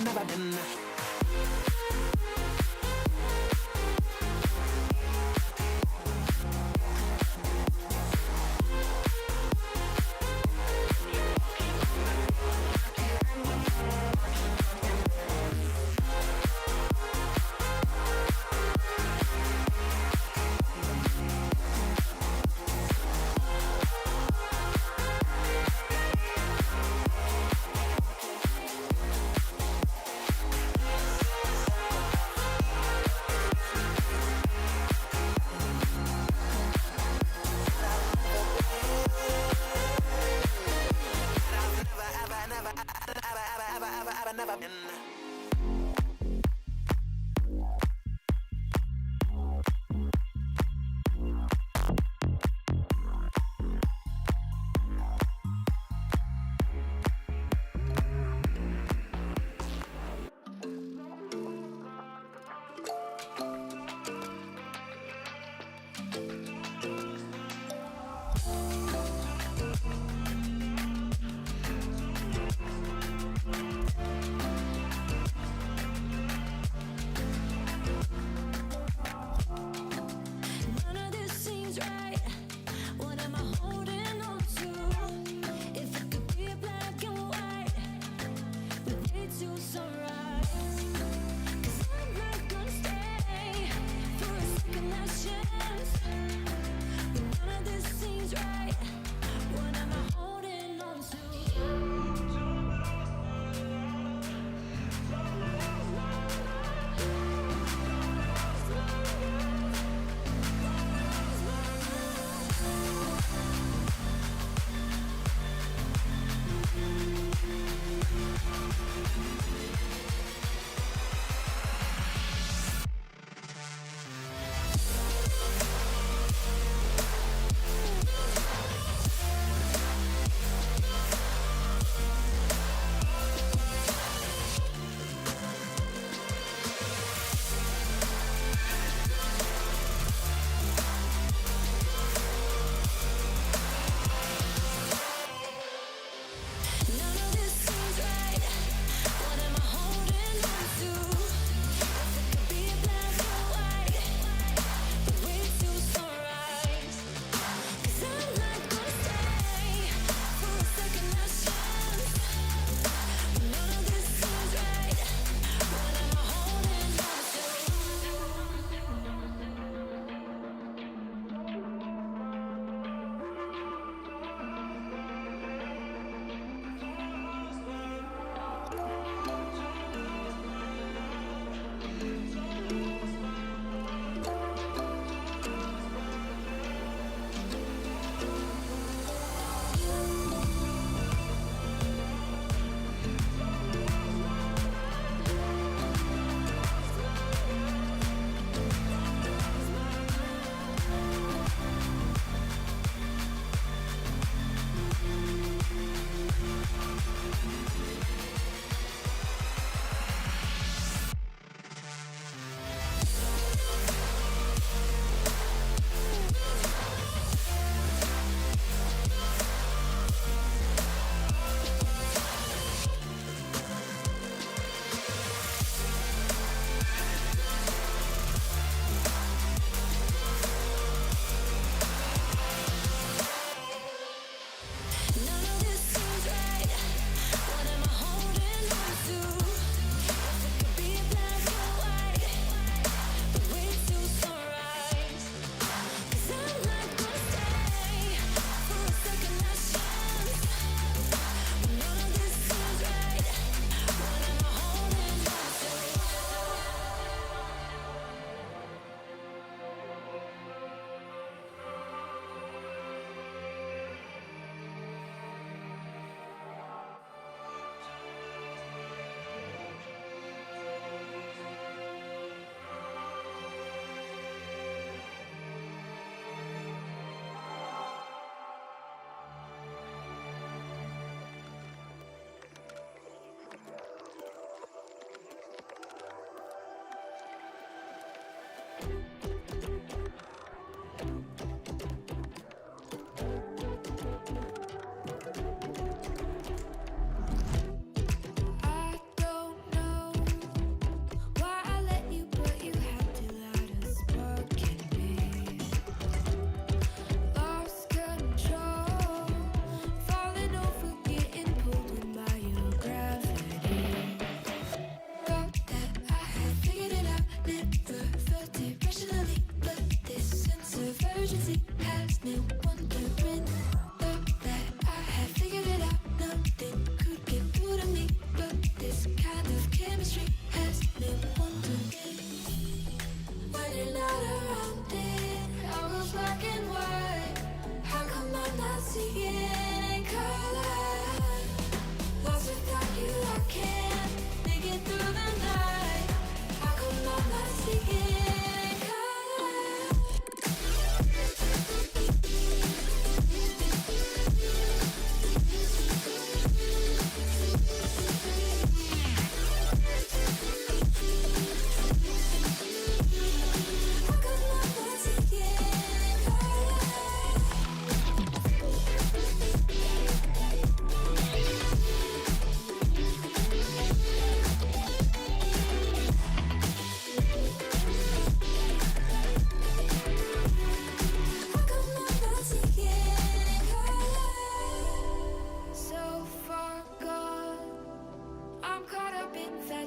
never been.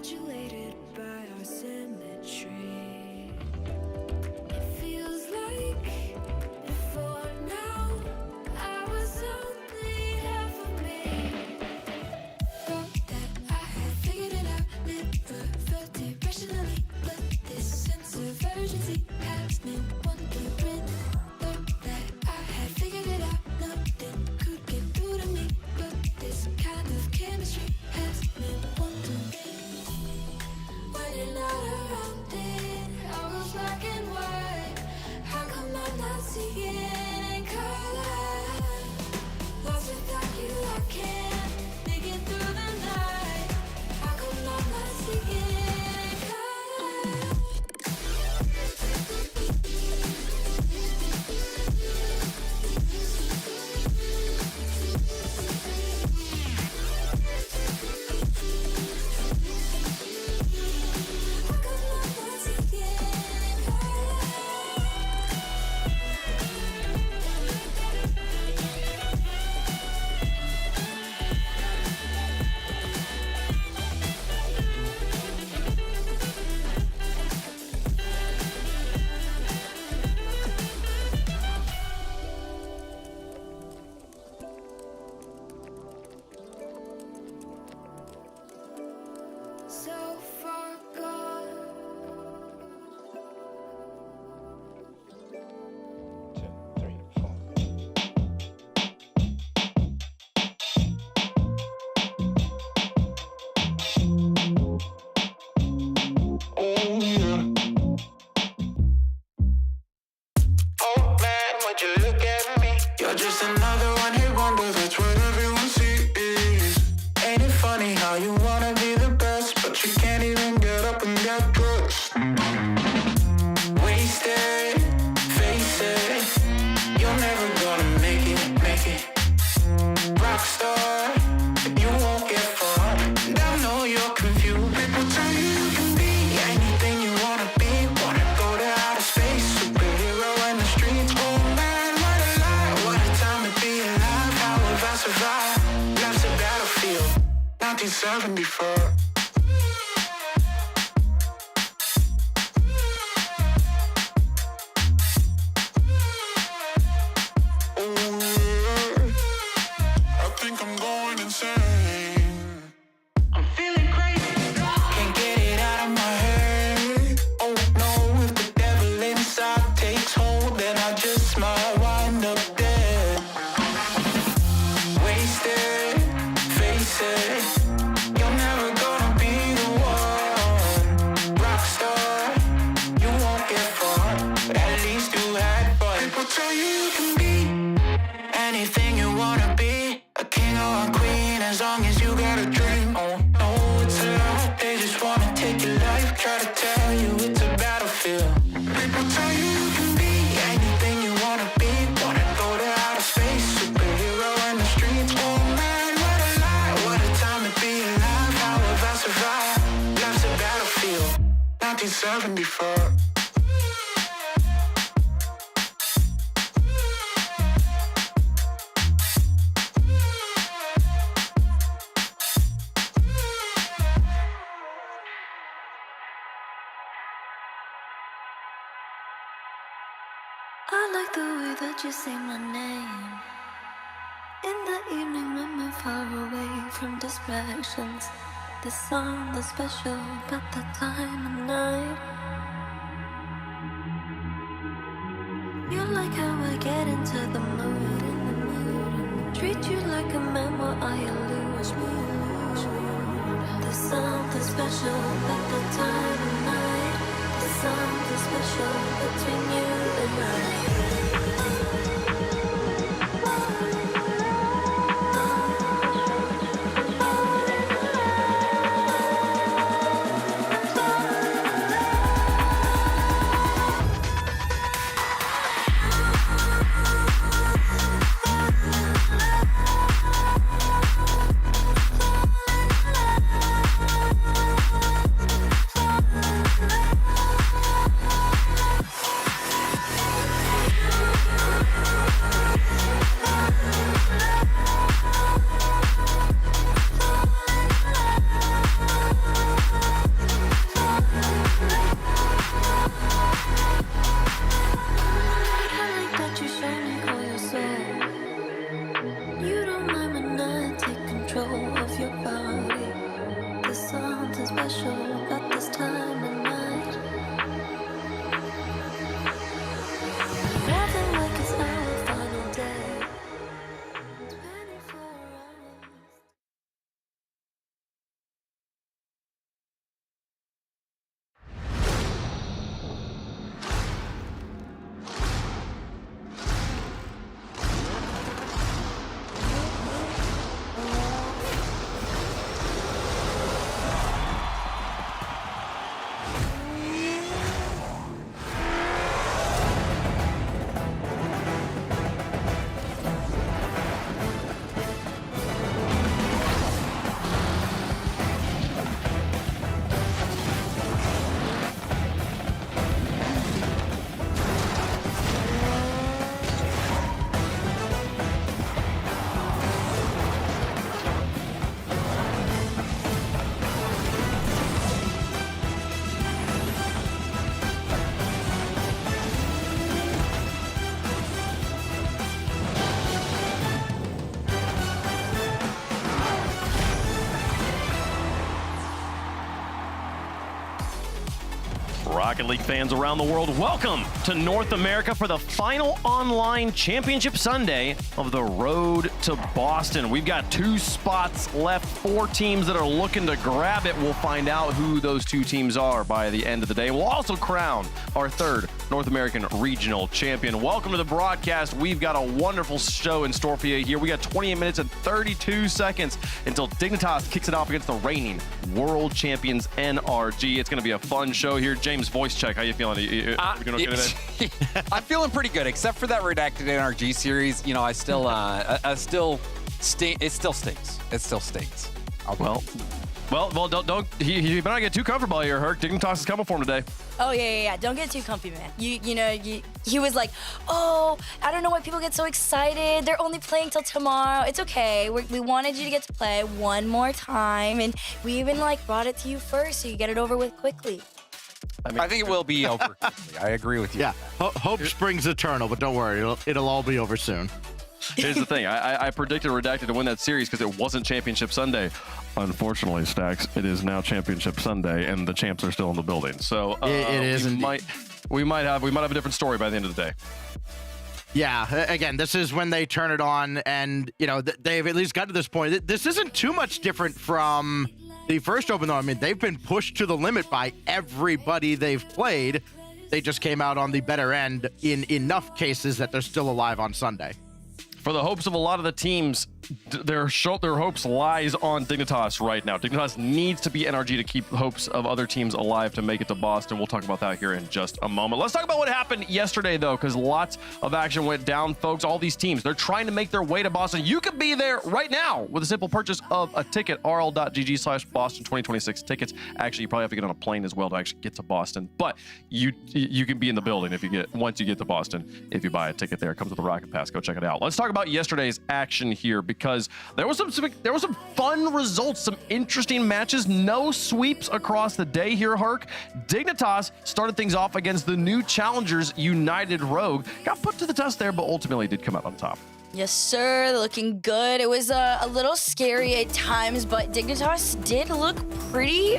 infatuated by our symmetry. It feels like before now I was only half of me. Thought that I had figured it out, never felt it rationally, but this sense of urgency has me wondering. Thought that I had figured it out, nothing could get through to me, but this kind of chemistry has me wondering. When you're not around it, all goes black and white. How come I'm not seeing in color? Lost without you, I can't make it through the night. How come I'm not seeing in color? How come I'm not seeing in color? So far gone. 2, 3, 4. Oh yeah. Oh man, would you look at me? You're just another one-hit wonder, that's what everyone sees. Ain't it funny how you wanna be the best, but you can't even get up and get dressed? Wasted, face it, you're never gonna make it. Rockstar, you won't get far. And I know you're confused. People tell you you can be anything you wanna be. Wanna go to outer space, superhero in the streets. Oh man, what a lie, what a time to be alive. How have I survived? Life's a battlefield, 1974. I think I'm going insane. I'm feeling crazy. Can't get it out of my head. Oh no, if the devil inside takes hold, then I just might wind up dead. Wasted, face it, you're never gonna be the one. Rockstar, you won't get far, but at least you had fun. People tell you you can be anything you wanna be, a king or a queen, as long as you got a dream. Oh no, it's a lot, they just wanna take your life, try to tell you it's a battlefield. People tell you you can be anything you wanna be, wanna go to outer space, superhero in the streets. Oh man, what a lie, what a time to be alive. How have I survived? Life's a battlefield, 1974. I like the way that you say my name. In the evening when we're far away from distractions, there's something special about that time of night. You like how I get into the mood, treat you like a man while I lose mood. There's something special about that time of night. There's something special between you and I. special about this time of night. Nothing like it's our final day. 24 hours. Rocket League fans around the world, welcome to North America for the final online championship Sunday of the road to Boston. We've got 2 spots left, 4 teams that are looking to grab it. We'll find out who those 2 teams are by the end of the day. We'll also crown our 3rd North American regional champion. Welcome to the broadcast. We've got a wonderful show in store for you here. We got 28 minutes and 32 seconds until Dignitas kicks it off against the reigning world champions NRG. It's going to be a fun show here. James, voice check. How you feeling? You doing okay today? I'm feeling pretty good, except for that redacted NRG series. You know, it still stinks. It still stinks. Well, don't. You better not get too comfortable here, Herc. Dignitas is coming for him today. Oh, yeah. Don't get too comfy, man. He was like, oh, I don't know why people get so excited. They're only playing till tomorrow. It's okay. We wanted you to get to play one more time, and we even, brought it to you first so you get it over with quickly. I think it will be over quickly. I agree with you. Yeah, hope springs eternal, but don't worry, it'll all be over soon. Here's the thing. I predicted Redacted to win that series because it wasn't Championship Sunday. Unfortunately, Stacks, it is now Championship Sunday, and the champs are still in the building. So it is. We might have a different story by the end of the day. Yeah, again, this is when they turn it on, and they've at least got to this point. This isn't too much different from the first Open, though. I mean, they've been pushed to the limit by everybody they've played. They just came out on the better end in enough cases that they're still alive on Sunday. For the hopes of a lot of the teams, their hopes lies on Dignitas right now. Dignitas needs to be NRG to keep hopes of other teams alive to make it to Boston. We'll talk about that here in just a moment. Let's talk about what happened yesterday, though, because lots of action went down, folks. All these teams, they're trying to make their way to Boston. You could be there right now with a simple purchase of a ticket, rl.gg/Boston 2026 tickets. Actually, you probably have to get on a plane as well to actually get to Boston, but you can be in the building once you get to Boston if you buy a ticket there. It comes with a Rocket Pass. Go check it out. Let's talk about yesterday's action here, because there was some fun results, some interesting matches. No sweeps across the day here, Hark. Dignitas started things off against the new challengers United Rogue. Got put to the test there, but ultimately did come out on top. Yes, sir. Looking good. It was a little scary at times, but Dignitas did look pretty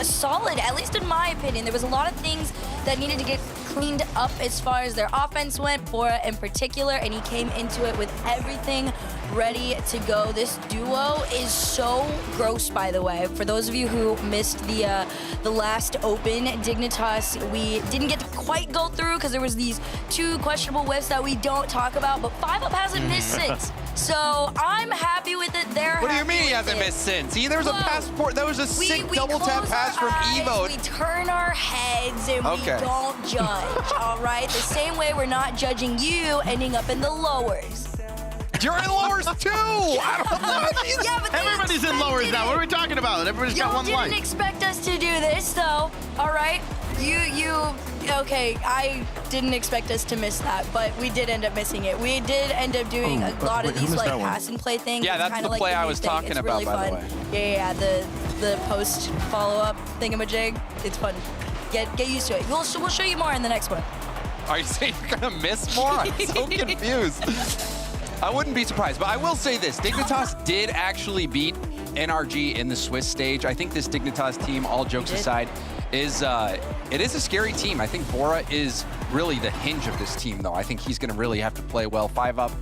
solid, at least in my opinion. There was a lot of things that needed to get cleaned up as far as their offense went, Bora in particular, and he came into it with everything ready to go. This duo is so gross, by the way. For those of you who missed the last Open, Dignitas, we didn't get to quite go through because there was these 2 questionable whiffs that we don't talk about, but 5UP hasn't missed since. So I'm happy with it. What do you mean he hasn't missed since? See, there was a passport. That was a sick double tap pass from Evo. We turn our heads and we don't judge, all right? The same way we're not judging you ending up in the lowers. You're in lowers too! I don't know. Yeah, but everybody's in lowers now. What are we talking about? Everybody's got one life. You didn't expect us to do this, though, all right? Okay, I didn't expect us to miss that, but we did end up missing it. We did end up doing a lot of these pass and play things. Yeah, that's the play I was talking about, by the way. Yeah, the post follow-up thingamajig. It's fun. Get used to it. We'll show you more in the next one. Are you saying you're gonna miss more? I'm so confused. I wouldn't be surprised, but I will say this. Dignitas did actually beat NRG in the Swiss stage. I think this Dignitas team, all jokes aside, is it is a scary team. I think Bora is really the hinge of this team, though. I think he's going to really have to play well. 5-up.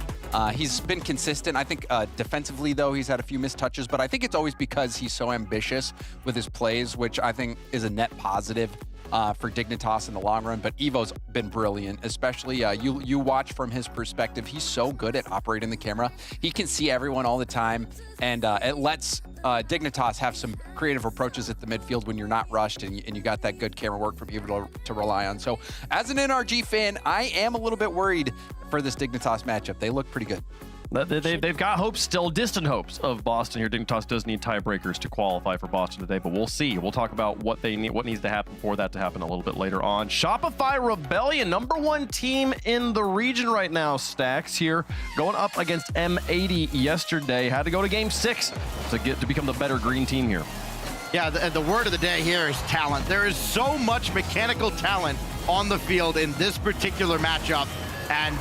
He's been consistent. I think defensively, though, he's had a few missed touches, but I think it's always because he's so ambitious with his plays, which I think is a net positive for Dignitas in the long run. But Evo's been brilliant, especially you watch from his perspective. He's so good at operating the camera. He can see everyone all the time, and it lets Dignitas have some creative approaches at the midfield when you're not rushed and you got that good camera work from Evo to rely on. So as an NRG fan, I am a little bit worried for this Dignitas matchup. They look pretty good. They've got hopes, still distant hopes of Boston here. Dignitas does need tiebreakers to qualify for Boston today, but we'll see. We'll talk about what needs to happen for that to happen a little bit later on. Shopify Rebellion, #1 team in the region right now. Stacks here going up against M80 yesterday. Had to go to game 6 to become the better green team here. Yeah, the word of the day here is talent. There is so much mechanical talent on the field in this particular matchup, and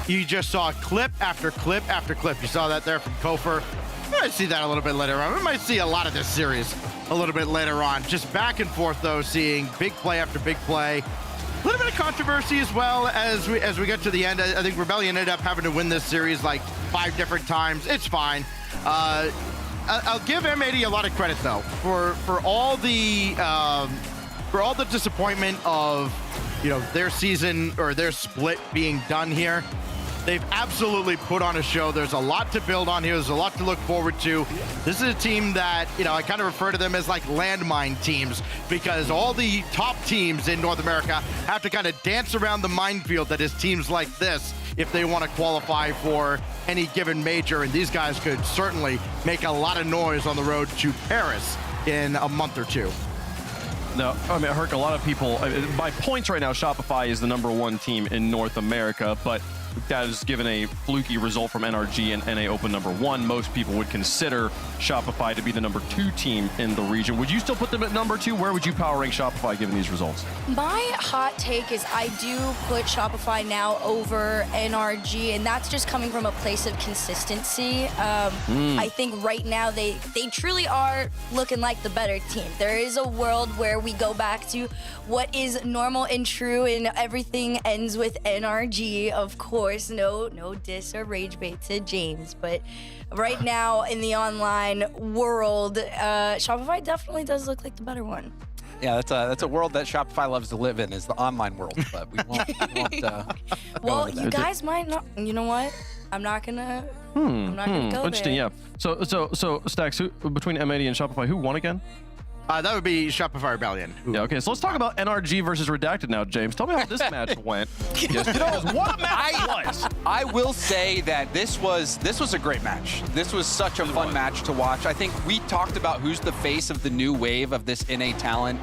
you just saw clip after clip after clip. You saw that there from Kofer. We might see that a little bit later on. We might see a lot of this series a little bit later on. Just back and forth, though, seeing big play after big play. A little bit of controversy as well as we get to the end. I think Rebellion ended up having to win this series like 5 different times. It's fine. I'll give M80 a lot of credit, though, for all the disappointment of their season or their split being done here. They've absolutely put on a show. There's a lot to build on here. There's a lot to look forward to. This is a team that, I kind of refer to them as like landmine teams, because all the top teams in North America have to kind of dance around the minefield that is teams like this if they want to qualify for any given major. And these guys could certainly make a lot of noise on the road to Paris in a month or two. No, I mean, Herc, a lot of people, by points right now, Shopify is the #1 team in North America, but that is given a fluky result from NRG and NA Open #1. Most people would consider Shopify to be the #2 team in the region. Would you still put them at #2? Where would you power rank Shopify given these results? My hot take is I do put Shopify now over NRG, and that's just coming from a place of consistency. I think right now they truly are looking like the better team. There is a world where we go back to what is normal and true, and everything ends with NRG, of course. No diss or rage bait to James, but right now in the online world, Shopify definitely does look like the better one. Yeah, that's a world that Shopify loves to live in, is the online world, but we won't well, you guys might not. You know what? I'm not gonna go Interesting, there. yeah. So Stacks, between M80 and Shopify, who won again? That would be Shopify Rebellion. Yeah, okay, so let's talk about NRG versus Redacted now, James. Tell me how this match went. What a match it was! I will say that this was a great match. This was such a fun match to watch. I think we talked about who's the face of the new wave of this NA talent,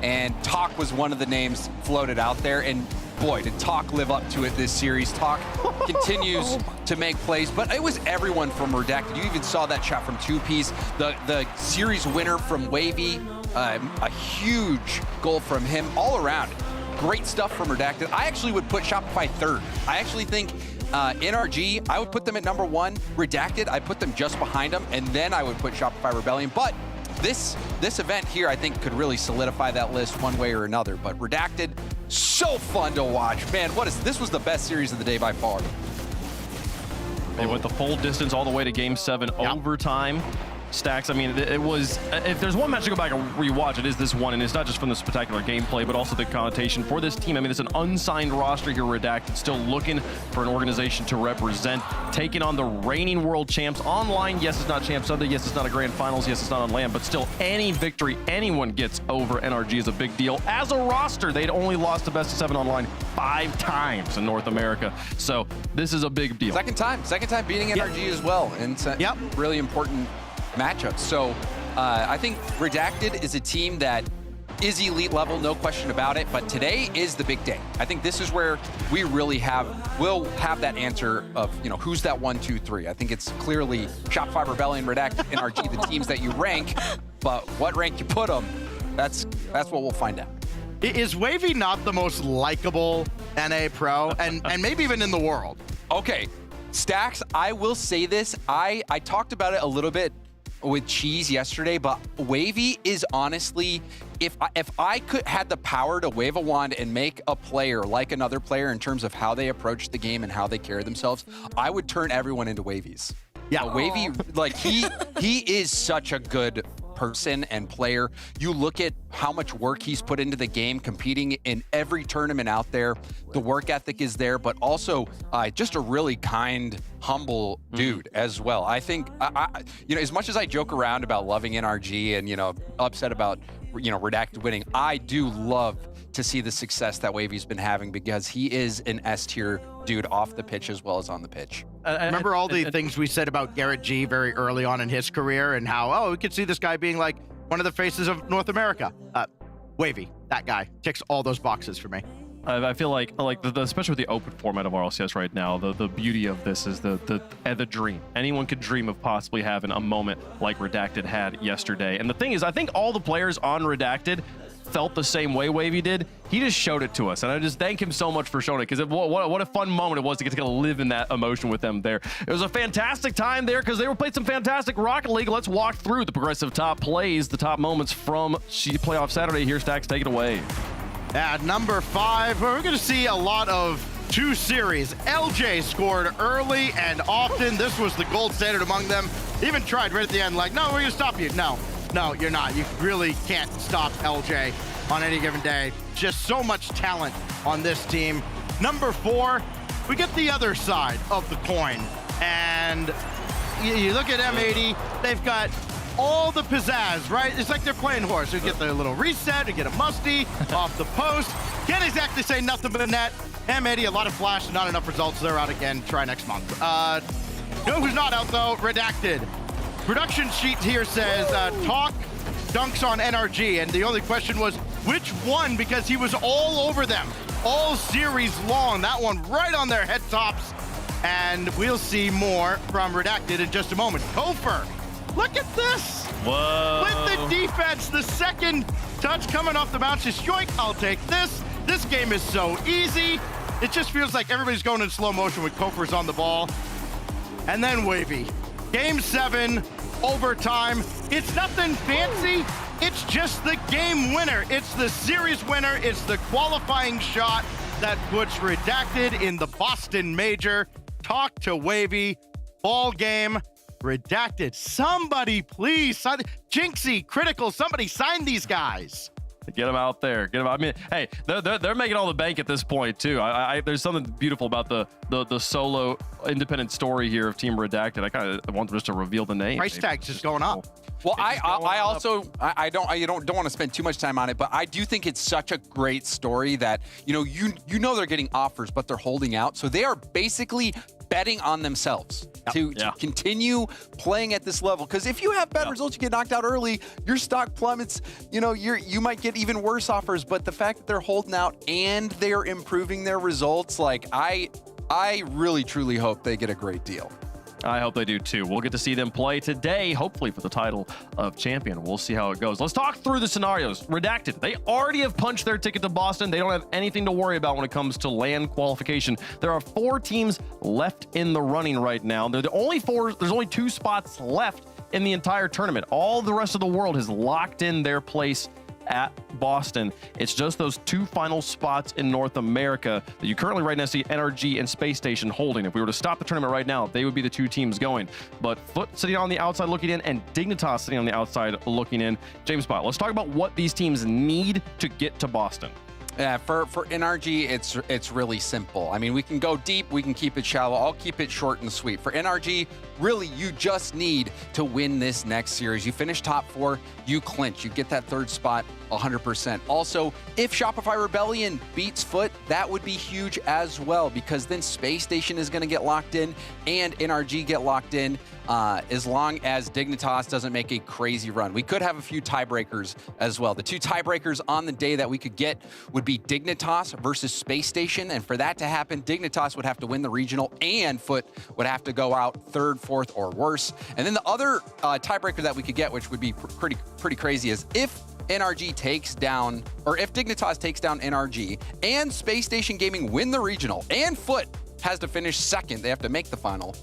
and Talk was one of the names floated out there, and boy, did Talk live up to it this series. Talk continues to make plays, but it was everyone from Redacted. You even saw that shot from 2Piece. The series winner from Wavy, a huge goal from him all around. Great stuff from Redacted. I actually would put Shopify 3rd. I actually think NRG, I would put them at #1. Redacted, I put them just behind them, and then I would put Shopify Rebellion. But this event here, I think, could really solidify that list one way or another. But Redacted, so fun to watch. Man, this was the best series of the day by far. It went the full distance all the way to Game 7 overtime. Stacks, I mean, it was, if there's one match to go back and rewatch, it is this one, and it's not just from the spectacular gameplay, but also the connotation for this team. I mean, it's an unsigned roster here, Redacted, still looking for an organization to represent, taking on the reigning world champs online. Yes, it's not Champ Sunday. Yes, it's not a grand finals. Yes, it's not on land, but still, any victory anyone gets over NRG is a big deal. As a roster, they'd only lost the best of 7 online 5 times in North America, so this is a big deal. Second time beating NRG as well, and it's really important matchups. So I think Redacted is a team that is elite level, no question about it, but today is the big day. I think this is where we really will have that answer of, who's that 1, 2, 3. I think it's clearly Shopify, Rebellion, Redacted, NRG, the teams that you rank, but what rank you put them, that's what we'll find out. Is Wavy not the most likable NA pro, and maybe even in the world? Okay, Stacks, I will say this. I talked about it a little bit with Cheese yesterday, but Wavy is honestly, if I could had the power to wave a wand and make a player like another player in terms of how they approach the game and how they carry themselves, I would turn everyone into Wavies. Yeah. Wavy, like he is such a good person and player. You look at how much work he's put into the game, competing in every tournament out there. The work ethic is there, but also just a really kind, humble dude as well. I think, as much as I joke around about loving NRG and, upset about, Redacted winning, I do love to see the success that Wavy's been having because he is an S-tier dude off the pitch as well as on the pitch. Remember all the things we said about Garrett G very early on in his career and how, we could see this guy being like one of the faces of North America. Wavy, that guy, ticks all those boxes for me. I feel like especially with the open format of RLCS right now, the beauty of this is the dream. Anyone could dream of possibly having a moment like Redacted had yesterday. And the thing is, I think all the players on Redacted felt the same way Wavy did. He just showed it to us, and I just thank him so much for showing it because what a fun moment it was to get to live in that emotion with them there. It was a fantastic time there because they were playing some fantastic Rocket League. Let's walk through the progressive top plays, the top moments from Playoff Saturday. Here, Stacks, take it away. At number 5, we're going to see a lot of 2 series. LJ scored early and often. This was the gold standard among them. Even tried right at the end, like, no, we're going to stop you. No, you're not. You really can't stop LJ on any given day. Just so much talent on this team. Number 4, we get the other side of the coin. And you look at M80, they've got all the pizzazz, right? It's like they're playing horse. We get their little reset, we get a musty off the post. Can't exactly say nothing but a net. M80, a lot of flash, not enough results. They're out again. Try next month. You know who's not out though? Redacted. Production sheet here says Talk dunks on NRG, and the only question was which one, because he was all over them all series long. That one right on their head tops, and we'll see more from Redacted in just a moment. Kofer. Look at this! Whoa! With the defense, the second touch coming off the bounce. Just yoink, I'll take this. This game is so easy. It just feels like everybody's going in slow motion with Kofer's on the ball. And then Wavy. Game 7, overtime. It's nothing fancy. It's just the game winner. It's the series winner. It's the qualifying shot that puts Redacted in the Boston Major. Talk to Wavy. Ball game. Redacted. Somebody please sign. Jinxie, Critical, somebody sign these guys. Get them out there. Get them out. I mean, hey, they're making all the bank at this point too. There's something beautiful about the solo independent story here of Team Redacted. I kind of want them just to reveal the name. Price tag's just going up. Well, I also don't want to spend too much time on it, but I do think it's such a great story that you know they're getting offers, but they're holding out. So they are basically betting on themselves to continue playing at this level. Because if you have bad results, you get knocked out early, your stock plummets. You might get even worse offers. But the fact that they're holding out and they're improving their results, like I really truly hope they get a great deal. I hope they do too. We'll get to see them play today, hopefully for the title of champion. We'll see how it goes. Let's talk through the scenarios. Redacted, they already have punched their ticket to Boston. They don't have anything to worry about when it comes to LAN qualification. There are 4 teams left in the running right now. They're the only 4. There's only 2 spots left in the entire tournament. All the rest of the world has locked in their place at Boston. It's just those 2 final spots in North America that you currently right now see NRG and Space Station holding. If we were to stop the tournament right now, they would be the 2 teams going. But Fut sitting on the outside looking in and Dignitas sitting on the outside looking in. James Bott, let's talk about what these teams need to get to Boston. Yeah, for NRG, it's really simple. I mean, we can go deep, we can keep it shallow. I'll keep it short and sweet. For NRG, really, you just need to win this next series. You finish top 4, you clinch. You get that 3rd spot 100%. Also, if Shopify Rebellion beats Fut, that would be huge as well, because then Space Station is going to get locked in and NRG get locked in, as long as Dignitas doesn't make a crazy run. We could have a few tiebreakers as well. The 2 tiebreakers on the day that we could get would be Dignitas versus Space Station, and for that to happen, Dignitas would have to win the regional and Fut would have to go out 3rd, 4th, or worse. And then the other tiebreaker that we could get, which would be pretty crazy, is if NRG takes down, or if Dignitas takes down NRG and Space Station Gaming win the regional and Fut has to finish 2nd, they have to make the final,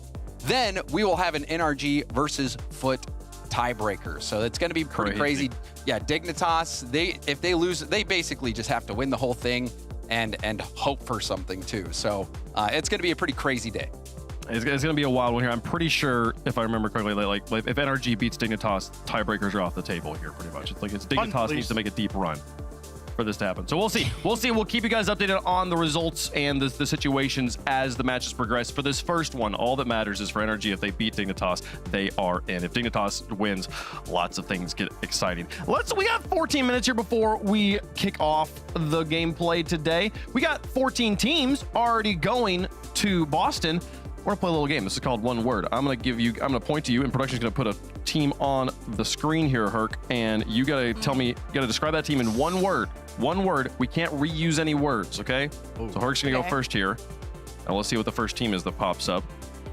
then we will have an NRG versus Fut tiebreaker. So it's going to be pretty crazy. Yeah, Dignitas, if they lose, they basically just have to win the whole thing and hope for something too. So it's going to be a pretty crazy day. It's going to be a wild one here. I'm pretty sure, if I remember correctly, like if NRG beats Dignitas, tiebreakers are off the table here. Pretty much, it's Dignitas needs to make a deep run for this to happen. So we'll see. We'll keep you guys updated on the results and the situations as the matches progress. For this first one, all that matters is for NRG. If they beat Dignitas, they are in. If Dignitas wins, lots of things get exciting. We got 14 minutes here before we kick off the gameplay today. We got 14 teams already going to Boston. We're gonna play a little game. This is called One Word. I'm gonna point to you, and production's gonna put a team on the screen here, Herc, and you gotta tell me, you gotta describe that team in one word. One word. We can't reuse any words, okay? So Herc's gonna go first here, and let's see what the first team is that pops up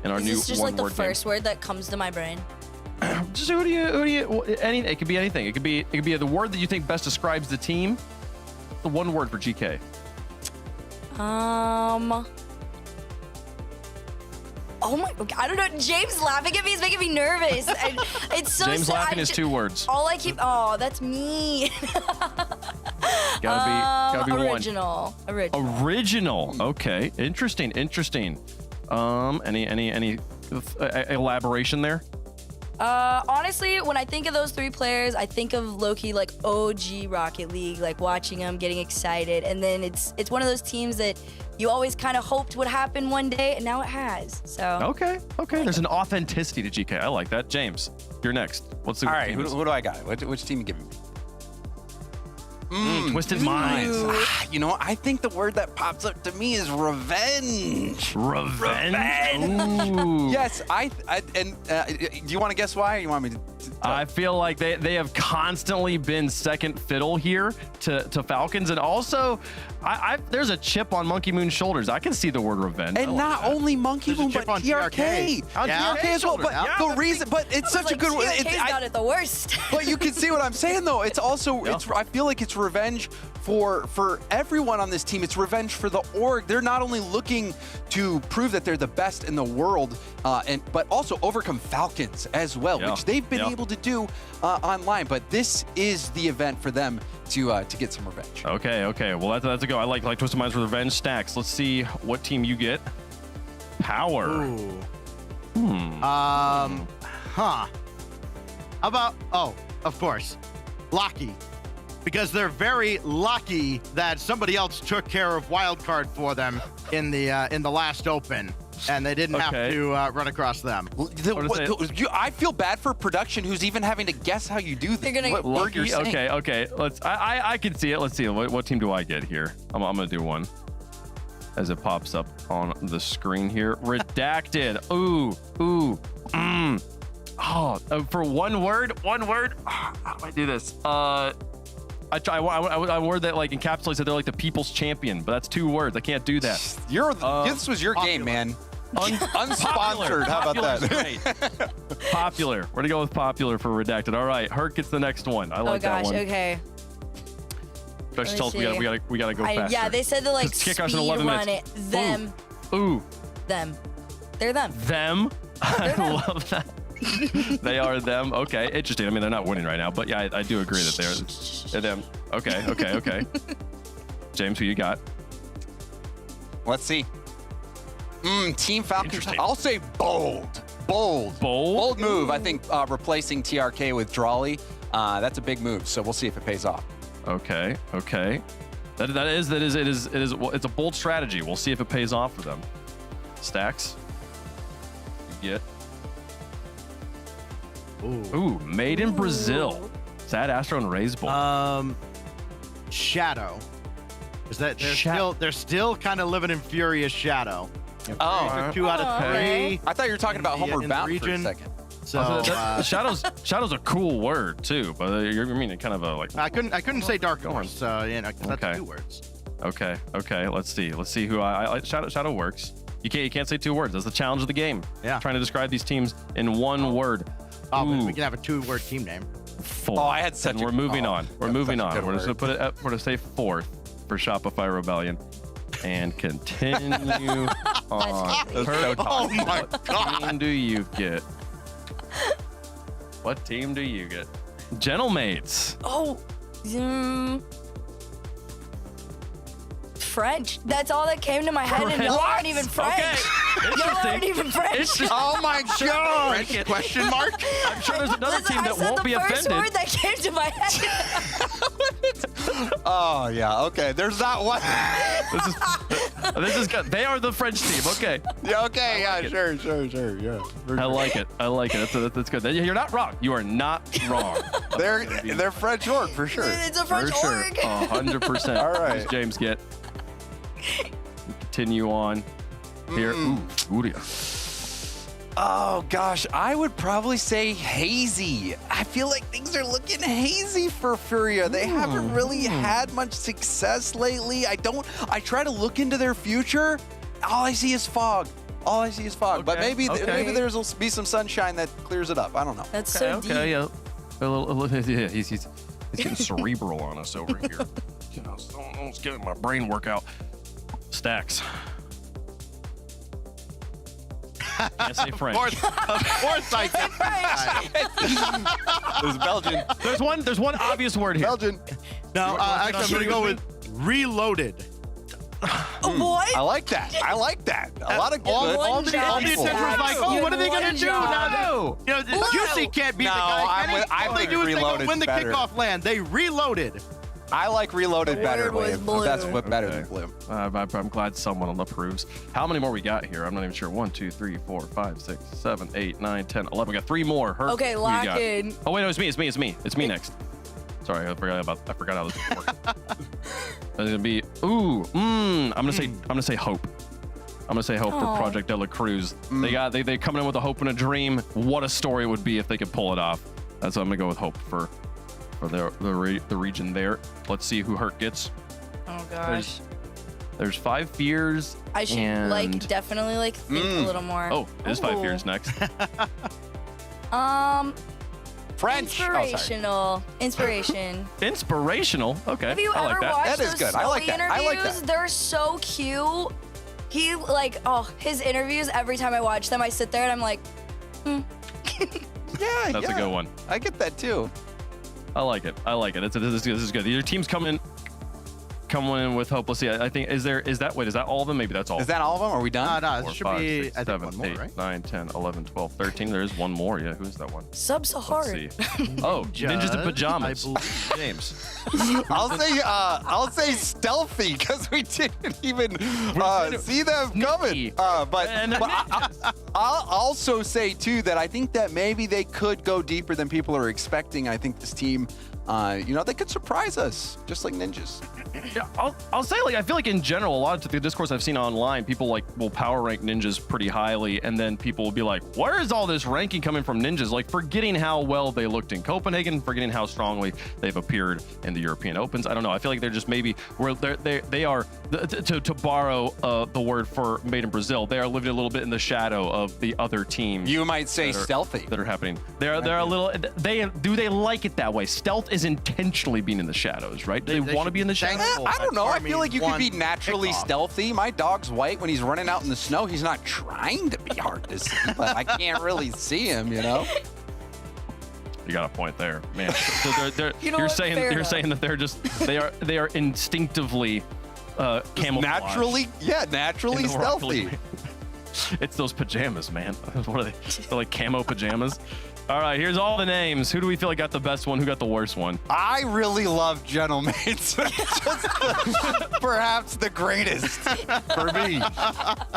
in our new Is this just like the one-word first word that comes to my brain? Just who do you? It could be anything. It could be the word that you think best describes the team. The one word for GK. Oh my! I don't know. James laughing at me is making me nervous. It's so. James laughing is 2 words. All I keep. Oh, that's me. Gotta be original. one. Original. Original. Okay. Interesting. Any elaboration there? Honestly, when I think of those 3 players, I think of Loki like OG Rocket League, like watching them, getting excited, and then it's one of those teams that you always kind of hoped would happen one day, and now it has. So okay. There's an authenticity to GK. I like that. James, you're next. What's the All right, who do I got? Which team you giving me? Twisted Minds. You know, I think the word that pops up to me is revenge. Revenge. Ooh. Yes, do you want to guess why? Or you want me to? I feel like they have constantly been second fiddle here to Falcons, and also there's a chip on Monkey Moon's shoulders. I can see the word revenge. And not only Monkey Moon, but on TRK. On TRK as well. But the reason, but it's such a good word. TRK's got it the worst. But you can see what I'm saying, though. It's also, I feel like it's revenge for everyone on this team. It's revenge for the org. They're not only looking to prove that they're the best in the world, but also overcome Falcons as well, which they've been able to do online. But this is the event for them to get some revenge. Okay. Well, that's a go. I like Twisted Minds for revenge. Stacks. Let's see what team you get. Power. Ooh. How about? Oh, of course, Lucky. Because they're very lucky that somebody else took care of wildcard for them in the last open, and they didn't have to run across them. I feel bad for production, who's even having to guess how you do this. What word you're saying. Okay. I can see it. Let's see. What team do I get here? I'm gonna do one as it pops up on the screen here. Redacted. Ooh. Oh, for one word. How do I do this? I word that like encapsulates that they're like the people's champion, but that's 2 words. I can't do that. This was your game, man. Unsponsored. How about that? Popular. We're gonna go with popular for Redacted. All right, Herc gets the next one. I like that one. Okay. Gosh, tell us we gotta go faster. Yeah, they said to like Kick us speed in 11 run minutes. it. Them. Ooh. Them. They're them. Them. I love that. They are them. Okay, interesting. I mean, they're not winning right now, but yeah, I do agree that they're them. Okay. James, who you got? Let's see. Team Falcons. I'll say bold move. I think replacing TRK with Drawley. That's a big move. So we'll see if it pays off. Okay. It's a bold strategy. We'll see if it pays off for them. Stacks. You get. Ooh, made in Brazil. Sad Astro and Raise Bowl. Shadow. Is that they're still kind of living in furious shadow. Oh, 2 out of 3. I thought you were talking about Homeward Bound for a second. So Shadow's a cool word too, but you're meaning kind of a like. I couldn't say Dark Horse, so that's 2 words. Okay. Let's see who I Shadow works. You can't say 2 words. That's the challenge of the game. Yeah. Trying to describe these teams in 1 word. Oh, but we can have a 2-word team name. 4. Oh, I had such. We're moving on. We're moving on. We're just gonna put it. We're gonna say 4th for Shopify Rebellion, and continue on. So oh my God! What do you get? What team do you get? Gentlemates. Oh, French. That's all that came to my head, and y'all aren't even French. Okay. Y'all aren't even French. Oh my God! French question mark? I'm sure there's another Listen, team that I said won't be the first offended. word that came to my head. Oh yeah, okay. There's not one. This is good. They are the French team. Okay. Yeah, okay, yeah, sure, yeah. I like it. That's good. You're not wrong. You are not wrong. They're French org for sure. It's a French For sure. org. 100%. All right. What does James get? Continue on here. Ooh, Furia. Oh gosh, I would probably say hazy. I feel like things are looking hazy for Furia. They haven't really had much success lately. I try to look into their future. All I see is fog. But Okay, maybe okay. there'll be some sunshine that clears it up. I don't know. That's so deep. Okay, yeah. Yeah, he's getting cerebral on us over here. You know, almost getting my brain workout. Stacks. Can't say French. Of course I can. There's Belgian. There's one obvious word here. Belgian. No, actually, I'm going to go with reloaded. What? I like that. A lot of good. All the job. attention was like, oh, what are they going to One do job. now? You know, Juicy can't beat the No, guy. I All they think do is they go reloaded's win the better. kickoff land. They reloaded. I like reloaded The better, word was Liam. blue. That's what better Okay. than blue. I'm glad someone approves. How many more we got here? I'm not even sure. 1, 2, 3, 4, 5, 6, 7, 8, 9, 10, 11. We got 3 more. Herc, Okay, who you lock got? in. Oh wait, no, it's me. It's me next. Sorry, I forgot how this worked. It's gonna be I'm gonna say hope. I'm gonna say hope for Aw. Project De La Cruz. They coming in with a hope and a dream. What a story it would be if they could pull it off. That's what I'm gonna go with hope for the region there. Let's see who Herc gets. Oh gosh. There's 5 fears. I should and... definitely think a little more. Oh, it is 5 Ooh. fears next. French. Inspirational. Inspiration. Inspirational. Okay. Have you I like ever that. watched That is those good. I like Snowy that. I like interviews? that. They're so cute. He his interviews, every time I watch them, I sit there and I'm like, Yeah, That's a good one. I get that too. I like it. This is good. Your team's coming in with hope. Let's see. I think is that all of them? Maybe that's all. Is that all of them? Are we done? No, 4, this should 5, be, 6, I think, 7, one more, 8, right? 9, 10, 11, 12, 13. There is one more. Yeah, who's that one? Let's Sub-Saharan. see. Oh, Ninjas in Pajamas. I believe. James. I'll say stealthy because we didn't even see them coming. Sneaky. But And I'll also say too that I think that maybe they could go deeper than people are expecting. I think this team, they could surprise us just like ninjas. Yeah, I'll say, I feel like in general, a lot of the discourse I've seen online, people will power rank ninjas pretty highly, and then people will be like, where is all this ranking coming from ninjas? Forgetting how well they looked in Copenhagen, forgetting how strongly they've appeared in the European Opens. I don't know. I feel like they're just maybe where they are, to borrow the word for made in Brazil, they are living a little bit in the shadow of the other teams. You might say stealthy. That are happening. They're a little. They like it that way. Stealth is intentionally being in the shadows, right? They want to be in the shadows. I don't know. I feel like you could be naturally kickoff. stealthy. My dog's white. When he's running out in the snow, he's not trying to be hard to see, but I can't really see him, You got a point there, man. So they're You know you're what? saying Fair you're enough. saying that they are instinctively camouflaged. Naturally in the rock stealthy. league. It's those pajamas, man. What are they? They're like camo pajamas. All right, here's all the names. Who do we feel like got the best one? Who got the worst one? I really love Gentlemates. Perhaps the greatest for me.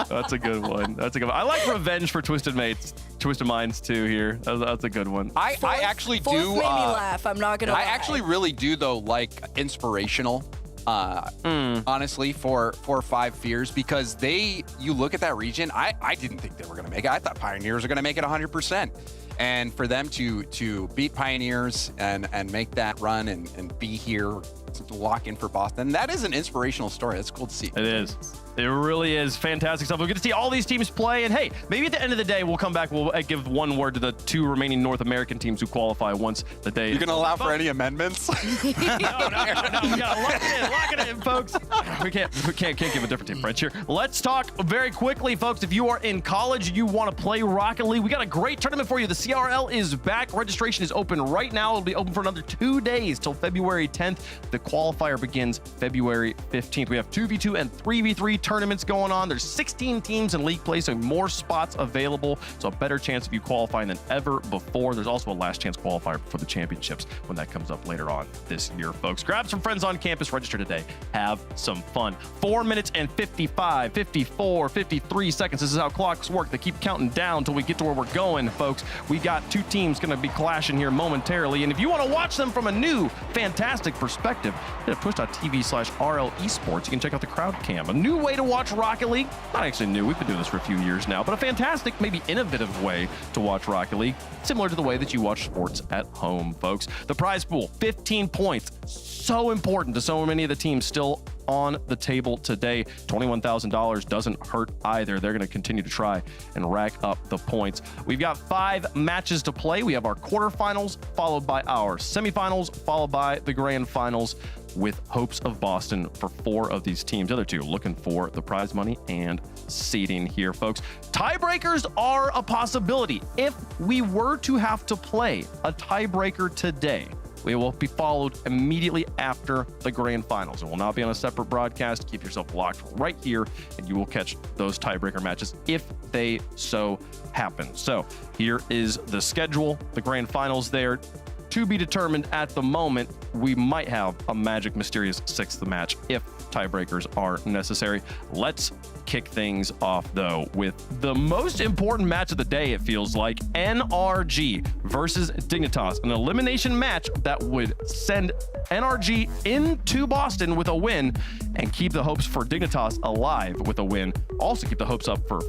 That's a good one. I like Revenge for Twisted Minds too here. That's a good one. I actually Fourth do. made me laugh. I'm not gonna lie. I actually really do though like inspirational. Honestly, for 5 fears, because you look at that region, I didn't think they were going to make it. I thought Pioneers are going to make it 100%. And for them to beat Pioneers and make that run and be here to lock in for Boston. That is an inspirational story. That's cool to see. It is. It really is fantastic stuff. We'll get to see all these teams play, and hey, maybe at the end of the day, we'll come back. We'll give one word to the 2 remaining North American teams who qualify once the day. You're going to allow for any amendments? No. We gotta lock it in, folks. We can't give a different team French here. Let's talk very quickly, folks. If you are in college, you want to play Rocket League, we got a great tournament for you. The CRL is back. Registration is open right now. It'll be open for another 2 days till February 10th. The qualifier begins February 15th. We have 2v2 and 3v3 tournaments going on. There's 16 teams in league play, so more spots available. So a better chance of you qualifying than ever before. There's also a last chance qualifier for the championships when that comes up later on this year, folks. Grab some friends on campus, register today, have some fun. 4 minutes and 55, 54, 53 seconds. This is how clocks work. They keep counting down until we get to where we're going, folks. We got 2 teams going to be clashing here momentarily, and if you want to watch them from a new, fantastic perspective, hit twitch.tv/RL Esports. You can check out the crowd cam, a new way to watch Rocket League. Not actually new, we've been doing this for a few years now, but a fantastic, maybe innovative way to watch Rocket League, similar to the way that you watch sports at home, folks. The prize pool, 15 points. So important to so many of the teams still on the table today. $21,000 doesn't hurt either. They're going to continue to try and rack up the points. We've got 5 matches to play. We have our quarterfinals, followed by our semifinals, followed by the grand finals, with hopes of Boston for 4 of these teams. The other 2 looking for the prize money and seeding here, folks. Tiebreakers are a possibility. If we were to have to play a tiebreaker today, we will be followed immediately after the grand finals. It will not be on a separate broadcast. Keep yourself locked right here, and you will catch those tiebreaker matches if they so happen. So here is the schedule. The grand finals there to be determined at the moment. We might have a magic mysterious 6th match if tiebreakers are necessary. Let's kick things off, though, with the most important match of the day, it feels like. NRG versus Dignitas, an elimination match that would send NRG into Boston with a win and keep the hopes for Dignitas alive with a win. Also keep the hopes up for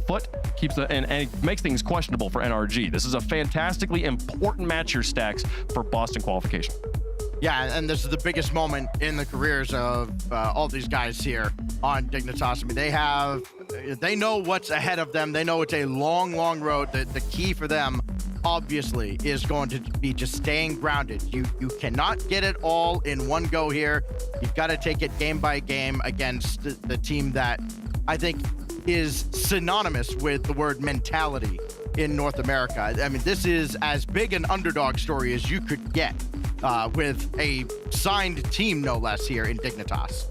Fut, and it makes things questionable for NRG. This is a fantastically important match here, Stacks, for Boston qualification. Yeah, and this is the biggest moment in the careers of all these guys here on Dignitas. I mean, they know what's ahead of them. They know it's a long, long road. The key for them, obviously, is going to be just staying grounded. You cannot get it all in one go here. You've got to take it game by game against the team that I think is synonymous with the word mentality in North America. I mean, this is as big an underdog story as you could get with a signed team, no less, here in Dignitas.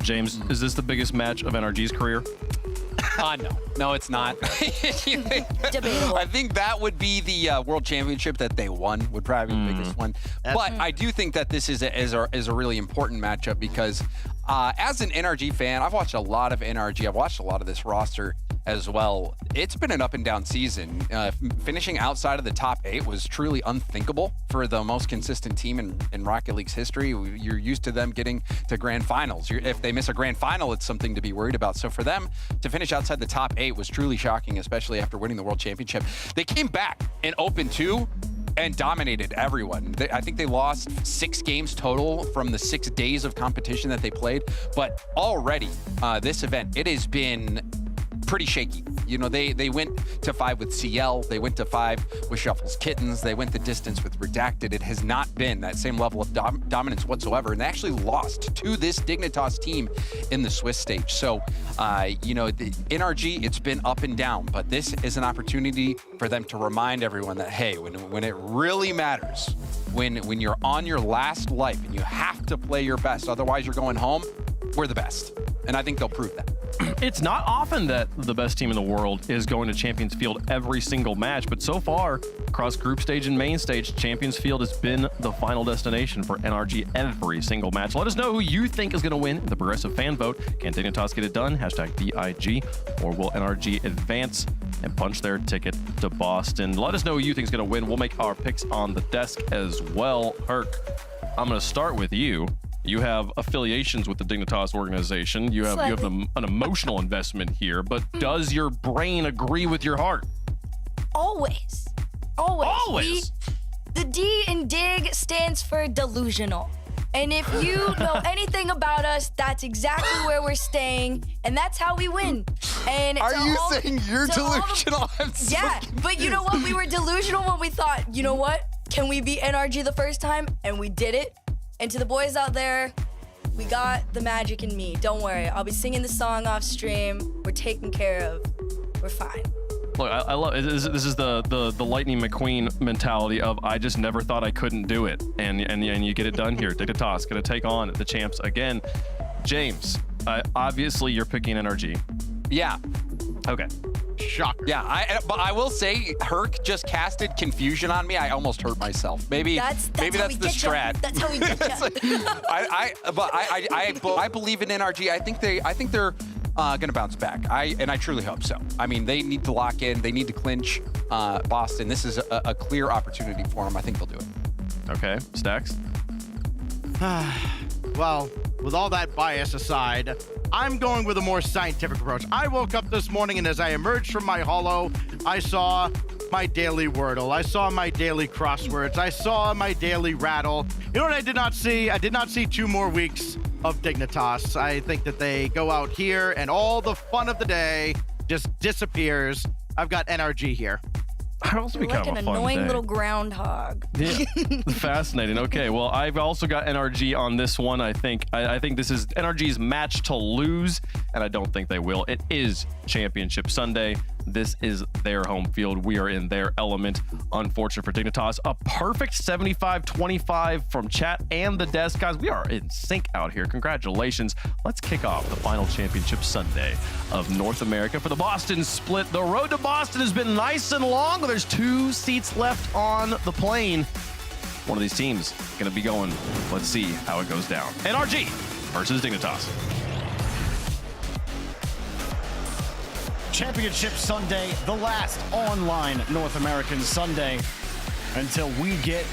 James, is this the biggest match of NRG's career? No, it's not. Debatable. I think that would be the World Championship that they won, would probably be the biggest one. But I do think that this is a really important matchup because as an NRG fan, I've watched a lot of NRG. I've watched a lot of this roster as well. It's been an up and down season. Finishing outside of the top 8 was truly unthinkable for the most consistent team in Rocket League's history. You're used to them getting to grand finals. If they miss a grand final, it's something to be worried about. So for them to finish outside the top 8 was truly shocking, especially after winning the World Championship. They came back in Open 2 and dominated everyone. I think they lost 6 games total from the 6 days of competition that they played. But already, this event, it has been pretty shaky. You know, they went to 5 with CL, they went to 5 with Shuffles Kittens, they went the distance with Redacted. It has not been that same level of dominance whatsoever, and they actually lost to this Dignitas team in the Swiss stage. So, the NRG, it's been up and down, but this is an opportunity for them to remind everyone that, hey, when it really matters, when you're on your last life and you have to play your best, otherwise you're going home, we're the best. And I think they'll prove that. It's not often that the best team in the world is going to Champions Field every single match, but so far, across group stage and main stage, Champions Field has been the final destination for NRG every single match. Let us know who you think is going to win the Progressive Fan Vote. Can Dignitas get it done? #BIG. Or will NRG advance and punch their ticket to Boston? Let us know who you think is going to win. We'll make our picks on the desk as well. Herc, I'm going to start with you. You have affiliations with the Dignitas organization. You have an emotional investment here, but does your brain agree with your heart? Always. The D in Dig stands for delusional. And if you know anything about us, that's exactly where we're staying, and that's how we win. And Are to you all- saying you're to all the- delusional? I'm so Yeah, but you know what? We were delusional when we thought, you know what? Can we beat NRG the first time? And we did it. And to the boys out there, we got the magic in me. Don't worry. I'll be singing the song off stream. We're taken care of. We're fine. Look, I love this is the Lightning McQueen mentality of I just never thought I couldn't do it, and you get it done here. Dignitas gonna take on the champs again. James, obviously you're picking NRG. Yeah. Okay. Shocker. Yeah, but I will say, Herc just casted confusion on me. I almost hurt myself. Maybe that's how the we get strat. Ya. That's how we get ya. I believe in NRG. I think they're gonna bounce back. I truly hope so. I mean, they need to lock in. They need to clinch Boston. This is a clear opportunity for them. I think they'll do it. Okay. Stacks. Well, with all that bias aside, I'm going with a more scientific approach. I woke up this morning, and as I emerged from my holo, I saw my daily Wordle. I saw my daily crosswords. I saw my daily rattle. You know what I did not see? I did not see 2 more weeks of Dignitas. I think that they go out here, and all the fun of the day just disappears. I've got NRG here. I'd also be You're like kind an of a fun annoying day. little groundhog. Yeah, fascinating. Okay, well, I've also got NRG on this one. I think this is NRG's match to lose, and I don't think they will. It is Championship Sunday. This is their home field. We are in their element. Unfortunate for Dignitas. A perfect 75-25 from chat and the desk. Guys, we are in sync out here. Congratulations. Let's kick off the final Championship Sunday of North America for the Boston split. The road to Boston has been nice and long. There's 2 seats left on the plane. One of these teams going to be going. Let's see how it goes down. NRG versus Dignitas. Championship Sunday, the last online North American Sunday until we get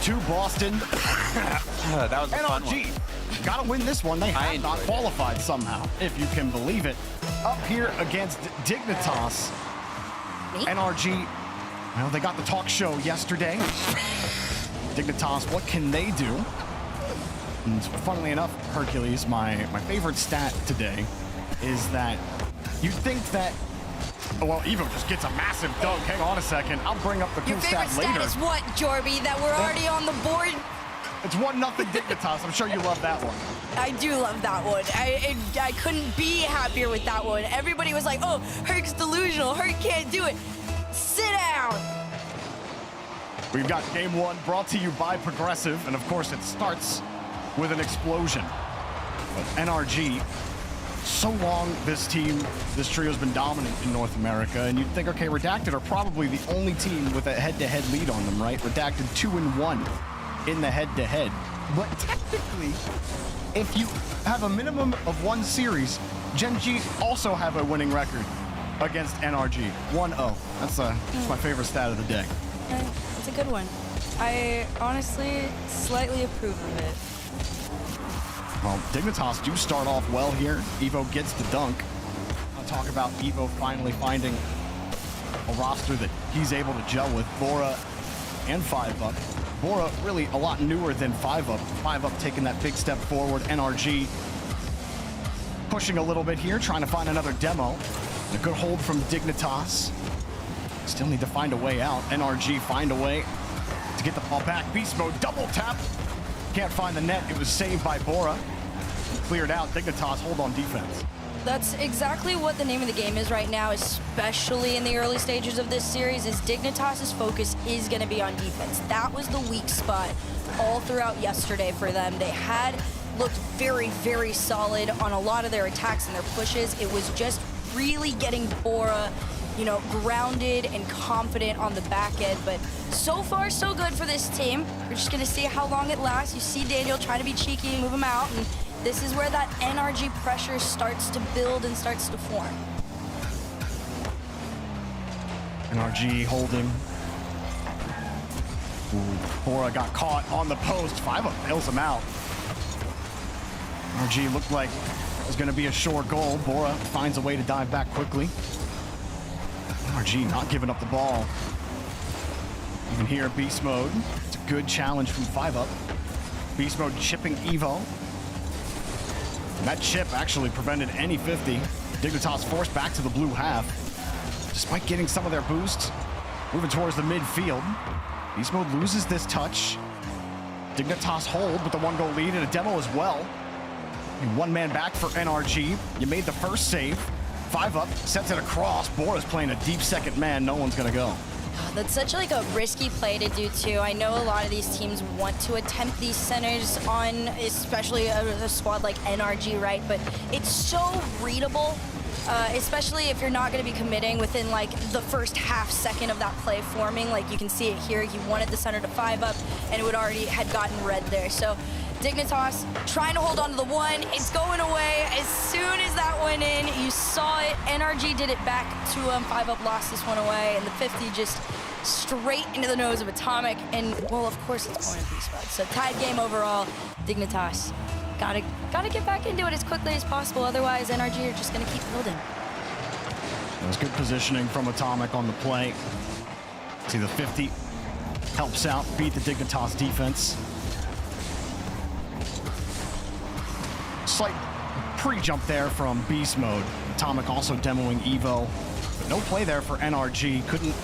to Boston. That was a fun one. NRG, gotta win this one. They have not enjoyed it. qualified somehow, if you can believe it. Up here against Dignitas. NRG, well, they got the talk show yesterday. Dignitas, what can they do? And funnily enough, Hercules, my favorite stat today is that you'd think that, well, Evo just gets a massive dunk. Hang on a second. I'll bring up the cool Your favorite stat later. stat is what, Jorby? That we're already on the board? It's 1-0 Dignitas. I'm sure you love that one. I do love that one. I couldn't be happier with that one. Everybody was like, oh, Herc's delusional. Herc can't do it. Sit down. We've got game 1 brought to you by Progressive, and of course it starts with an explosion. But NRG, so long this trio's been dominant in North America, and you'd think, okay, Redacted are probably the only team with a head-to-head lead on them, right? Redacted 2-1 in the head-to-head. But technically, if you have a minimum of 1 series, Gen G also have a winning record against NRG, 1-0. That's my favorite stat of the day. It's a good one. I honestly slightly approve of it. Well, Dignitas do start off well here. Evo gets the dunk. I'll talk about Evo finally finding a roster that he's able to gel with. Bora and 5UP. Bora really a lot newer than 5UP. 5UP taking that big step forward. NRG pushing a little bit here, trying to find another demo. A good hold from Dignitas. Still need to find a way out. NRG find a way to get the ball back. Beast mode, double tap. Can't find the net. It was saved by Bora. Cleared out. Dignitas hold on defense. That's exactly what the name of the game is right now, especially in the early stages of this series, is Dignitas's focus is going to be on defense. That was the weak spot all throughout yesterday for them. They had looked very, very solid on a lot of their attacks and their pushes. It was just really getting Bora, you know, grounded and confident on the back end. But so far, so good for this team. We're just going to see how long it lasts. You see Daniel trying to be cheeky and move him out. And this is where that NRG pressure starts to build and starts to form. NRG holding. Ooh, Bora got caught on the post. 5UP bails him out. NRG looked like it was going to be a short goal. Bora finds a way to dive back quickly. NRG not giving up the ball. Even here, Beast Mode. It's a good challenge from 5UP. Beast Mode chipping Evo. And that chip actually prevented any 50. Dignitas forced back to the blue half. Despite getting some of their boost, moving towards the midfield. Beast Mode loses this touch. Dignitas hold with the 1-goal lead and a demo as well. And 1 man back for NRG. You made the first save. 5UP sets it across. Bora's playing a deep second man. No one's gonna go. That's such like a risky play to do too. I know a lot of these teams want to attempt these centers on, especially a squad like NRG, right? But it's so readable, especially if you're not going to be committing within like the first half second of that play forming. Like you can see it here. He wanted the center to 5UP, and it would already had gotten red there. So Dignitas trying to hold on to the 1. It's going away as soon as that went in. You saw it. NRG did it back to him. 5UP lost this one away, and the 50 just straight into the nose of Atomic. And, well, of course it's going to Beast Mode. So tied game overall. Dignitas gotta get back into it as quickly as possible. Otherwise, NRG are just going to keep building. That was good positioning from Atomic on the play. See, the 50 helps out, beat the Dignitas defense. Slight pre-jump there from Beast Mode. Atomic also demoing Evo. But no play there for NRG. Couldn't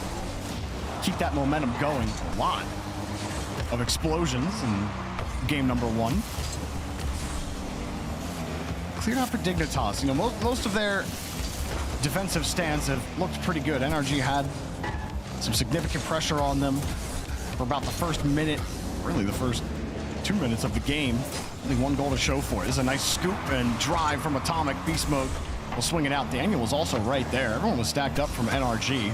keep that momentum going. A lot of explosions in game number 1. Cleared out for Dignitas. You know, most of their defensive stands have looked pretty good. NRG had some significant pressure on them for about the first minute, really the first 2 minutes of the game. Only 1 goal to show for it. This is a nice scoop and drive from Atomic. Beast Mode will swing it out. Daniel was also right there. Everyone was stacked up from NRG.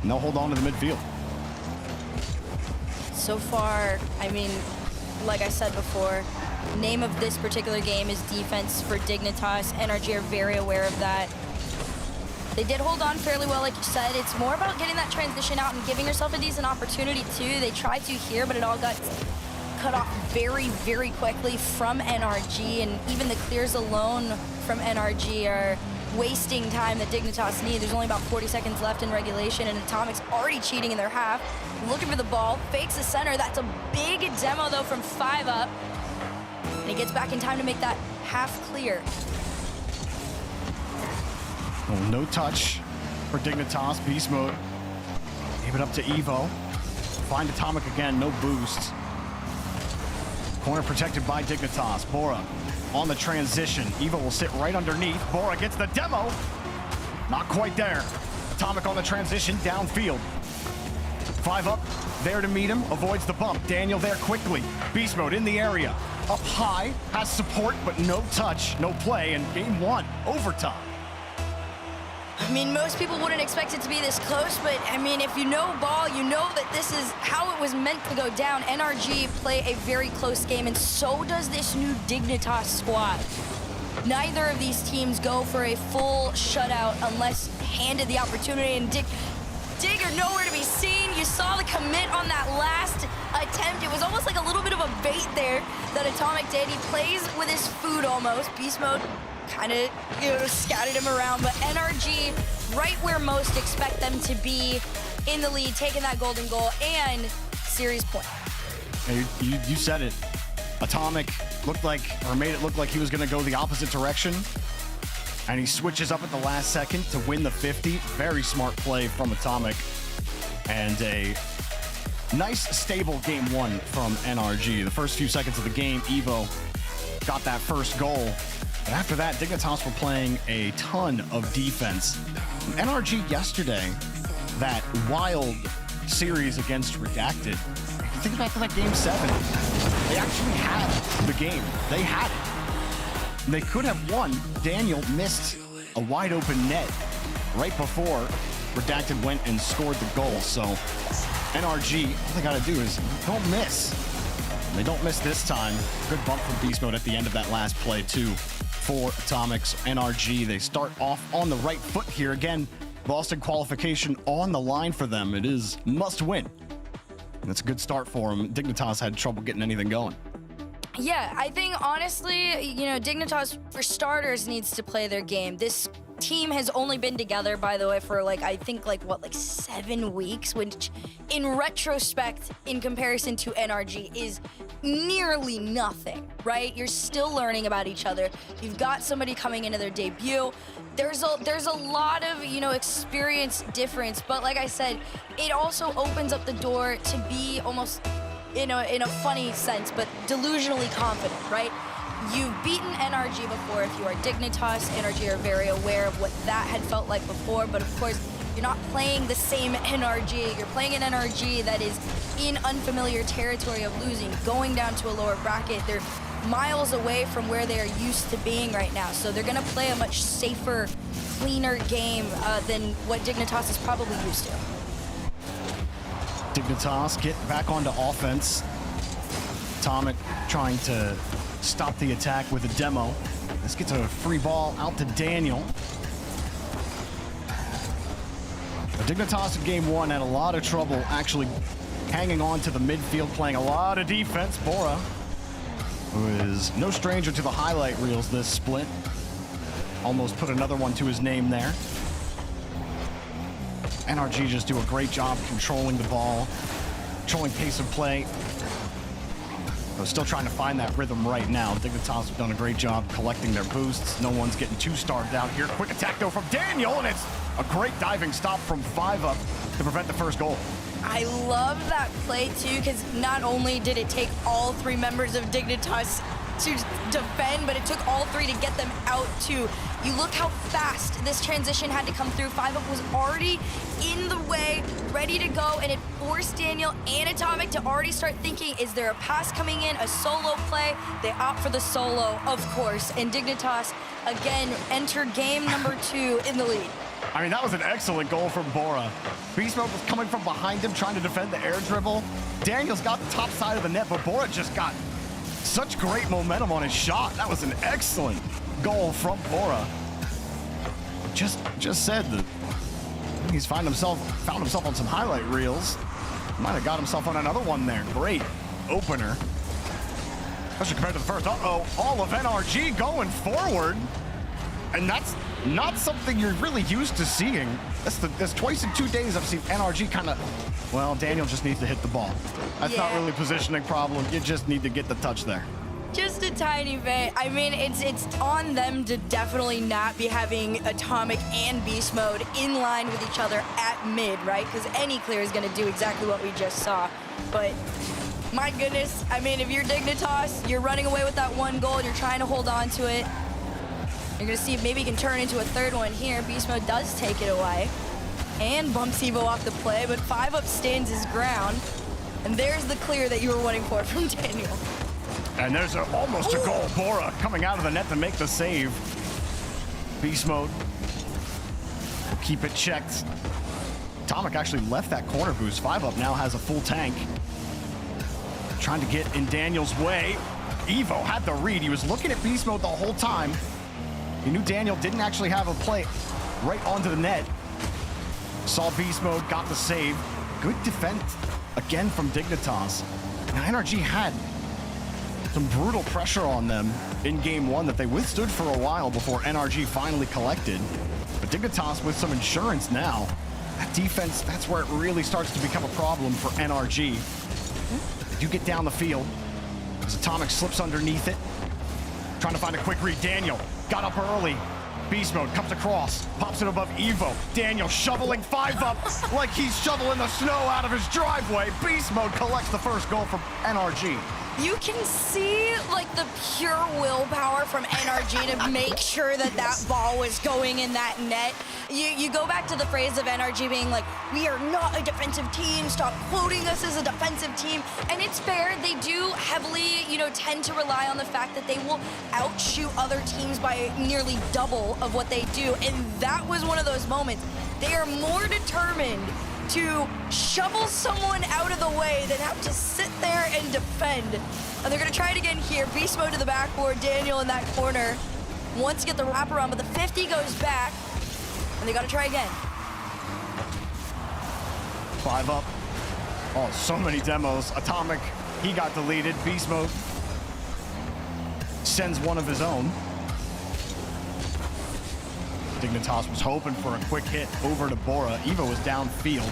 And they'll hold on to the midfield. So far, I mean, like I said before, name of this particular game is defense for Dignitas. NRG are very aware of that. They did hold on fairly well, like you said. It's more about getting that transition out and giving yourself a decent opportunity too. They tried to here, but it all got cut off very, very quickly from NRG, and even the clears alone from NRG are wasting time that Dignitas need. There's only about 40 seconds left in regulation, and Atomic's already cheating in their half. Looking for the ball, fakes the center. That's a big demo though from 5UP. And he gets back in time to make that half clear. Oh, no touch for Dignitas. Beast Mode gave it up to Evo. Find Atomic again, no boost. Corner protected by Dignitas. Bora on the transition. Evo will sit right underneath. Bora gets the demo. Not quite there. Atomic on the transition, downfield. 5UP there to meet him, avoids the bump. Daniel there quickly. Beast Mode in the area. Up high, has support, but no touch, no play, and game 1, overtime. I mean, most people wouldn't expect it to be this close, but I mean, if you know ball, you know that this is how it was meant to go down. NRG play a very close game, and so does this new Dignitas squad. Neither of these teams go for a full shutout unless handed the opportunity, and Dig are nowhere to be seen. You saw the commit on that last attempt. It was almost like a little bit of a bait there that Atomic did. He plays with his food almost. Beast Mode kind of, scattered him around, but NRG right where most expect them to be, in the lead, taking that golden goal and series point. You said it. Atomic looked like, or made it look like he was going to go the opposite direction, and he switches up at the last second to win the 50. Very smart play from Atomic, and a nice, stable game 1 from NRG. The first few seconds of the game, Evo got that first goal. But after that, Dignitas were playing a ton of defense. NRG yesterday, that wild series against Redacted, think back to that game 7. They actually had the game. They had it. They could have won. Daniel missed a wide open net right before Redacted went and scored the goal. So NRG, all they got to do is don't miss. And they don't miss this time. Good bump from Beast Mode at the end of that last play too. For Atomic's NRG, they start off on the right foot here. Again, Boston qualification on the line for them. It is must win. And it's a good start for them. Dignitas had trouble getting anything going. Yeah, I think honestly, Dignitas, for starters, needs to play their game. This team has only been together, by the way, for I think 7 weeks, which in retrospect, in comparison to NRG, is nearly nothing, right? You're still learning about each other. You've got somebody coming into their debut. There's a lot of, experience difference, but like I said, it also opens up the door to be almost, in a funny sense, but delusionally confident, right? You've beaten NRG before. If you are Dignitas, NRG are very aware of what that had felt like before, but of course, you're not playing the same NRG. You're playing an NRG that is in unfamiliar territory of losing, going down to a lower bracket. They're miles away from where they are used to being right now, so they're gonna play a much safer, cleaner game than what Dignitas is probably used to. Dignitas get back onto offense. Atomic trying to stop the attack with a demo. This gets a free ball out to Daniel. Dignitas in game one had a lot of trouble actually hanging on to the midfield, playing a lot of defense. Bora, who is no stranger to the highlight reels this split, almost put another one to his name there. NRG just do a great job controlling the ball, controlling pace of play. They're still trying to find that rhythm right now. Dignitas have done a great job collecting their boosts. No one's getting too starved out here. Quick attack though from Daniel, and it's a great diving stop from 5 up to prevent the first goal. I love that play too, because not only did it take all 3 members of Dignitas to defend, but it took all 3 to get them out too. You look how fast this transition had to come through. 5-up was already in the way, ready to go, and it forced Daniel and Atomic to already start thinking, is there a pass coming in, a solo play? They opt for the solo, of course, and Dignitas, again, enter game number 2 in the lead. I mean, that was an excellent goal from Bora. Beast Mode was coming from behind him, trying to defend the air dribble. Daniel's got the top side of the net, but Bora just got such great momentum on his shot. That was an excellent goal from Bora. Just said that he's found himself on some highlight reels. Might have got himself on another one there. Great opener. Especially compared to the first. All of NRG going forward. And that's not something you're really used to seeing. That's twice in 2 days I've seen NRG kind of, well, Daniel just needs to hit the ball. That's not really a positioning problem. You just need to get the touch there. Just a tiny bit. I mean, it's on them to definitely not be having Atomic and Beast Mode in line with each other at mid, right? Because any clear is going to do exactly what we just saw. But my goodness, I mean, if you're Dignitas, you're running away with that 1 goal and you're trying to hold on to it. You're gonna see if maybe he can turn into a 3rd one here. Beast Mode does take it away and bumps Evo off the play, but 5-up stands his ground. And there's the clear that you were waiting for from Daniel. And there's almost a goal. Bora coming out of the net to make the save. Beast Mode will keep it checked. Atomic actually left that corner boost. 5-up now has a full tank. Trying to get in Daniel's way. Evo had the read. He was looking at Beast Mode the whole time. He knew Daniel didn't actually have a play right onto the net. Saw Beast Mode, got the save. Good defense again from Dignitas. Now NRG had some brutal pressure on them in game 1 that they withstood for a while before NRG finally collected. But Dignitas with some insurance now. That defense, that's where it really starts to become a problem for NRG. They do get down the field as Atomic slips underneath it. Trying to find a quick read. Daniel got up early. Beast Mode comes across, pops it above Evo. Daniel shoveling 5-up like he's shoveling the snow out of his driveway. Beast Mode collects the first goal from NRG. You can see the pure willpower from NRG to make sure that that ball was going in that net. You go back to the phrase of NRG being like, we are not a defensive team, stop quoting us as a defensive team. And it's fair, they do heavily, tend to rely on the fact that they will outshoot other teams by nearly double of what they do. And that was one of those moments. They are more determined to shovel someone out of the way than have to sit there and defend. And they're gonna try it again here. Beast Mode to the backboard, Daniel in that corner. Wants to get the wraparound, but the 50 goes back, and they gotta try again. 5-up. Oh, so many demos. Atomic, he got deleted. Beast Mode sends one of his own. Dignitas was hoping for a quick hit over to Bora. Evo was downfield.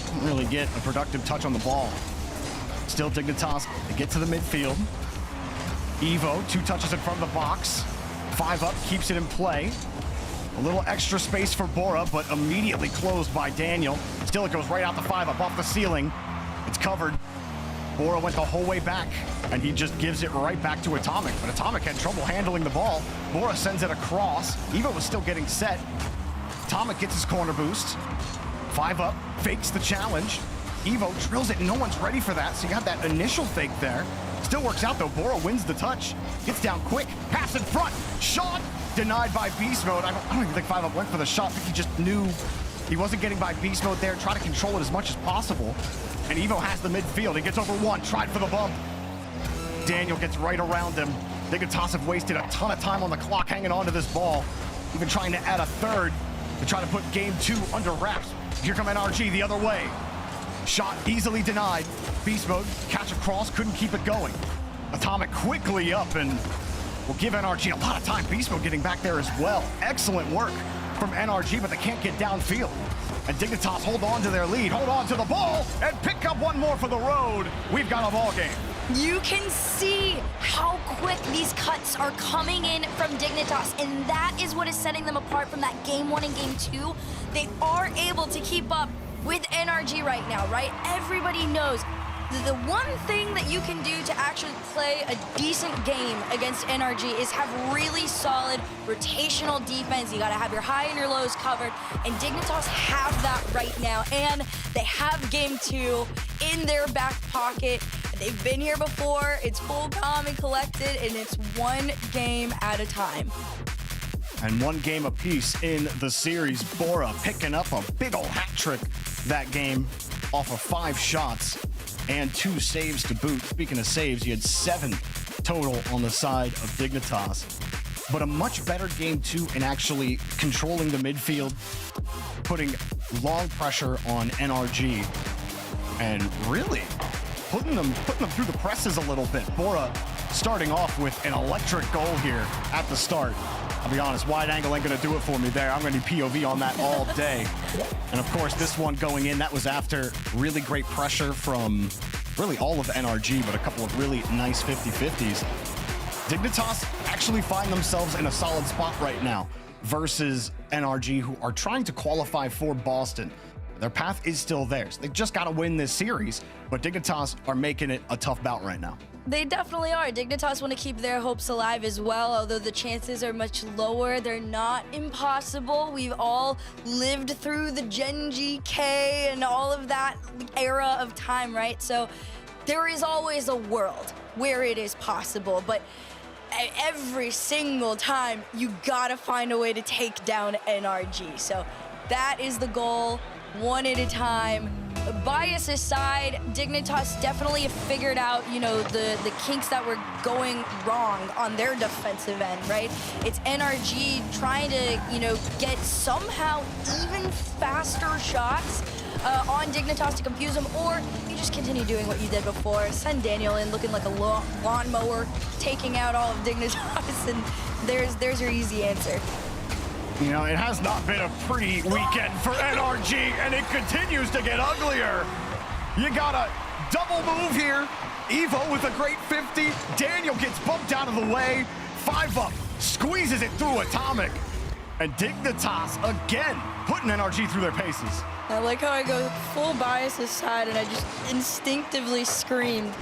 Didn't really get a productive touch on the ball. Still Dignitas, they get to the midfield. Evo, 2 touches in front of the box. 5 up, keeps it in play. A little extra space for Bora, but immediately closed by Daniel. Still, it goes right out the 5 up off the ceiling. It's covered. Bora went the whole way back, and he just gives it right back to Atomic. But Atomic had trouble handling the ball. Bora sends it across. Evo was still getting set. Atomic gets his corner boost. 5 up, fakes the challenge. Evo drills it, no one's ready for that, so you got that initial fake there. Still works out though, Bora wins the touch. Gets down quick, pass in front, shot! Denied by Beast Mode. I don't even think 5 up went for the shot. I think he just knew he wasn't getting by Beast Mode there. Try to control it as much as possible. And Evo has the midfield. He gets over 1, tried for the bump. Daniel gets right around him. Dignitas have wasted a ton of time on the clock hanging on to this ball. Even trying to add a third to try to put game 2 under wraps. Here come NRG the other way. Shot easily denied. Beast Mode, catch across, couldn't keep it going. Atomic quickly up and will give NRG a lot of time. Beast Mode getting back there as well. Excellent work from NRG, but they can't get downfield. And Dignitas hold on to their lead, hold on to the ball, and pick up one more for the road. We've got a ball game. You can see how quick these cuts are coming in from Dignitas, and that is what is setting them apart from that game 1 and game 2. They are able to keep up with NRG right now, right? Everybody knows the one thing that you can do to actually play a decent game against NRG is have really solid rotational defense. You gotta have your high and your lows covered, and Dignitas have that right now, and they have game 2 in their back pocket. They've been here before. It's full calm and collected, and it's 1 game at a time. And 1 game apiece in the series. Bora picking up a big old hat trick that game off of 5 shots and 2 saves to boot. Speaking of saves, you had 7 total on the side of Dignitas. But a much better game 2 in actually controlling the midfield, putting long pressure on NRG, and really putting them through the presses a little bit. Bora starting off with an electric goal here at the start. I'll be honest, wide angle ain't gonna do it for me there. I'm gonna need POV on that all day. And of course, this one going in, that was after really great pressure from really all of NRG, but a couple of really nice 50-50s. Dignitas actually find themselves in a solid spot right now versus NRG, who are trying to qualify for Boston. Their path is still theirs. They just gotta win this series, but Dignitas are making it a tough bout right now. They definitely are. Dignitas want to keep their hopes alive as well, although the chances are much lower. They're not impossible. We've all lived through the Gen GK and all of that era of time, right? So there is always a world where it is possible, but every single time you gotta find a way to take down NRG. So that is the goal, 1 at a time. Bias aside, Dignitas definitely have figured out, you know, the kinks that were going wrong on their defensive end, right? It's NRG trying to, you know, get somehow even faster shots on Dignitas to confuse them, or you just continue doing what you did before. Send Daniel in looking like a lawnmower, taking out all of Dignitas, and there's your easy answer. You know, it has not been a pretty weekend for NRG, and it continues to get uglier. You got a double move here. Evo with a great 50. Daniel gets bumped out of the way. 5 up, squeezes it through Atomic. And Dignitas again, putting NRG through their paces. I like how I go full bias aside and I just instinctively screamed.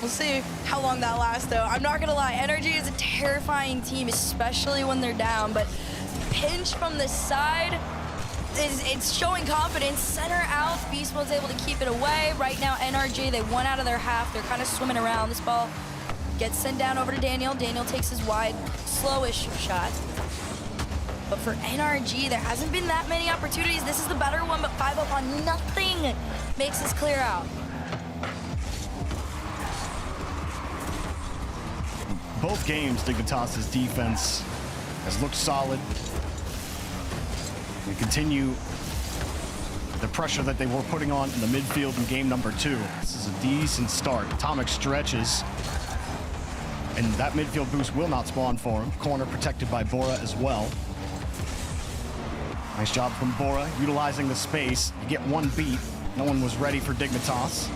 We'll see how long that lasts, though. I'm not gonna lie, NRG is a terrifying team, especially when they're down, but pinch from the side, it's showing confidence. Center out, Beast Mode's able to keep it away. Right now, NRG, they won out of their half. They're kind of swimming around. This ball gets sent down over to Daniel. Daniel takes his wide, slowish shot. But for NRG, there hasn't been that many opportunities. This is the better one, but 5 up on nothing makes this clear out. Both games, Dignitas' defense has looked solid. We continue the pressure that they were putting on in the midfield in game number 2. This is a decent start. Atomic stretches. And that midfield boost will not spawn for him. Corner protected by Bora as well. Nice job from Bora, utilizing the space. You get one beat. No one was ready for Dignitas.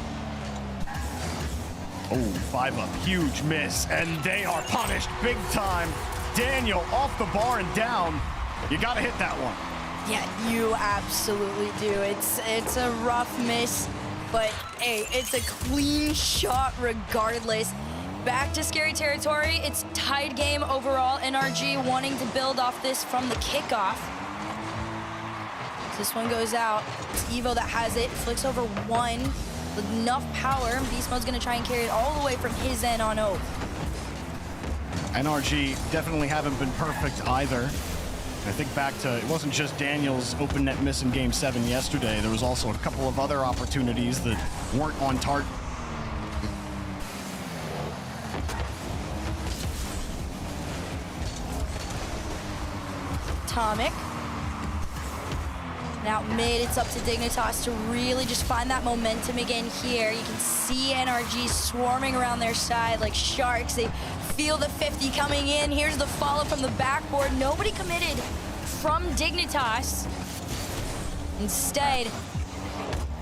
Oh, 5-up, huge miss, and they are punished big time. Daniel off the bar and down. You gotta hit that one. Yeah, you absolutely do. It's a rough miss, but hey, it's a clean shot regardless. Back to scary territory. It's tied game overall. NRG wanting to build off this from the kickoff. This one goes out. It's Evo that has it. Flicks over one with enough power. Beast Mode's gonna try and carry it all the way from his end on Oath. NRG definitely haven't been perfect either. I think back to, it wasn't just Daniel's open net miss in Game 7 yesterday. There was also a couple of other opportunities that weren't on target. Atomic. Now mid, it's up to Dignitas to really just find that momentum again here. You can see NRG swarming around their side like sharks. They feel the 50 coming in. Here's the follow from the backboard. Nobody committed from Dignitas. Instead,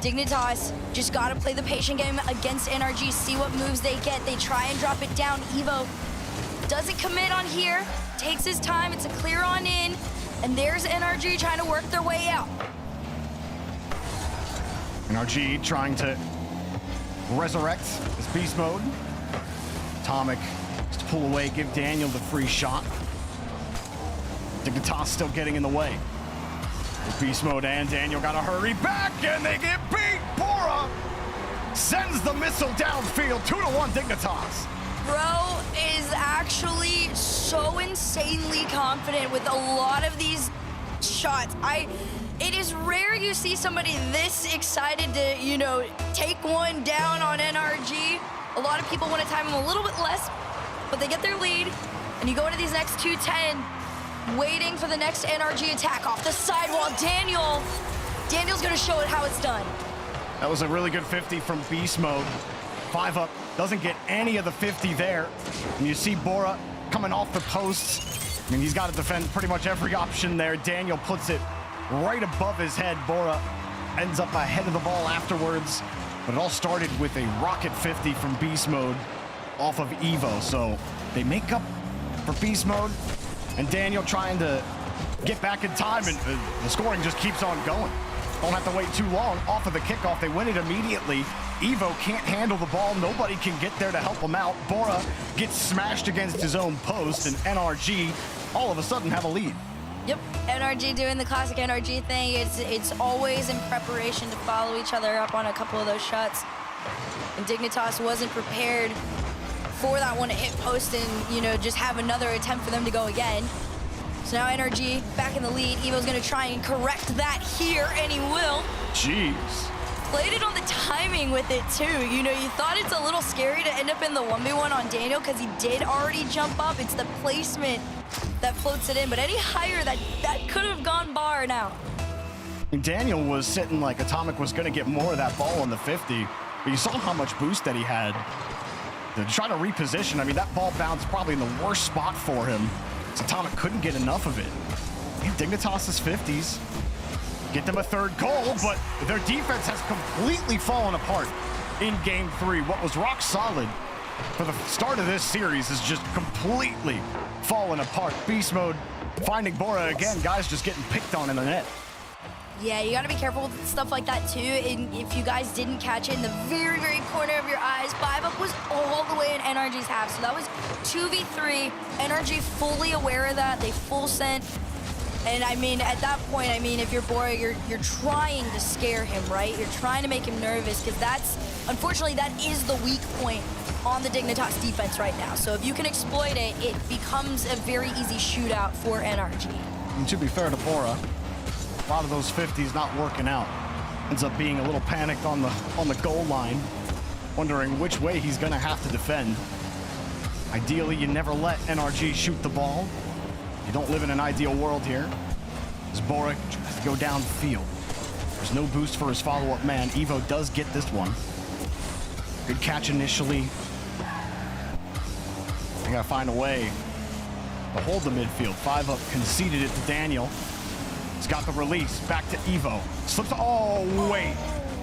Dignitas just gotta play the patient game against NRG, see what moves they get. They try and drop it down. Evo doesn't commit on here, takes his time. It's a clear on in. And there's NRG trying to work their way out. NRG trying to resurrect his beast mode. Atomic just to pull away, give Daniel the free shot. Dignitas still getting in the way. With beast mode and Daniel gotta hurry back and they get beat. Bora sends the missile downfield, 2-1 Dignitas. Bro is actually so insanely confident with a lot of these shots. It is rare you see somebody this excited to, you know, take one down on NRG. A lot of people want to time them a little bit less, but they get their lead, and you go into these next 2-10, waiting for the next NRG attack off the sidewall. Daniel's gonna show it how it's done. That was a really good 50 from beast mode. 5-up, doesn't get any of the 50 there. And you see Bora coming off the posts. I mean, he's got to defend pretty much every option there. Daniel puts it right above his head. Bora ends up ahead of the ball afterwards. But it all started with a rocket 50 from beast mode off of Evo. So they make up for beast mode. And Daniel trying to get back in time, and the scoring just keeps on going. Don't have to wait too long. Off of the kickoff, they win it immediately. Evo can't handle the ball. Nobody can get there to help him out. Bora gets smashed against his own post, and NRG all of a sudden have a lead. Yep, NRG doing the classic NRG thing. It's always in preparation to follow each other up on a couple of those shots. And Dignitas wasn't prepared for that one to hit post and, you know, just have another attempt for them to go again. So now NRG back in the lead. Evo's gonna try and correct that here, and he will. Jeez. Played it on the timing with it too. You know, you thought it's a little scary to end up in the 1v1 on Daniel because he did already jump up. It's the placement that floats it in, but any higher, that could have gone bar now. And Daniel was sitting like Atomic was gonna get more of that ball on the 50, but you saw how much boost that he had to try to reposition. I mean, that ball bounced probably in the worst spot for him. So Atomic couldn't get enough of it. And Dignitas' 50s get them a third goal, but their defense has completely fallen apart in Game 3. What was rock solid for the start of this series is just completely fallen apart. Beast mode finding Bora again. Guys just getting picked on in the net. Yeah, you gotta be careful with stuff like that too. And if you guys didn't catch it in the very, very corner of your eyes, 5-up was all the way in NRG's half. So that was 2v3. NRG fully aware of that. They full sent. And I mean, at that point, I mean, if you're Bora, you're trying to scare him, right? You're trying to make him nervous because unfortunately, that is the weak point on the Dignitas defense right now. So if you can exploit it, it becomes a very easy shootout for NRG. And to be fair to Bora, a lot of those 50s not working out. Ends up being a little panicked on the goal line, wondering which way he's gonna have to defend. Ideally, you never let NRG shoot the ball. You don't live in an ideal world here. As Bora tries to go downfield. There's no boost for his follow-up man. Evo does get this one. Good catch initially. gotta find a way to hold the midfield. 5 Up conceded it to Daniel. He's got the release. Back to Evo. Slips. Oh, wait.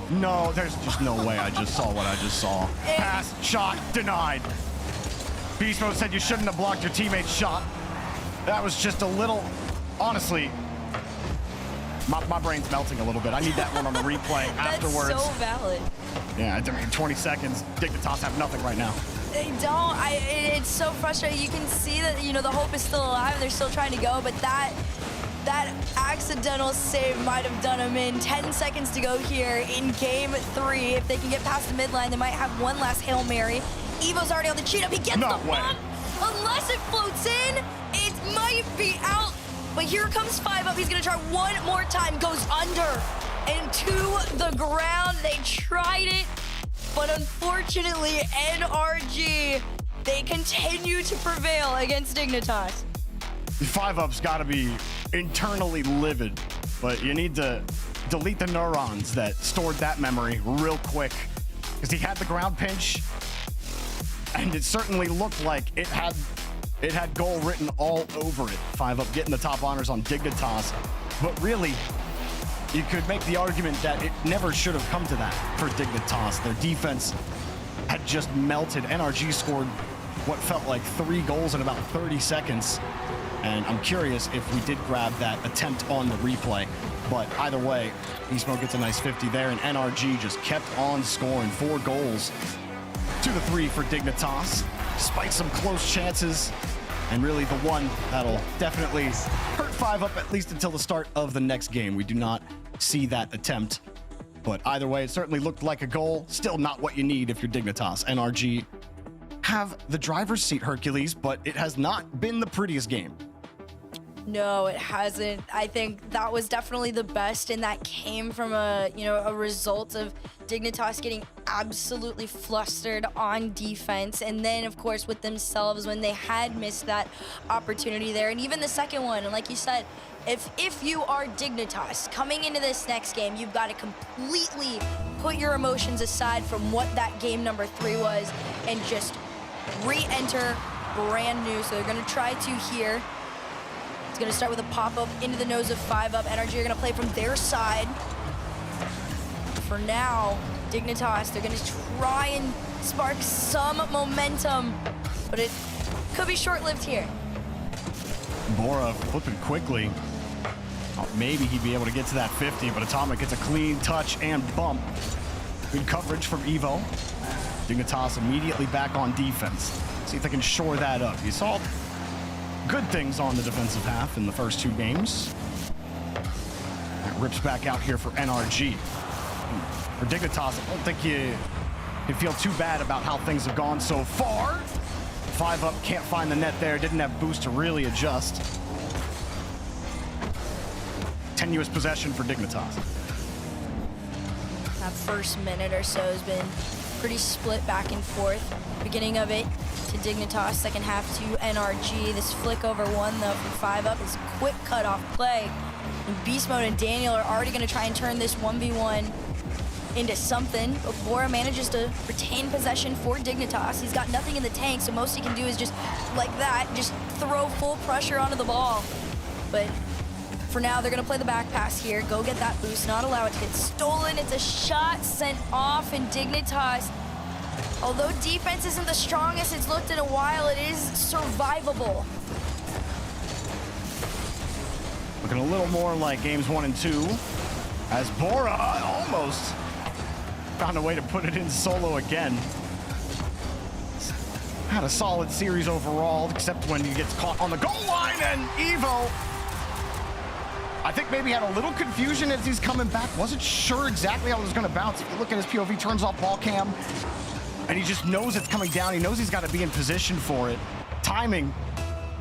No, there's just no way I just saw what I just saw. Pass, shot, denied. Beast Mode said you shouldn't have blocked your teammate's shot. That was just a little, honestly, my brain's melting a little bit. I need that one on the replay afterwards. That's so valid. Yeah, I mean, 20 seconds. Dignitas have nothing right now. They don't. It's so frustrating. You can see that, you know, the hope is still alive. They're still trying to go, but that accidental save might have done them in. 10 seconds to go here in game 3. If they can get past the midline, they might have one last Hail Mary. Evo's already on the cheat up. He gets No the way. bump. Unless it floats in, it might be out. But here comes 5 Up. He's going to try one more time. Goes under and to the ground. They tried it, but unfortunately, NRG, they continue to prevail against Dignitas. 5 Up's got to be internally livid, but you need to delete the neurons that stored that memory real quick, because he had the ground pinch, and it certainly looked like it had goal written all over it. 5 Up getting the top honors on Dignitas, but really, you could make the argument that it never should have come to that for Dignitas. Their defense had just melted. NRG scored what felt like 3 goals in about 30 seconds. And I'm curious if we did grab that attempt on the replay. But either way, Beast Mode gets a nice 50 there, and NRG just kept on scoring. 4 goals to the 3 for Dignitas, despite some close chances. And really the one that'll definitely hurt 5 Up at least until the start of the next game. We do not see that attempt. But either way, it certainly looked like a goal. Still not what you need if you're Dignitas. NRG have the driver's seat, Hercules, but it has not been the prettiest game. No, it hasn't. I think that was definitely the best, and that came from a result of Dignitas getting absolutely flustered on defense, and then of course with themselves when they had missed that opportunity there, and even the second one. And like you said, if you are Dignitas coming into this next game, you've got to completely put your emotions aside from what that game number 3 was and just re-enter brand new. So they're going to try to here. It's going to start with a pop-up into the nose of 5 Up. NRG are going to play from their side. For now, Dignitas, they're going to try and spark some momentum, but it could be short-lived here. Bora flipping quickly. Oh, maybe he'd be able to get to that 50, but Atomic gets a clean touch and bump. Good coverage from Evo. Dignitas immediately back on defense. See if they can shore that up. You saw good things on the defensive half in the first 2 games. That rips back out here for NRG. For Dignitas, I don't think you can feel too bad about how things have gone so far. 5 Up can't find the net there, didn't have boost to really adjust. Tenuous possession for Dignitas. That first minute or so has been pretty split back and forth. Beginning of it to Dignitas, second half to NRG. This flick over 1 though from 5 Up is a quick cutoff play. And Beast Mode and Daniel are already going to try and turn this 1v1 into something, but Bora manages to retain possession for Dignitas. He's got nothing in the tank, so most he can do is just like that, just throw full pressure onto the ball. But for now, they're gonna play the back pass here, go get that boost, not allow it to get stolen. It's a shot sent off, and Dignitas, although defense isn't the strongest it's looked in a while, it is survivable. Looking a little more like games 1 and 2, as Bora almost found a way to put it in solo again. Had a solid series overall, except when he gets caught on the goal line, and Evo, I think maybe had a little confusion as he's coming back. Wasn't sure exactly how it was going to bounce. If you look at his POV, turns off ball cam, and he just knows it's coming down. He knows he's got to be in position for it. Timing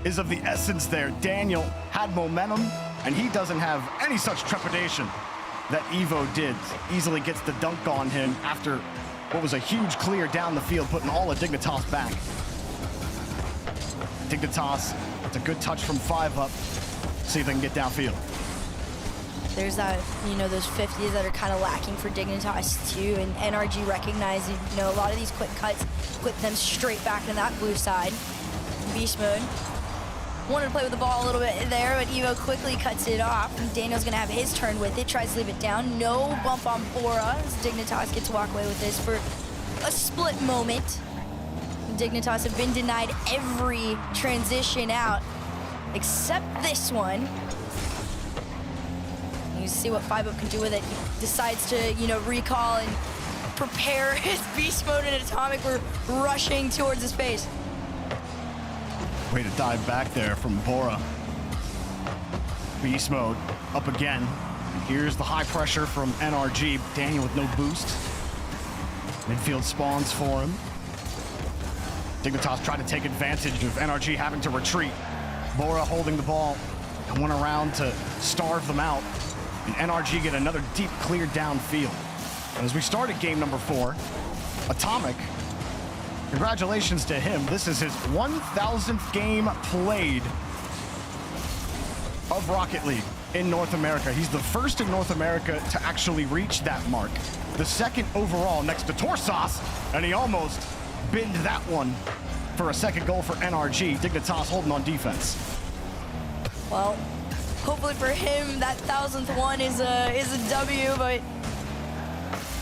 is of the essence there. Daniel had momentum, and he doesn't have any such trepidation that Evo did. Easily gets the dunk on him after what was a huge clear down the field, putting all of Dignitas back. Dignitas, it's a good touch from 5 Up. See if they can get downfield. There's that, those 50s that are kind of lacking for Dignitas too, and NRG recognizing, a lot of these quick cuts put them straight back in that blue side. Beast Mode. Wanted to play with the ball a little bit there, but Evo quickly cuts it off. And Daniel's gonna have his turn with it, tries to leave it down. No bump on Bora, as Dignitas gets to walk away with this for a split moment. Dignitas have been denied every transition out, except this one. You see what 5-Up can do with it. He decides to, recall and prepare his Beast Mode and Atomic were rushing towards his face. Way to dive back there from Bora. Beast Mode up again. And here's the high pressure from NRG. Daniel with no boost. Midfield spawns for him. Dignitas trying to take advantage of NRG having to retreat. Bora holding the ball and went around to starve them out. And NRG get another deep clear downfield. And as we start at game number 4, Atomic, congratulations to him. This is his 1,000th game played of Rocket League in North America. He's the first in North America to actually reach that mark. The second overall next to Torsas, and he almost binned that one for a second goal for NRG. Dignitas holding on defense. Well, hopefully for him, that 1,000th one is a W, but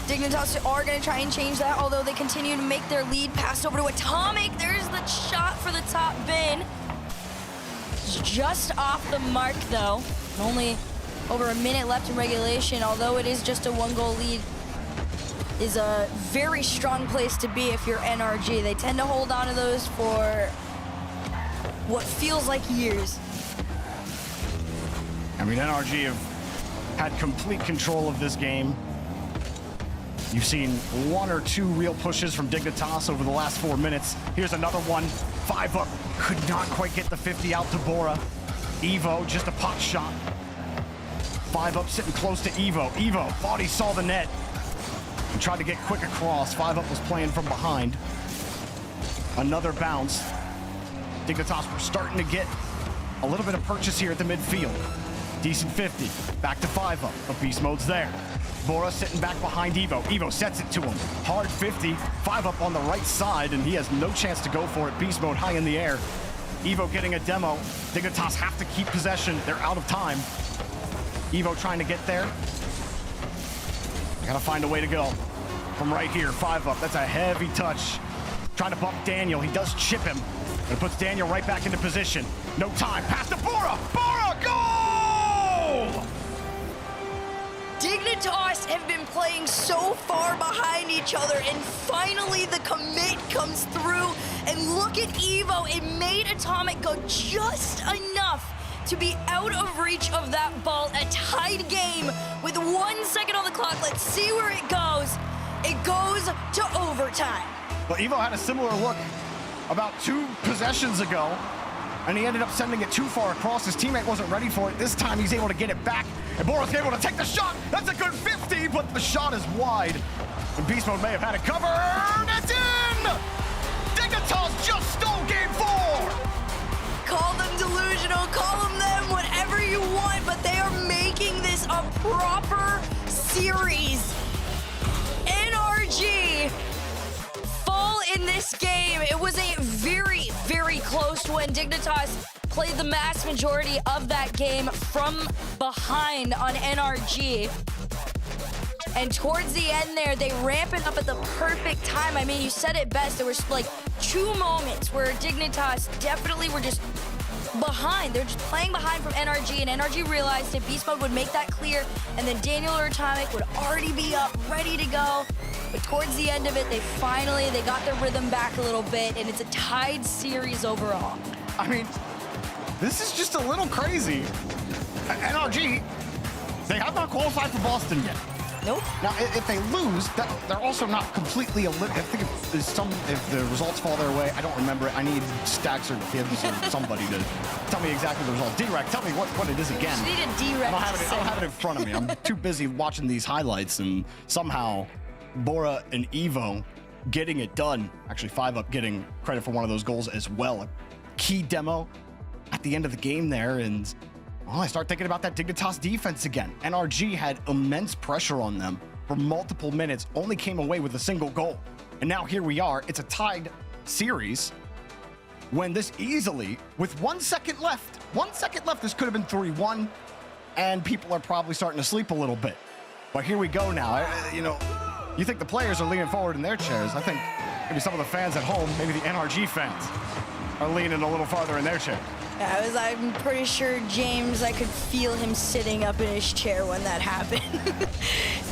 Dignitas are going to try and change that, although they continue to make their lead. Passed over to Atomic. There's the shot for the top bin. It's just off the mark, though. Only over a minute left in regulation, although it is just a 1-goal lead. Is a very strong place to be if you're NRG. They tend to hold on to those for what feels like years. I mean, NRG have had complete control of this game. You've seen 1 or 2 real pushes from Dignitas over the last 4 minutes. Here's another one. 5-Up could not quite get the 50 out to Bora. Evo, just a pot shot. 5-Up sitting close to Evo. Evo thought he saw the net and tried to get quick across. 5-Up was playing from behind. Another bounce. Dignitas were starting to get a little bit of purchase here at the midfield. Decent 50. Back to 5-Up, but Beast Mode's there. Bora sitting back behind Evo. Evo sets it to him. Hard 50. 5-Up on the right side, and he has no chance to go for it. Beast Mode high in the air. Evo getting a demo. Dignitas have to keep possession. They're out of time. Evo trying to get there. Gotta find a way to go. From right here, 5-Up. That's a heavy touch. Trying to bump Daniel. He does chip him. But it puts Daniel right back into position. No time. Pass to Bora. Bora, goal! Dignitas have been playing so far behind each other, and finally the commit comes through. And look at Evo. It made Atomic go just enough to be out of reach of that ball. A tied game with 1 second on the clock. Let's see where it goes. It goes to overtime. Well, Evo had a similar look about 2 possessions ago, and he ended up sending it too far across. His teammate wasn't ready for it. This time he's able to get it back, and Bora's able to take the shot. That's a good 50, but the shot is wide. And Beast Mode may have had it covered. It's in! Dignitas just stole game 4! Call them delusional, call them whatever you want, but they are making this a proper series. NRG fall in this game. It was a very, very close one. Dignitas played the mass majority of that game from behind on NRG. And towards the end there, they ramp it up at the perfect time. I mean, you said it best. There was like 2 moments where Dignitas definitely were just behind. They're just playing behind from NRG, and NRG realized that Beast Mode would make that clear, and then Daniel or Atomic would already be up, ready to go. But towards the end of it, they got their rhythm back a little bit, and it's a tied series overall. I mean, this is just a little crazy. NRG, they have not qualified for Boston yet. Nope. Now, if they lose, they're also not completely eliminated. I think if the results fall their way, I don't remember it. I need Stacks or Gibbs or somebody to tell me exactly the results. D-Rec, tell me what it is again. You need a D-Rec. I don't have it in front of me. I'm too busy watching these highlights, and somehow Bora and Evo getting it done. Actually, 5-Up getting credit for one of those goals as well. A key demo at the end of the game there, and I start thinking about that Dignitas defense again. NRG had immense pressure on them for multiple minutes, only came away with a single goal. And now here we are. It's a tied series. when this easily, with 1 second left, this could have been 3-1, and people are probably starting to sleep a little bit. But here we go now. You think the players are leaning forward in their chairs. I think maybe some of the fans at home, maybe the NRG fans, are leaning a little farther in their chair. I'm pretty sure James, I could feel him sitting up in his chair when that happened.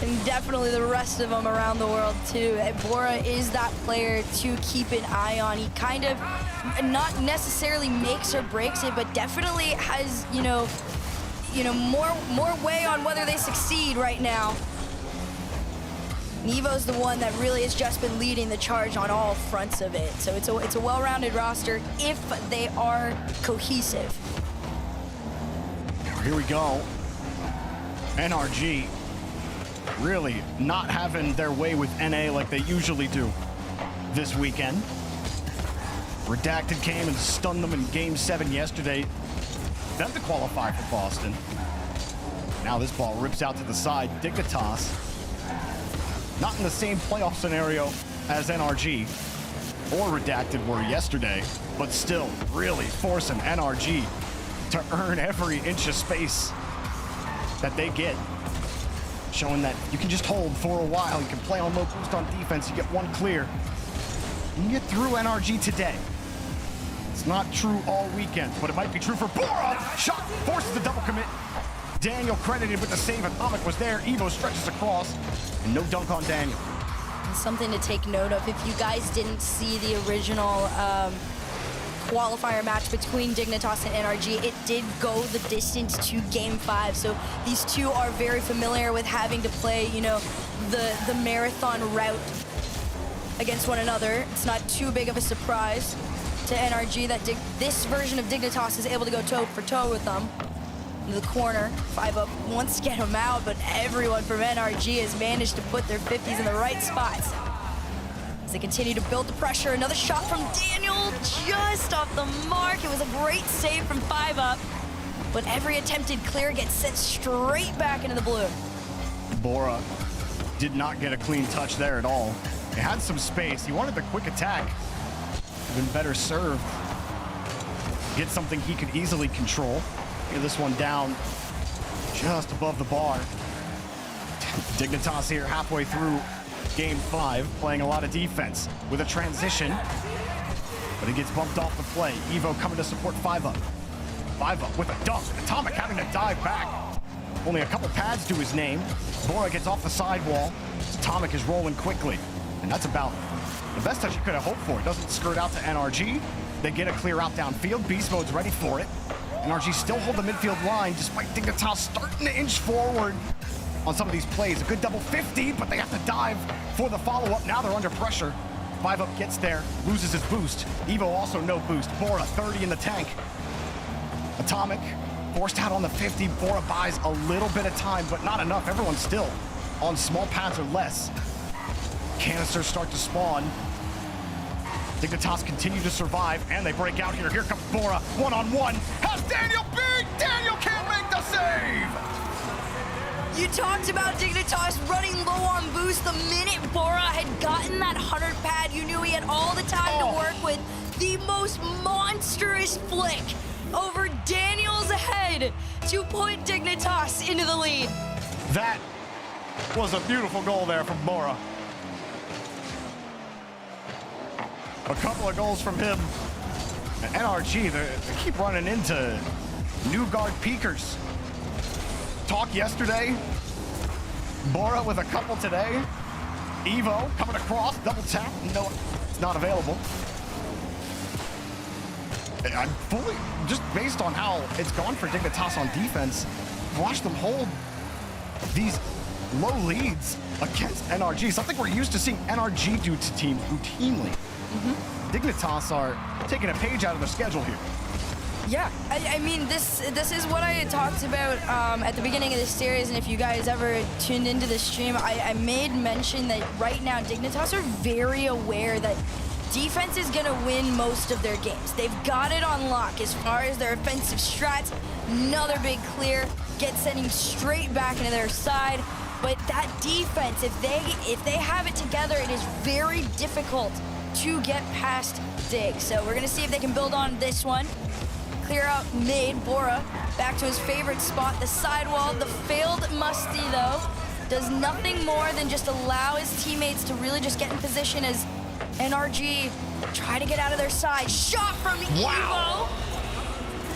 And definitely the rest of them around the world too. Bora is that player to keep an eye on. He kind of not necessarily makes or breaks it, but definitely has, more way on whether they succeed right now. Nevo's the one that really has just been leading the charge on all fronts of it. So it's a well-rounded roster if they are cohesive. Here we go. NRG really not having their way with NA like they usually do this weekend. Redacted came and stunned them in Game 7 yesterday. Them to qualify for Boston. Now this ball rips out to the side. Dignitas, not in the same playoff scenario as NRG or Redacted were yesterday, but still really forcing NRG to earn every inch of space that they get. Showing that you can just hold for a while. You can play on low boost on defense. You get one clear. You can get through NRG today. It's not true all weekend, but it might be true for Bora. Shot forces the double commit. Daniel credited with the save. Atomic was there. Evo stretches across. And no dunk on Daniel. Something to take note of. If you guys didn't see the original qualifier match between Dignitas and NRG, it did go the distance to Game 5. So these two are very familiar with having to play, the marathon route against one another. It's not too big of a surprise to NRG that this version of Dignitas is able to go toe for toe with them. Into the corner, 5 up, wants to get him out, but everyone from NRG has managed to put their 50s in the right spots. As they continue to build the pressure, another shot from Daniel, just off the mark. It was a great save from 5 up, but every attempted clear gets sent straight back into the blue. Bora did not get a clean touch there at all. He had some space. He wanted the quick attack. Been better served. Get something he could easily control. Get this one down just above the bar. Dignitas here halfway through Game 5, playing a lot of defense with a transition, but he gets bumped off the play. Evo coming to support 5 up. 5 up with a dunk. Atomic having to dive back. Only a couple pads to his name. Bora gets off the sidewall. Atomic is rolling quickly, and that's about the best touch you could have hoped for. It doesn't skirt out to NRG. They get a clear out downfield. Beast Mode's ready for it. NRG still hold the midfield line despite Dignitas starting to inch forward on some of these plays. A good double 50, but they have to dive for the follow-up. Now they're under pressure. 5 up gets there, loses his boost. Evo also no boost. Bora 30 in the tank. Atomic forced out on the 50. Bora buys a little bit of time, but not enough. Everyone's still on small pads or less. Canisters start to spawn. Dignitas continue to survive, and they break out here. Here comes Bora, one-on-one. Has Daniel beat? Daniel can't make the save! You talked about Dignitas running low on boost. The minute Bora had gotten that 100 pad, you knew he had all the time to work with. The most monstrous flick over Daniel's head to put Dignitas into the lead. That was a beautiful goal there from Bora. A couple of goals from him. And NRG, they keep running into new guard peakers. Talk yesterday. Bora with a couple today. Evo coming across, double tap. No, it's not available. I'm fully, just based on how it's gone for Dignitas on defense, watch them hold these low leads against NRG. Something we're used to seeing NRG do to teams routinely. Dignitas are taking a page out of their schedule here. Yeah, I mean, this is what I had talked about at the beginning of this series, and if you guys ever tuned into the stream, I made mention that right now Dignitas are very aware that defense is going to win most of their games. They've got it on lock as far as their offensive strats. Another big clear, gets sending straight back into their side. But that defense, if they have it together, it is very difficult to get past Dig. So we're gonna see if they can build on this one. Clear out mid. Bora back to his favorite spot, the sidewall. The failed Musty, though, does nothing more than just allow his teammates to really just get in position as NRG try to get out of their side. Shot from Evo.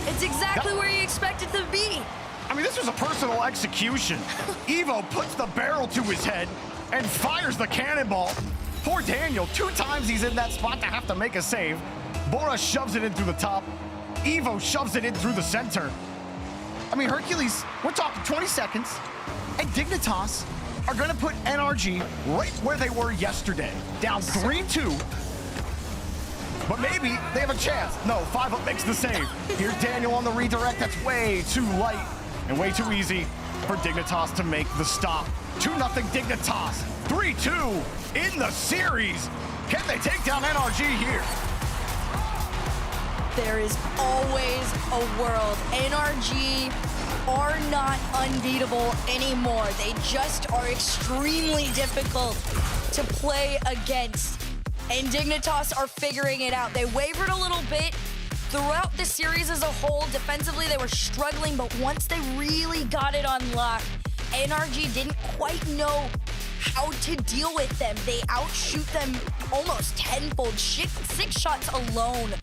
It's exactly where you expect it to be. I mean, this was a personal execution. Evo puts the barrel to his head and fires the cannonball. Poor Daniel, 2 times he's in that spot to have to make a save. Bora shoves it in through the top. Evo shoves it in through the center. I mean, Hercules, we're talking 20 seconds, and Dignitas are gonna put NRG right where they were yesterday, down 3-2. But maybe they have a chance. No, 5-up makes the save. Here's Daniel on the redirect. That's way too light and way too easy for Dignitas to make the stop. 2-0 Dignitas. 3-2 in the series. Can they take down NRG here? There is always a world. NRG are not unbeatable anymore. They just are extremely difficult to play against. And Dignitas are figuring it out. They wavered a little bit throughout the series as a whole. Defensively, they were struggling, but once they really got it on lock, NRG didn't quite know how to deal with them. They outshoot them almost tenfold. 6 shots alone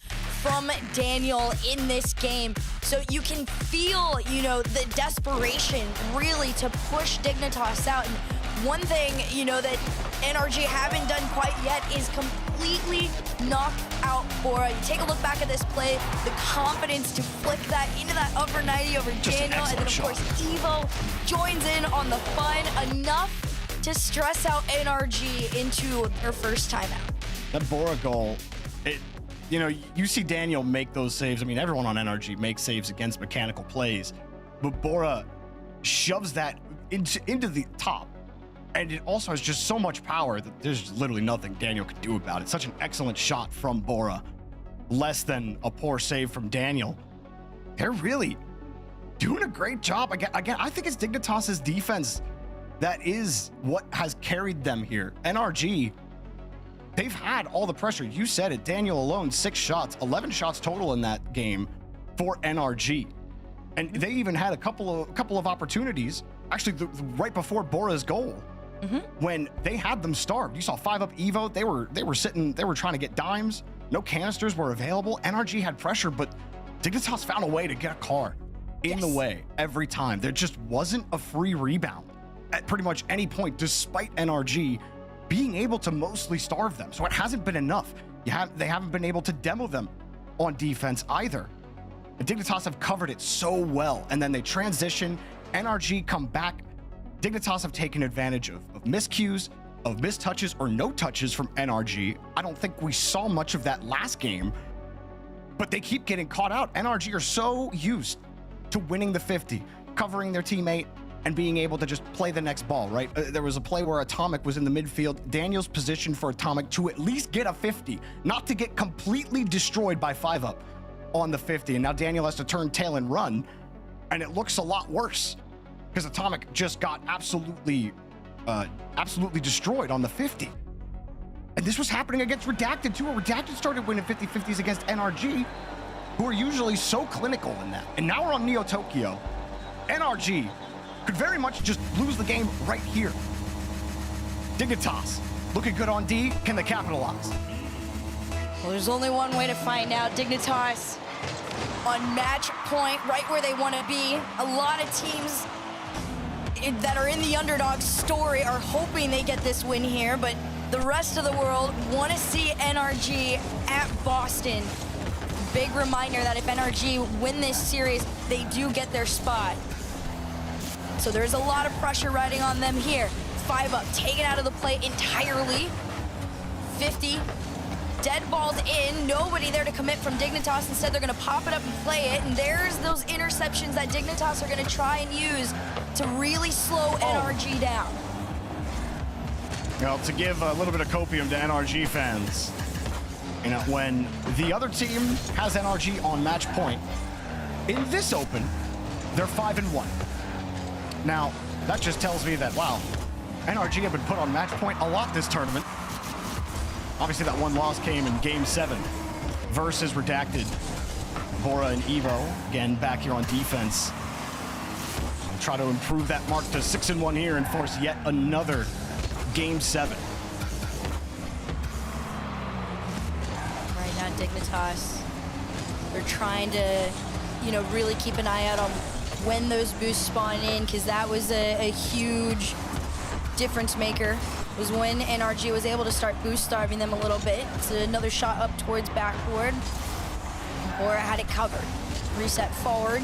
from Daniel in this game. So you can feel, you know, the desperation really to push Dignitas out. And one thing, you know, that NRG haven't done quite yet is completely knock out Bora. You take a look back at this play, the confidence to flick that into that upper 90 over Daniel, and then of course Evo joins in on the fun enough to stress out NRG into their first timeout. That Bora goal, you know, you see Daniel make those saves. I mean, everyone on NRG makes saves against mechanical plays, but Bora shoves that into the top. And it also has just so much power that there's literally nothing Daniel could do about it. Such an excellent shot from Bora. Less than a poor save from Daniel. They're really doing a great job. Again, I think it's Dignitas' defense that is what has carried them here. NRG, they've had all the pressure. You said it, Daniel alone, 6 shots, 11 shots total in that game for NRG. And they even had a couple of opportunities, actually right before Bora's goal. When they had them starved. You saw 5-up Evo. They were trying to get dimes. No canisters were available. NRG had pressure, but Dignitas found a way to get a car in the way every time. There just wasn't a free rebound at pretty much any point, despite NRG being able to mostly starve them. So it hasn't been enough. They haven't been able to demo them on defense either. And Dignitas have covered it so well, and then they transition. NRG come back. Dignitas have taken advantage of miscues, of missed touches or no touches from NRG. I don't think we saw much of that last game, but they keep getting caught out. NRG are so used to winning the 50, covering their teammate, and being able to just play the next ball, right? There was a play where Atomic was in the midfield. Daniel's positioned for Atomic to at least get a 50, not to get completely destroyed by 5-up on the 50. And now Daniel has to turn tail and run, and it looks a lot worse because Atomic just got absolutely destroyed on the 50. And this was happening against Redacted too, where Redacted started winning 50-50s against NRG, who are usually so clinical in that. And now we're on Neo Tokyo. NRG could very much just lose the game right here. Dignitas looking good on D. Can they capitalize? Well, there's only one way to find out. Dignitas on match point, right where they want to be. A lot of teams that are in the underdog story are hoping they get this win here, but the rest of the world want to see NRG at Boston. Big reminder that if NRG win this series, they do get their spot. So there's a lot of pressure riding on them here. 5-up, taken out of the play entirely. 50, dead balled in. Nobody there to commit from Dignitas. Instead, they're going to pop it up and play it. And there's those interceptions that Dignitas are going to try and use to really slow NRG down. Well, to give a little bit of copium to NRG fans, you know, when the other team has NRG on match point, in this open, they're 5-1. Now, that just tells me that, wow, NRG have been put on match point a lot this tournament. Obviously, that one loss came in Game 7 versus Redacted. Bora and Evo, again, back here on defense. Try to improve that mark to 6-1 here and force yet another Game 7. Right now, Dignitas, they're trying to, really keep an eye out on when those boosts spawn in, because that was a huge difference maker, was when NRG was able to start boost starving them a little bit. It's another shot up towards backboard. Bora had it covered. Reset forward.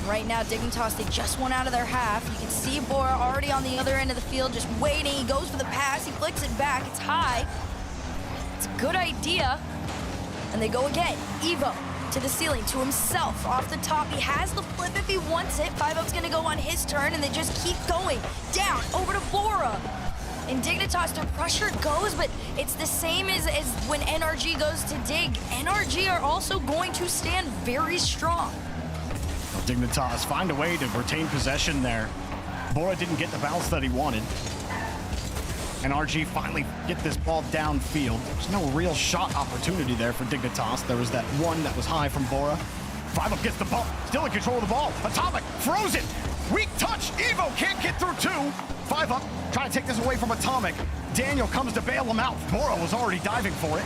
Right now, Dignitas, they just went out of their half. You can see Bora already on the other end of the field, just waiting. He goes for the pass, he flicks it back, it's high. It's a good idea. And they go again. Evo to the ceiling, to himself, off the top. He has the flip if he wants it. 5-Up's gonna go on his turn, and they just keep going. Down, over to Bora. And Dignitas, their pressure goes, but it's the same as when NRG goes to dig. NRG are also going to stand very strong. Dignitas find a way to retain possession there. Bora didn't get the bounce that he wanted. NRG finally get this ball downfield. There's no real shot opportunity there for Dignitas. There was that one that was high from Bora. 5-Up gets the bump, still in control of the ball. Atomic, frozen, weak touch. Evo can't get through 2. 5-Up trying to take this away from Atomic. Daniel comes to bail him out. Bora was already diving for it.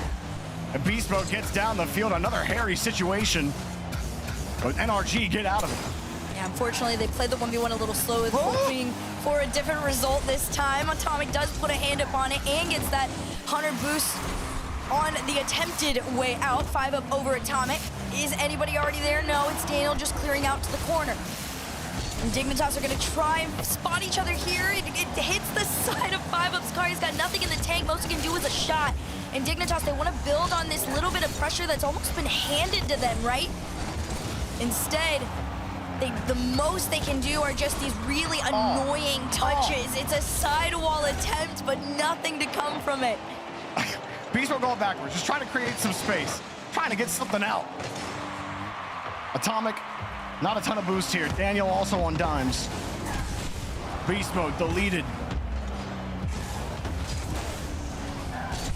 And Beast Mode gets down the field, another hairy situation. But NRG get out of it. Yeah, unfortunately, they played the 1v1 a little slow, hoping for a different result this time. Atomic does put a hand up on it and gets that 100 boost on the attempted way out. 5-Up over Atomic. Is anybody already there? No, it's Daniel just clearing out to the corner. And Dignitas are going to try and spot each other here. It hits the side of 5-Up's car. He's got nothing in the tank. Most he can do is a shot. And Dignitas, they want to build on this little bit of pressure that's almost been handed to them, right? Instead, the most they can do are just these really annoying touches. It's a sidewall attempt, but nothing to come from it. Beast Mode going backwards, just trying to create some space, trying to get something out. Atomic, not a ton of boost here. Daniel also on dimes. Beast Mode deleted.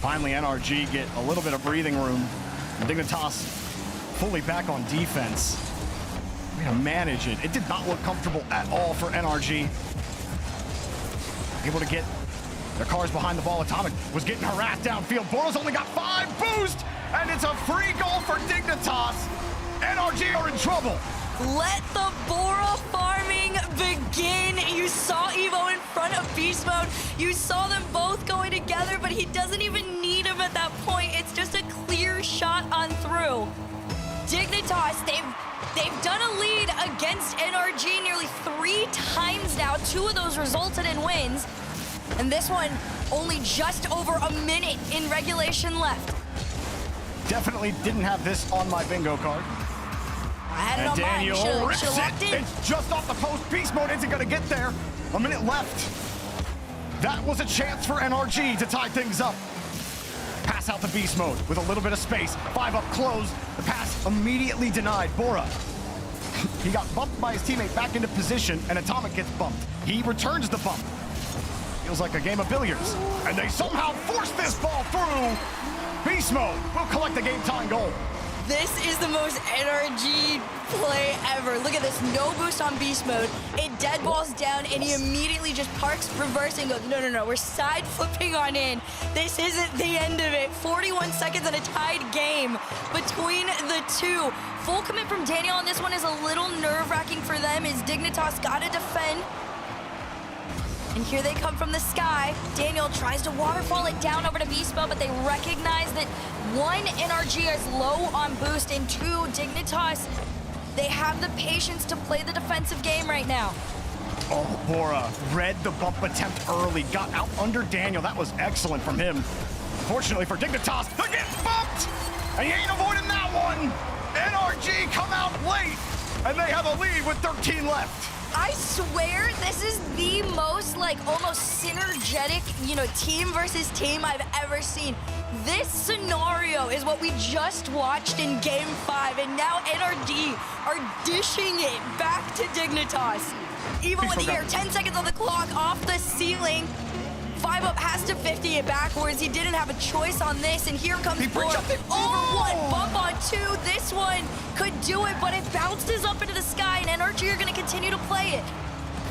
Finally, NRG get a little bit of breathing room. Dignitas fully back on defense. We're gonna manage it. It did not look comfortable at all for NRG. Able to get their cars behind the ball. Atomic was getting harassed downfield. Bora's only got 5 boost, and it's a free goal for Dignitas. NRG are in trouble. Let the Bora farming begin. You saw Evo in front of Beast Mode. You saw them both going together, but he doesn't even need him at that point. It's just a clear shot on through. Dignitas, they've done a lead against NRG nearly 3 times now. 2 of those resulted in wins. And this one, only just over a minute in regulation left. Definitely didn't have this on my bingo card. I had it And on Daniel mine. rips Should've locked it. in. It's just off the post. Beast Mode isn't gonna get there. A minute left. That was a chance for NRG to tie things up. Pass out to Beast Mode with a little bit of space. 5-Up close. The pass immediately denied. Bora. He got bumped by his teammate back into position, and Atomic gets bumped. He returns the bump. Feels like a game of billiards. And they somehow force this ball through. Beast Mode will collect the game-tying goal. This is the most NRG play ever. Look at this, no boost on Beast Mode. It dead balls down and he immediately just parks, reverse, and goes, no, we're side flipping on in. This isn't the end of it. 41 seconds and a tied game between the two. Full commit from Daniel on this one is a little nerve-wracking for them as Dignitas gotta defend. And here they come from the sky. Daniel tries to waterfall it down over to Beast Mode, but they recognize that 1, NRG is low on boost, and 2, Dignitas, they have the patience to play the defensive game right now. Oh, Bora read the bump attempt early, got out under Daniel. That was excellent from him. Fortunately for Dignitas, they're getting bumped! And he ain't avoiding that one! NRG come out late, and they have a lead with 13 left. I swear this is the most almost synergetic, team versus team I've ever seen. This scenario is what we just watched in Game 5, and now NRG are dishing it back to Dignitas. Evo in the air, 10 seconds on the clock, off the ceiling. 5 Up has to 50 it backwards. He didn't have a choice on this, and here comes He brings 4. up the- Oh, 1 bump on 2. This one could do it, but it bounces up into the sky, and NRG are going to continue to play it.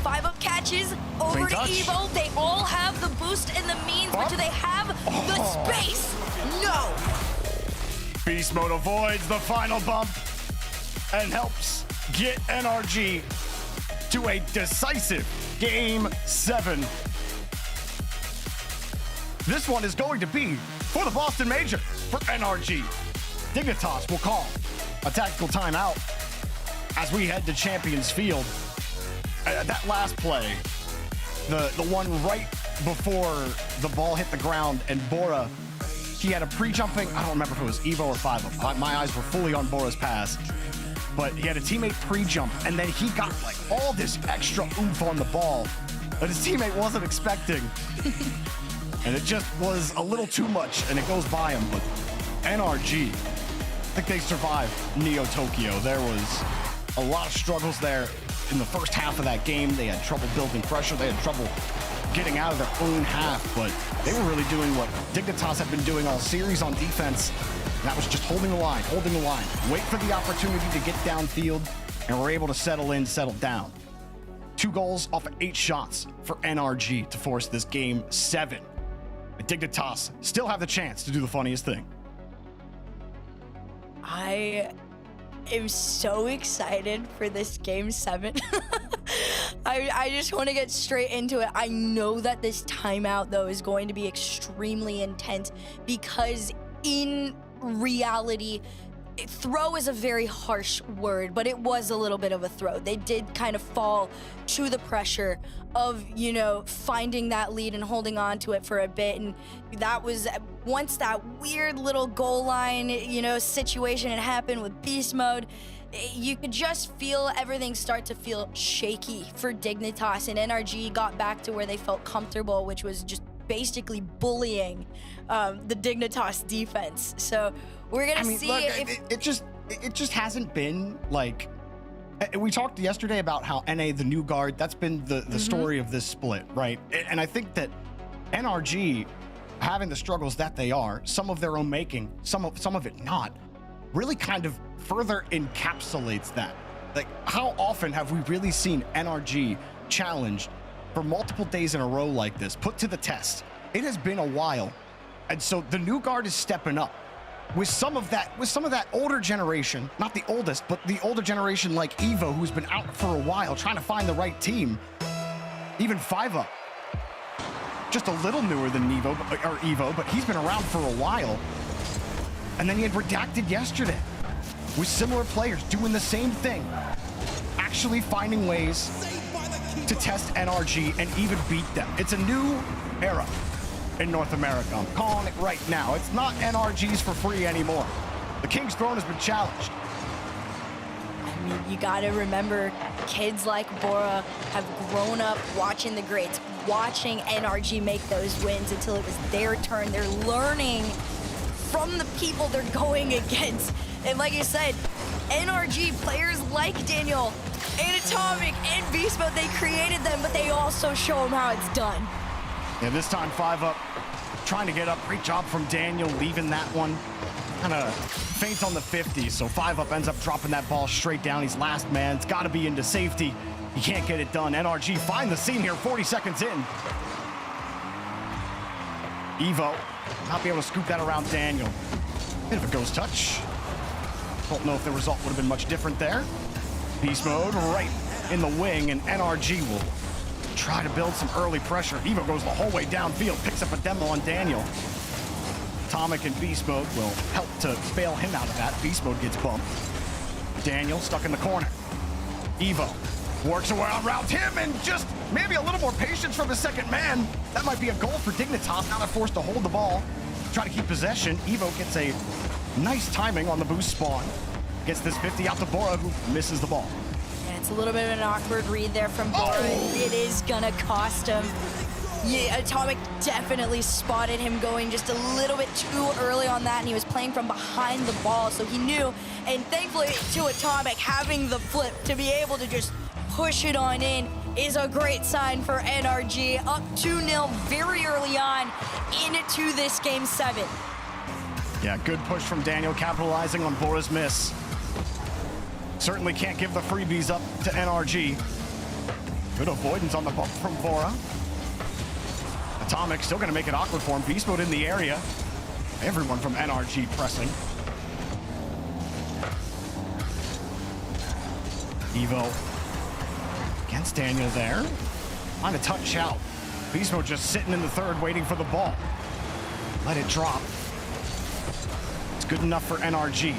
5 Up catches over Clean to touch. Evo. They all have the boost and the means, but do they have the space? No. Beast Mode avoids the final bump and helps get NRG to a decisive Game 7. This one is going to be for the Boston Major for NRG. Dignitas will call a tactical timeout as we head to Champions Field. That last play, the one right before the ball hit the ground and Bora, he had a pre-jumping, I don't remember if it was Evo or 5 Up. My eyes were fully on Bora's pass. But he had a teammate pre-jump, and then he got like all this extra oomph on the ball that his teammate wasn't expecting. And it just was a little too much, and it goes by him. But NRG, I think they survived Neo Tokyo. There was a lot of struggles there in the first half of that game. They had trouble building pressure. They had trouble getting out of their own half, but they were really doing what Dignitas had been doing all series on defense. And that was just holding the line, wait for the opportunity to get downfield, and we're able to settle in, settle down. 2 goals off of 8 shots for NRG to force this Game 7. And Dignitas still have the chance to do the funniest thing. I am so excited for this Game 7. I just want to get straight into it. I know that this timeout, though, is going to be extremely intense because in reality, throw is a very harsh word, but it was a little bit of a throw. They did kind of fall to the pressure of, you know, finding that lead and holding on to it for a bit. And that was once that weird little goal line, you know, situation had happened with Beast Mode. You could just feel everything start to feel shaky for Dignitas, and NRG got back to where they felt comfortable, which was just basically bullying the Dignitas defense. So we're gonna see look, if it just hasn't been like. We talked yesterday about how NA, the new guard, that's been the story of this split, right? And I think that NRG having the struggles that they are, some of their own making, some of it not, really kind of further encapsulates that. Like, how often have we really seen NRG challenged for multiple days in a row like this, put to the test? It has been a while. And so the new guard is stepping up with some of that older generation, not the oldest, but the older generation like Evo, who's been out for a while trying to find the right team. Even 5 Up, just a little newer than Evo, but he's been around for a while. And then he had Redacted yesterday with similar players doing the same thing, actually finding ways to test NRG and even beat them. It's a new era in North America. I'm calling it right now. It's not NRGs for free anymore. The King's Throne has been challenged. I mean, you gotta remember, kids like Bora have grown up watching the greats, watching NRG make those wins until it was their turn. They're learning from the people they're going against. And like you said, NRG players like Daniel and Atomic and Beast Mode, they created them, but they also show them how it's done. Yeah, this time 5 Up trying to get up. Great job from Daniel leaving that one. Kind of faint on the 50, so 5 Up ends up dropping that ball straight down. He's last man. It's got to be into safety. He can't get it done. NRG find the scene here 40 seconds in. Evo not be able to scoop that around Daniel. Bit of a ghost touch. Don't know if the result would have been much different there. Beast Mode right in the wing, and NRG will try to build some early pressure. Evo goes the whole way downfield, picks up a demo on Daniel. Atomic and Beast Mode will help to bail him out of that. Beast Mode gets bumped. Daniel stuck in the corner. Evo works around him, and just maybe a little more patience from his second man. That might be a goal for Dignitas. Now they're forced to hold the ball, try to keep possession. Evo gets a nice timing on the boost spawn. Gets this 50 out to Bora, who misses the ball. Yeah, it's a little bit of an awkward read there from Bora. It is gonna cost him. Yeah, Atomic definitely spotted him going just a little bit too early on that, and he was playing from behind the ball, so he knew. And thankfully to Atomic, having the flip to be able to just push it on in, is a great sign for NRG. Up 2-0 very early on into this game 7. Yeah, good push from Daniel, capitalizing on Bora's miss. Certainly can't give the freebies up to NRG. Good avoidance on the bump from Bora. Atomic still going to make it awkward for him. Beast Mode in the area. Everyone from NRG pressing. Evo against Daniel there. On a touch out. Beast Mode just sitting in the third waiting for the ball. Let it drop. It's good enough for NRG.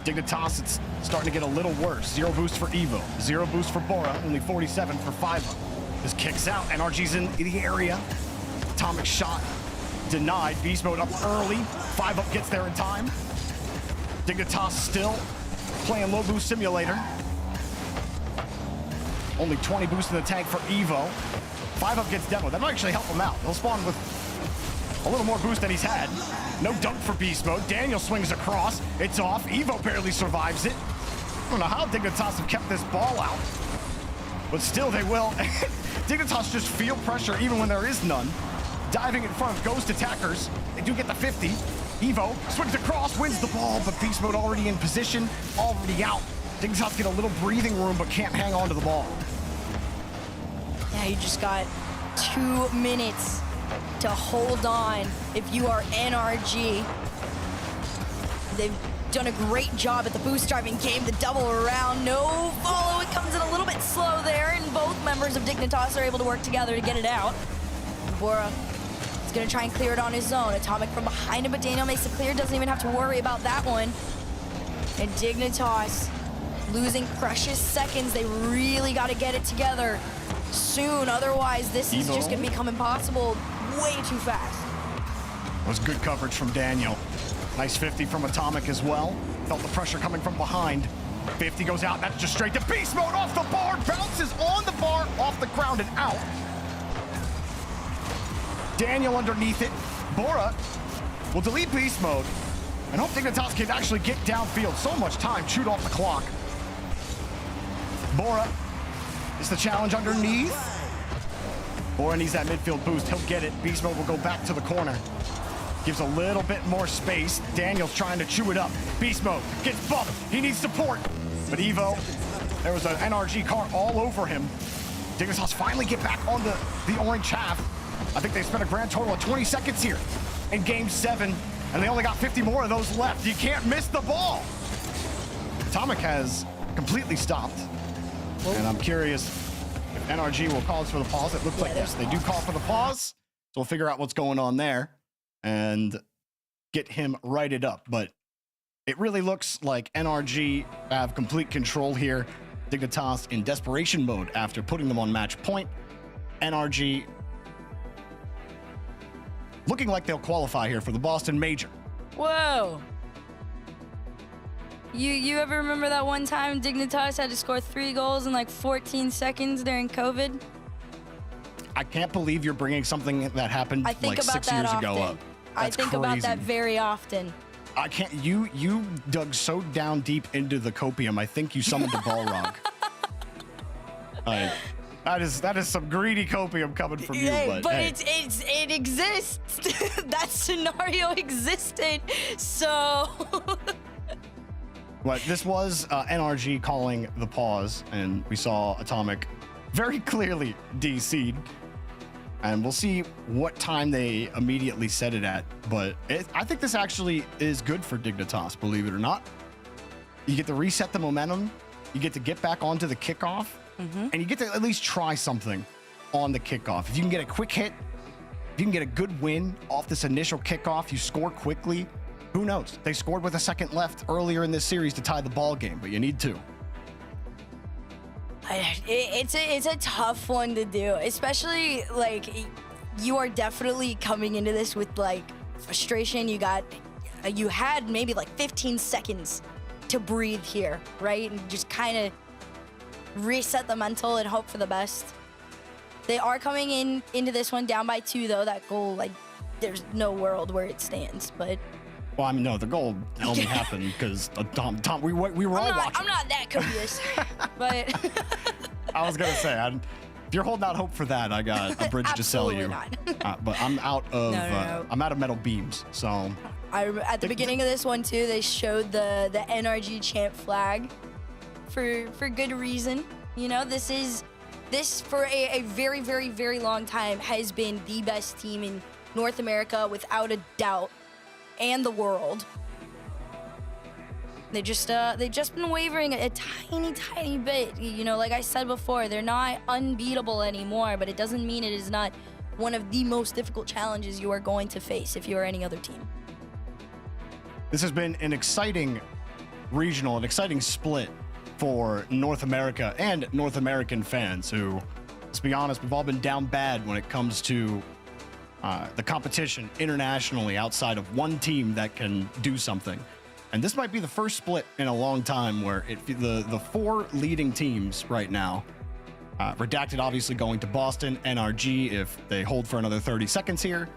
Dignitas, it's starting to get a little worse. 0 boost for Evo. 0 boost for Bora. Only 47 for Fiva. This kicks out. NRG's in the area. Atomic shot denied. Beast Mode up early. Fiva gets there in time. Dignitas still playing low boost simulator. Only 20 boost in the tank for Evo. 5-up gets demoed. That might actually help him out. He'll spawn with a little more boost than he's had. No dunk for Beast Mode. Daniel swings across. It's off. Evo barely survives it. I don't know how Dignitas have kept this ball out, but still they will. Dignitas just feel pressure even when there is none. Diving in front of Ghost attackers. They do get the 50. Evo swings across, wins the ball, but Beast Mode already in position, already out. Dignitas get a little breathing room, but can't hang on to the ball. Yeah, you just got 2 minutes to hold on if you are NRG. They've done a great job at the boost driving game, the double around, no follow. It comes in a little bit slow there, and both members of Dignitas are able to work together to get it out. Bora is gonna try and clear it on his own. Atomic from behind him, but Daniel makes it clear, doesn't even have to worry about that one. And Dignitas losing precious seconds. They really got to get it together soon, otherwise this is just gonna become impossible way too fast. Was good coverage from Daniel. Nice 50 from Atomic as well. Felt the pressure coming from behind. 50 goes out, that's just straight to Beast Mode off the bar, bounces on the bar, off the ground and out. Daniel underneath it. Bora will delete Beast Mode and hope Dignitas can actually get downfield. So much time chewed off the clock. Bora is the challenge underneath. Bora needs that midfield boost. He'll get it. Beast Mode will go back to the corner. Gives a little bit more space. Daniel's trying to chew it up. Beast Mode gets bumped. He needs support. But Evo, there was an NRG car all over him. Dignitas finally get back on the orange half. I think they spent a grand total of 20 seconds here in game 7, and they only got 50 more of those left. You can't miss the ball. Atomic has completely stopped. And I'm curious if NRG will call us for the pause. It looks like yes, they do call for the pause. So we'll figure out what's going on there and get him righted up. But it really looks like NRG have complete control here. Dignitas in desperation mode after putting them on match point. NRG looking like they'll qualify here for the Boston Major. Whoa. You ever remember that one time Dignitas had to score 3 goals in like 14 seconds during COVID? I can't believe you're bringing something that happened I think like about 6 that years often. ago up. I think about that very often. I can't. You dug so down deep into the copium. I think you summoned a Balrog. That is some greedy copium coming from you. But hey. It exists. That scenario existed. So. But this was NRG calling the pause, and we saw Atomic very clearly DC'd. And we'll see what time they immediately set it at. But I think this actually is good for Dignitas, believe it or not. You get to reset the momentum. You get to get back onto the kickoff. And you get to at least try something on the kickoff. If you can get a quick hit, if you can get a good win off this initial kickoff, you score quickly, who knows? They scored with a second left earlier in this series to tie the ball game, but you need 2. It's a tough one to do, especially like you are definitely coming into this with like frustration. You had maybe like 15 seconds to breathe here, right? And just kind of reset the mental and hope for the best. They are coming into this one down by 2 though. That goal, like, there's no world where it stands, but. Well, I mean, no, the goal only happened because Tom, we were all watching. I'm not that copious, but. I was gonna say, if you're holding out hope for that, I got a bridge to sell you. Absolutely not. But I'm out of No. I'm out of metal beams. So At the beginning of this one too, they showed the NRG champ flag for good reason. You know, this for a very, very, very long time has been the best team in North America without a doubt, and the world. They've just been wavering a tiny bit. You know, like I said before, they're not unbeatable anymore, but it doesn't mean it is not one of the most difficult challenges you are going to face if you are any other team. this has been an exciting regional, an exciting split for North America and North American fans who, let's be honest, we've all been down bad when it comes to the competition internationally outside of one team that can do something. And this might be the first split in a long time where the four leading teams right now, Redacted obviously going to Boston, NRG if they hold for another 30 seconds here,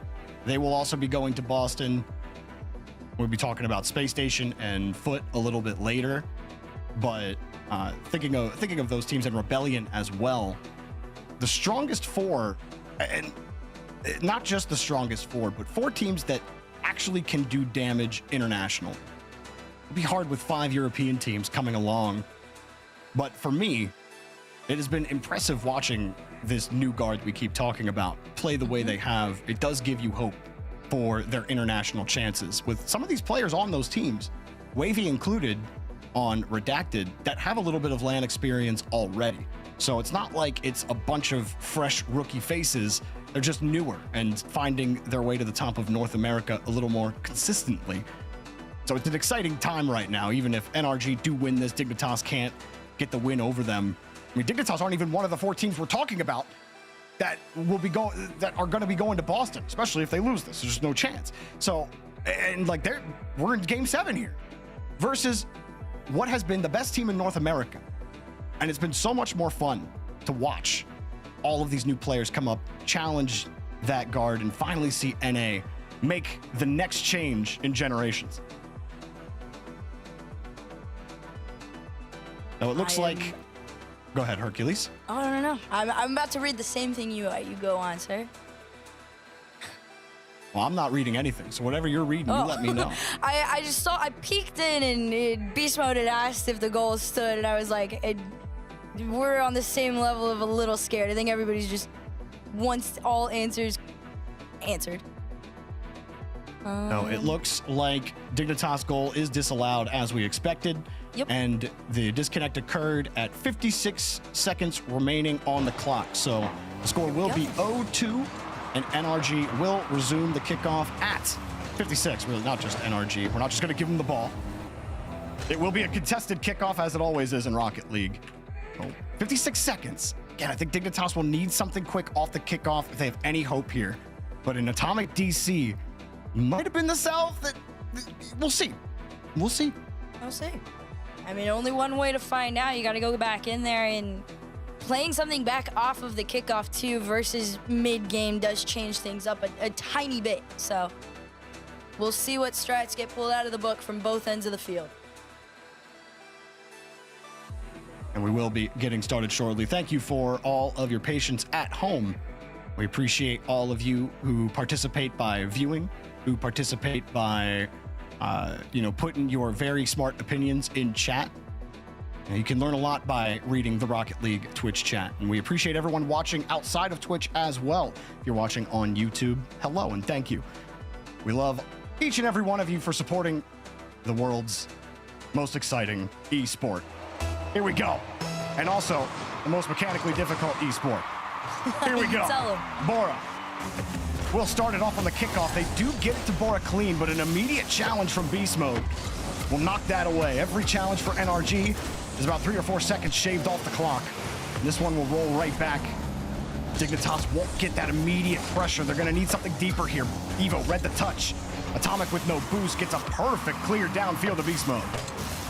they will also be going to Boston. We'll be talking about Space Station and Fut a little bit later, but thinking of those teams and Rebellion as well, the strongest four, and not just the strongest four, but four teams that actually can do damage international. It'll be hard with 5 European teams coming along, but for me, it has been impressive watching this new guard we keep talking about play the way they have. It does give you hope for their international chances with some of these players on those teams, Wavy included on Redacted, that have a little bit of LAN experience already. So it's not like it's a bunch of fresh rookie faces. They're just newer and finding their way to the top of North America a little more consistently. So it's an exciting time right now. Even if NRG do win this, Dignitas can't get the win over them. I mean, Dignitas aren't even one of the 4 teams we're talking about that are going to be going to Boston, especially if they lose this. There's no chance. So, and like we're in Game 7 here versus what has been the best team in North America. And it's been so much more fun to watch all of these new players come up, challenge that guard, and finally see NA make the next change in generations. Now it looks like... Go ahead, Hercules. Oh, no. I'm about to read the same thing you go on, sir. Well, I'm not reading anything, so whatever you're reading, you let me know. I peeked in and Beast Mode had asked if the goal stood, and I was like, we're on the same level of a little scared. I think everybody's just wants all answers answered. No, it looks like Dignitas goal is disallowed as we expected. Yep. And the disconnect occurred at 56 seconds remaining on the clock. So the score will be 0-2, and NRG will resume the kickoff at 56. Really, not just NRG. We're not just going to give them the ball. It will be a contested kickoff, as it always is in Rocket League. So 56 seconds. Again, I think Dignitas will need something quick off the kickoff if they have any hope here. But in Atomic DC, might have been the South. We'll see. We'll see. We'll see. I mean, only one way to find out. You got to go back in there, and playing something back off of the kickoff too versus mid-game does change things up a tiny bit. So we'll see what strats get pulled out of the book from both ends of the field. And we will be getting started shortly. Thank you for all of your patience at home. We appreciate all of you who participate by viewing, who participate by putting your very smart opinions in chat. And you can learn a lot by reading the Rocket League Twitch chat. And we appreciate everyone watching outside of Twitch as well. If you're watching on YouTube, hello and thank you. We love each and every one of you for supporting the world's most exciting esport. Here we go. And also the most mechanically difficult esport. Here we go. Tell 'em. Bora. We'll start it off on the kickoff. They do get it to Bora clean, but an immediate challenge from Beast Mode will knock that away. Every challenge for NRG is about 3 or 4 seconds shaved off the clock. And this one will roll right back. Dignitas won't get that immediate pressure. They're going to need something deeper here. Evo read the touch. Atomic with no boost gets a perfect clear downfield to Beast Mode.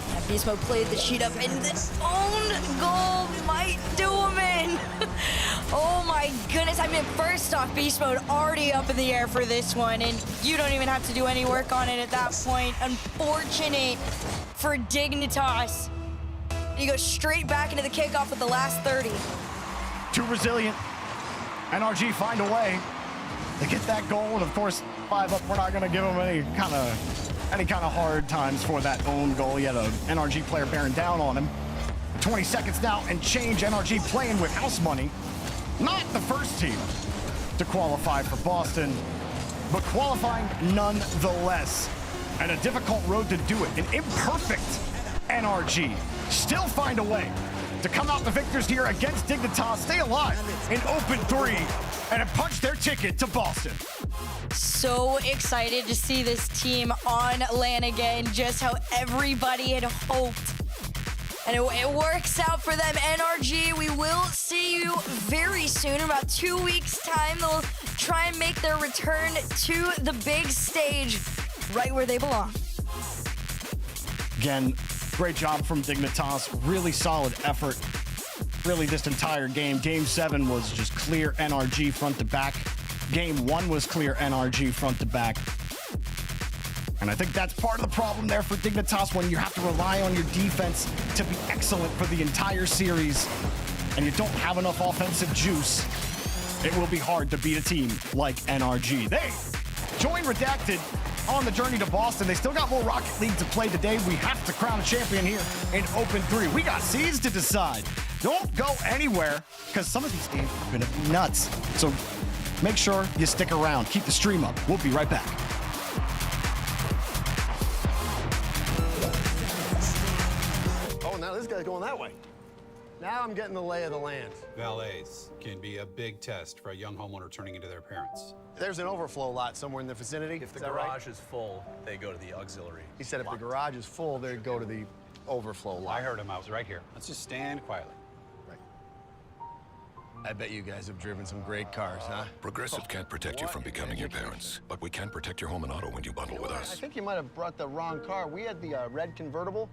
Yeah, Beast Mode played the sheet up, and the own goal might do him in. Oh my goodness. I mean, first off, Beast Mode already up in the air for this one, and you don't even have to do any work on it at that point. Unfortunate for Dignitas. And he goes straight back into the kickoff with the last 30. Too resilient. NRG find a way to get that goal, and of course, 5 up. We're not going to give him any kind of hard times for that own goal. He had an NRG player bearing down on him. 20 seconds now and change. NRG playing with house money. Not the first team to qualify for Boston, but qualifying nonetheless. And a difficult road to do it. An imperfect NRG still find a way to come out the victors here against Dignitas, stay alive in open 3, and punch their ticket to Boston. So excited to see this team on LAN again, just how everybody had hoped. And it works out for them. NRG, we will see you very soon. In about 2 weeks' time, they'll try and make their return to the big stage, right where they belong. Again, great job from Dignitas. Really solid effort. Really, this entire game. Game 7 was just clear NRG front to back. Game 1 was clear NRG front to back. And I think that's part of the problem there for Dignitas when you have to rely on your defense to be excellent for the entire series and you don't have enough offensive juice. It will be hard to beat a team like NRG. They join Redacted on the journey to Boston. They still got more Rocket League to play today. We have to crown a champion here in Open 3. We got seeds to decide. Don't go anywhere because some of these games are going to be nuts. So make sure you stick around. Keep the stream up. We'll be right back. Oh, now this guy's going that way. Now I'm getting the lay of the land. Valets can be a big test for a young homeowner turning into their parents. There's an overflow lot somewhere in the vicinity. If the Is that right? garage is full, they go to the auxiliary. He said if the garage is full, they'd go to the overflow lot. I heard him. I was right here. Let's just stand quietly. I bet you guys have driven some great cars, huh? Progressive can't protect you from becoming your parents, but we can protect your home and auto when you bundle with I us. think you might have brought the wrong car. We had the red convertible.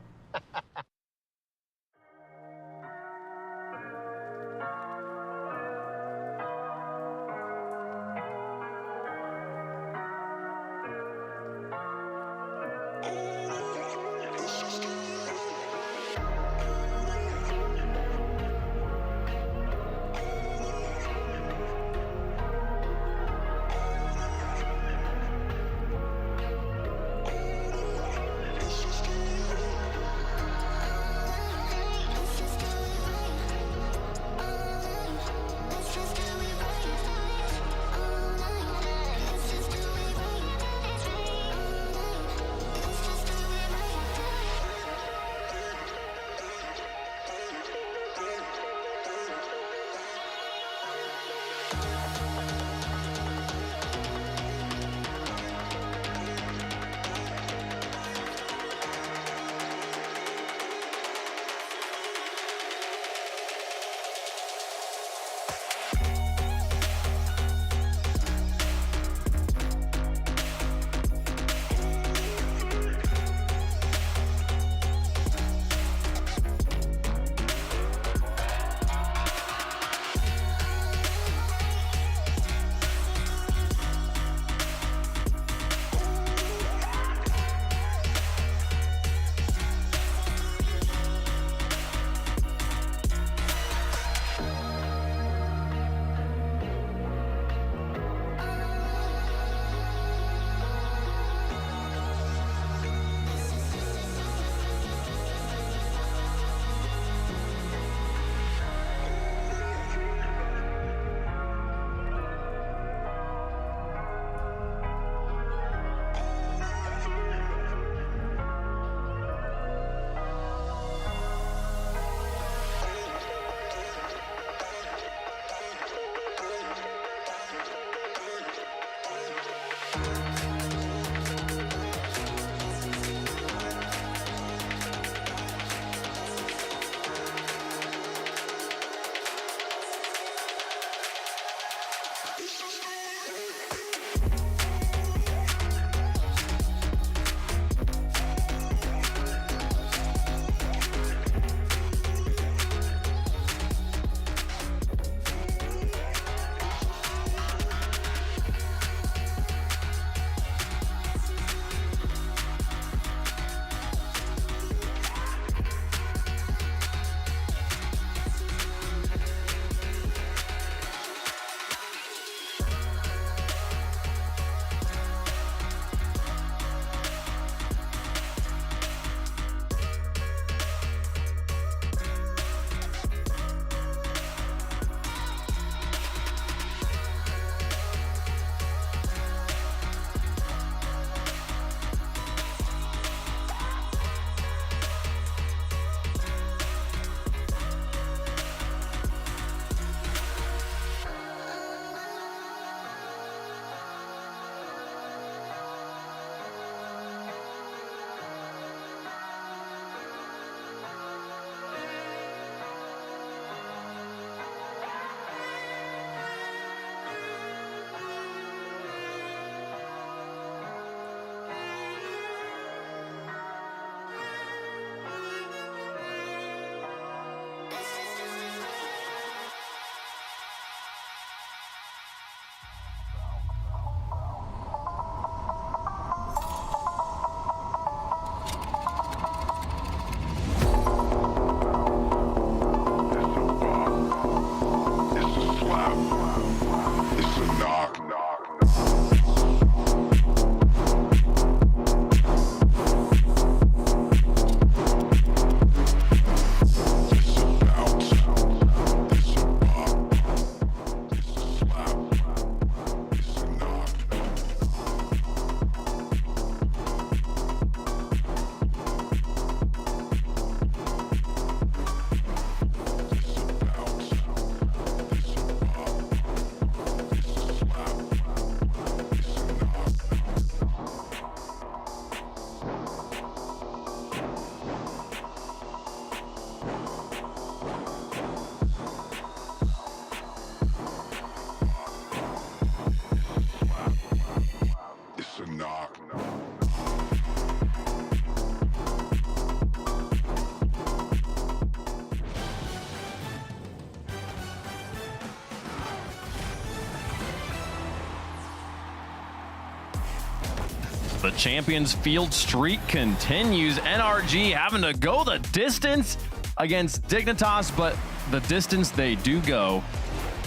The Champions Field streak continues. NRG having to go the distance against Dignitas, but the distance they do go.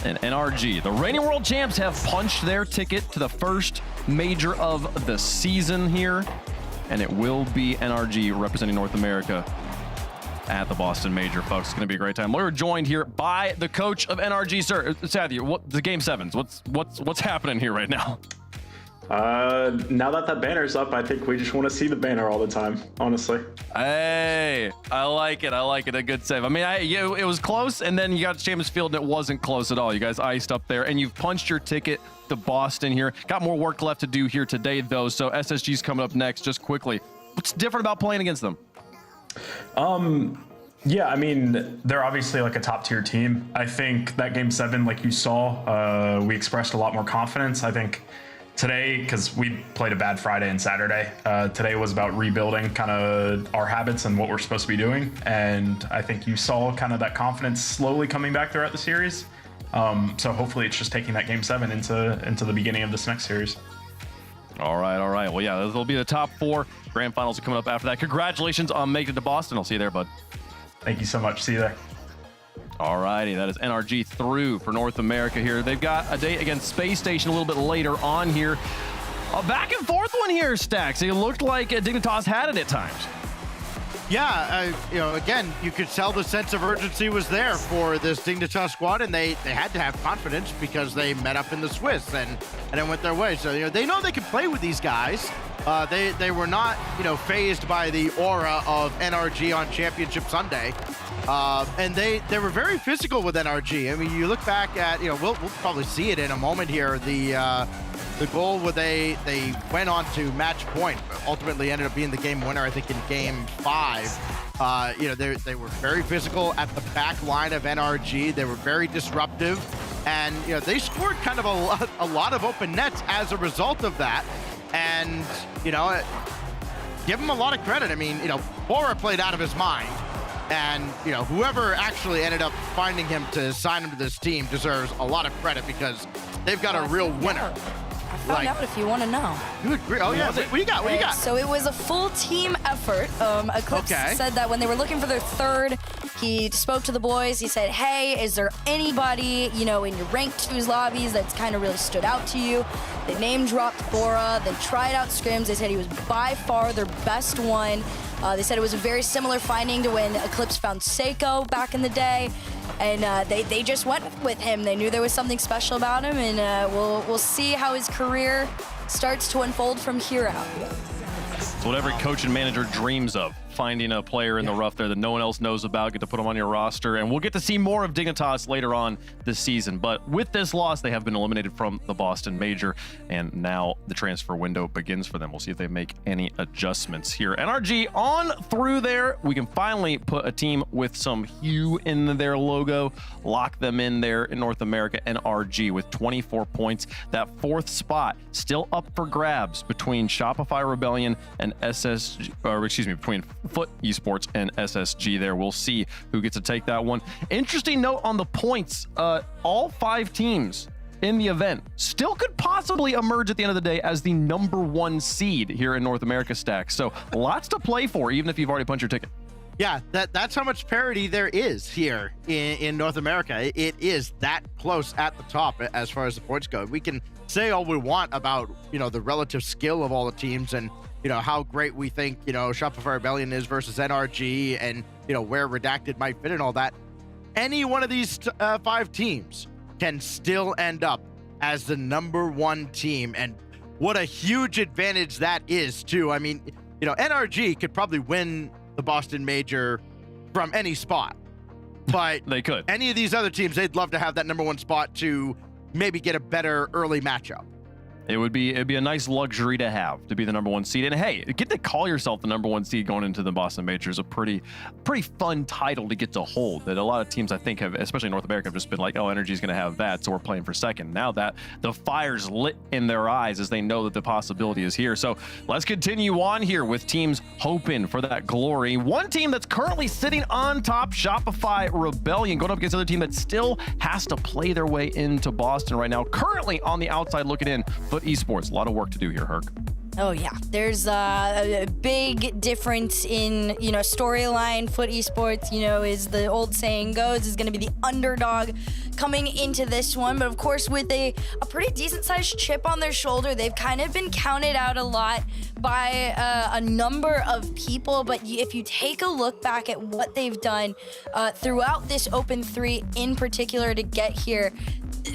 And NRG, the reigning world champs, have punched their ticket to the first major of the season here. And it will be NRG representing North America at the Boston Major, folks. It's going to be a great time. We're joined here by the coach of NRG, sir. Sathy, what the game sevens? What's happening here right now? Now that banner's up, I think we just want to see the banner all the time, honestly. Hey, I like it. A good save. I mean, it was close, and then you got Champions Field, and it wasn't close at all. You guys iced up there, and you've punched your ticket to Boston here. Got more work left to do here today, though, so SSG's coming up next. Just quickly, what's different about playing against them? Yeah, I mean, they're obviously like a top tier team. I think that game 7, like you saw, we expressed a lot more confidence. I think today, because we played a bad Friday and Saturday, today was about rebuilding kind of our habits and what we're supposed to be doing. And I think you saw kind of that confidence slowly coming back throughout the series. So hopefully it's just taking that game 7 into the beginning of this next series. All right. Well, yeah, they'll be the top 4. Grand finals are coming up after that. Congratulations on making it to Boston. I'll see you there, bud. Thank you so much. See you there. All righty, that is NRG through for North America here. They've got a date against Space Station a little bit later on here. A back and forth one here, Stacks. It looked like Dignitas had it at times. Yeah, again, you could tell the sense of urgency was there for this Dignitas squad, and they had to have confidence because they met up in the Swiss and it went their way. So they know they can play with these guys. They were not fazed by the aura of NRG on Championship Sunday, and they were very physical with NRG. I mean, you look back at we'll probably see it in a moment here. The goal where they went on to match point, ultimately ended up being the game winner, I think, in game 5. They were very physical at the back line of NRG. They were very disruptive, and they scored kind of a lot of open nets as a result of that. And give him a lot of credit. I mean, Bora played out of his mind, and whoever actually ended up finding him to sign him to this team deserves a lot of credit because they've got a real winner. I found out if you want to know. You agree? Oh, yeah. What do you got? What do you got? So it was a full team effort. Eclipse said that when they were looking for their third, he spoke to the boys. He said, hey, is there anybody, in your ranked 2s lobbies that's kind of really stood out to you? They name dropped Bora. They tried out scrims. They said he was by far their best one. They said it was a very similar finding to when Eclipse found Seiko back in the day. And they just went with him. They knew there was something special about him, and we'll see how his career starts to unfold from here out. It's what every coach and manager dreams of. Finding a player in the rough there that no one else knows about, get to put them on your roster, and we'll get to see more of Dignitas later on this season. But with this loss, they have been eliminated from the Boston Major, and now the transfer window begins for them. We'll see if they make any adjustments here. NRG on through there. We can finally put a team with some hue in their logo, lock them in there in North America. NRG with 24 points. That 4th spot still up for grabs between Shopify Rebellion and between Fut Esports and SSG there. We'll see who gets to take that one. Interesting note on the points. All 5 teams in the event still could possibly emerge at the end of the day as the number 1 seed here in North America Stack. So lots to play for, even if you've already punched your ticket. Yeah, that's how much parity there is here in North America. It is that close at the top as far as the points go. We can say all we want about, the relative skill of all the teams and, how great we think, Shopify Rebellion is versus NRG and, where Redacted might fit and all that. Any one of these 5 teams can still end up as the number 1 team. And what a huge advantage that is, too. I mean, NRG could probably win the Boston Major from any spot. But they could. Any of these other teams, they'd love to have that number 1 spot to maybe get a better early matchup. It'd be a nice luxury to have, to be the number 1 seed. And hey, get to call yourself the number 1 seed going into the Boston Major is a pretty fun title to get to hold. That a lot of teams, I think, have, especially in North America, have just been like, oh, NRG's going to have that, so we're playing for second. Now that the fire's lit in their eyes as they know that the possibility is here. So let's continue on here with teams hoping for that glory. One team that's currently sitting on top, Shopify Rebellion, going up against another team that still has to play their way into Boston right now. Currently on the outside looking in, Fut Esports. A lot of work to do here, Herc. Oh yeah, there's a big difference in, storyline. Fut Esports, as the old saying goes, is going to be the underdog coming into this one. But of course, with a pretty decent sized chip on their shoulder, they've kind of been counted out a lot by a number of people. But if you take a look back at what they've done throughout this Open 3 in particular to get here,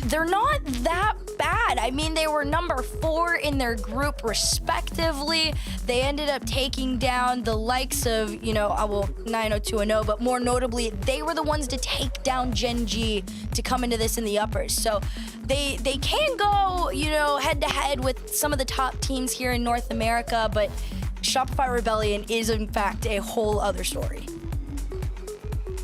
they're not that bad. I mean, they were number 4 in their group respectively. They ended up taking down the likes of, 90210, but more notably, they were the ones to take down Gen G to come into this in the uppers. So they can go, head to head with some of the top teams here in North America, but Shopify Rebellion is in fact a whole other story.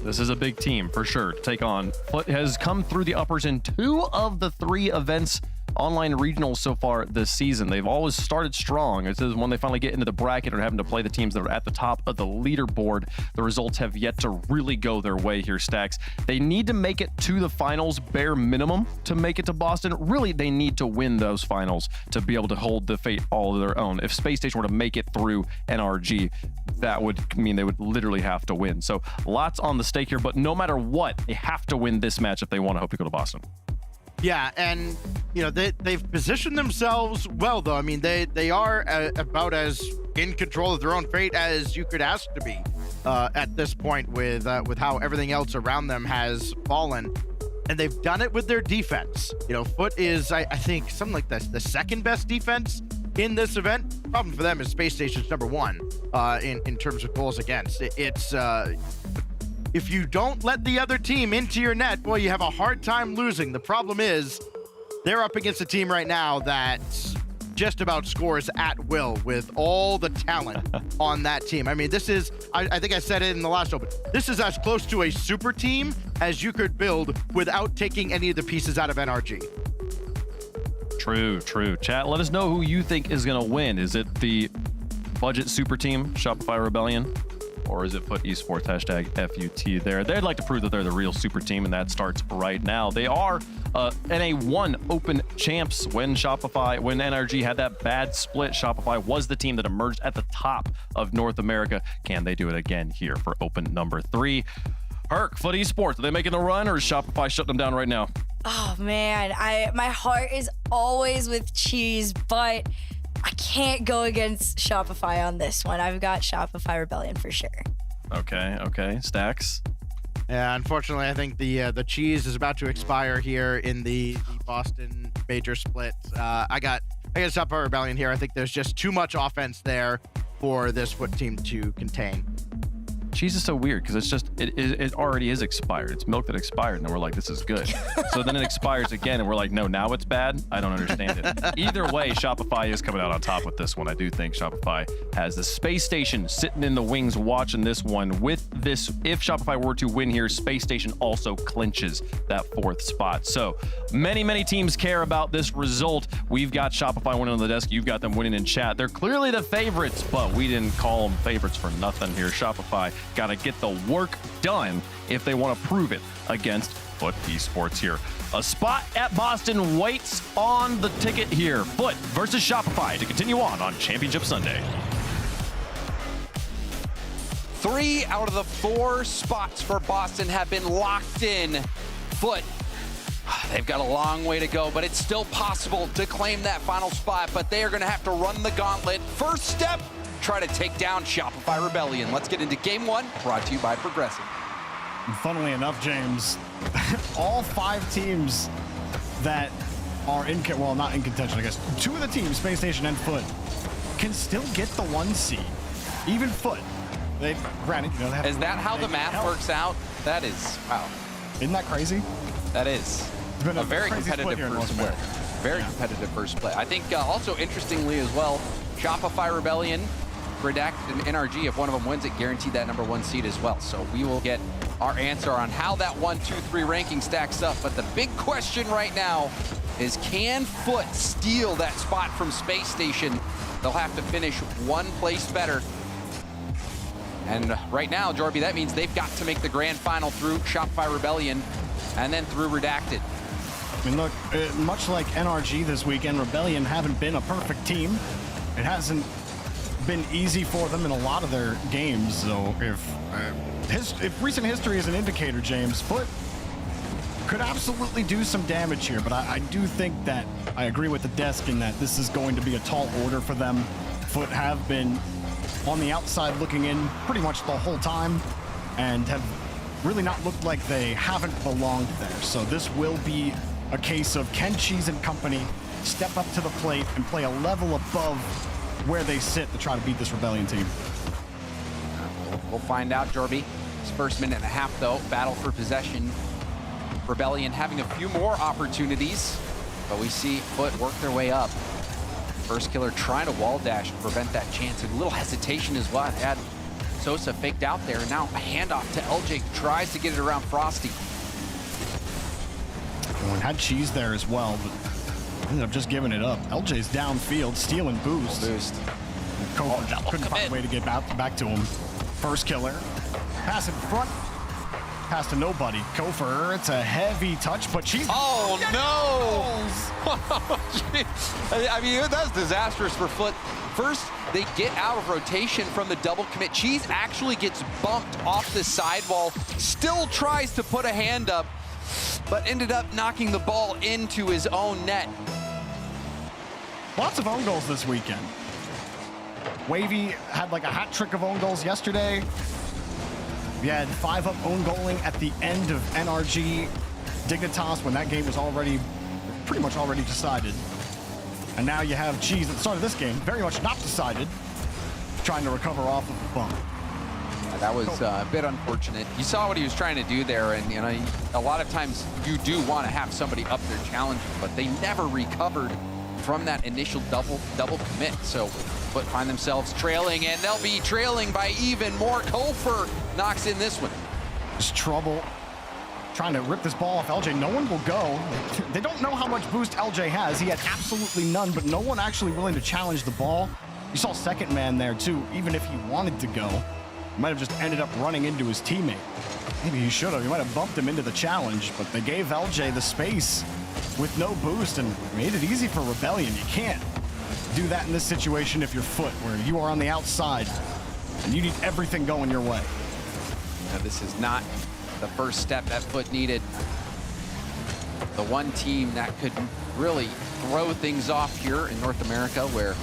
This is a big team for sure to take on. Fut has come through the uppers in 2 of the 3 events online regionals so far this season. They've always started strong. It says when they finally get into the bracket or having to play the teams that are at the top of the leaderboard, the results have yet to really go their way here, Stacks. They need to make it to the finals bare minimum to make it to Boston. Really, they need to win those finals to be able to hold the fate all of their own. If Space Station were to make it through NRG, that would mean they would literally have to win. So lots on the stake here, but no matter what, they have to win this match if they want to hope to go to Boston. Yeah, and they've positioned themselves well, though. I mean, they are about as in control of their own fate as you could ask to be at this point with how everything else around them has fallen, and they've done it with their defense. Fut is I think something like the second best defense in this event. Problem for them is Space Station's number 1 in terms of goals against. If you don't let the other team into your net, boy, you have a hard time losing. The problem is they're up against a team right now that just about scores at will with all the talent on that team. I mean, this is, I think I said it in the last Open, this is as close to a super team as you could build without taking any of the pieces out of NRG. True. Chat, let us know who you think is going to win. Is it the budget super team, Shopify Rebellion? Or is it Fut Esports, #FUT there? They'd like to prove that they're the real super team, and that starts right now. They are NA1 Open champs. When NRG had that bad split, Shopify was the team that emerged at the top of North America. Can they do it again here for Open number 3? Herc, Fut Esports, are they making the run, or is Shopify shutting them down right now? Oh man, my heart is always with Cheese, but I can't go against Shopify on this one. I've got Shopify Rebellion for sure. Okay. Stacks? Yeah, unfortunately, I think the cheese is about to expire here in the Boston major split. I got Shopify Rebellion here. I think there's just too much offense there for this Fut team to contain. Cheese is so weird because it already is expired. It's milk that expired, and then we're like, this is good. So then it expires again, and we're like, no, now it's bad. I don't understand it. Either way, Shopify is coming out on top with this one. I do think Shopify has the Space Station sitting in the wings watching this one. With this, if Shopify were to win here, Space Station also clinches that 4th spot. So many teams care about this result. We've got Shopify winning on the desk. You've got them winning in chat. They're clearly the favorites, but we didn't call them favorites for nothing here. Shopify got to get the work done if they want to prove it against Fut Esports here. A spot at Boston waits on the ticket here. Fut versus Shopify to continue on Championship Sunday. 3 out of the 4 spots for Boston have been locked in. Fut, they've got a long way to go, but it's still possible to claim that final spot, but they are going to have to run the gauntlet. First step, try to take down Shopify Rebellion. Let's get into Game 1, brought to you by Progressive. And funnily enough, James, all 5 teams that are not in contention, I guess. 2 of the teams, Space Station and Fut, can still get the 1 seed. Even Fut. They have. Is that how the math works out? That is, wow. Isn't that crazy? That is. It's been a very competitive first play. Very competitive first play. I think also interestingly as well, Shopify Rebellion, Redacted, and NRG, if one of them wins it, guaranteed that number 1 seed as well. So we will get our answer on how that 1, 2, 3 ranking stacks up. But the big question right now is, can Fut steal that spot from Space Station? They'll have to finish 1 place better. And right now, Jorby, that means they've got to make the grand final through Shopify Rebellion and then through Redacted. I mean, look, much like NRG this weekend, Rebellion haven't been a perfect team. it hasn't been easy for them in a lot of their games. So if recent history is an indicator, James, Fut could absolutely do some damage here, but I do think that I agree with the desk in that this is going to be a tall order for them. Fut have been on the outside looking in pretty much the whole time and have really not looked like they haven't belonged there. So this will be a case of can Cheese and company step up to the plate and play a level above where they sit to try to beat this Rebellion team. We'll find out, Jorby. This first minute and a half, though, battle for possession. Rebellion having a few more opportunities, but we see Fut work their way up. First killer trying to wall dash to prevent that chance. A little hesitation is what had Sosa faked out there, and now a handoff to LJ, tries to get it around Frosty. And had Cheese there as well, but ended up just giving it up. LJ's downfield, stealing boost. Kofer couldn't find a way to get back to him. First killer, pass in front. Pass to nobody. Kofer, it's a heavy touch, but Cheese. Oh, no! I mean, that's disastrous for Fut. First, they get out of rotation from the double commit. Cheese actually gets bumped off the sidewall, still tries to put a hand up, but ended up knocking the ball into his own net. Lots of own goals this weekend. Wavy had like a hat trick of own goals yesterday. We had 5 up own goaling at the end of NRG Dignitas when that game was pretty much already decided. And now you have Cheese at the start of this game, very much not decided, trying to recover off of the bump. That was a bit unfortunate. You saw what he was trying to do there, and you know, a lot of times you do want to have somebody up there challenging, but they never recovered from that initial double commit. So Fut find themselves trailing, and they'll be trailing by even more. Kofer knocks in this one. Just trouble trying to rip this ball off LJ. No one will go. They don't know how much boost LJ has. He had absolutely none, but no one actually willing to challenge the ball. You saw second man there too. Even if he wanted to go, he might have just ended up running into his teammate. Maybe he should have. He might have bumped him into the challenge, but they gave LJ the space with no boost and made it easy for Rebellion. You can't do that in this situation if you're Fut, where you are on the outside and you need everything going your way. Now, this is not the first step that Fut needed. The one team that could really throw things off here in North America, where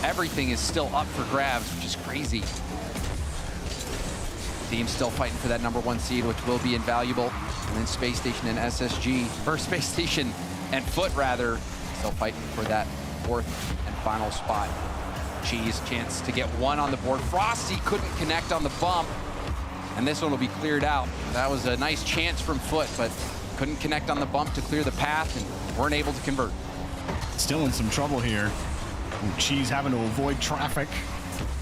everything is still up for grabs, which is crazy. Team still fighting for that #1 seed, which will be invaluable. And then Space Station and SSG, or Space Station and Fut rather, still fighting for that 4th and final spot. Cheese, chance to get 1 on the board. Frosty couldn't connect on the bump, and this one will be cleared out. That was a nice chance from Fut, but couldn't connect on the bump to clear the path and weren't able to convert. Still in some trouble here. And Cheese having to avoid traffic.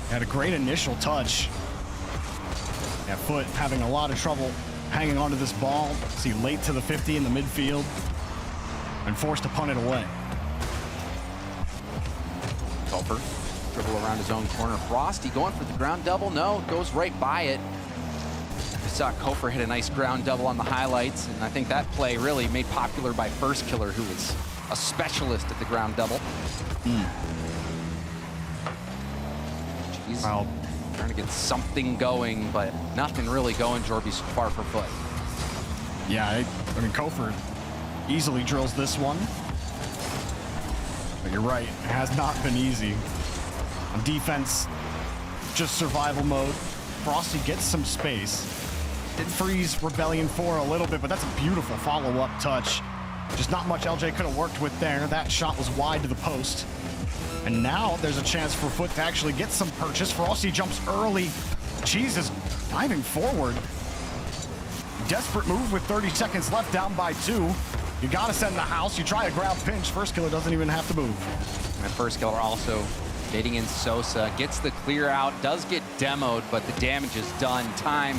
Had a great initial touch. Yeah, Fut having a lot of trouble hanging onto this ball. See, late to the 50 in the midfield and forced to punt it away. Kofer, dribble around his own corner. Frosty going for the ground double. No, goes right by it. We saw Kofer hit a nice ground double on the highlights, and I think that play really made popular by First Killer, who was a specialist at the ground double. Jeez, Wow. trying to get something going, but nothing really going, Jorby, so far for Fut. Yeah, I mean, Kofer easily drills this one. But you're right, it has not been easy. On defense, just survival mode. Frosty gets some space. Did freeze Rebellion 4 a little bit, but that's a beautiful follow-up touch. Just not much LJ could have worked with there. That shot was wide to the post. And now there's a chance for Fut to actually get some purchase. Frosty jumps early. Cheese is diving forward. Desperate move with 30 seconds left, down by 2. You gotta send the house. You try a grab pinch. First Killer doesn't even have to move. And First Killer also baiting in Sosa. Gets the clear out, does get demoed, but the damage is done. Time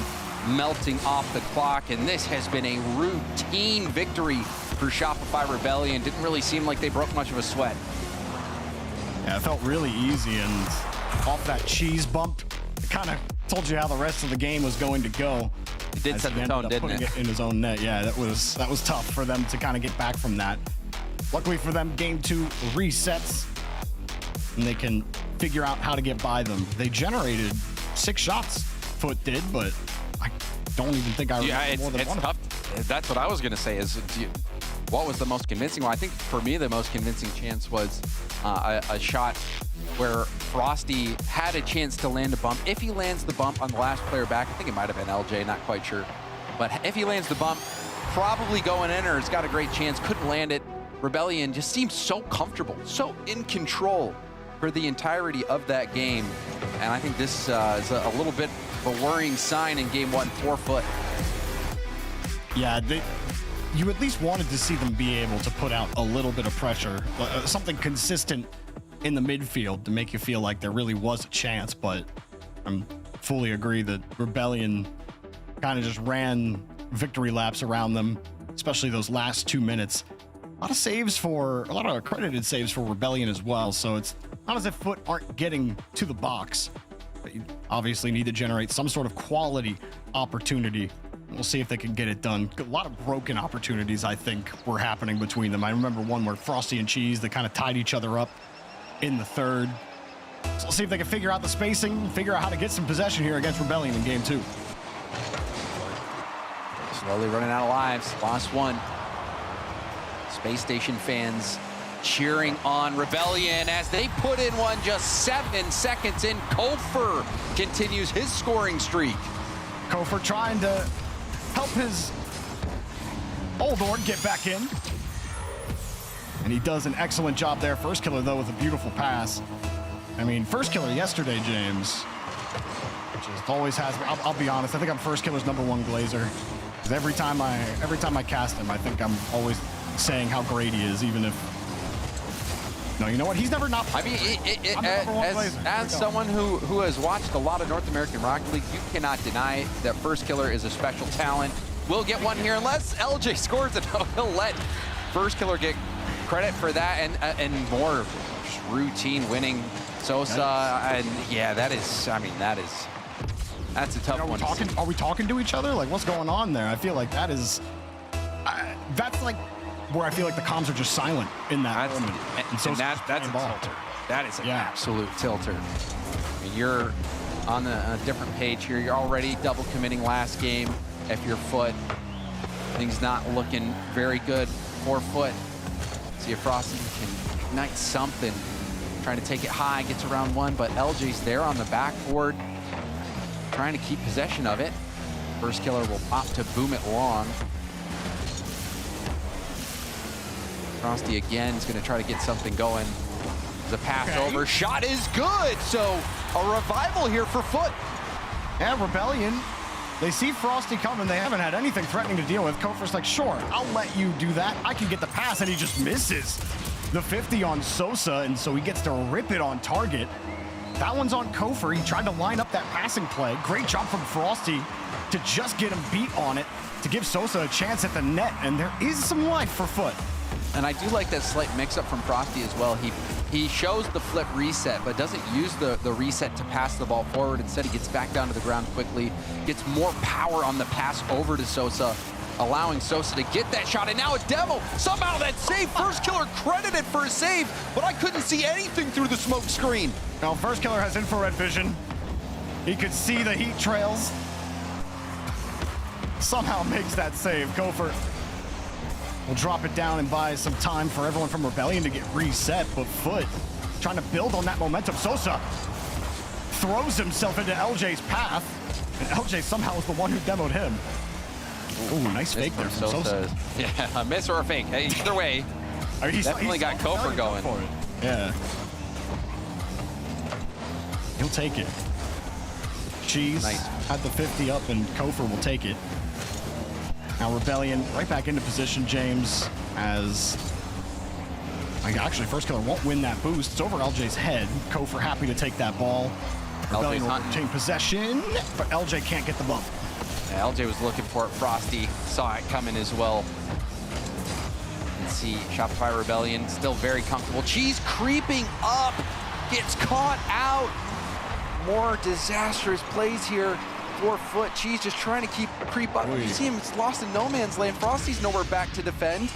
melting off the clock, and this has been a routine victory for Shopify Rebellion. Didn't really seem like they broke much of a sweat. Yeah, it felt really easy, and off that Cheese bump, it kind of told you how the rest of the game was going to go. It did set the tone, didn't putting it? In his own net. Yeah, that was tough for them to kind of get back from that. Luckily for them, game 2 resets. and they can figure out how to get by them. They generated 6 shots, Fut did, but I don't even think I remember more than one. Tough. That's what I was going to say is what was the most convincing one? I think for me, the most convincing chance was a shot where Frosty had a chance to land a bump. If he lands the bump on the last player back, I think it might have been LJ, not quite sure. But if he lands the bump, probably going in or has got a great chance, couldn't land it. Rebellion just seems so comfortable, so in control for the entirety of that game. And I think this is a little bit of a worrying sign in game 1 for Fut. Yeah, you at least wanted to see them be able to put out a little bit of pressure, something consistent in the midfield to make you feel like there really was a chance, but I fully agree that Rebellion kind of just ran victory laps around them, especially those last 2 minutes. A lot of accredited saves for Rebellion as well, so it's not as if Fut aren't getting to the box, but you obviously need to generate some sort of quality opportunity. We'll see if they can get it done. A lot of broken opportunities, I think, were happening between them. I remember one where Frosty and Cheese, they kind of tied each other up in the third. So we'll see if they can figure out the spacing, figure out how to get some possession here against Rebellion in game 2. Slowly running out of lives. Lost 1. Space Station fans cheering on Rebellion as they put in one just 7 seconds in. Kofer continues his scoring streak. Kofer trying to help his old Ord get back in. And he does an excellent job there. First killer, though, with a beautiful pass. I mean, first killer yesterday, James, just always has, I'll be honest, I think I'm first killer's #1 glazer. Because every time I cast him, I think I'm always saying how great he is, even if, no, you know what? He's never not. I mean, as someone who has watched a lot of North American Rocket League, you cannot deny that First Killer is a special talent. We'll get one here unless LJ scores it. He'll let First Killer get credit for that and more routine winning. Sosa, and yeah, that is, I mean, that's a tough one. Are we talking to each other? Like, what's going on there? I feel like that is, that's like where I feel like the comms are just silent in that moment. And that's a tilter. That is an absolute tilter. I mean, you're on a different page here. You're already double committing last game. If you're Fut, things not looking very good for Fut. See if Frosty can ignite something. Trying to take it high, gets around 1, but LJ's there on the backboard, trying to keep possession of it. First killer will opt to boom it long. Frosty again is going to try to get something going. The pass over, shot is good. So a revival here for Fut. Yeah, Rebellion. They see Frosty coming. They haven't had anything threatening to deal with. Kofer's like, sure, I'll let you do that. I can get the pass, and he just misses the 50 on Sosa, and so he gets to rip it on target. That one's on Kofer. He tried to line up that passing play. Great job from Frosty to just get him beat on it, to give Sosa a chance at the net, and there is some life for Fut. And I do like that slight mix-up from Frosty as well. He shows the flip reset, but doesn't use the reset to pass the ball forward. Instead, he gets back down to the ground quickly, gets more power on the pass over to Sosa, allowing Sosa to get that shot, and now a demo. Somehow that save, First Killer credited for a save, but I couldn't see anything through the smoke screen. Now, First Killer has infrared vision. He could see the heat trails. Somehow makes that save. Kofer will drop it down and buy some time for everyone from Rebellion to get reset, but Fut trying to build on that momentum. Sosa throws himself into LJ's path, and LJ somehow was the one who demoed him. Ooh, nice fake there from Sosa. Yeah, a miss or a fake. Either way, he's definitely got Kofer going. For it. Yeah. He'll take it. Cheese had the 50 up, and Kofer will take it. Now Rebellion right back into position, James, as actually First Killer won't win that boost. It's over LJ's head. Kofer happy to take that ball. Rebellion will retain possession, but LJ can't get the bump. Yeah, LJ was looking for it. Frosty saw it coming as well. And see Shopify Rebellion still very comfortable. Cheese creeping up, gets caught out. More disastrous plays here. 4 Fut. Cheese just trying to creep up. You see him, it's lost in no man's land. Frosty's nowhere back to defend.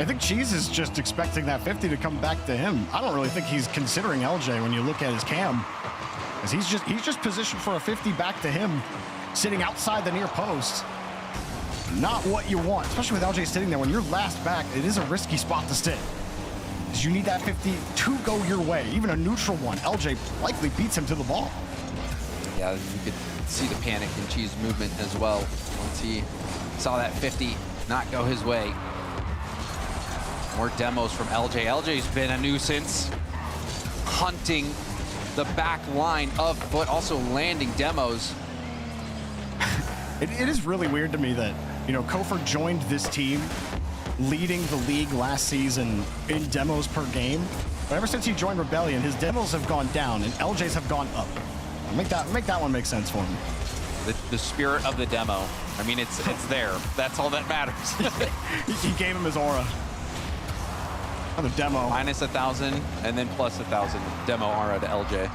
I think Cheese is just expecting that 50 to come back to him. I don't really think he's considering LJ when you look at his cam, because he's just positioned for a 50 back to him, sitting outside the near post. Not what you want, especially with LJ sitting there. When you're last back, it is a risky spot to sit, because you need that 50 to go your way, even a neutral one. LJ likely beats him to the ball. Yeah, you could see the panic in Cheese movement as well once he saw that 50 not go his way. More demos from LJ. LJ's been a nuisance, hunting the back line of Fut, also landing demos. It is really weird to me that, you know, Kofor joined this team leading the league last season in demos per game. But ever since he joined Rebellion, his demos have gone down and LJ's have gone up. Make that one make sense for me. The spirit of the demo. I mean, it's there. That's all that matters. He gave him his aura. The demo. Minus 1,000 and then plus 1,000 demo aura to LJ.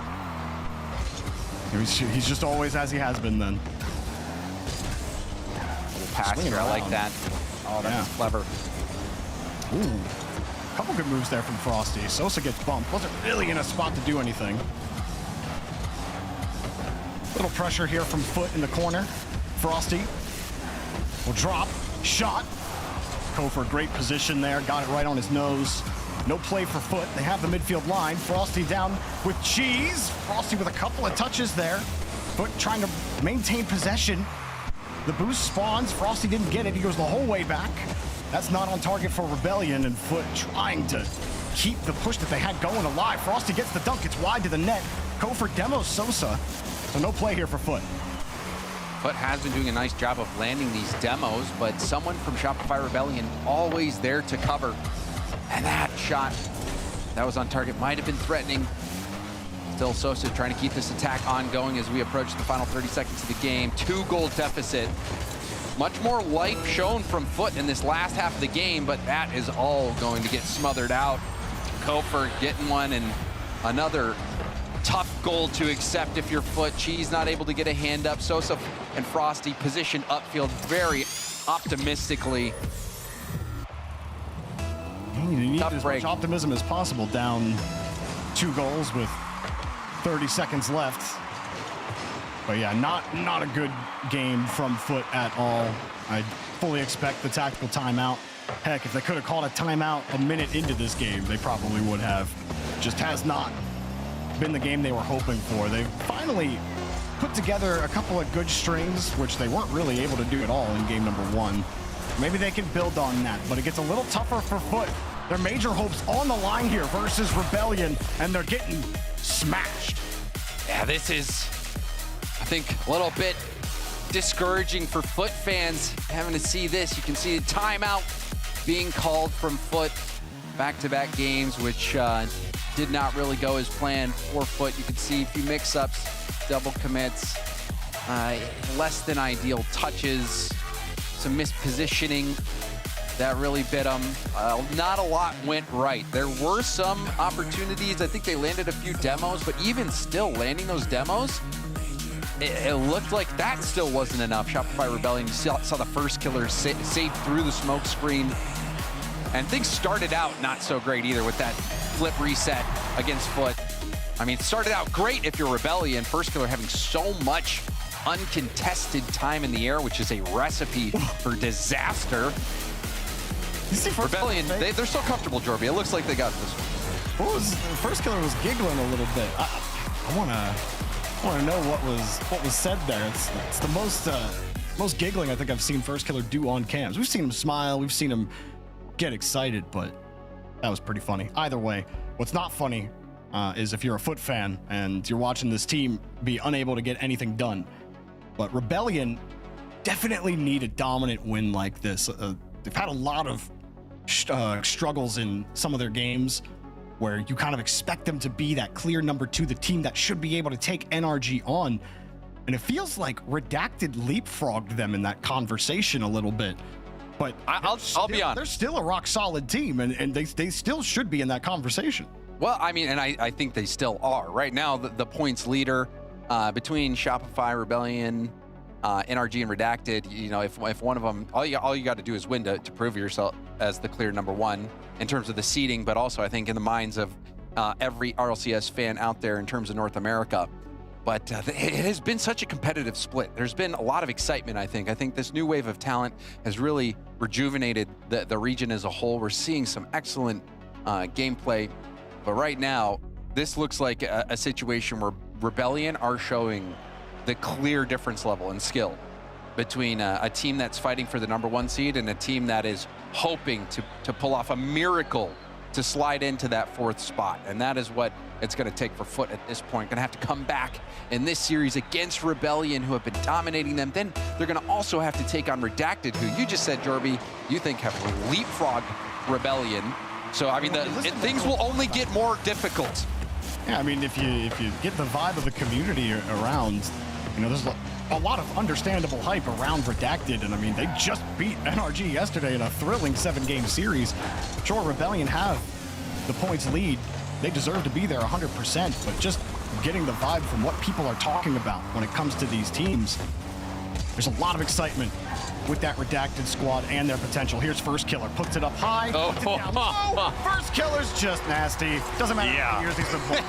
He's just always as he has been then. Pass here, I like that. Oh, that's clever. Ooh, couple good moves there from Frosty. Sosa gets bumped. Wasn't really in a spot to do anything. Little pressure here from Fut in the corner. Frosty will drop. Shot. Kofor, great position there. Got it right on his nose. No play for Fut. They have the midfield line. Frosty down with Cheese. Frosty with a couple of touches there. Fut trying to maintain possession. The boost spawns. Frosty didn't get it. He goes the whole way back. That's not on target for Rebellion, and Fut trying to keep the push that they had going alive. Frosty gets the dunk. It's wide to the net. Kofor demos Sosa. So no play here for Fut. Fut has been doing a nice job of landing these demos, but someone from Shopify Rebellion always there to cover. And that shot that was on target might have been threatening. Still Sosa trying to keep this attack ongoing as we approach the final 30 seconds of the game. 2-goal deficit. Much more life shown from Fut in this last half of the game, but that is all going to get smothered out. Kofor getting one, and another tough goal to accept if you're Fut. Cheese not able to get a hand up. Sosa and Frosty positioned upfield very optimistically. You need Tough as break. much optimism as possible, down 2 goals with 30 seconds left. But yeah, not a good game from Fut at all. I fully expect the tactical timeout. Heck, if they could have called a timeout a minute into this game, they probably would have. Just has not been the game they were hoping for. They finally put together a couple of good strings, which they weren't really able to do at all in game number 1. Maybe they can build on that, but it gets a little tougher for Fut. Their major hopes on the line here versus Rebellion, and they're getting smashed. Yeah, this is, I think, a little bit discouraging for Fut fans having to see this. You can see the timeout being called from Fut. Back-to-back games, which did not really go as planned for Fut. You can see a few mix-ups, double commits, less than ideal touches, some mispositioning that really bit them. Not a lot went right. There were some opportunities. I think they landed a few demos, but even still landing those demos, it looked like that still wasn't enough. Shopify Rebellion, you saw the first killer saved through the smoke screen. And things started out not so great either with that flip reset against Fut. I mean, it started out great if you're Rebellion. First killer having so much uncontested time in the air, which is a recipe for disaster. You see Rebellion, they're so comfortable, Jorby. It looks like they got this one. The first killer was giggling a little bit. I wanna know what was said there. It's the most giggling I think I've seen first killer do on cams. We've seen him smile, we've seen him get excited, but that was pretty funny. Either way, what's not funny is if you're a Fut fan and you're watching this team be unable to get anything done. But Rebellion definitely need a dominant win like this. They've had a lot of struggles in some of their games where you kind of expect them to be that clear number 2, the team that should be able to take NRG on. And it feels like Redacted leapfrogged them in that conversation a little bit. But I'll be honest. They're still a rock solid team, and they still should be in that conversation. Well, I mean, and I think they still are. Right now, the points leader between Shopify, Rebellion, NRG and Redacted, you know, if one of them, all you got to do is win to prove yourself as the clear number one in terms of the seeding, but also I think in the minds of every RLCS fan out there in terms of North America. But it has been such a competitive split. There's been a lot of excitement, I think. I think this new wave of talent has really rejuvenated the region as a whole. We're seeing some excellent gameplay. But right now, this looks like a situation where Rebellion are showing the clear difference level in skill between a team that's fighting for the number one seed and a team that is hoping to pull off a miracle to slide into that fourth spot. And that is what it's going to take for Fut at this point. Going to have to come back in this series against Rebellion, who have been dominating them. Then they're going to also have to take on Redacted, who you just said, Jorby, you think have leapfrogged Rebellion. So, I mean, things will only get more difficult. Yeah, I mean, if you get the vibe of the community around, you know, there's a lot of understandable hype around Redacted, and I mean, they just beat NRG yesterday in a thrilling 7-game series. Sure, Rebellion have the points lead. They deserve to be there 100%, but just getting the vibe from what people are talking about when it comes to these teams, there's a lot of excitement with that Redacted squad and their potential. Here's First Killer, puts it up high, puts it down low. First Killer's just nasty. Doesn't matter how many years he's been playing.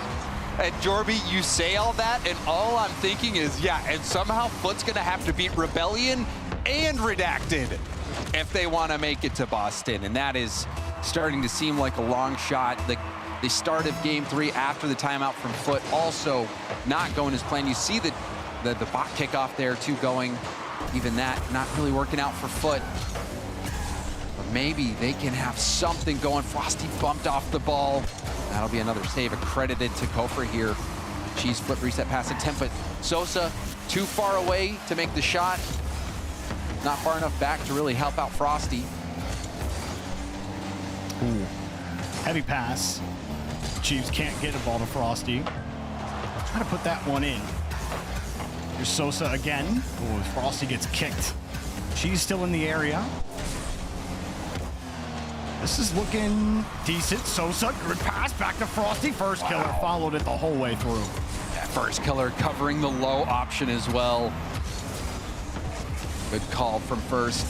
And Jorby, you say all that, and all I'm thinking is, yeah, and somehow Fut's gonna have to beat Rebellion and Redacted if they want to make it to Boston, and that is starting to seem like a long shot. The start of Game 3 after the timeout from Fut also not going as planned. You see the bot kickoff there too going. Even that not really working out for Fut. But maybe they can have something going. Frosty bumped off the ball. That'll be another save accredited to Kofor here. Cheese flip reset pass attempt, but Sosa too far away to make the shot. Not far enough back to really help out Frosty. Ooh. Heavy pass. Chiefs can't get a ball to Frosty. Try to put that one in. Here's Sosa again. Oh, Frosty gets kicked. She's still in the area. This is looking decent. Sosa, good pass back to Frosty. First Killer followed it the whole way through. Yeah, First Killer covering the low option as well. Good call from First.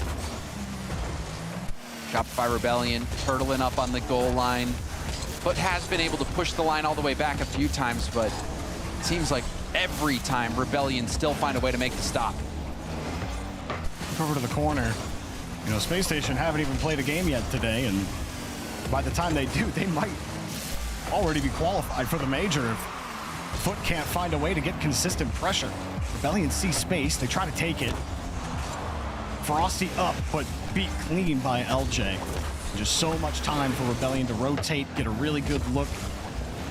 Shopify Rebellion turtling up on the goal line. Fut has been able to push the line all the way back a few times, but it seems like every time Rebellion still find a way to make the stop. Over to the corner. You know, Space Station haven't even played a game yet today, and by the time they do, they might already be qualified for the major if Fut can't find a way to get consistent pressure. Rebellion see space, they try to take it. Frosty up, but beat clean by LJ. Just so much time for Rebellion to rotate, get a really good look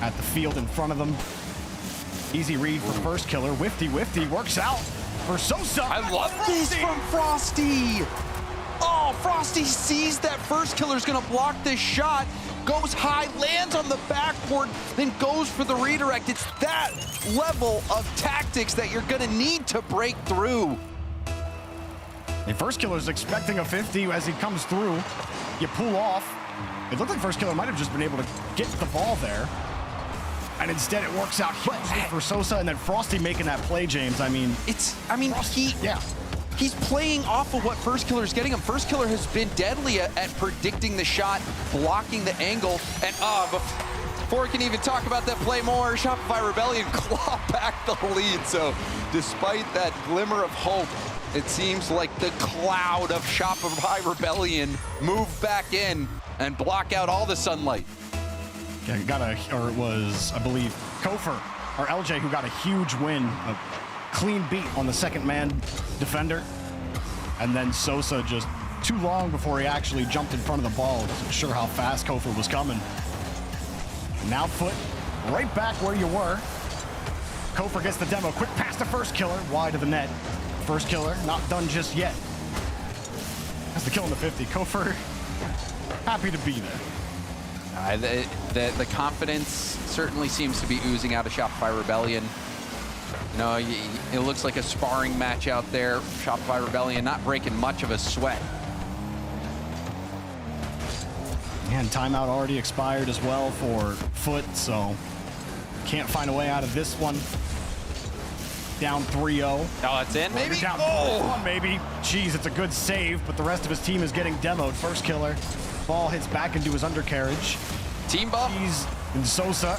at the field in front of them. Easy read for First Killer. Wifty works out for Sosa. I love this from Frosty. Oh, Frosty sees that First Killer's gonna block this shot, goes high, lands on the backboard, then goes for the redirect. It's that level of tactics that you're gonna need to break through. And First Killer's expecting a 50 as he comes through. You pull off. It looked like First Killer might have just been able to get the ball there. And instead it works out hugely for Sosa, and then Frosty making that play, James. I mean, Frosty, he's playing off of what First Killer's getting him. First Killer has been deadly at predicting the shot, blocking the angle, and before we can even talk about that play more, Shopify Rebellion claw back the lead. So despite that glimmer of hope, it seems like the cloud of Shopify Rebellion move back in and block out all the sunlight. Yeah, it was, I believe, Kofor, or LJ, who got a huge win, a clean beat on the second man defender. And then Sosa just too long before he actually jumped in front of the ball. Wasn't sure how fast Kofor was coming. And now Fut right back where you were. Kofor gets the demo, quick pass to First Killer, wide of the net. First Killer, not done just yet. That's the kill in the 50. Kofor, happy to be there. The confidence certainly seems to be oozing out of Shopify Rebellion. You know, it looks like a sparring match out there. Shopify Rebellion not breaking much of a sweat. And timeout already expired as well for Fut, so can't find a way out of this one. down 3-0. Oh, that's in, maybe? Down Oh! 1, maybe. Jeez, it's a good save, but the rest of his team is getting demoed. First killer. Ball hits back into his undercarriage. Team bump. He's and Sosa.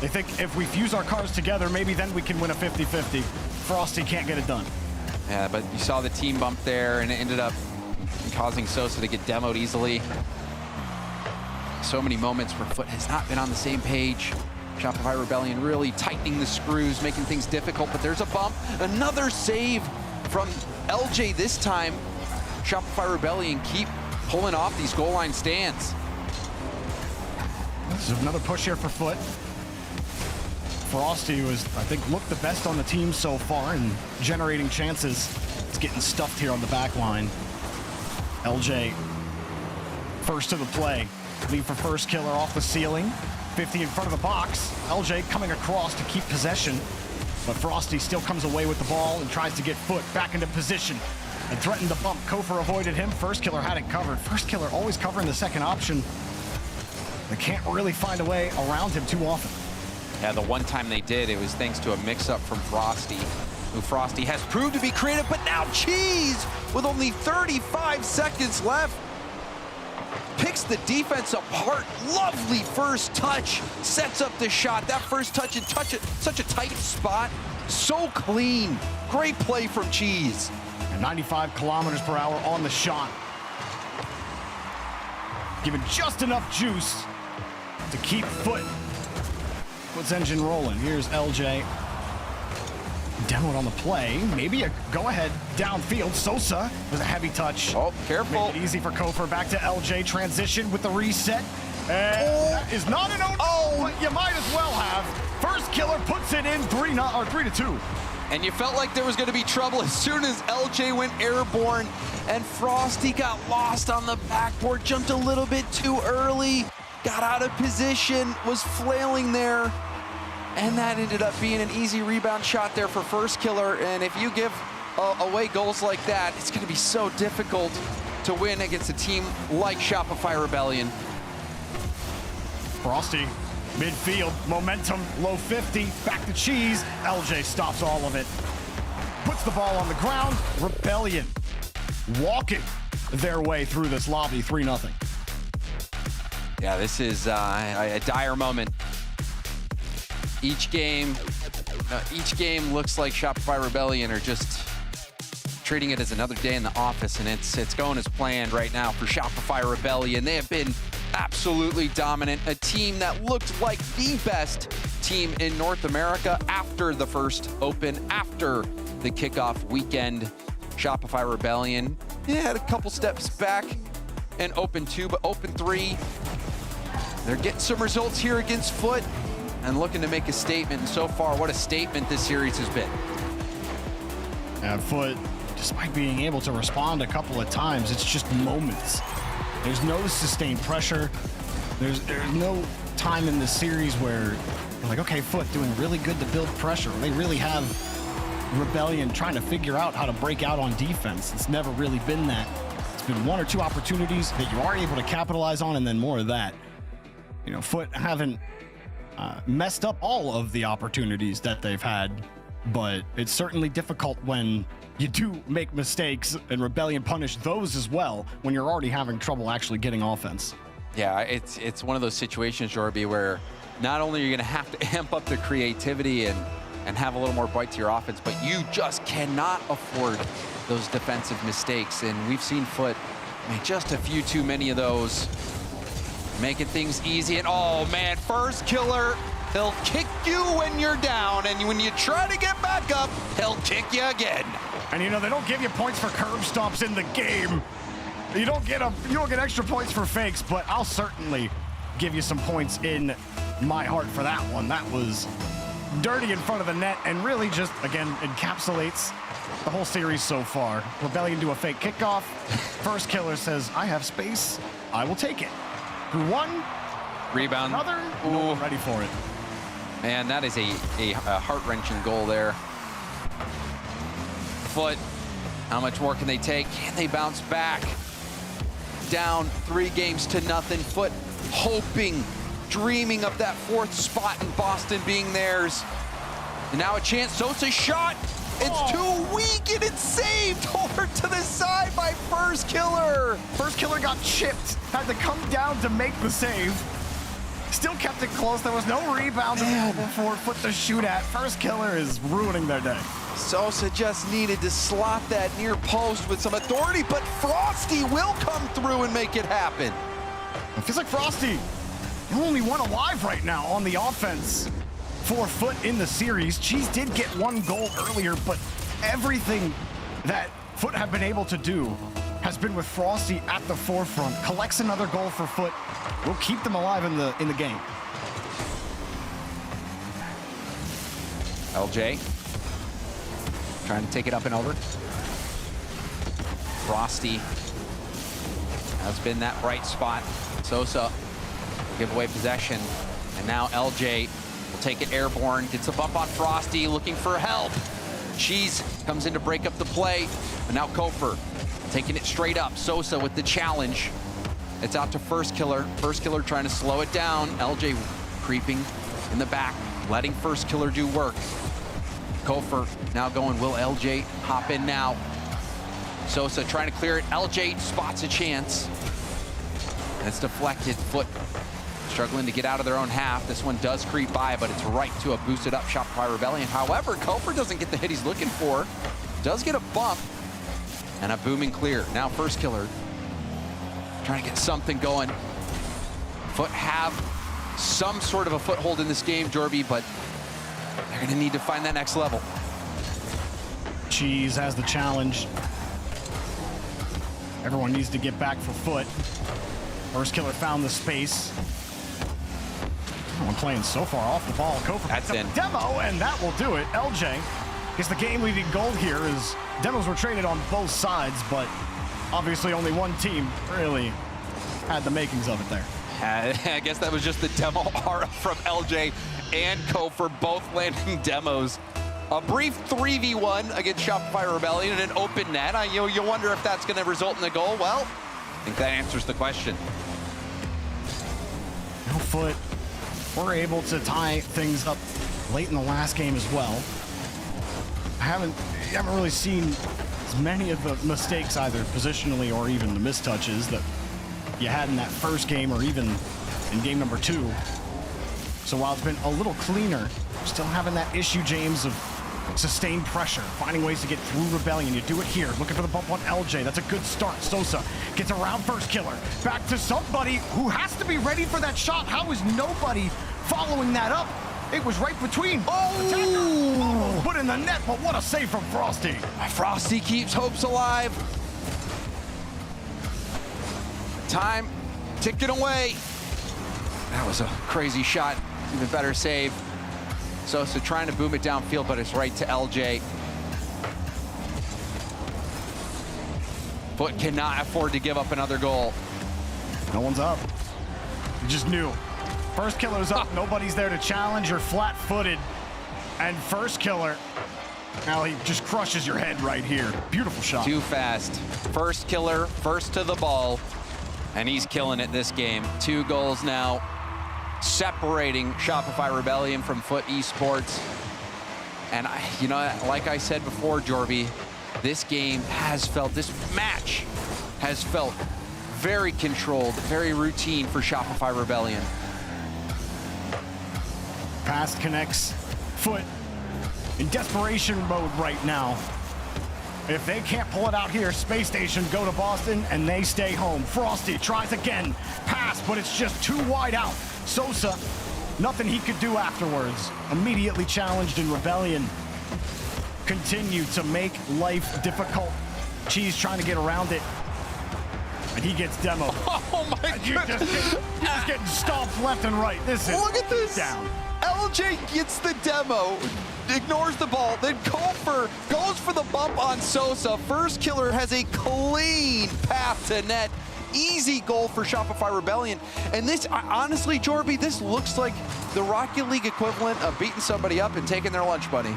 They think if we fuse our cars together, maybe then we can win a 50-50. Frosty can't get it done. Yeah, but you saw the team bump there, and it ended up causing Sosa to get demoed easily. So many moments where Fut has not been on the same page. Shopify Rebellion really tightening the screws, making things difficult, but there's a bump. Another save from LJ this time. Shopify Rebellion keep pulling off these goal line stands. This is another push here for Fut. Frosty was, I think, looked the best on the team so far and generating chances. He's getting stuffed here on the back line. LJ, first to the play. Lead for first killer off the ceiling. 50 in front of the box. LJ coming across to keep possession, but Frosty still comes away with the ball and tries to get Fut back into position and threatened the bump. Kofor avoided him. First killer had it covered. First killer always covering the second option. They can't really find a way around him too often. Yeah, the one time they did, it was thanks to a mix-up from Frosty, who Frosty has proved to be creative, but now Cheese, with only 35 seconds left, picks the defense apart. Lovely first touch, sets up the shot. That first touch and such a tight spot, so clean. Great play from Cheese. And 95 kilometers per hour on the shot. Given just enough juice to keep Fut's engine rolling. Here's LJ. Demoed on the play. Maybe a go-ahead downfield. Sosa was a heavy touch. Oh, careful. Make it easy for Kofor. Back to LJ. Transition with the reset. That is not an own, but you might as well have. First killer puts it in 3-2. And you felt like there was going to be trouble as soon as LJ went airborne, and Frosty got lost on the backboard, jumped a little bit too early, got out of position, was flailing there, and that ended up being an easy rebound shot there for first killer. And if you give away goals like that, it's going to be so difficult to win against a team like Shopify Rebellion. Frosty, midfield, momentum, low 50, back to Cheese. LJ stops all of it. Puts the ball on the ground. Rebellion walking their way through this lobby, 3-0. Yeah, this is a dire moment. Each game looks like Shopify Rebellion are just treating it as another day in the office, and it's going as planned right now for Shopify Rebellion. They have been absolutely dominant, a team that looked like the best team in North America after the first open, after the kickoff weekend. Shopify Rebellion had a couple steps back in open 2, but open 3, they're getting some results here against Fut and looking to make a statement. And so far, what a statement this series has been. Fut, despite being able to respond a couple of times, it's just moments. There's no sustained pressure. There's no time in this series where you're like, okay, Fut doing really good to build pressure. They really have Rebellion trying to figure out how to break out on defense. It's never really been that. It's been 1 or 2 opportunities that you are able to capitalize on, and then more of that. You know, Fut haven't messed up all of the opportunities that they've had, but it's certainly difficult when you do make mistakes, and Rebellion punish those as well when you're already having trouble actually getting offense. Yeah, it's one of those situations, Jorby, where not only are you going to have to amp up the creativity and have a little more bite to your offense, but you just cannot afford those defensive mistakes. And we've seen Fut make just a few too many of those, making things easy. And oh man, first killer, he'll kick you when you're down, and when you try to get back up, he'll kick you again. And you know, they don't give you points for curb stomps in the game. You don't get extra points for fakes, but I'll certainly give you some points in my heart for that one. That was dirty in front of the net and really just, again, encapsulates the whole series so far. Rebellion do a fake kickoff. First killer says, I have space, I will take it. Through one, rebound, another, no one ready for it. Man, that is a heart-wrenching goal there. Fut, how much more can they take? Can they bounce back? Down 3-0. Fut hoping, dreaming of that 4th spot in Boston being theirs. And now a chance, Sosa's shot, It's too weak, and it's saved over to the side by First Killer. First Killer got chipped, had to come down to make the save. Still kept it close. There was no rebound available for Fut to shoot at. First Killer is ruining their day. Sosa just needed to slot that near post with some authority, but Frosty will come through and make it happen. It feels like Frosty, the only one alive right now on the offense for Fut in the series. Cheese did get one goal earlier, but everything that Fut have been able to do has been with Frosty at the forefront. Collects another goal for Fut. Will keep them alive in the game. LJ trying to take it up and over. Frosty has been that bright spot. Sosa will give away possession, and now LJ will take it airborne, gets a bump on Frosty, looking for help. Cheese comes in to break up the play, but now Kofer taking it straight up. Sosa with the challenge. It's out to First Killer. First Killer trying to slow it down. LJ creeping in the back, letting First Killer do work. Kofer now going, will LJ hop in now? Sosa trying to clear it. LJ spots a chance. It's deflected. Fut struggling to get out of their own half. This one does creep by, but it's right to a boosted up Shopify Rebellion. However, Kofer doesn't get the hit he's looking for. Does get a bump and a booming clear. Now First Killer trying to get something going. Fut have some sort of a foothold in this game, Jorby, but they're gonna need to find that next level. Cheese has the challenge. Everyone needs to get back for Fut. First Killer found the space. Everyone playing so far off the ball. Kofer That's picks up the demo, and that will do it. LJ gets the game-leading goal here as demos were traded on both sides, but obviously only one team really had the makings of it there. I guess that was just the demo aura from LJ and Kofer, both landing demos. A brief 3v1 against Shopify Rebellion in an open net. You wonder if that's going to result in a goal. Well, I think that answers the question. No Fut. We're able to tie things up late in the last game as well. You haven't really seen as many of the mistakes, either positionally or even the mistouches, that you had in that first game or even in game number 2. So while it's been a little cleaner, still having that issue, James, of sustained pressure, finding ways to get through Rebellion. You do it here, looking for the bump on LJ. That's a good start. Sosa gets around First Killer. Back to somebody who has to be ready for that shot. How is nobody following that up? It was right between. Oh! Put in the net, but what a save from Frosty. Frosty keeps hopes alive. Time ticking away. That was a crazy shot. Even better save. Sosa trying to boom it downfield, but it's right to LJ. Fut cannot afford to give up another goal. No one's up. You just knew. First Killer's up. Nobody's there to challenge. You're flat-footed. And First Killer, now he just crushes your head right here. Beautiful shot. Too fast. First Killer, first to the ball. And he's killing it this game. 2 goals now, separating Shopify Rebellion from Fut Esports. And like I said before, Jorby, this match has felt very controlled, very routine for Shopify Rebellion. Pass connects. Fut in desperation mode right now. If they can't pull it out here, Space Station go to Boston and they stay home. Frosty tries again. Pass, but it's just too wide out. Sosa, nothing he could do afterwards. Immediately challenged in Rebellion. Continue to make life difficult. Cheese trying to get around it. And he gets demoed. Oh my goodness. He's getting stomped left and right. Look at this. Down. LJ gets the demo, ignores the ball, then Kofer goes for the bump on Sosa. First Killer has a clean path to net. Easy goal for Shopify Rebellion. And this, honestly, Jorby, this looks like the Rocket League equivalent of beating somebody up and taking their lunch money.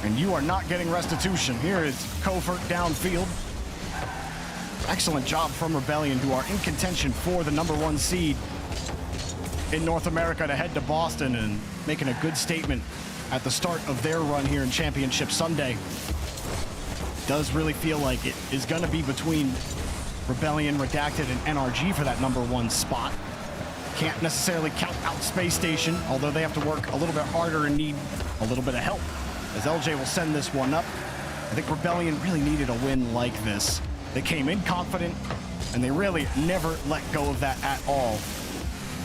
And you are not getting restitution. Here is Kofer downfield. Excellent job from Rebellion, who are in contention for the #1 seed in North America, to head to Boston and making a good statement at the start of their run here in Championship Sunday. Does really feel like it is going to be between Rebellion, Redacted, and NRG for that #1 spot. Can't necessarily count out Space Station, although they have to work a little bit harder and need a little bit of help, as LJ will send this one up. I think Rebellion really needed a win like this. They came in confident, and they really never let go of that at all.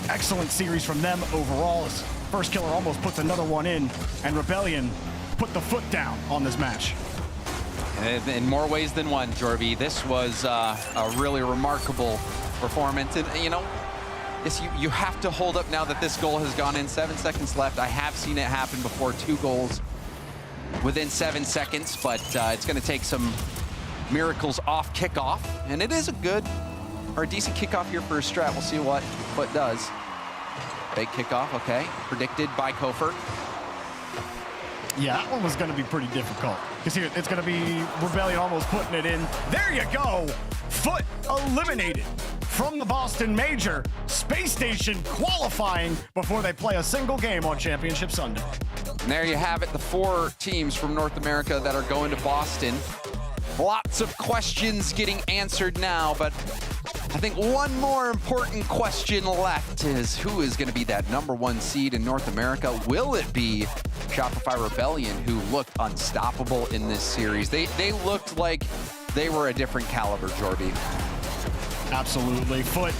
Excellent series from them overall, as First Killer almost puts another one in, and Rebellion put the foot down on this match. In more ways than one, Jorby, this was a really remarkable performance. And, you know, yes, you have to hold up now that this goal has gone in. 7 seconds left. I have seen it happen before, 2 goals within 7 seconds, but it's going to take some miracles off kickoff. And it is a decent kickoff here for a strat. We'll see what Fut does. Fake kickoff, okay. Predicted by Kofer. Yeah, that one was going to be pretty difficult. Because here, it's going to be Rebellion almost putting it in. There you go! Fut eliminated from the Boston Major. Space Station qualifying before they play a single game on Championship Sunday. And there you have it, the 4 teams from North America that are going to Boston. Lots of questions getting answered now, but I think one more important question left is who is going to be that #1 seed in North America? Will it be Shopify Rebellion, who looked unstoppable in this series? They looked like they were a different caliber, Jorby. Absolutely. Fut,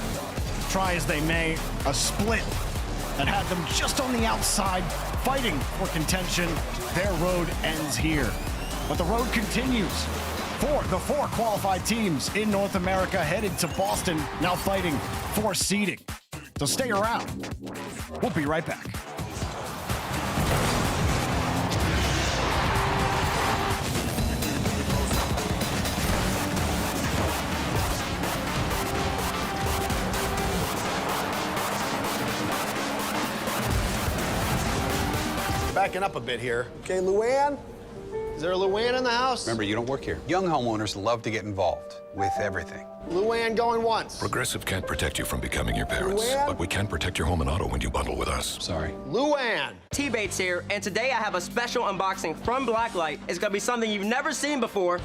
try as they may, a split that had them just on the outside, fighting for contention. Their road ends here. But the road continues for the 4 qualified teams in North America headed to Boston, now fighting for seeding. So stay around. We'll be right back. Backing up a bit here. Okay, Luann? Is there a Luann in the house? Remember, you don't work here. Young homeowners love to get involved with everything. Luann going once. Progressive can't protect you from becoming your parents, Luann? but we can protect your home and auto when you bundle with us. Sorry. Luann! T-Bates here, and today I have a special unboxing from Blacklight. It's gonna be something you've never seen before.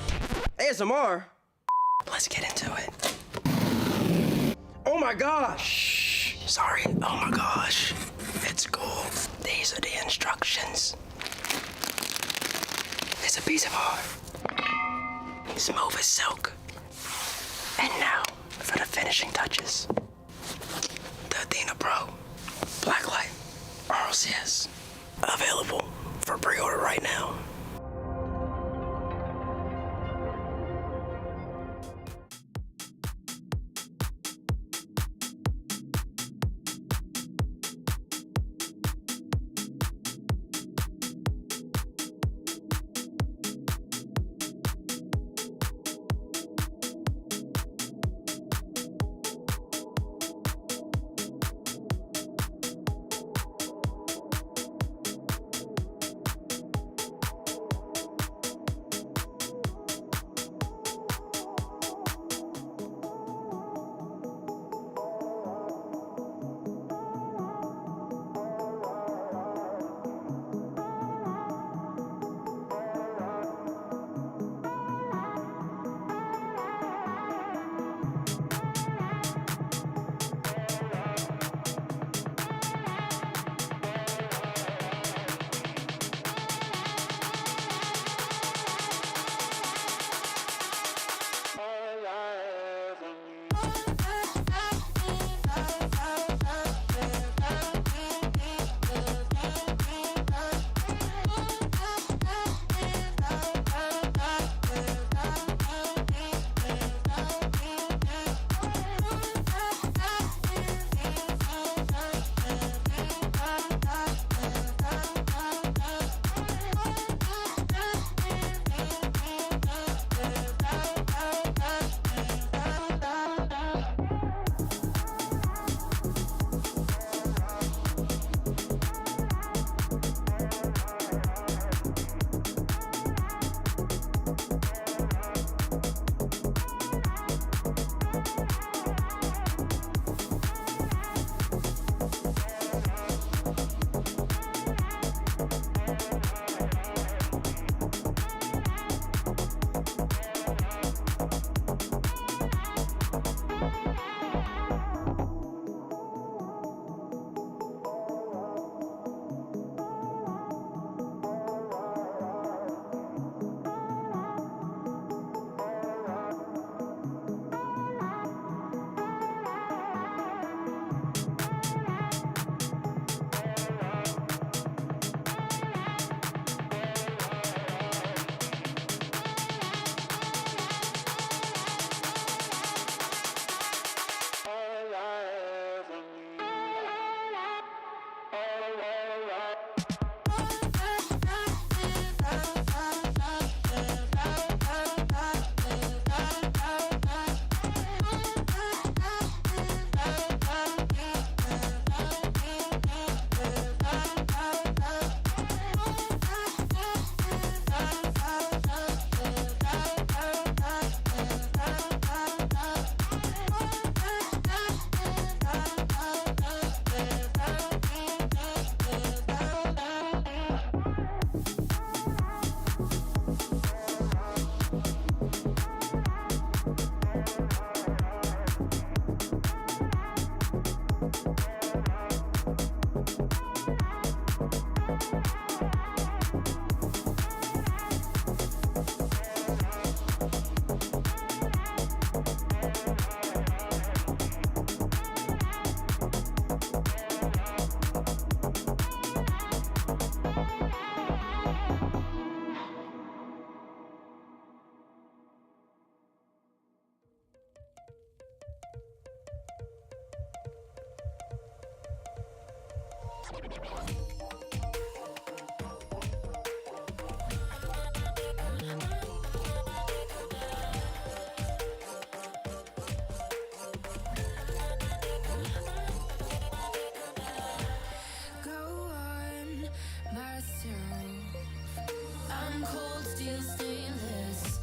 ASMR. Let's get into it. Oh my gosh. Sorry, oh my gosh. It's cool. These are the instructions. It's a piece of art. Smooth as silk. And now, for the finishing touches. The Athena Pro Blacklight Rlcs. Available for pre-order right now. Go on myself. I'm cold steel stainless.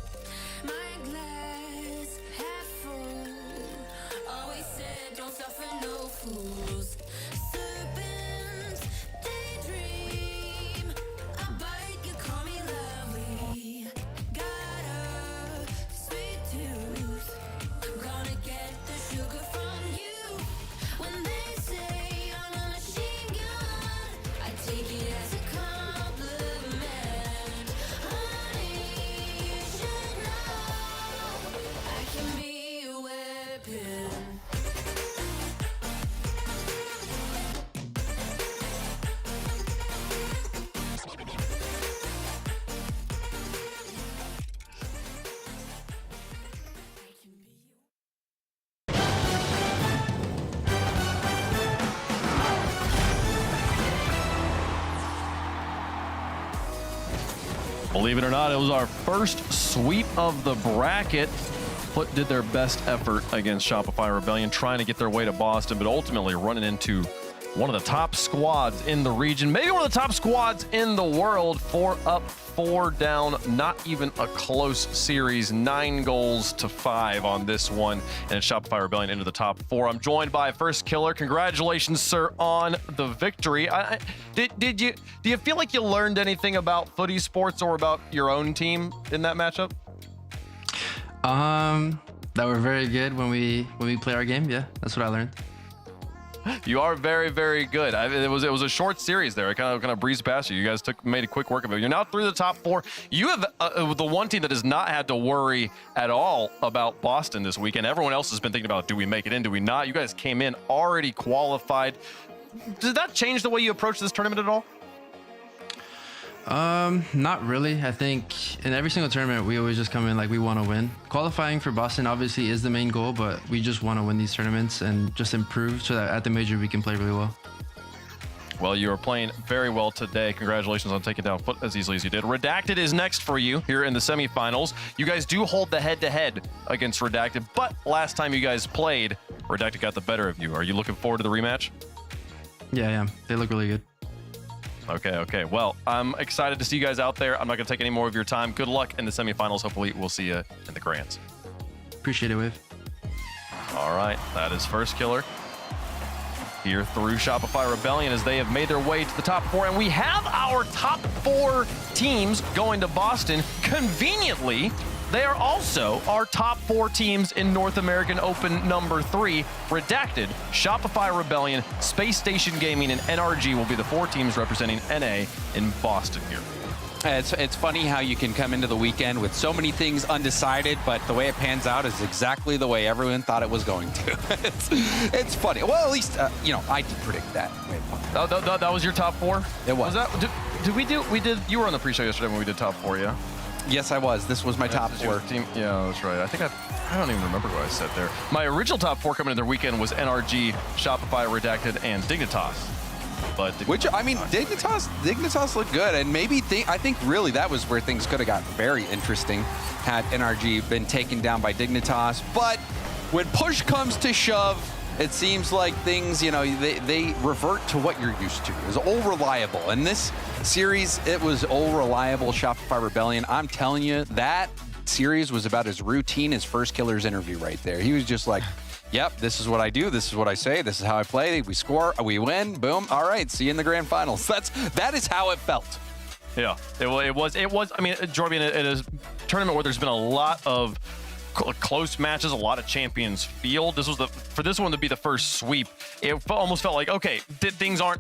My glass half full. Always said don't suffer no fools. Serpents, daydream. I bite, you call me lovely. Got a sweet tooth. Gonna get the sugar from you. When they say I'm a machine gun, I take it as a compliment. Honey, you should know I can be a weapon. Believe it or not, it was our first sweep of the bracket. Fut did their best effort against Shopify Rebellion, trying to get their way to Boston, but ultimately running into one of the top squads in the region, maybe one of the top squads in the world. 4 up, 4 down, not even a close series. 9 goals to 5 on this one, and Shopify Rebellion into the top 4. I'm joined by First Killer. Congratulations, sir, on the victory. Do you feel like you learned anything about Fut Esports or about your own team in that matchup? That we're very good when we play our game. Yeah, that's what I learned. You are very, very good. It was a short series there. It kind of breezed past you. You guys made a quick work of it. You're now through the top 4. You have the one team that has not had to worry at all about Boston this weekend. Everyone else has been thinking about, do we make it in? Do we not? You guys came in already qualified. Did that change the way you approach this tournament at all? Not really. I think in every single tournament, we always just come in like we want to win. Qualifying for Boston obviously is the main goal, but we just want to win these tournaments and just improve so that at the major we can play really well. Well, you are playing very well today. Congratulations on taking down Fut as easily as you did. Redacted is next for you here in the semifinals. You guys do hold the head-to-head against Redacted, but last time you guys played, Redacted got the better of you. Are you looking forward to the rematch? Yeah, I am. They look really good. Okay. Well, I'm excited to see you guys out there. I'm not going to take any more of your time. Good luck in the semifinals. Hopefully, we'll see you in the grands. Appreciate it, Wave. All right, that is First Killer here through Shopify Rebellion as they have made their way to the top 4. And we have our top 4 teams going to Boston. Conveniently, they are also our top 4 teams in North American Open number 3. Redacted, Shopify Rebellion, Space Station Gaming, and NRG will be the 4 teams representing NA in Boston here. It's funny how you can come into the weekend with so many things undecided, but the way it pans out is exactly the way everyone thought it was going to. It's funny. Well, at least, I did predict that. That was your top 4? It was. You were on the pre-show yesterday when we did top 4, yeah? Yes, I was. This was my top 4. Team. Yeah, that's right. I don't even remember what I said there. My original top 4 coming into their weekend was NRG, Shopify, Redacted, and Dignitas. But Dignitas looked good, and maybe I think really that was where things could have got very interesting had NRG been taken down by Dignitas. But when push comes to shove, it seems like things, they revert to what you're used to. It was all reliable. In this series, it was all reliable Shopify Rebellion. I'm telling you, that series was about as routine as First Killer's interview right there. He was just like, yep, this is what I do. This is what I say. This is how I play. We score. We win. Boom. All right. See you in the grand finals. That is how it felt. Yeah, it was. I mean, Jordan, in a tournament where there's been a lot of close matches, a lot of champions field. For this one to be the first sweep, it almost felt like, okay,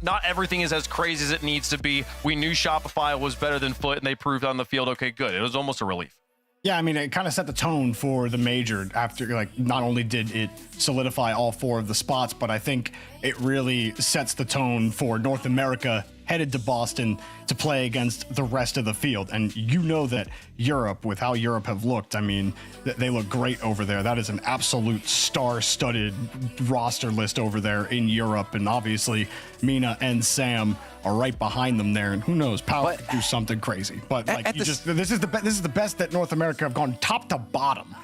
not everything is as crazy as it needs to be. We knew Shopify was better than Fut, and they proved on the field. Okay, good. It was almost a relief. Yeah, I mean, it kind of set the tone for the major after, not only did it solidify all 4 of the spots, but I think it really sets the tone for North America headed to Boston to play against the rest of the field. And you know that Europe, with how Europe have looked, I mean, they look great over there. That is an absolute star-studded roster list over there in Europe. And obviously, Mina and Sam are right behind them there. And who knows, Power could do something crazy. But like, this is the best that North America have gone top to bottom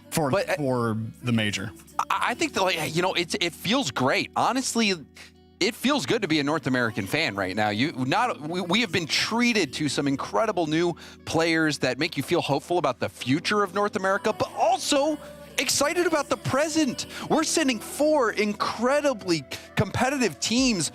for the major. I think that, like, you know, it feels great. Honestly, it feels good to be a North American fan right now. We have been treated to some incredible new players that make you feel hopeful about the future of North America, but also excited about the present. We're sending 4 incredibly competitive teams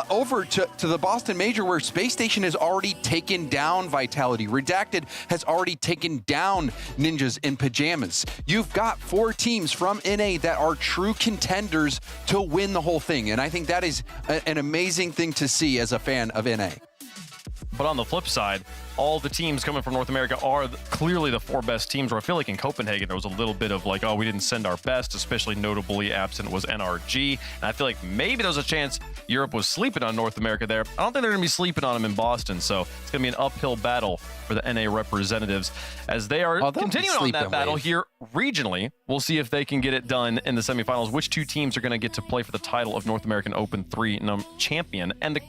over to the Boston Major, where Space Station has already taken down Vitality. Redacted has already taken down Ninjas in Pajamas. You've got 4 teams from NA that are true contenders to win the whole thing. And I think that is an amazing thing to see as a fan of NA. But on the flip side, all the teams coming from North America are clearly the 4 best teams, where I feel like in Copenhagen there was a little bit of like, oh, we didn't send our best, especially notably absent was NRG. And I feel like maybe there was a chance Europe was sleeping on North America there. I don't think they're going to be sleeping on them in Boston, so it's going to be an uphill battle for the NA representatives as they are continuing on that battle here regionally. We'll see if they can get it done in the semifinals, which 2 teams are going to get to play for the title of North American Open 3 champion. And the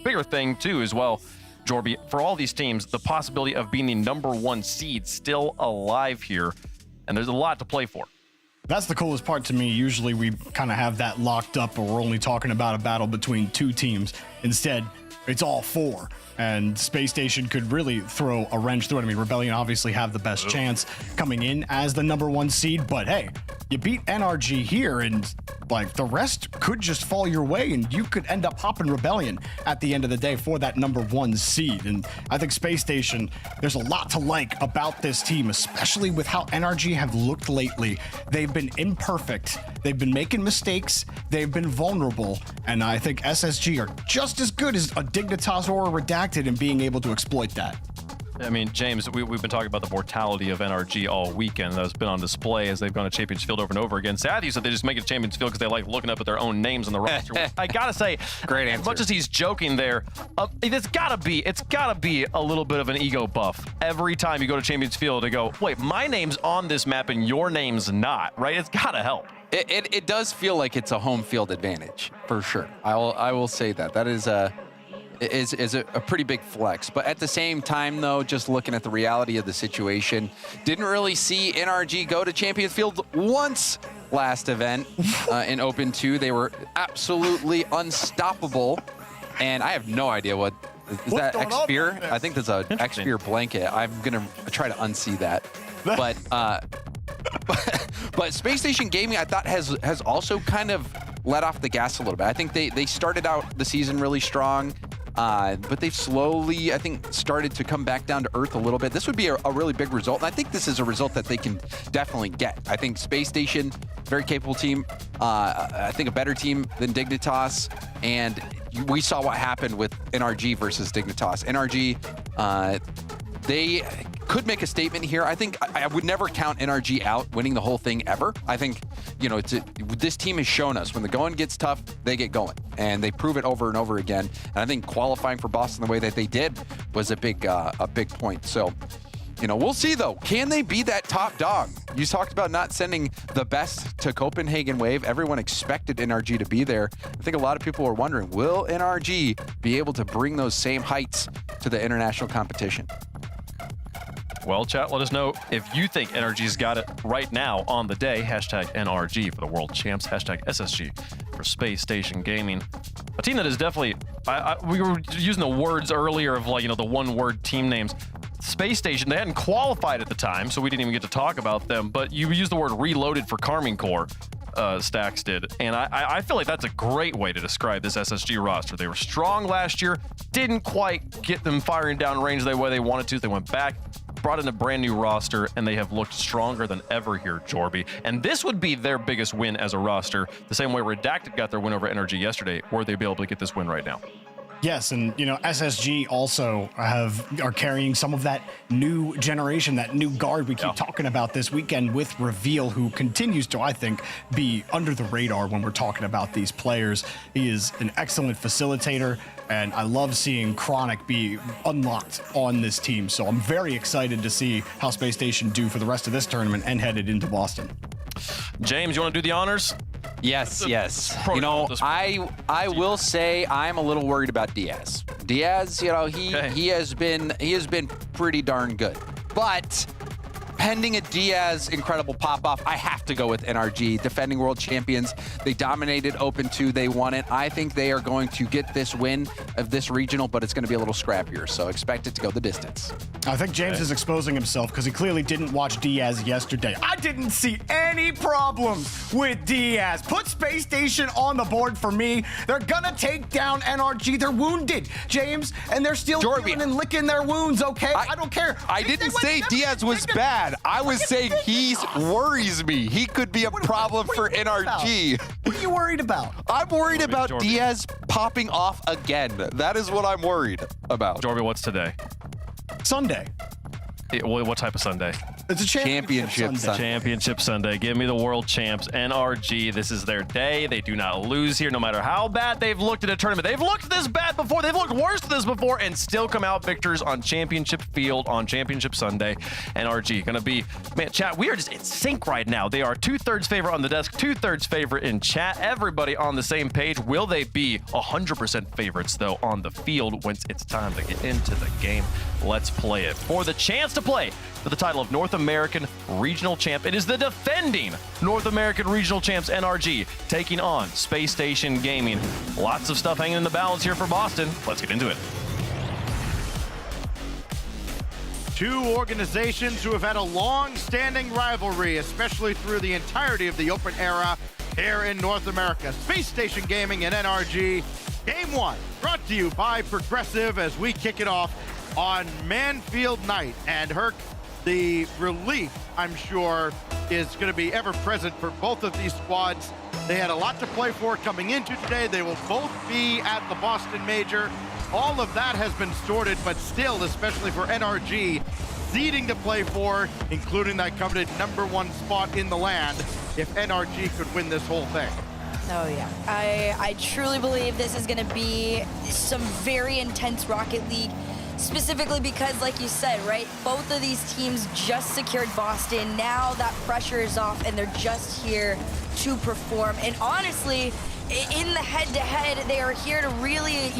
bigger thing, too, as well, Jorby, for all these teams, the possibility of being the #1 seed still alive here, and there's a lot to play for. That's the coolest part to me. Usually we kind of have that locked up, or we're only talking about a battle between 2 teams. Instead, it's all 4. And Space Station could really throw a wrench through it. I mean, Rebellion obviously have the best chance coming in as the #1 seed, but hey, you beat NRG here, and like the rest could just fall your way, and you could end up hopping Rebellion at the end of the day for that #1 seed. And I think Space Station, there's a lot to like about this team, especially with how NRG have looked lately. They've been imperfect, they've been making mistakes, they've been vulnerable, and I think SSG are just as good as a Dignitas or a Redacted in being able to exploit that. I mean, James, we've been talking about the mortality of NRG all weekend. That's been on display as they've gone to Champions Field over and over again. Sad, you said they just make it to Champions Field because they like looking up at their own names on the roster. I gotta say, great answer. As much as he's joking there, it's gotta be a little bit of an ego buff every time you go to Champions Field to go, wait, my name's on this map and your name's not, right? It's gotta help. It does feel like it's a home field advantage for sure. I will say that. That is a pretty big flex. But at the same time, though, just looking at the reality of the situation, didn't really see NRG go to Champions Field once last event in Open 2. They were absolutely unstoppable. And I have no idea is that X-Spear? I think there's a X-Spear blanket. I'm going to try to unsee that. But Space Station Gaming, I thought, has also kind of let off the gas a little bit. I think they started out the season really strong. But they've slowly, I think, started to come back down to earth a little bit. This would be a really big result, and I think this is a result that they can definitely get. I think Space Station, very capable team. I think a better team than Dignitas, and we saw what happened with NRG versus Dignitas. NRG, they could make a statement here. I think I would never count NRG out winning the whole thing ever. I think, you know, this team has shown us when the going gets tough, they get going, and they prove it over and over again. And I think qualifying for Boston the way that they did was a big point. So, you know, we'll see though. Can they be that top dog? You talked about not sending the best to Copenhagen Wave. Everyone expected NRG to be there. I think a lot of people are wondering, will NRG be able to bring those same heights to the international competition? Well, chat, let us know if you think NRG's got it right now on the day. Hashtag NRG for the world champs. Hashtag SSG for Space Station Gaming. A team that is definitely, we were using the words earlier of, like, you know, the one-word team names. Space Station, they hadn't qualified at the time, so we didn't even get to talk about them, but you used the word reloaded for Carmine Corps. Stacks did, and I feel like that's a great way to describe this SSG roster. They were strong last year, didn't quite get them firing down range the way they wanted to. They went back, brought in a brand new roster, and they have looked stronger than ever here, Jorby. And this would be their biggest win as a roster, the same way Redacted got their win over NRG yesterday. Or they'd be able to get this win right now. Yes, and SSG also are carrying some of that new generation, that new guard we keep talking about this weekend with Reveal, who continues to, I think, be under the radar when we're talking about these players. He is an excellent facilitator, and I love seeing Chronic be unlocked on this team. So I'm very excited to see how Space Station do for the rest of this tournament and headed into Boston. James, you want to do the honors? Yes. I will say I'm a little worried about Diaz. Diaz, he has been pretty darn good. But pending a Diaz incredible pop-off, I have to go with NRG, defending world champions. They dominated Open 2. They won it. I think they are going to get this win of this regional, but it's going to be a little scrappier, so expect it to go the distance. I think James is exposing himself because he clearly didn't watch Diaz yesterday. I didn't see any problems with Diaz. Put Space Station on the board for me. They're gonna take down NRG. They're wounded, James, and they're still healing and licking their wounds, okay? I don't care. I didn't say Diaz was bad. I was saying he worries me. He could be a problem for NRG. What are you worried about? I'm worried about Diaz popping off again. That is what I'm worried about. Jorby, what's today? Sunday. What type of Sunday? It's a championship Sunday. Championship Sunday. Give me the world champs, NRG. This is their day. They do not lose here, no matter how bad they've looked at a tournament. They've looked this bad before. They've looked worse than this before and still come out victors on championship field on championship Sunday. NRG gonna be, man, chat, we are just in sync right now. They are 2/3 favorite on the desk, 2/3 favorite in chat. Everybody on the same page. Will they be 100% favorites, though, on the field once it's time to get into the game? Let's play it. For the chance to play for the title of North American Regional Champ, it is the defending North American Regional Champs NRG taking on Space Station Gaming. Lots of stuff hanging in the balance here for Boston. Let's get into it. Two organizations who have had a long-standing rivalry, especially through the entirety of the Open era here in North America. Space Station Gaming and NRG. Game 1 brought to you by Progressive as we kick it off on Manfield Night. And Herc, the relief, I'm sure, is going to be ever present for both of these squads. They had a lot to play for coming into today. They will both be at the Boston Major. All of that has been sorted, but still, especially for NRG, seeding to play for, including that coveted #1 spot in the land, if NRG could win this whole thing. Oh yeah, I truly believe this is going to be some very intense Rocket League, specifically because, like you said, right, both of these teams just secured Boston. Now that pressure is off and they're just here to perform. And honestly, in the head-to-head, they are here to really,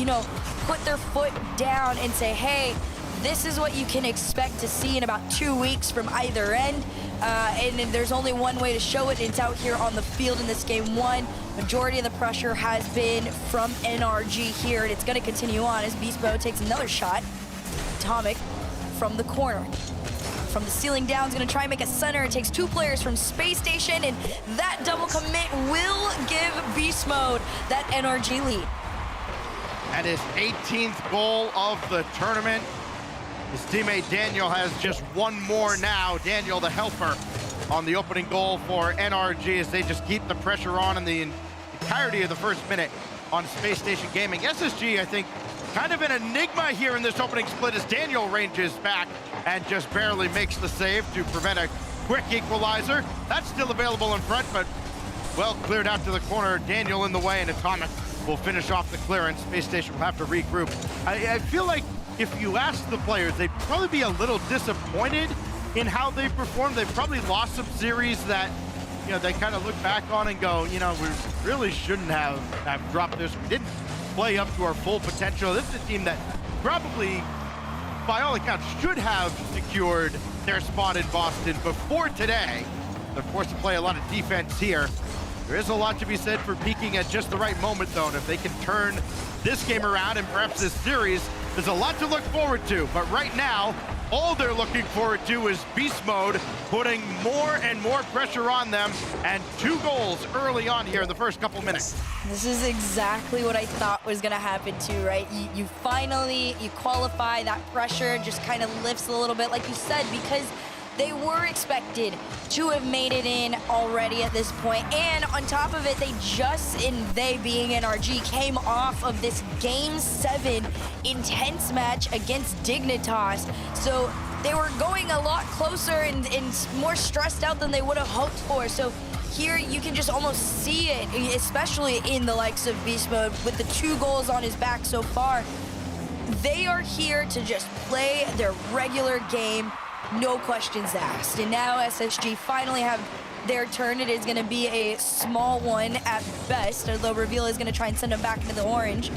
put their foot down and say, hey, this is what you can expect to see in about 2 weeks from either end. And there's only one way to show it. It's out here on the field in this game 1. Majority of the pressure has been from NRG here, and it's going to continue on as Beast Mode takes another shot. Atomic from the corner. From the ceiling down, is going to try and make a center. It takes 2 players from Space Station, and that double commit will give Beast Mode that NRG lead. And his 18th goal of the tournament. His teammate Daniel has just one more now. Daniel, the helper, on the opening goal for NRG as they just keep the pressure on in the entirety of the first minute on Space Station Gaming. SSG, I think, kind of an enigma here in this opening split as Daniel ranges back and just barely makes the save to prevent a quick equalizer. That's still available in front, but well cleared out to the corner. Daniel in the way, and Atomic will finish off the clearance. Space Station will have to regroup. I feel like if you ask the players, they'd probably be a little disappointed in how they performed. They've probably lost some series that, they kind of look back on and go, we really shouldn't have dropped this. We didn't play up to our full potential. This is a team that probably, by all accounts, should have secured their spot in Boston before today. They're forced to play a lot of defense here. There is a lot to be said for peaking at just the right moment, though, and if they can turn this game around and perhaps this series, there's a lot to look forward to. But right now, all they're looking forward to is Beast Mode, putting more and more pressure on them, and 2 goals early on here in the first couple minutes. This is exactly what I thought was going to happen too, right? You finally, you qualify, that pressure just kind of lifts a little bit, like you said, because They were expected to have made it in already at this point. And on top of it, they being NRG, came off of this Game 7 intense match against Dignitas. So they were going a lot closer and more stressed out than they would have hoped for. So here you can just almost see it, especially in the likes of Beast Mode with the 2 goals on his back so far. They are here to just play their regular game, no questions asked. And now SSG finally have their turn. It is going to be a small one at best, although Reveal is going to try and send them back into the orange.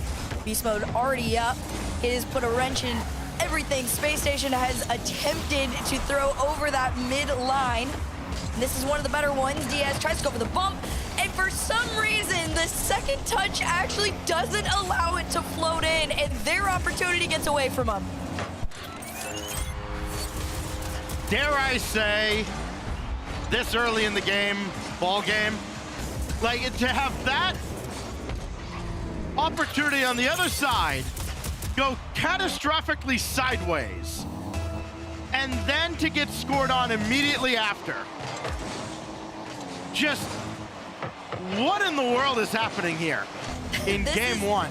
Beast Mode already up. It has put a wrench in everything. Space Station has attempted to throw over that mid line. This is one of the better ones. Diaz tries to go for the bump, and for some reason, the second touch actually doesn't allow it to float in, and their opportunity gets away from them. Dare I say, this early in the game, ball game, like to have that opportunity on the other side go catastrophically sideways, and then to get scored on immediately after. Just what in the world is happening here in game 1?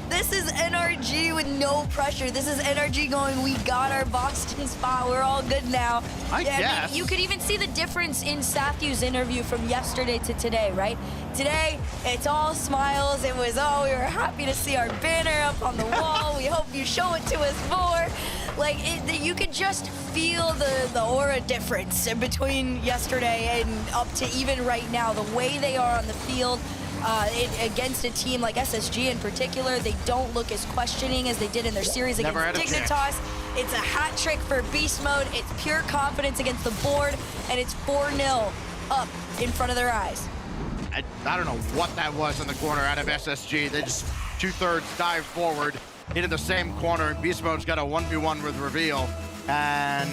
This is NRG with no pressure. This is NRG going, we got our Boston spot. We're all good now. I guess. I mean, you could even see the difference in Sathu's interview from yesterday to today, right? Today, it's all smiles. It was, oh, we were happy to see our banner up on the wall. We hope you show it to us more. Like, you could just feel the aura difference between yesterday and up to even right now. The way they are on the field, against a team like SSG in particular, they don't look as questioning as they did in their series against Dignitas. It's a hat trick for Beast Mode. It's pure confidence against the board, and it's 4-0 up in front of their eyes. I don't know what that was in the corner out of SSG. They just 2/3 dive forward into the same corner, and Beast Mode's got a 1v1 with Reveal. And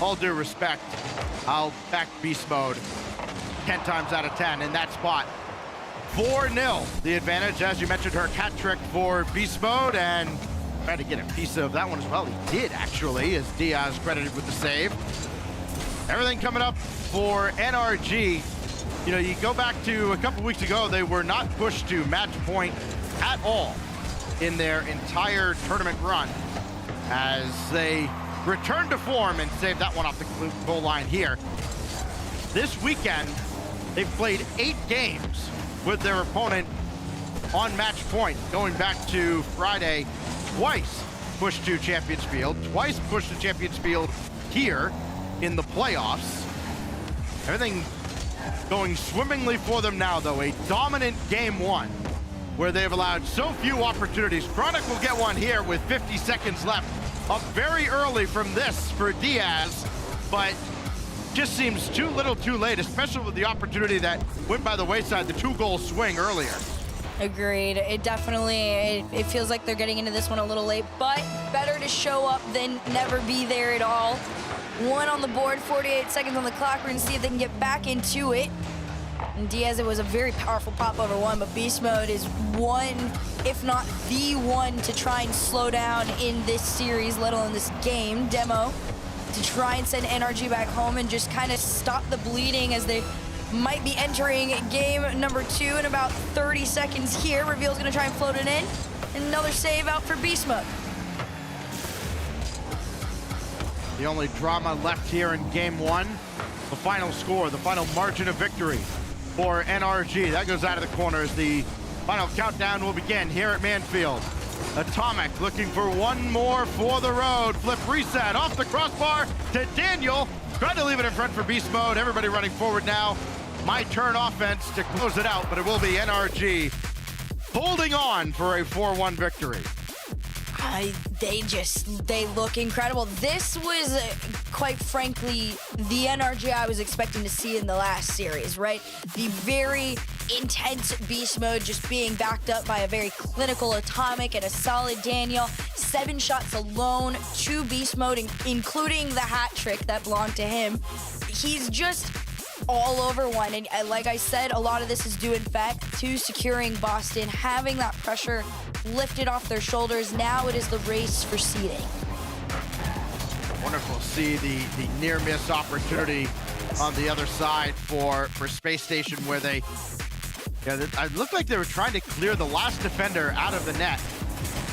all due respect, I'll back Beast Mode 10 times out of 10 in that spot. 4-0, the advantage, as you mentioned, her hat trick for Beast Mode, and tried to get a piece of that one as well. He did, actually, as Diaz credited with the save. Everything coming up for NRG. You know, you go back to a couple weeks ago, they were not pushed to match point at all in their entire tournament run, as they returned to form and saved that one off the goal line here. This weekend, they've played 8 games with their opponent on match point, going back to Friday. Twice pushed to Champions Field, twice pushed to Champions Field here in the playoffs. Everything going swimmingly for them now, though. A dominant game 1 where they've allowed so few opportunities. Chronic will get one here with 50 seconds left. Up very early from this for Diaz, but just seems too little too late, especially with the opportunity that went by the wayside, the 2-goal swing earlier. Agreed. It definitely, it feels like they're getting into this one a little late, but better to show up than never be there at all. 1 on the board, 48 seconds on the clock. We're gonna see if they can get back into it. And Diaz, it was a very powerful pop over 1, but Beast Mode is one, if not the one, to try and slow down in this series, let alone this game demo, to try and send NRG back home and just kind of stop the bleeding as they might be entering game number 2 in about 30 seconds here. Reveal's gonna try and float it in. Another save out for Beast Mode. The only drama left here in game 1, the final score, the final margin of victory for NRG. That goes out of the corner as the final countdown will begin here at Manfield. Atomic looking for one more for the road. Flip reset off the crossbar to Daniel. Tried to leave it in front for Beast Mode. Everybody running forward now. My turn offense to close it out, but it will be NRG holding on for a 4-1 victory. They look incredible. This was, quite frankly, the NRG I was expecting to see in the last series, right? The very intense Beast Mode just being backed up by a very clinical Atomic and a solid Daniel. 7 shots alone to Beast Mode, including the hat trick that belonged to him. He's just all over one, and like I said, a lot of this is due in fact to securing Boston, having that pressure lifted off their shoulders. Now it is the race for seeding. Chronic will see the near miss opportunity on the other side for Space Station, where they, it looked like they were trying to clear the last defender out of the net.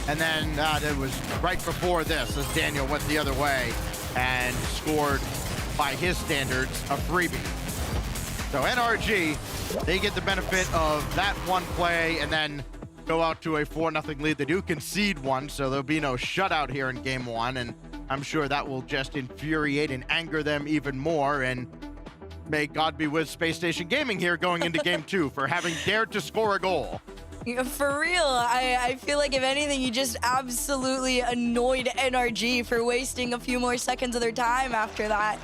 And then it was right before this as Daniel went the other way and scored, by his standards, a freebie. So NRG, they get the benefit of that one play and then go out to a 4-0 lead. They do concede one, so there'll be no shutout here in game one, and I'm sure that will just infuriate and anger them even more, and may God be with Space Station Gaming here going into game two for having dared to score a goal. For real, I feel like if anything, you just absolutely annoyed NRG for wasting a few more seconds of their time after that.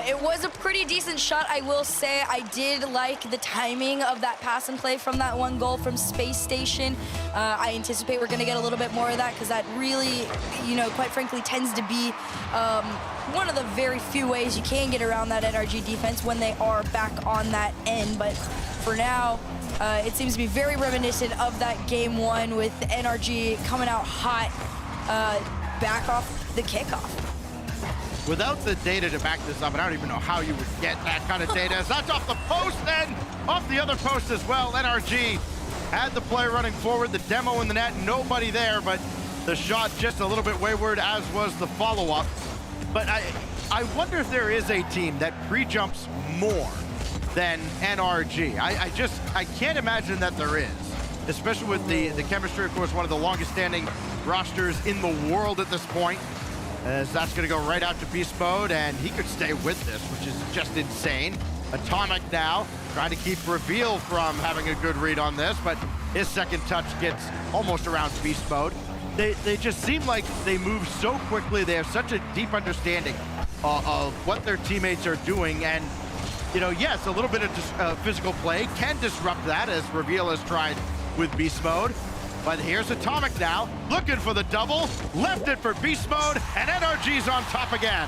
It was a pretty decent shot, I will say. I did like the timing of that pass and play from that one goal from Space Station. I anticipate we're going to get a little bit more of that because that really, quite frankly, tends to be one of the very few ways you can get around that NRG defense when they are back on that end. But for now, it seems to be very reminiscent of that game one with NRG coming out hot back off the kickoff. Without the data to back this up, and I don't even know how you would get that kind of data, as that's off the post and off the other post as well. NRG had the play running forward, the demo in the net, nobody there, but the shot just a little bit wayward, as was the follow-up. But I wonder if there is a team that pre-jumps more than NRG. I can't imagine that there is, especially with the chemistry, of course, one of the longest standing rosters in the world at this point, as that's going to go right out to beast mode, and he could stay with this, which is just insane. Atomic now trying to keep Reveal from having a good read on this, but his second touch gets almost around beast mode. They just seem like they move so quickly. They have such a deep understanding of what their teammates are doing, and yes, a little bit of physical play can disrupt that, as Reveal has tried with beast mode. But here's Atomic now, looking for the double, left it for beast mode, and NRG's on top again.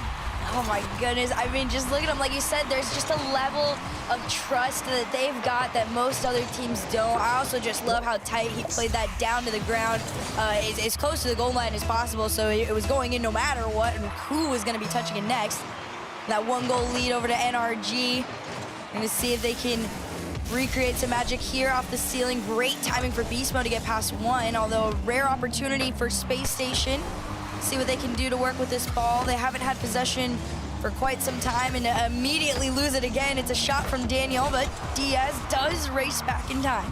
Oh my goodness, I mean, just look at him. Like you said, there's just a level of trust that they've got that most other teams don't. I also just love how tight he played that down to the ground, as close to the goal line as possible, so it was going in no matter what and who was going to be touching it next. That one goal lead over to NRG. Going to see if they can recreate some magic here off the ceiling. Great timing for beast mode to get past one, although a rare opportunity for Space Station. See what they can do to work with this ball. They haven't had possession for quite some time and immediately lose it again. It's a shot from Daniel, but Diaz does race back in time.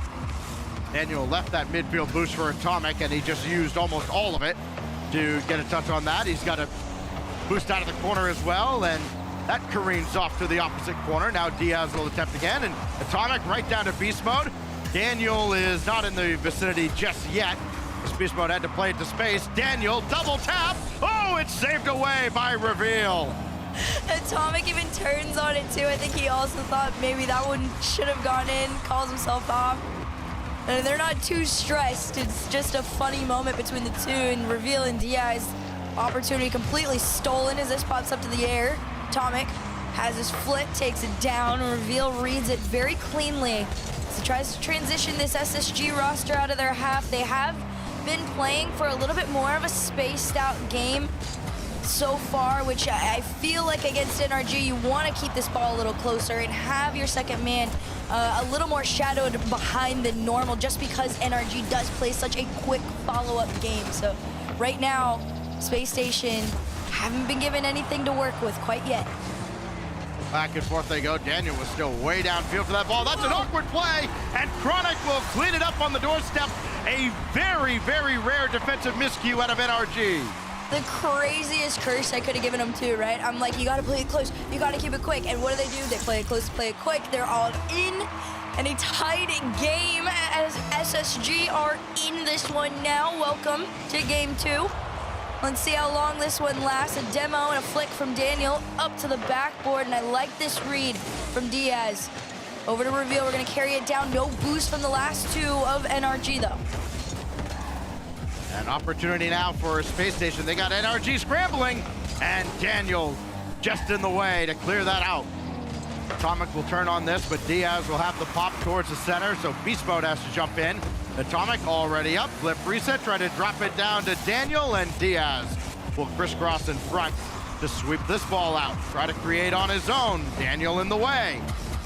Daniel left that midfield boost for Atomic, and he just used almost all of it to get a touch on that. He's got a boost out of the corner as well, and that careens off to the opposite corner. Now Diaz will attempt again, and Atomic right down to beast mode. Daniel is not in the vicinity just yet. This beast mode had to play it to space. Daniel, double tap. Oh, it's saved away by Reveal. Atomic even turns on it too. I think he also thought maybe that one should have gone in, calls himself off. And they're not too stressed. It's just a funny moment between the two, and Reveal and Diaz. Opportunity completely stolen as this pops up to the air. Atomic has his flip, takes it down. Reveal reads it very cleanly. So tries to transition this SSG roster out of their half. They have been playing for a little bit more of a spaced out game so far, which I feel like against NRG, you want to keep this ball a little closer and have your second man a little more shadowed behind than normal, just because NRG does play such a quick follow-up game. So right now, Space Station haven't been given anything to work with quite yet. Back and forth they go. Daniel was still way downfield for that ball. That's an awkward play, and Chronic will clean it up on the doorstep. A very, very rare defensive miscue out of NRG. The craziest curse I could have given them too, right? I'm like, you gotta play it close, you gotta keep it quick. And what do? They play it close, play it quick. They're all in, and a tied game as SSG are in this one now. Welcome to game two. Let's see how long this one lasts. A demo and a flick from Daniel up to the backboard, and I like this read from Diaz. Over to Reveal, we're gonna carry it down. No boost from the last two of NRG though. An opportunity now for Space Station. They got NRG scrambling, and Daniel just in the way to clear that out. Atomic will turn on this, but Diaz will have the pop towards the center, so Beast Mode has to jump in. Atomic already up, flip reset, try to drop it down to Daniel, and Diaz will crisscross in front to sweep this ball out. Try to create on his own. Daniel in the way.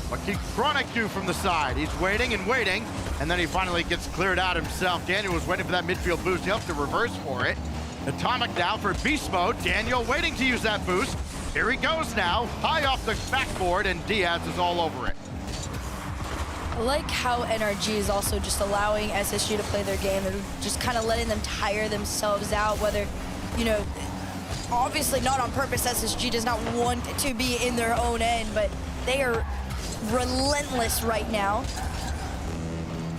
What can Chronic do from the side? He's waiting and waiting, and then he finally gets cleared out himself. Daniel was waiting for that midfield boost. He'll have to reverse for it. Atomic now for beast mode. Daniel waiting to use that boost. Here he goes now, high off the backboard, and Diaz is all over it. I like how NRG is also just allowing SSG to play their game and just kind of letting them tire themselves out, whether, you know, obviously not on purpose. SSG does not want to be in their own end, but they are relentless right now.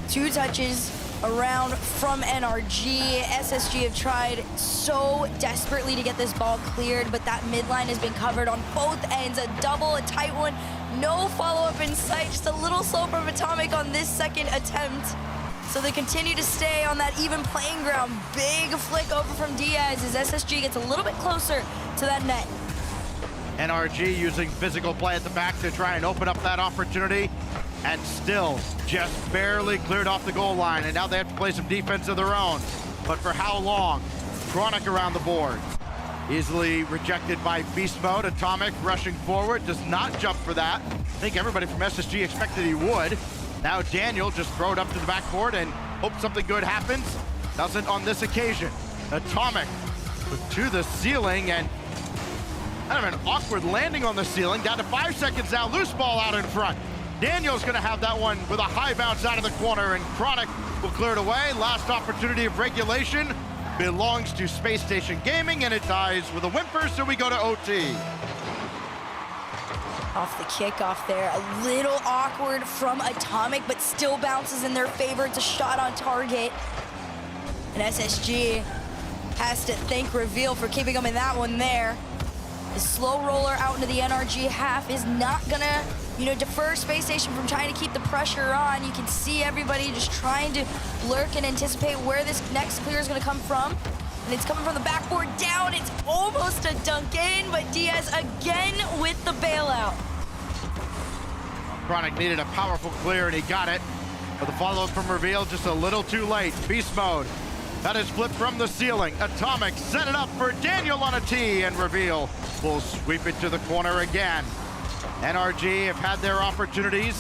2 touches around from NRG. SSG have tried so desperately to get this ball cleared, but that midline has been covered on both ends. A double, a tight one, no follow-up in sight. Just a little slow from Atomic on this second attempt. So they continue to stay on that even playing ground. Big flick over from Diaz as SSG gets a little bit closer to that net. NRG using physical play at the back to try and open up that opportunity, and still just barely cleared off the goal line, and now they have to play some defense of their own. But for how long? Chronic around the board. Easily rejected by beast mode. Atomic rushing forward, does not jump for that. I think everybody from SSG expected he would. Now Daniel just throw it up to the backboard and hope something good happens. Doesn't on this occasion. Atomic to the ceiling, and kind of an awkward landing on the ceiling. Down to 5 seconds now, loose ball out in front. Daniel's gonna have that one with a high bounce out of the corner, and Chronic will clear it away. Last opportunity of regulation belongs to Space Station Gaming, and it dies with a whimper, so we go to OT. Off the kickoff there, a little awkward from Atomic, but still bounces in their favor. It's a shot on target. And SSG has to thank Reveal for keeping them in that one there. The slow roller out into the NRG half is not gonna, you know, defer Space Station from trying to keep the pressure on. You can see everybody just trying to lurk and anticipate where this next clear is gonna come from. And it's coming from the backboard down. It's almost a dunk in, but Diaz again with the bailout. Chronic needed a powerful clear, and he got it. But the follow-up from Reveal just a little too late. Beast mode. That is flipped from the ceiling. Atomic set it up for Daniel on a tee, and Reveal will sweep it to the corner again. NRG have had their opportunities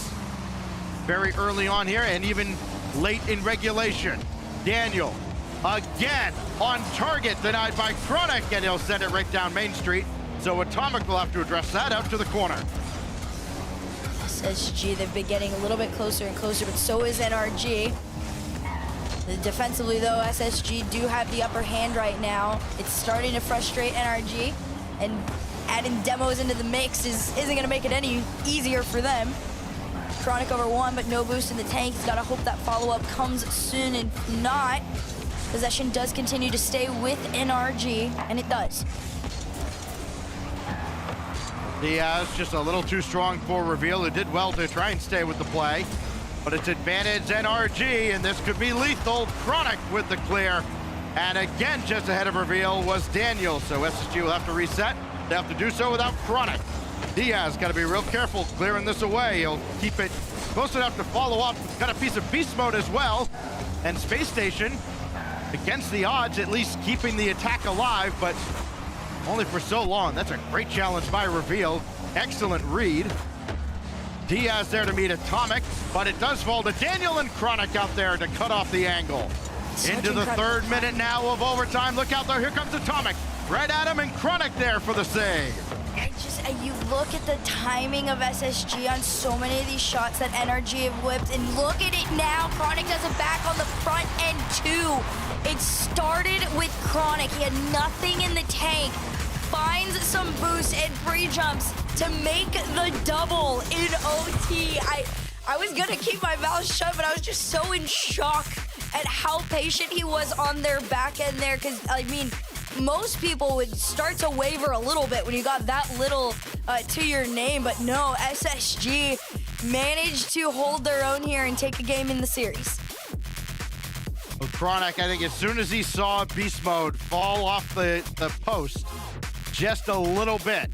very early on here, and even late in regulation. Daniel again on target, denied by Chronic, and he'll send it right down Main Street. So Atomic will have to address that out to the corner. SSG, they've been getting a little bit closer and closer, but so is NRG. Defensively, though, SSG do have the upper hand right now. It's starting to frustrate NRG, and adding demos into the mix isn't going to make it any easier for them. Chronic over 1, but no boost in the tank. He's got to hope that follow-up comes soon, and if not, possession does continue to stay with NRG, and it does. Diaz just a little too strong for Reveal, who did well to try and stay with the play. But it's advantage NRG, and this could be lethal. Chronic with the clear. And again, just ahead of Reveal was Daniel. So SSG will have to reset. They have to do so without Chronic. Diaz got to be real careful clearing this away. He'll keep it close enough to follow up. Got a piece of beast mode as well. And Space Station, against the odds, at least keeping the attack alive, but only for so long. That's a great challenge by Reveal. Excellent read. Diaz there to meet Atomic, but it does fall to Daniel and Chronic out there to cut off the angle. Into the third minute now of overtime. Look out there, here comes Atomic. Right at him, and Chronic there for the save. You look at the timing of SSG on so many of these shots that NRG have whipped, and look at it now. Chronic does it back on the front end too. It started with Chronic. He had nothing in the tank. Finds some boost and free jumps to make the double in OT. I was gonna keep my mouth shut, but I was just so in shock at how patient he was on their back end there, because I mean, most people would start to waver a little bit when you got that little to your name, but no, SSG managed to hold their own here and take a game in the series. Well, Chronic, I think as soon as he saw Beast Mode fall off the post just a little bit,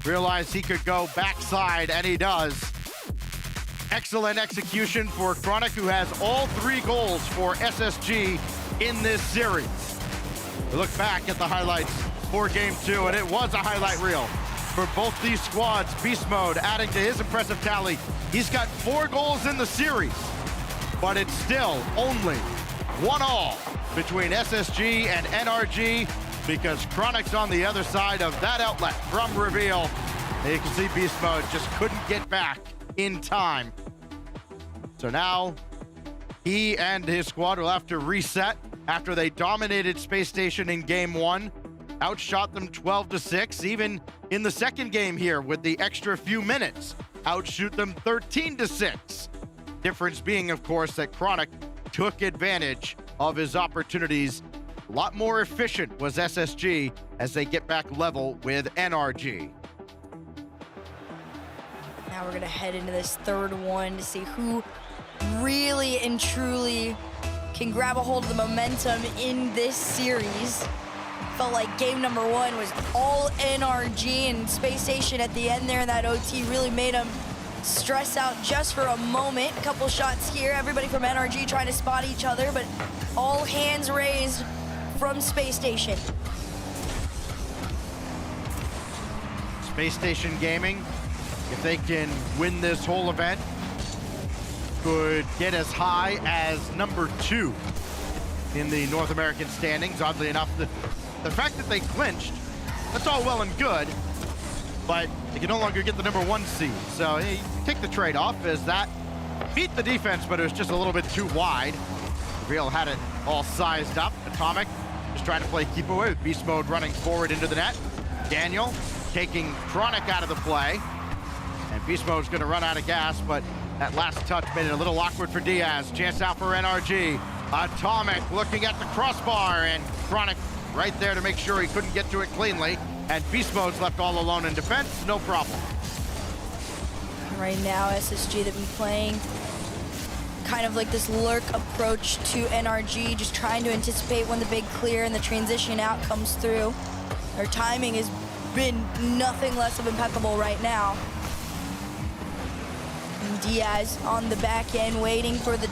realized he could go backside, and he does. Excellent execution for Chronic, who has all 3 goals for SSG in this series. We look back at the highlights for game 2, and it was a highlight reel for both these squads. Beast Mode adding to his impressive tally. He's got 4 goals in the series, but it's still only 1-1 between SSG and NRG because Chronic's on the other side of that outlet from Reveal. And you can see Beast Mode just couldn't get back in time. So now he and his squad will have to reset after they dominated Space Station in game 1, outshot them 12-6, even in the second game here with the extra few minutes, outshoot them 13-6. Difference being, of course, that Chronic took advantage of his opportunities. A lot more efficient was SSG as they get back level with NRG. Now we're gonna head into this third one to see who really and truly can grab a hold of the momentum in this series. Felt like game number 1 was all NRG, and Space Station at the end there in that OT really made them stress out just for a moment. A couple shots here, everybody from NRG trying to spot each other, but all hands raised from Space Station. Space Station Gaming, if they can win this whole event, could get as high as number 2 in the North American standings. Oddly enough, the fact that they clinched, that's all well and good, but they can no longer get the number 1 seed. So you take the trade-off as that beat the defense, but it was just a little bit too wide. Real had it all sized up. Atomic just trying to play keep away with Beast Mode running forward into the net. Daniel taking Chronic out of the play. And Beast Mode's gonna run out of gas, but that last touch made it a little awkward for Diaz. Chance out for NRG. Atomic looking at the crossbar, and Chronic right there to make sure he couldn't get to it cleanly. And Beast Mode's left all alone in defense, no problem. Right now, SSG, they've been playing kind of like this lurk approach to NRG, just trying to anticipate when the big clear and the transition out comes through. Their timing has been nothing less of impeccable right now. And Diaz on the back end waiting for the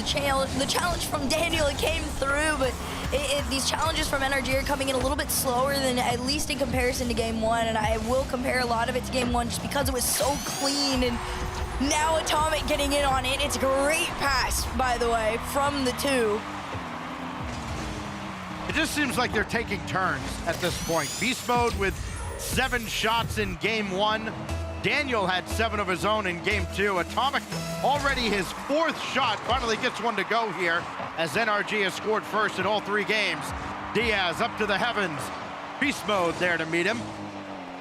challenge from Daniel. It came through, but these challenges from NRG are coming in a little bit slower than, at least in comparison to game 1, and I will compare a lot of it to game 1 just because it was so clean. And now Atomic getting in on it. It's a great pass, by the way, from the 2. It just seems like they're taking turns at this point. Beast Mode with 7 shots in game 1. Daniel had 7 of his own in game 2. Atomic already his 4th shot, finally gets one to go here as NRG has scored first in all 3 games. Diaz up to the heavens. Beast Mode there to meet him.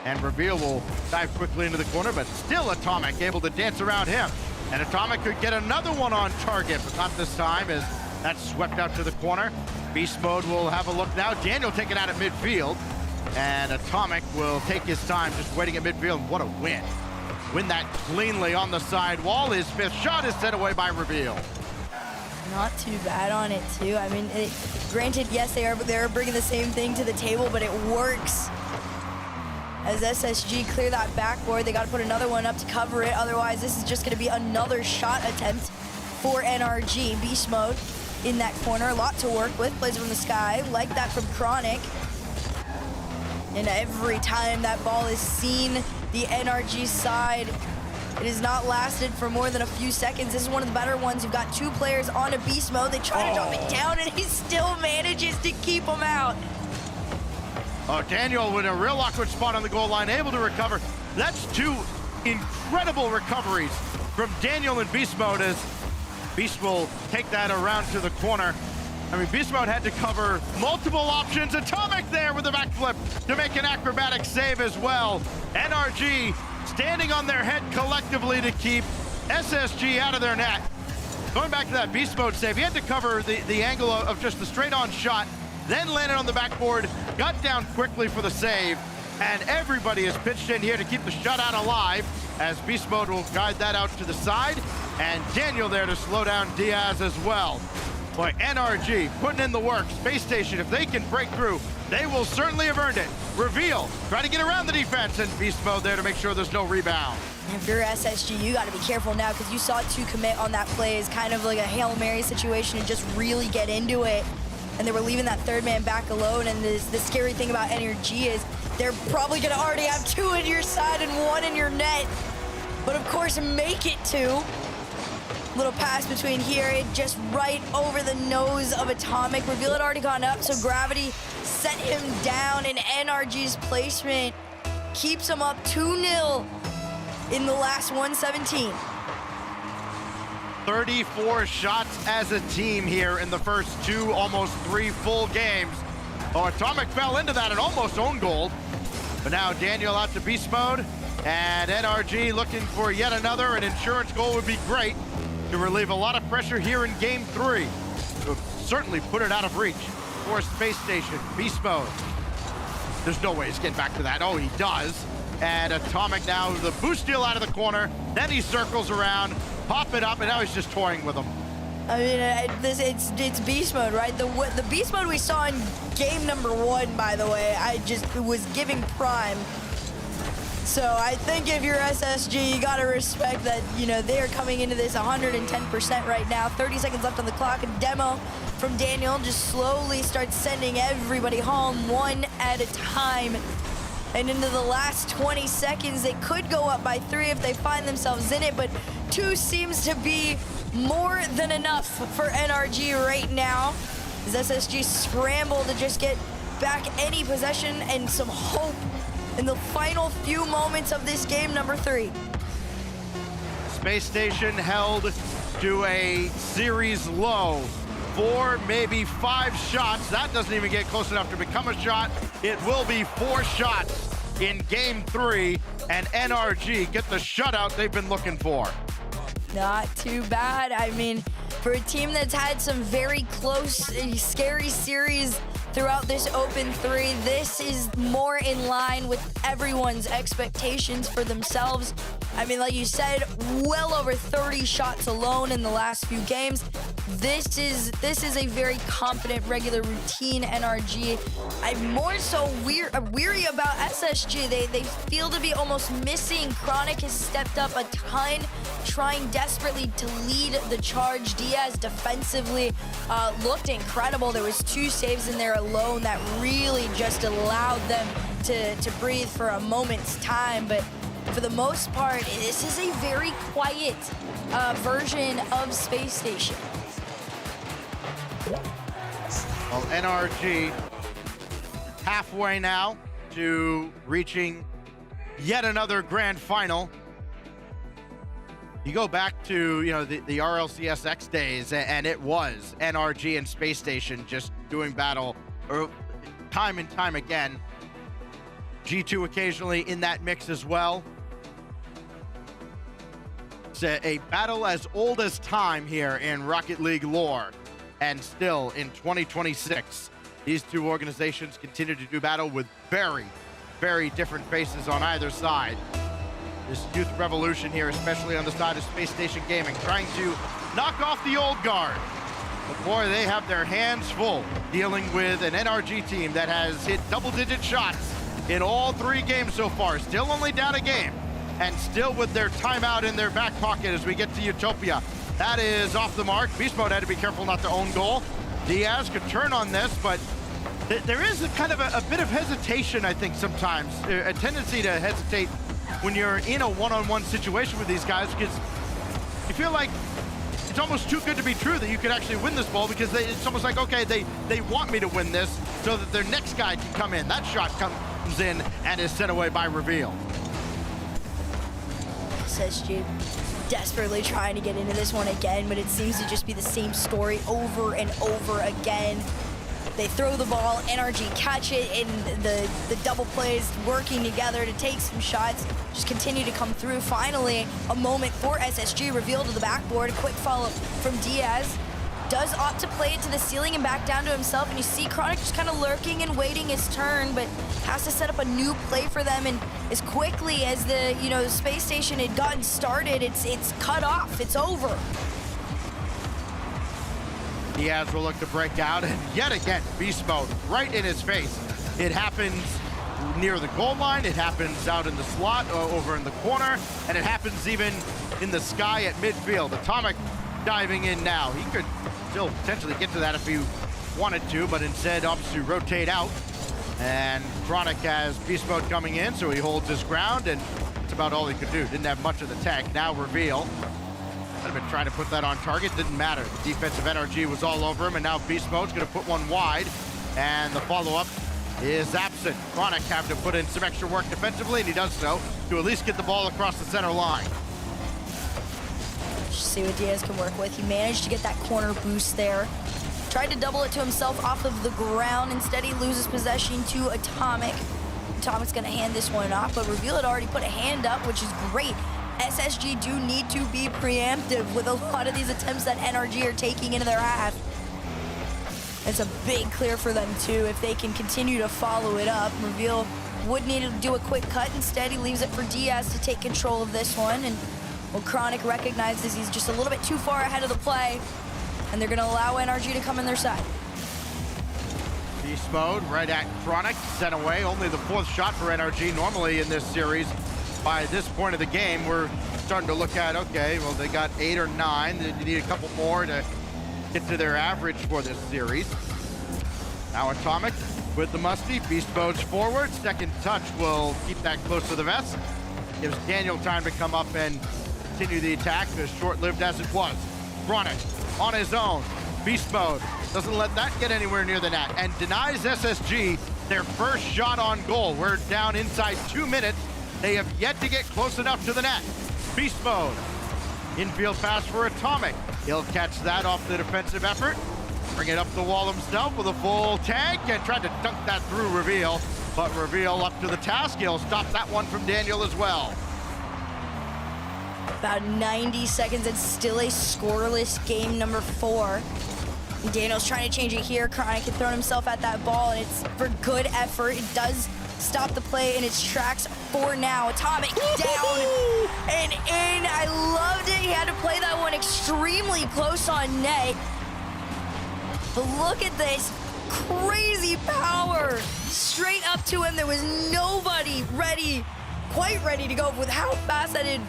And Reveal will dive quickly into the corner, but still Atomic able to dance around him. And Atomic could get another one on target, but not this time as that's swept out to the corner. Beast Mode will have a look now. Daniel taken out at midfield. And Atomic will take his time just waiting at midfield. What a win. Win that cleanly on the side wall. His 5th shot is set away by Reveal. Not too bad on it, too. I mean, granted, yes, they're bringing the same thing to the table, but it works. As SSG clear that backboard, they got to put another one up to cover it. Otherwise, this is just going to be another shot attempt for NRG. Beast Mode in that corner. A lot to work with. Plays from the sky. Like that from Chronic. And every time that ball is seen the NRG side, it has not lasted for more than a few seconds. This is one of the better ones. You've got 2 players on a Beast Mode. They try to drop it down, and he still manages to keep them out. Oh, Daniel with a real awkward spot on the goal line, able to recover. That's 2 incredible recoveries from Daniel in Beast Mode as Beast will take that around to the corner. I mean, Beast Mode had to cover multiple options. Atomic there with the backflip to make an acrobatic save as well. NRG standing on their head collectively to keep SSG out of their net. Going back to that Beast Mode save, he had to cover the angle of just the straight-on shot, then landed on the backboard, got down quickly for the save, and everybody is pitched in here to keep the shutout alive as Beast Mode will guide that out to the side, and Daniel there to slow down Diaz as well. Boy, NRG putting in the work. Space Station, if they can break through, they will certainly have earned it. Reveal, try to get around the defense, and Beast Mode there to make sure there's no rebound. If you're SSG, you got to be careful now because you saw 2 commit on that play as kind of like a Hail Mary situation and just really get into it. and they were leaving that third man back alone. And the scary thing about NRG is they're probably gonna already have 2 in your side and 1 in your net. But of course, make it 2. Little pass between here, it just right over the nose of Atomic. Reveal had already gone up, so Gravity set him down, and NRG's placement keeps him up 2-0 in the last 117. 34 shots as a team here in the first 2, almost 3 full games. Oh, Atomic fell into that and almost owned gold. But now Daniel out to beast mode, and NRG looking for yet another. An insurance goal would be great to relieve a lot of pressure here in game 3. To certainly put it out of reach for Space Station. Beast mode. There's no way he's getting back to that. Oh, he does. And Atomic now the boost deal out of the corner. Then he circles around, pop it up, and now he's just toying with him. I mean, it's beast mode, right? The beast mode we saw in game number 1, by the way, it was giving prime. So I think if you're SSG, you gotta respect that, you know, they are coming into this 110% right now. 30 seconds left on the clock. A demo from Daniel just slowly starts sending everybody home 1 at a time. And into the last 20 seconds, they could go up by 3 if they find themselves in it, but 2 seems to be more than enough for NRG right now. As SSG scramble to just get back any possession and some hope in the final few moments of this game number 3. Space Station held to a series low. 4, maybe 5 shots. That doesn't even get close enough to become a shot. It will be 4 shots in game 3, and NRG get the shutout they've been looking for. Not too bad. I mean, for a team that's had some very close, scary series throughout this Open 3, this is more in line with everyone's expectations for themselves. I mean, like you said, well over 30 shots alone in the last few games. This is a very confident regular routine NRG. I'm more so weary about SSG. They feel to be almost missing. Chronic has stepped up a ton, trying desperately to lead the charge. Diaz defensively looked incredible. There was 2 saves in there alone that really just allowed them to breathe for a moment's time. But for the most part, this is a very quiet version of Space Station. Well, NRG halfway now to reaching yet another grand final. You go back to, you know, the RLCSX days, and it was NRG and Space Station just doing battle time and time again. G2 occasionally in that mix as well. It's a battle as old as time here in Rocket League lore. And still in 2026, these 2 organizations continue to do battle with very, very different faces on either side. This youth revolution here, especially on the side of Space Station Gaming, trying to knock off the old guard. But boy, they have their hands full dealing with an NRG team that has hit double-digit shots in all 3 games so far. Still only down a game, and still with their timeout in their back pocket as we get to Utopia. That is off the mark. Beast Mode had to be careful not to own goal. Diaz could turn on this, but there is a kind of a bit of hesitation, I think, sometimes. A tendency to hesitate when you're in a one-on-one situation with these guys, because you feel like it's almost too good to be true that you could actually win this ball, because it's almost like, okay, they want me to win this so that their next guy can come in. That shot comes in and is sent away by Reveal. SSG desperately trying to get into this one again, but it seems to just be the same story over and over again. They throw the ball, NRG catch it, and the double plays working together to take some shots just continue to come through. Finally, a moment for SSG. Reveal to the backboard. A quick follow from Diaz. Does opt to play it to the ceiling and back down to himself, and you see Chronic just kind of lurking and waiting his turn, but has to set up a new play for them. And as quickly as the Space Station had gotten started, it's cut off. It's over. Diaz will look to break out, and yet again, beast mode right in his face. It happens near the goal line, it happens out in the slot, over in the corner, and it happens even in the sky at midfield. Atomic diving in now. He could still potentially get to that if he wanted to, but instead opts to rotate out. And Chronic has Beast Mode coming in, so he holds his ground, and that's about all he could do. Didn't have much of the tech. Now Reveal. I've been trying to put that on target, didn't matter. The defensive NRG was all over him, and now Beast Mode's gonna put one wide, and the follow-up is absent. Chronic having to put in some extra work defensively, and he does so to at least get the ball across the center line. See what Diaz can work with. He managed to get that corner boost there. Tried to double it to himself off of the ground. Instead, he loses possession to Atomic. Atomic's gonna hand this one off, but Reveal had already put a hand up, which is great. SSG do need to be preemptive with a lot of these attempts that NRG are taking into their half. It's a big clear for them too if they can continue to follow it up. Reveal would need to do a quick cut. Instead, he leaves it for Diaz to take control of this one. And well, Chronic recognizes he's just a little bit too far ahead of the play, and they're gonna allow NRG to come in their side. Beast Mode right at Chronic, sent away. Only the 4th shot for NRG. Normally in this series, by this point of the game, we're starting to look at, okay, well, they got 8 or 9. They need a couple more to get to their average for this series. Now Atomic with the Musty. Beast Mode's forward. Second touch will keep that close to the vest. Gives Daniel time to come up and continue the attack, as short-lived as it was. Chronic on his own. Beast Mode doesn't let that get anywhere near the net and denies SSG their first shot on goal. We're down inside 2 minutes. They have yet to get close enough to the net. Beast Mode. Infield pass for Atomic. He'll catch that off the defensive effort. Bring it up the wall himself with a full tank and tried to dunk that through Reveal. But Reveal up to the task. He'll stop that one from Daniel as well. About 90 seconds and still a scoreless game number 4. Daniel's trying to change it here. Chronic had thrown himself at that ball, and it's for good effort. It does stop the play in its tracks for now. Atomic down and in. I loved it. He had to play that one extremely close on net. But look at this crazy power straight up to him. There was nobody quite ready to go with how fast that had,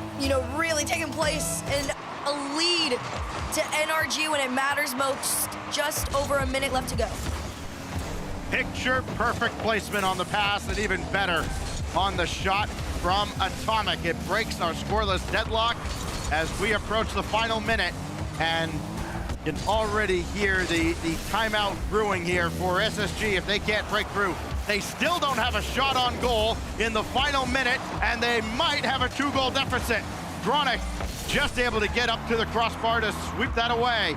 really taken place, and a lead to NRG when it matters most. Just over a minute left to go. Picture perfect placement on the pass, and even better on the shot from Atomic. It breaks our scoreless deadlock as we approach the final minute, and you can already hear the timeout brewing here for SSG if they can't break through. They still don't have a shot on goal in the final minute, and they might have a 2-goal deficit. Chronic just able to get up to the crossbar to sweep that away.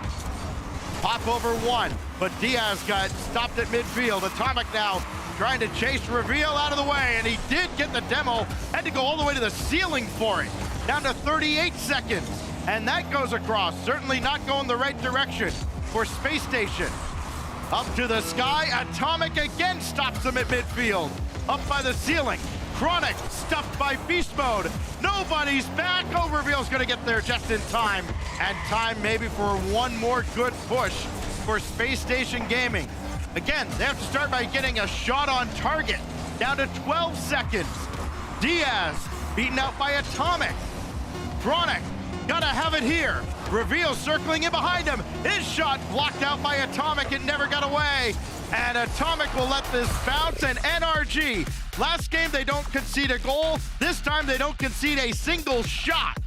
Pop over one, but Diaz got stopped at midfield. Atomic now trying to chase Reveal out of the way, and he did get the demo. Had to go all the way to the ceiling for it. Down to 38 seconds, and that goes across. Certainly not going the right direction for Space Station. Up to the sky, Atomic again stops him at midfield. Up by the ceiling, Chronic stuffed by Beast Mode. Nobody's back. Oh, Reveal's gonna get there just in time. And time maybe for one more good push for Space Station Gaming. Again, they have to start by getting a shot on target. Down to 12 seconds. Diaz beaten out by Atomic. Chronic gotta have it here. Reveal circling in behind him. His shot blocked out by Atomic. It never got away. And Atomic will let this bounce, and NRG. Last game, they don't concede a goal. This time, they don't concede a single shot.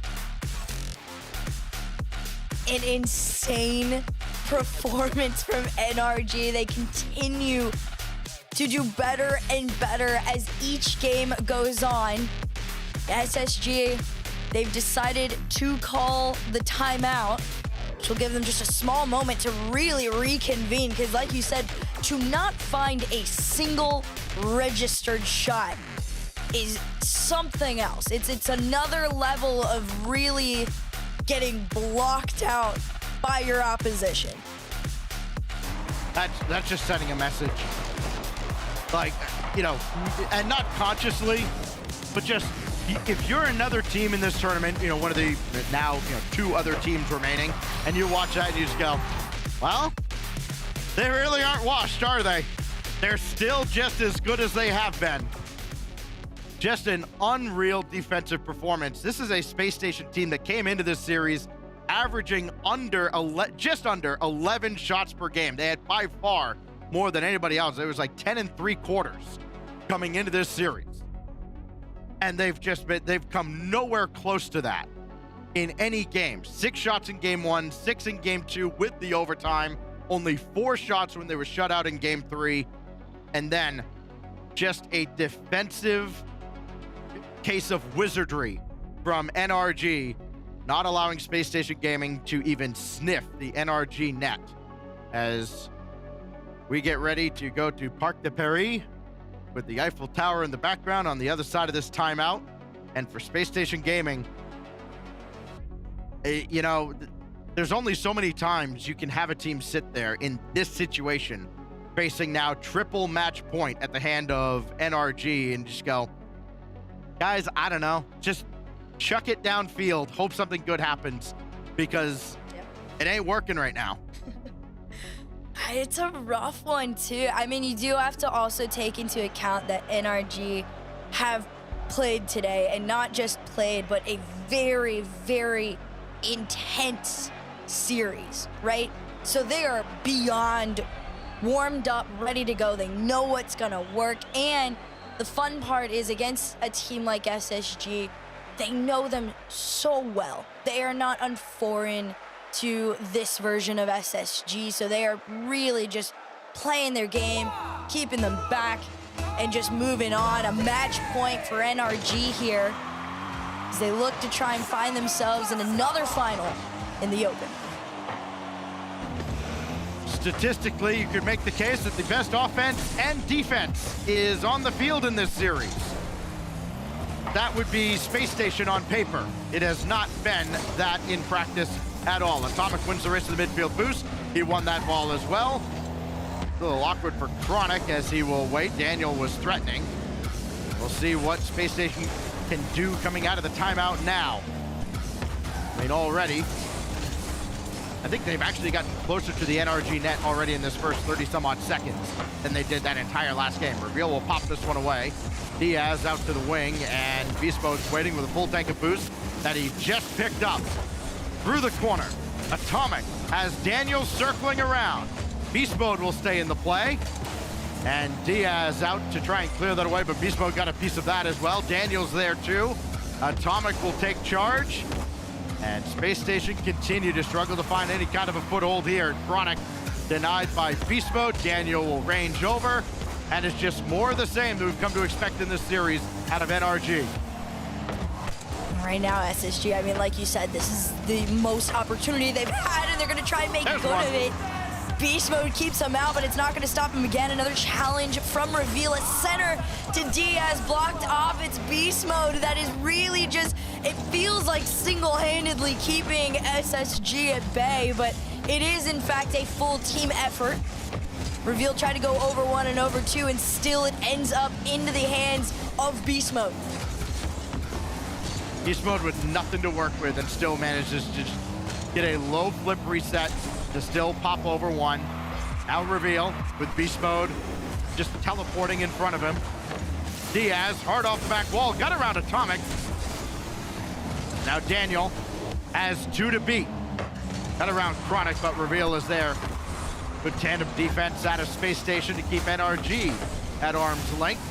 An insane performance from NRG. They continue to do better and better as each game goes on. SSG, they've decided to call the timeout, which will give them just a small moment to really reconvene, because like you said, to not find a single registered shot is something else. It's another level of really getting blocked out by your opposition. That's just sending a message. Like, and not consciously, but just if you're another team in this tournament, one of the now 2 other teams remaining, and you watch that and you just go, well, they really aren't washed, are they? They're still just as good as they have been. Just an unreal defensive performance. This is a Space Station team that came into this series averaging just under 11 shots per game. They had by far more than anybody else. It was like 10 3/4 coming into this series. And they've come nowhere close to that in any game. 6 shots in game 1, 6 in game 2 with the overtime, only 4 shots when they were shut out in game 3, and then just a defensive case of wizardry from NRG, not allowing Space Station Gaming to even sniff the NRG net. As we get ready to go to Parc de Paris with the Eiffel Tower in the background on the other side of this timeout. And for Space Station Gaming, you know, there's only so many times you can have a team sit there in this situation, facing now triple match point at the hand of NRG, and just go, guys, I don't know, just chuck it downfield, hope something good happens, because it ain't working right now. It's a rough one, too. I mean, you do have to also take into account that NRG have played today, and not just played, but a very, very intense series, right? So they are beyond warmed up, ready to go. They know what's gonna work, and the fun part is against a team like SSG, they know them so well. They are not unforeign to this version of SSG, so they are really just playing their game, keeping them back, and just moving on. A match point for NRG here as they look to try and find themselves in another final in the Open. Statistically, you could make the case that the best offense and defense is on the field in this series. That would be Space Station on paper. It has not been that in practice at all. Atomic wins the race to the midfield boost. He won that ball as well. A little awkward for Chronic as he will wait. Daniel was threatening. We'll see what Space Station can do coming out of the timeout now. I mean, already, I think they've actually gotten closer to the NRG net already in this first 30 some odd seconds than they did that entire last game. Reveal will pop this one away. Diaz out to the wing, and Beast Mode's waiting with a full tank of boost that he just picked up. Through the corner, Atomic has Daniel circling around. Beast Mode will stay in the play, and Diaz out to try and clear that away, but Beast Mode got a piece of that as well. Daniel's there too. Atomic will take charge, and Space Station continue to struggle to find any kind of a foothold here. Chronic denied by Beast Mode. Daniel will range over, and it's just more of the same that we've come to expect in this series out of NRG. Right now, SSG, I mean, like you said, this is the most opportunity they've had, and they're going to try and make good of it. Beast Mode keeps him out, but it's not going to stop him again. Another challenge from Reveal at center to Diaz, blocked off. It's Beast Mode that is really just, it feels like single-handedly keeping SSG at bay, but it is, in fact, a full team effort. Reveal tried to go over 1 and over 2, and still it ends up into the hands of Beast Mode. Beast Mode with nothing to work with and still manages to just get a low flip reset to still pop over 1. Now Reveal with Beast Mode just teleporting in front of him. Diaz hard off the back wall, got around Atomic. Now Daniel has 2 to beat. Got around Chronic, but Reveal is there. Good tandem defense out of Space Station to keep NRG at arm's length.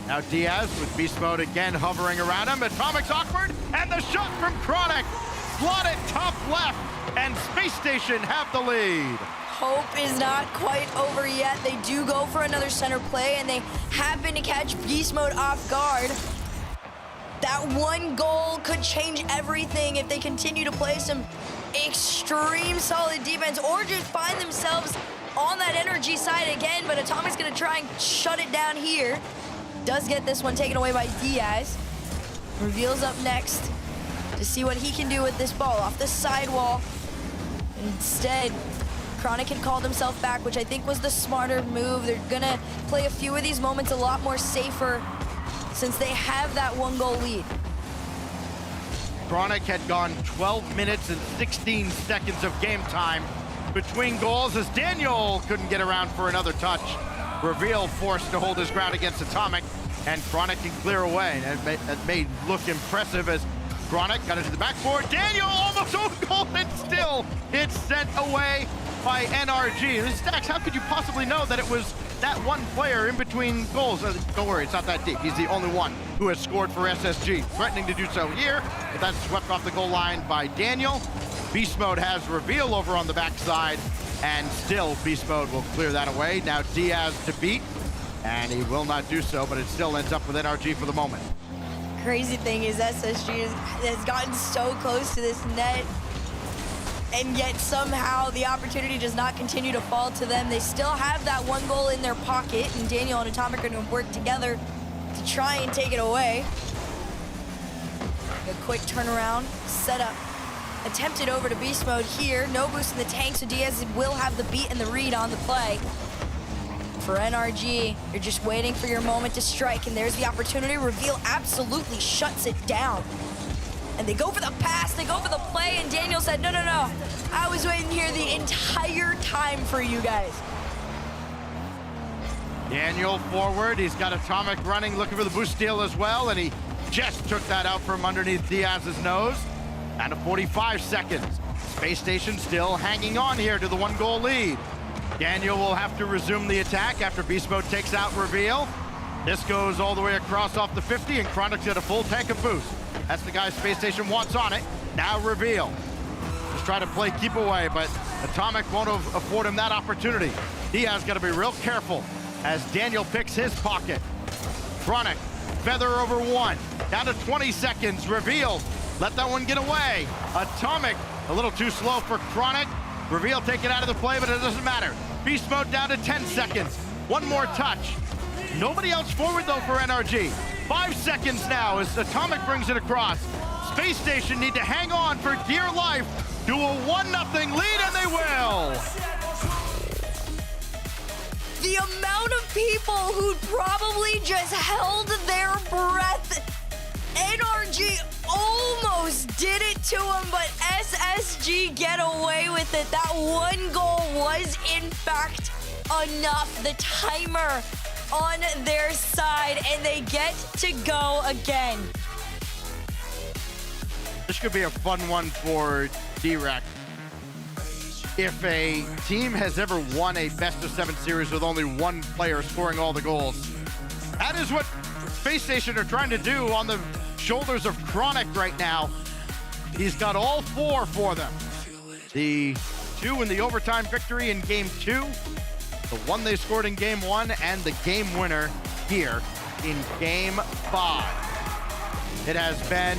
Now Diaz with Beast Mode again hovering around him. Atomic's awkward, and the shot from Chronic. Slotted top left, and Space Station have the lead. Hope is not quite over yet. They do go for another center play, and they happen to catch Beast Mode off guard. That 1 goal could change everything if they continue to play some extreme solid defense, or just find themselves on that NRG side again, but Atomic's gonna try and shut it down here. Does get this one taken away by Diaz. Reveals up next to see what he can do with this ball off the sidewall. Instead, Chronic had called himself back, which I think was the smarter move. They're gonna play a few of these moments a lot more safer since they have that 1 goal lead. Chronic had gone 12 minutes and 16 seconds of game time between goals as Daniel couldn't get around for another touch. Reveal forced to hold his ground against Atomic, and Chronic can clear away. And it may look impressive as Chronic got it to the backboard. Daniel almost own goal, and still it's sent away by NRG. And Stacks, how could you possibly know that it was that one player in between goals? Don't worry, it's not that deep. He's the only one who has scored for SSG. Threatening to do so here, but that's swept off the goal line by Daniel. Beast Mode has reveal over on the backside, and still Beast Mode will clear that away. Now Diaz to beat, and he will not do so, but it still ends up with NRG for the moment. Crazy thing is SSG has gotten so close to this net, and yet somehow the opportunity does not continue to fall to them. They still have that one goal in their pocket, and Daniel and Atomic are going to work together to try and take it away. A quick turnaround, setup, attempted over to Beast Mode here. No boost in the tank, so Diaz will have the beat and the read on the play. For NRG, you're just waiting for your moment to strike, and there's the opportunity. Reveal absolutely shuts it down. And they go for the pass, they go for the play, and Daniel said, no, no, no. I was waiting here the entire time for you guys. Daniel forward, he's got Atomic running, looking for the boost steal as well, and he just took that out from underneath Diaz's nose. Down to 45 seconds. Space Station still hanging on here to the 1-goal lead. Daniel will have to resume the attack after Beast Mode takes out Reveal. This goes all the way across off the 50, and Chronic's got a full tank of boost. That's the guy Space Station wants on it. Now Reveal. Just try to play keep away, but Atomic won't afford him that opportunity. Diaz got to be real careful as Daniel picks his pocket. Chronic, feather over 1. Down to 20 seconds. Reveal, let that one get away. Atomic, a little too slow for Chronic. Reveal taken out of the play, but it doesn't matter. Beast Mode down to 10 seconds. One more touch. Nobody else forward, though, for NRG. 5 seconds now as Atomic brings it across. Space Station need to hang on for dear life to a 1-0 lead, and they will. The amount of people who probably just held their breath. NRG almost did it to him, but SSG get away with it. That 1 goal was, in fact, enough. The timer on their side, and they get to go again. This could be a fun one for D-Rec. If a team has ever won a best-of-7 series with only one player scoring all the goals, that is what Space Station are trying to do on the shoulders of Chronic right now. He's got all 4 for them. The 2 in the overtime victory in Game 2, the 1 they scored in Game 1, and the game winner here in Game 5. It has been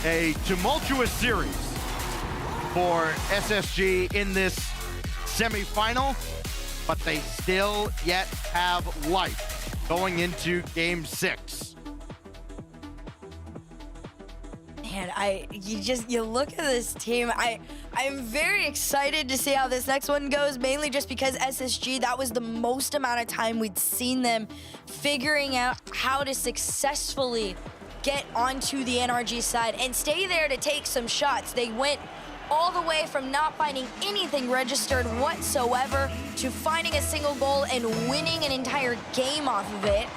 a tumultuous series for SSG in this semifinal, but they still yet have life going into Game 6. Man, you look at this team, I'm very excited to see how this next one goes, mainly just because SSG, that was the most amount of time we'd seen them figuring out how to successfully get onto the NRG side and stay there to take some shots. They went all the way from not finding anything registered whatsoever to finding a single goal and winning an entire game off of it.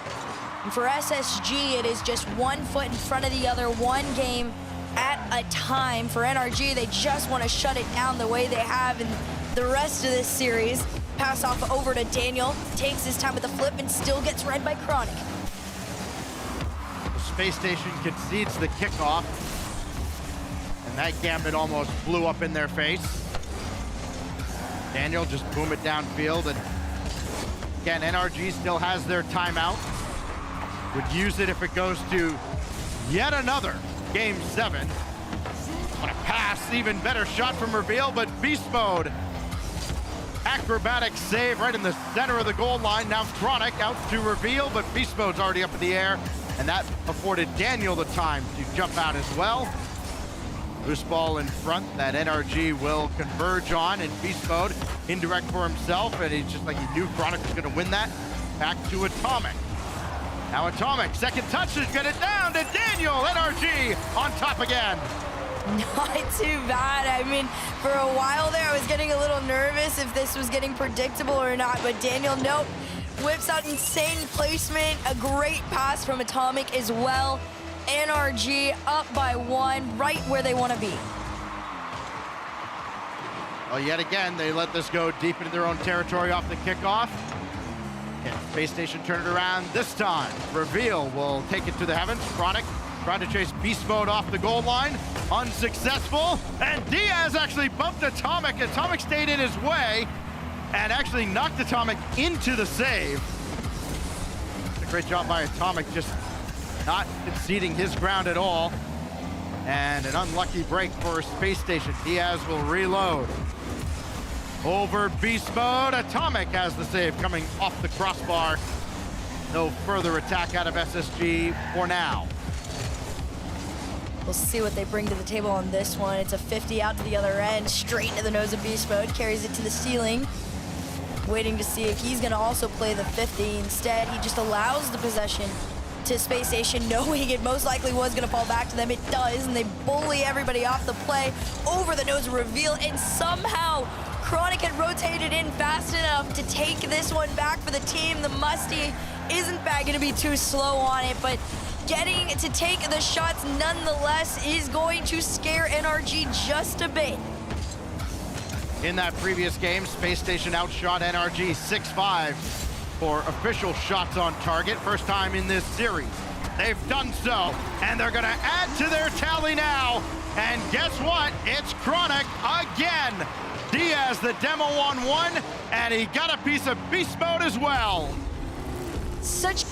And for SSG, it is just 1 foot in front of the other, 1 game at a time. For NRG, they just want to shut it down the way they have in the rest of this series. Pass off over to Daniel, takes his time with the flip and still gets read by Chronic. The Space Station concedes the kickoff, and that gambit almost blew up in their face. Daniel just boom it downfield, and again, NRG still has their timeout. Would use it if it goes to yet another Game 7. On a pass, even better shot from Reveal, but Beast Mode. Acrobatic save right in the center of the goal line. Now Chronic out to Reveal, but Beast Mode's already up in the air, and that afforded Daniel the time to jump out as well. Loose ball in front that NRG will converge on, and Beast Mode indirect for himself, and he's just like he knew Chronic was gonna win that. Back to Atomic. Now Atomic, second touch, is get it down to Daniel. NRG on top again. Not too bad. I mean, for a while there, I was getting a little nervous if this was getting predictable or not, but Daniel, nope. Whips out insane placement, a great pass from Atomic as well. NRG up by 1, right where they want to be. Well, yet again, they let this go deep into their own territory off the kickoff. Can Space Station turn it around this time? Reveal will take it to the heavens. Chronic trying to chase Beast Mode off the goal line. Unsuccessful. And Diaz actually bumped Atomic. Atomic stayed in his way and actually knocked Atomic into the save. A great job by Atomic, just not conceding his ground at all. And an unlucky break for Space Station. Diaz will reload. Over Beast Mode. Atomic has the save coming off the crossbar. No further attack out of SSG for now. We'll see what they bring to the table on this one. It's a 50 out to the other end, straight into the nose of Beast Mode, carries it to the ceiling. Waiting to see if he's gonna also play the 50. Instead, he just allows the possession to Space Station, knowing it most likely was gonna fall back to them. It does, and they bully everybody off the play over the nose of Reveal, and somehow Chronic had rotated in fast enough to take this one back for the team. The Musty isn't gonna be too slow on it, but getting to take the shots nonetheless is going to scare NRG just a bit. In that previous game, Space Station outshot NRG 6-5 for official shots on target. First time in this series. They've done so, and they're gonna add to their tally now. And guess what? It's Chronic again. Diaz the demo on 1, and he got a piece of Beast Mode as well. Such a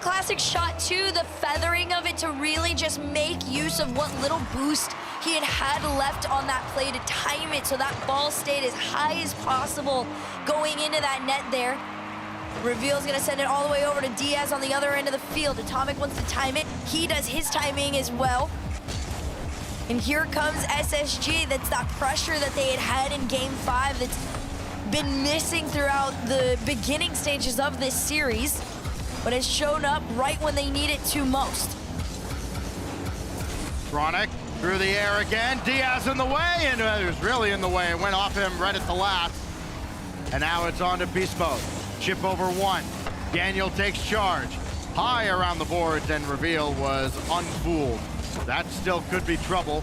classic shot too, the feathering of it to really just make use of what little boost he had left on that play to time it so that ball stayed as high as possible going into that net there. Reveal's gonna send it all the way over to Diaz on the other end of the field. Atomic wants to time it. He does his timing as well. And here comes SSG. That's that pressure that they had in Game 5 that's been missing throughout the beginning stages of this series, but has shown up right when they need it to most. Chronic through the air again. Diaz in the way, and it was really in the way. It went off him right at the last. And now it's on to Beast Mode. Chip over 1. Daniel takes charge. High around the boards, and Reveal was unfooled. That still could be trouble.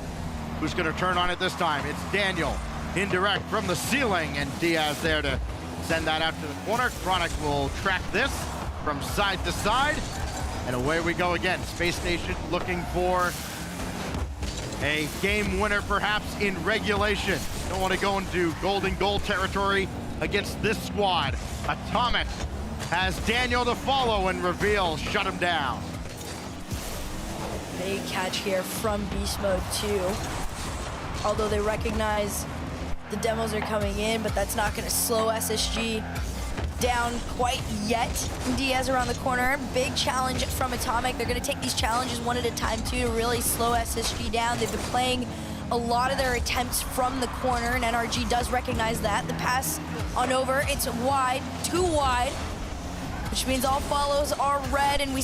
Who's going to turn on it this time? It's Daniel. Indirect from the ceiling, and Diaz there to send that out to the corner. Chronic will track this from side to side, and away we go again. Space Station looking for a game winner perhaps in regulation. Don't want to go into golden goal territory against this squad. Atomic has Daniel to follow, and Reveal shut him down. Big catch here from Beast Mode too. Although they recognize the demos are coming in, but that's not gonna slow SSG down quite yet. Diaz around the corner, big challenge from Atomic. They're gonna take these challenges one at a time too to really slow SSG down. They've been playing a lot of their attempts from the corner, and NRG does recognize that. The pass on over, it's wide, too wide, which means all follows are red, and we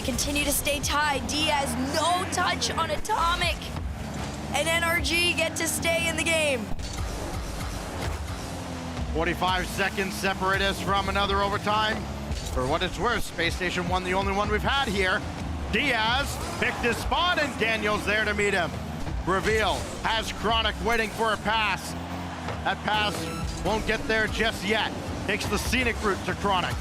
continue to stay tied. Diaz, no touch on Atomic, and NRG get to stay in the game. 45 seconds separate us from another overtime. For what it's worth, Space Station won the only one we've had here. Diaz picked his spot, and Daniel's there to meet him. Reveal has Chronic waiting for a pass. That pass won't get there just yet. Takes the scenic route to Chronic.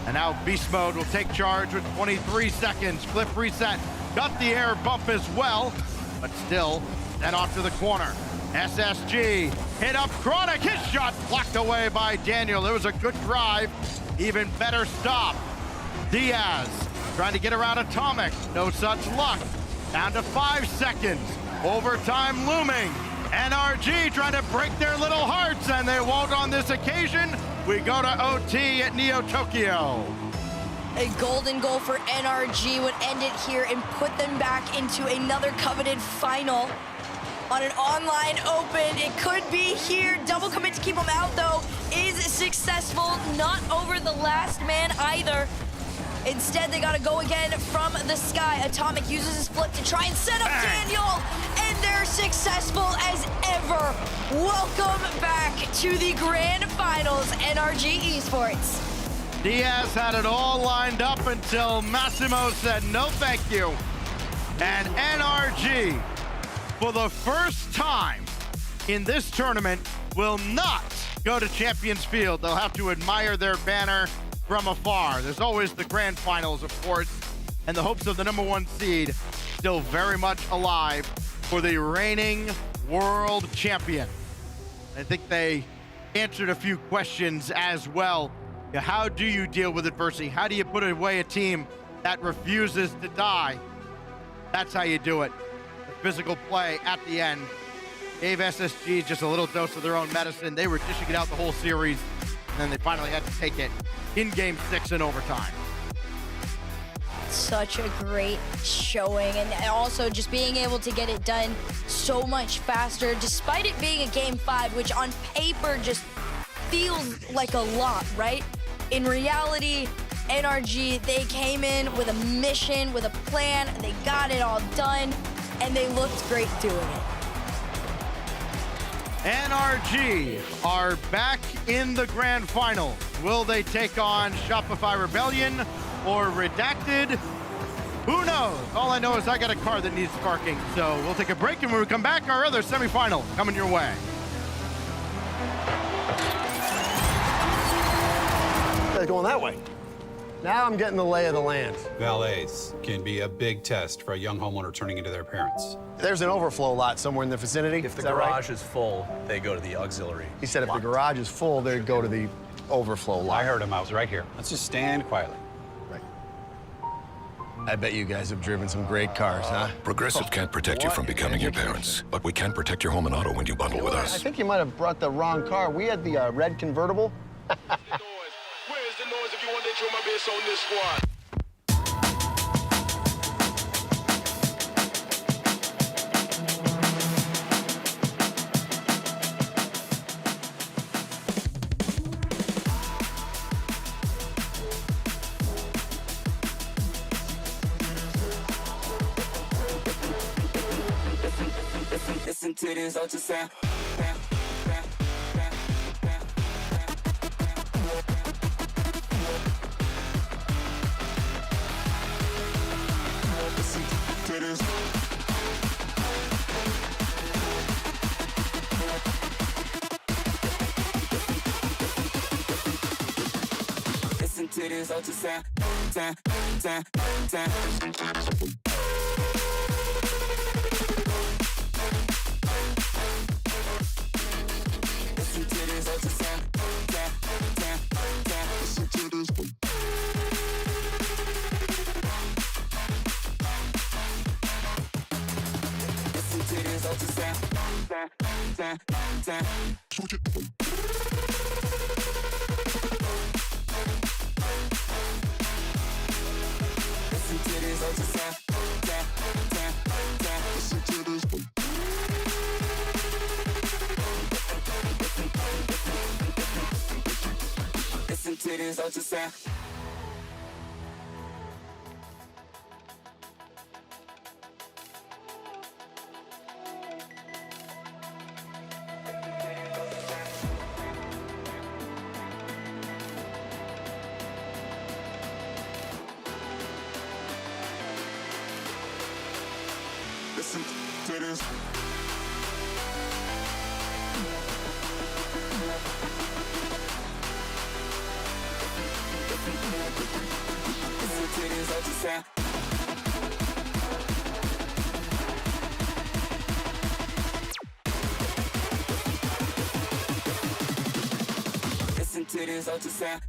And now Beast Mode will take charge with 23 seconds. Cliff reset. Got the air bump as well, but still, then off to the corner. SSG hit up Chronic. His shot blocked away by Daniel. It was a good drive. Even better stop. Diaz trying to get around Atomic. No such luck. Down to 5 seconds. Overtime looming. NRG trying to break their little hearts, and they won't on this occasion. We go to OT at Neo Tokyo. A golden goal for NRG would end it here and put them back into another coveted final. On an online open, it could be here. Double commit to keep them out, though, is successful. Not over the last man either. Instead, they gotta go again from the sky. Atomic uses his flip to try and set up Daniel, and they're successful as ever. Welcome back to the grand finals, NRG Esports. Diaz had it all lined up until Massimo said no thank you. And NRG, for the first time in this tournament, will not go to Champions Field. They'll have to admire their banner from afar. There's always the grand finals, of course, and the hopes of the #1 seed still very much alive for the reigning world champion. I think they answered a few questions as well. How do you deal with adversity? How do you put away a team that refuses to die? That's how you do it. The physical play at the end gave SSG just a little dose of their own medicine. They were dishing it out the whole series, and then they finally had to take it in Game 6 in overtime. Such a great showing, and also just being able to get it done so much faster, despite it being a Game 5, which on paper just feels like a lot, right? In reality, NRG, they came in with a mission, with a plan, they got it all done, and they looked great doing it. NRG are back in the grand final. Will they take on Shopify Rebellion or Redacted? Who knows? All I know is I got a car that needs sparking. So we'll take a break, and when we come back, our other semifinal coming your way. It's going that way. Now I'm getting the lay of the land. Valets can be a big test for a young homeowner turning into their parents. There's an overflow lot somewhere in the vicinity. If the Is that right? garage is full, they go to the auxiliary. He said if the garage is full, they'd go to the overflow lot. I heard him. I was right here. Let's just stand quietly. Right. I bet you guys have driven some great cars, huh? Progressive can't protect you from becoming your parents, but we can protect your home and auto when you bundle with I us. think you might have brought the wrong car. We had the red convertible. Where's the noise if you want to throw my bass on this squad? Listen to this ultrasound. Listen to this ultrasound. Listen to this ultrasound. Listen to this. Listen to this ultrasound. Switch it. Listen to this ultrasound. Listen to this. Listen to this ultrasound. Listen to this. Listen to this ultrasound. Listen to this ultrasound. Listen to this ultrasound.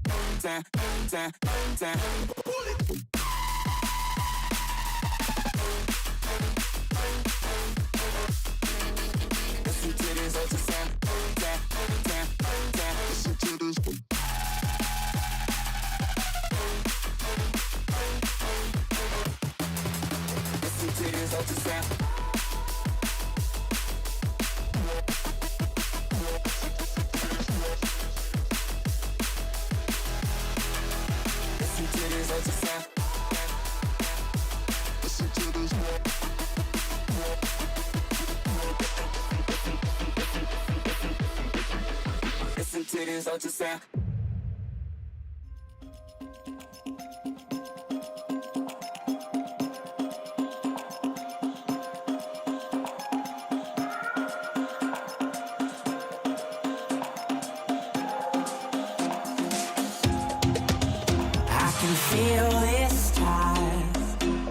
Listen to this. Listen to this ultrasound. Listen to this ultrasound. Listen to this. Listen to this ultrasound. feel this tide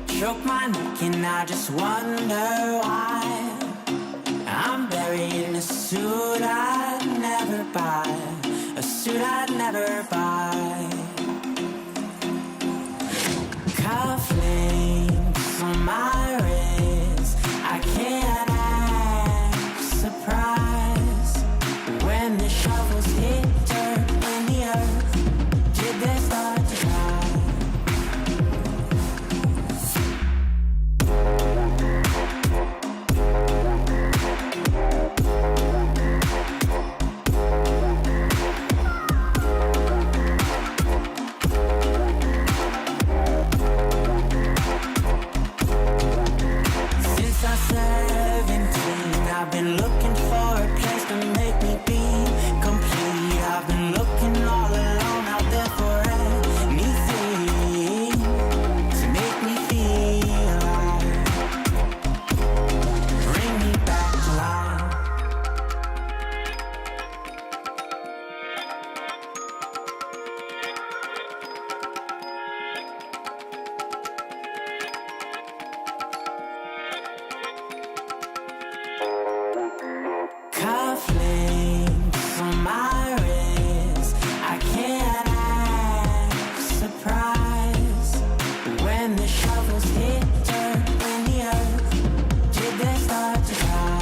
choke my neck and I just wonder why I'm buried in a suit I'd never buy, a suit I'd never buy. Cufflinks on my wrist, I can't act surprised when the shovels hit dirt in the earth. Did they start to cry? Since I'm 17, I've been looking for a place to make me be complete. I've been looking all alone out there for anything to make me feel alive. Bring me back to life. Cufflinks on my wrist, I can't act surprised when the shovels hit dirt in the earth. Did they start to cry?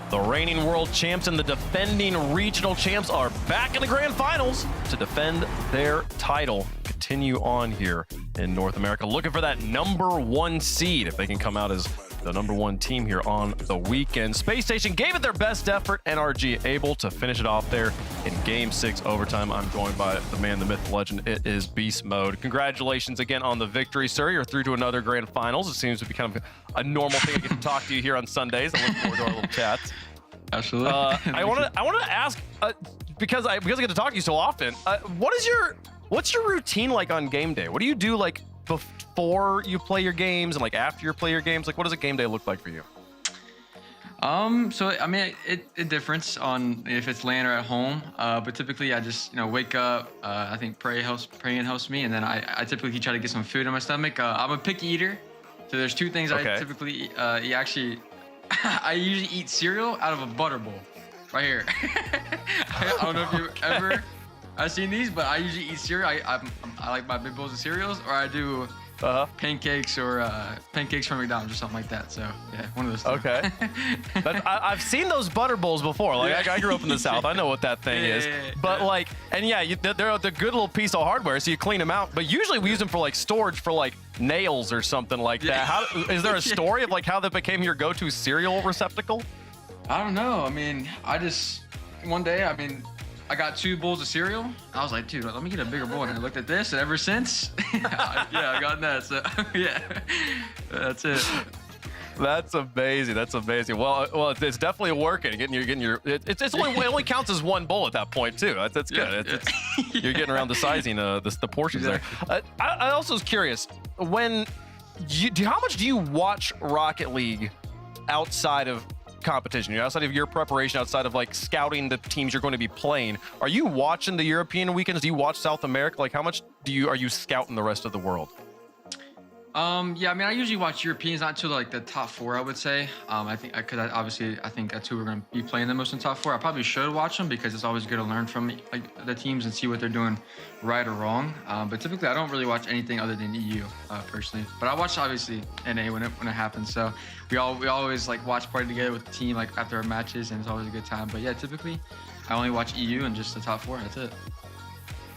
The reigning world champs and the defending regional champs are back in the grand finals to defend their title. Continue on here in North America, looking for that #1 seed if they can come out as the #1 team here on the weekend. Space Station gave it their best effort. NRG able to finish it off there in Game 6 overtime. I'm joined by the man, the myth, the legend. It is Beast Mode. Congratulations again on the victory, sir. You're through to another grand finals. It seems to be kind of a normal thing. I get to talk to you here on Sundays. I look forward to our little chats. Absolutely. I want to ask because I get to talk to you so often. What's your routine like on game day? What do you do like before you play your games and like after you play your games? Like, what does a game day look like for you? So I mean, it differs on if it's LAN or at home. But typically, I just wake up. I think praying helps me, and then I typically try to get some food in my stomach. I'm a picky eater, so there's two things I typically eat. Actually, I usually eat cereal out of a butter bowl, right here. I don't know if you've ever seen these, but I usually eat cereal. I like my big bowls of cereals, or I do pancakes or pancakes from McDonald's or something like that. So yeah, one of those two. Okay. I've seen those butter bowls before. Like I grew up in the South. I know what that thing is. But like, and yeah, they're a good little piece of hardware. So you clean them out. But usually we use them for like storage for like nails or something like that. How is there a story of like how that became your go-to cereal receptacle? I don't know. I mean, one day, I got 2 bowls of cereal. I was like, dude, let me get a bigger bowl. And I looked at this, and ever since, I got that. So yeah, that's it. That's amazing. That's amazing. Well, it's definitely working. It only counts as one bowl at that point too. That's good. You're getting around the sizing, the portions there. I also was curious how much do you watch Rocket League outside of competition, outside of your preparation, outside of like scouting the teams you're going to be playing? Are you watching the European weekends? Do you watch South America? Like, how much are you scouting the rest of the world? Yeah, I usually watch Europeans, not to like the top 4, I would say. I think because I think that's who we're going to be playing the most in top 4. I probably should watch them because it's always good to learn from like the teams and see what they're doing right or wrong. But typically, I don't really watch anything other than EU personally. But I watch obviously NA when it happens. So we always like watch party together with the team like after our matches, and it's always a good time. But yeah, typically, I only watch EU and just the top 4. That's it.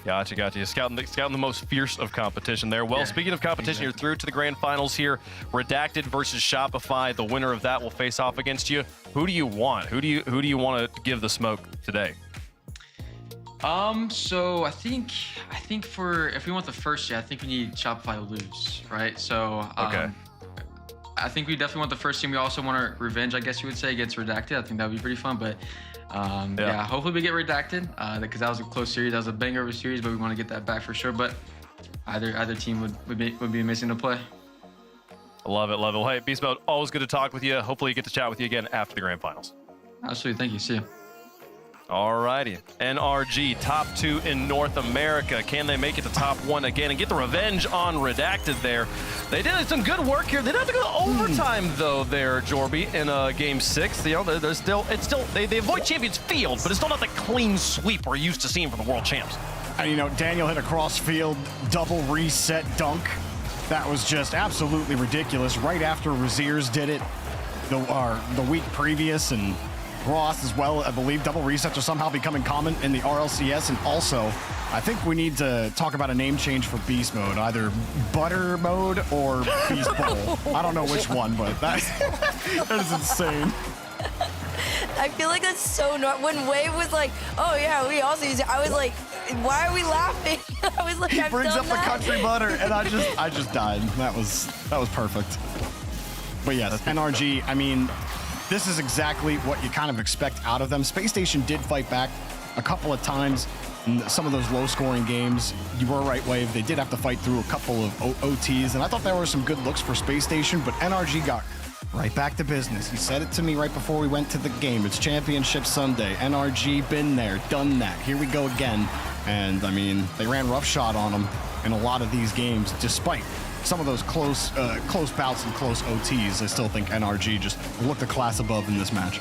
Gotcha. Scouting the most fierce of competition there. Well, speaking of competition, You're through to the grand finals here. Redacted versus Shopify. The winner of that will face off against you. Who do you want? Who do you want to give the smoke today? So I think if we want the first, I think we need Shopify to lose, right? So I think we definitely want the first team. We also want our revenge, I guess you would say, against Redacted. I think that would be pretty fun. But yeah, hopefully we get Redacted because that was a close series. That was a banger of a series, but we want to get that back for sure. But either team would be amazing to play. Love it, love it. Well, hey, Beast Mode, always good to talk with you. Hopefully, get to chat with you again after the grand finals. Absolutely, thank you. See you. All righty. NRG, top 2 in North America. Can they make it to top 1 again and get the revenge on Redacted there? They did some good work here. They didn't have to go to overtime, though, there, Jorby, in Game 6. You know, they avoid Champions Field, but it's still not the clean sweep we're used to seeing from the World Champs. And, you know, Daniel hit a cross-field double reset dunk. That was just absolutely ridiculous. Right after Raziers did it the week previous, and Ross as well, I believe. Double resets are somehow becoming common in the RLCS. And also, I think we need to talk about a name change for Beast Mode, either Butter Mode or Beast Bowl. I don't know which one, but that is insane. I feel like that's so normal. When Wave was like, oh yeah, we also use it, I was like, why are we laughing? I was like, he I've brings done up that. the country butter, and I just died. That was perfect. But yes, NRG, I mean, this is exactly what you kind of expect out of them. Space Station did fight back a couple of times in some of those low-scoring games. You were right, Wave. They did have to fight through a couple of OTs, and I thought there were some good looks for Space Station, but NRG got right back to business. He said it to me right before we went to the game. It's Championship Sunday. NRG been there, done that. Here we go again. And, I mean, they ran roughshod on them in a lot of these games, despite some of those close bouts and close OTs. I still think NRG just looked a class above in this match.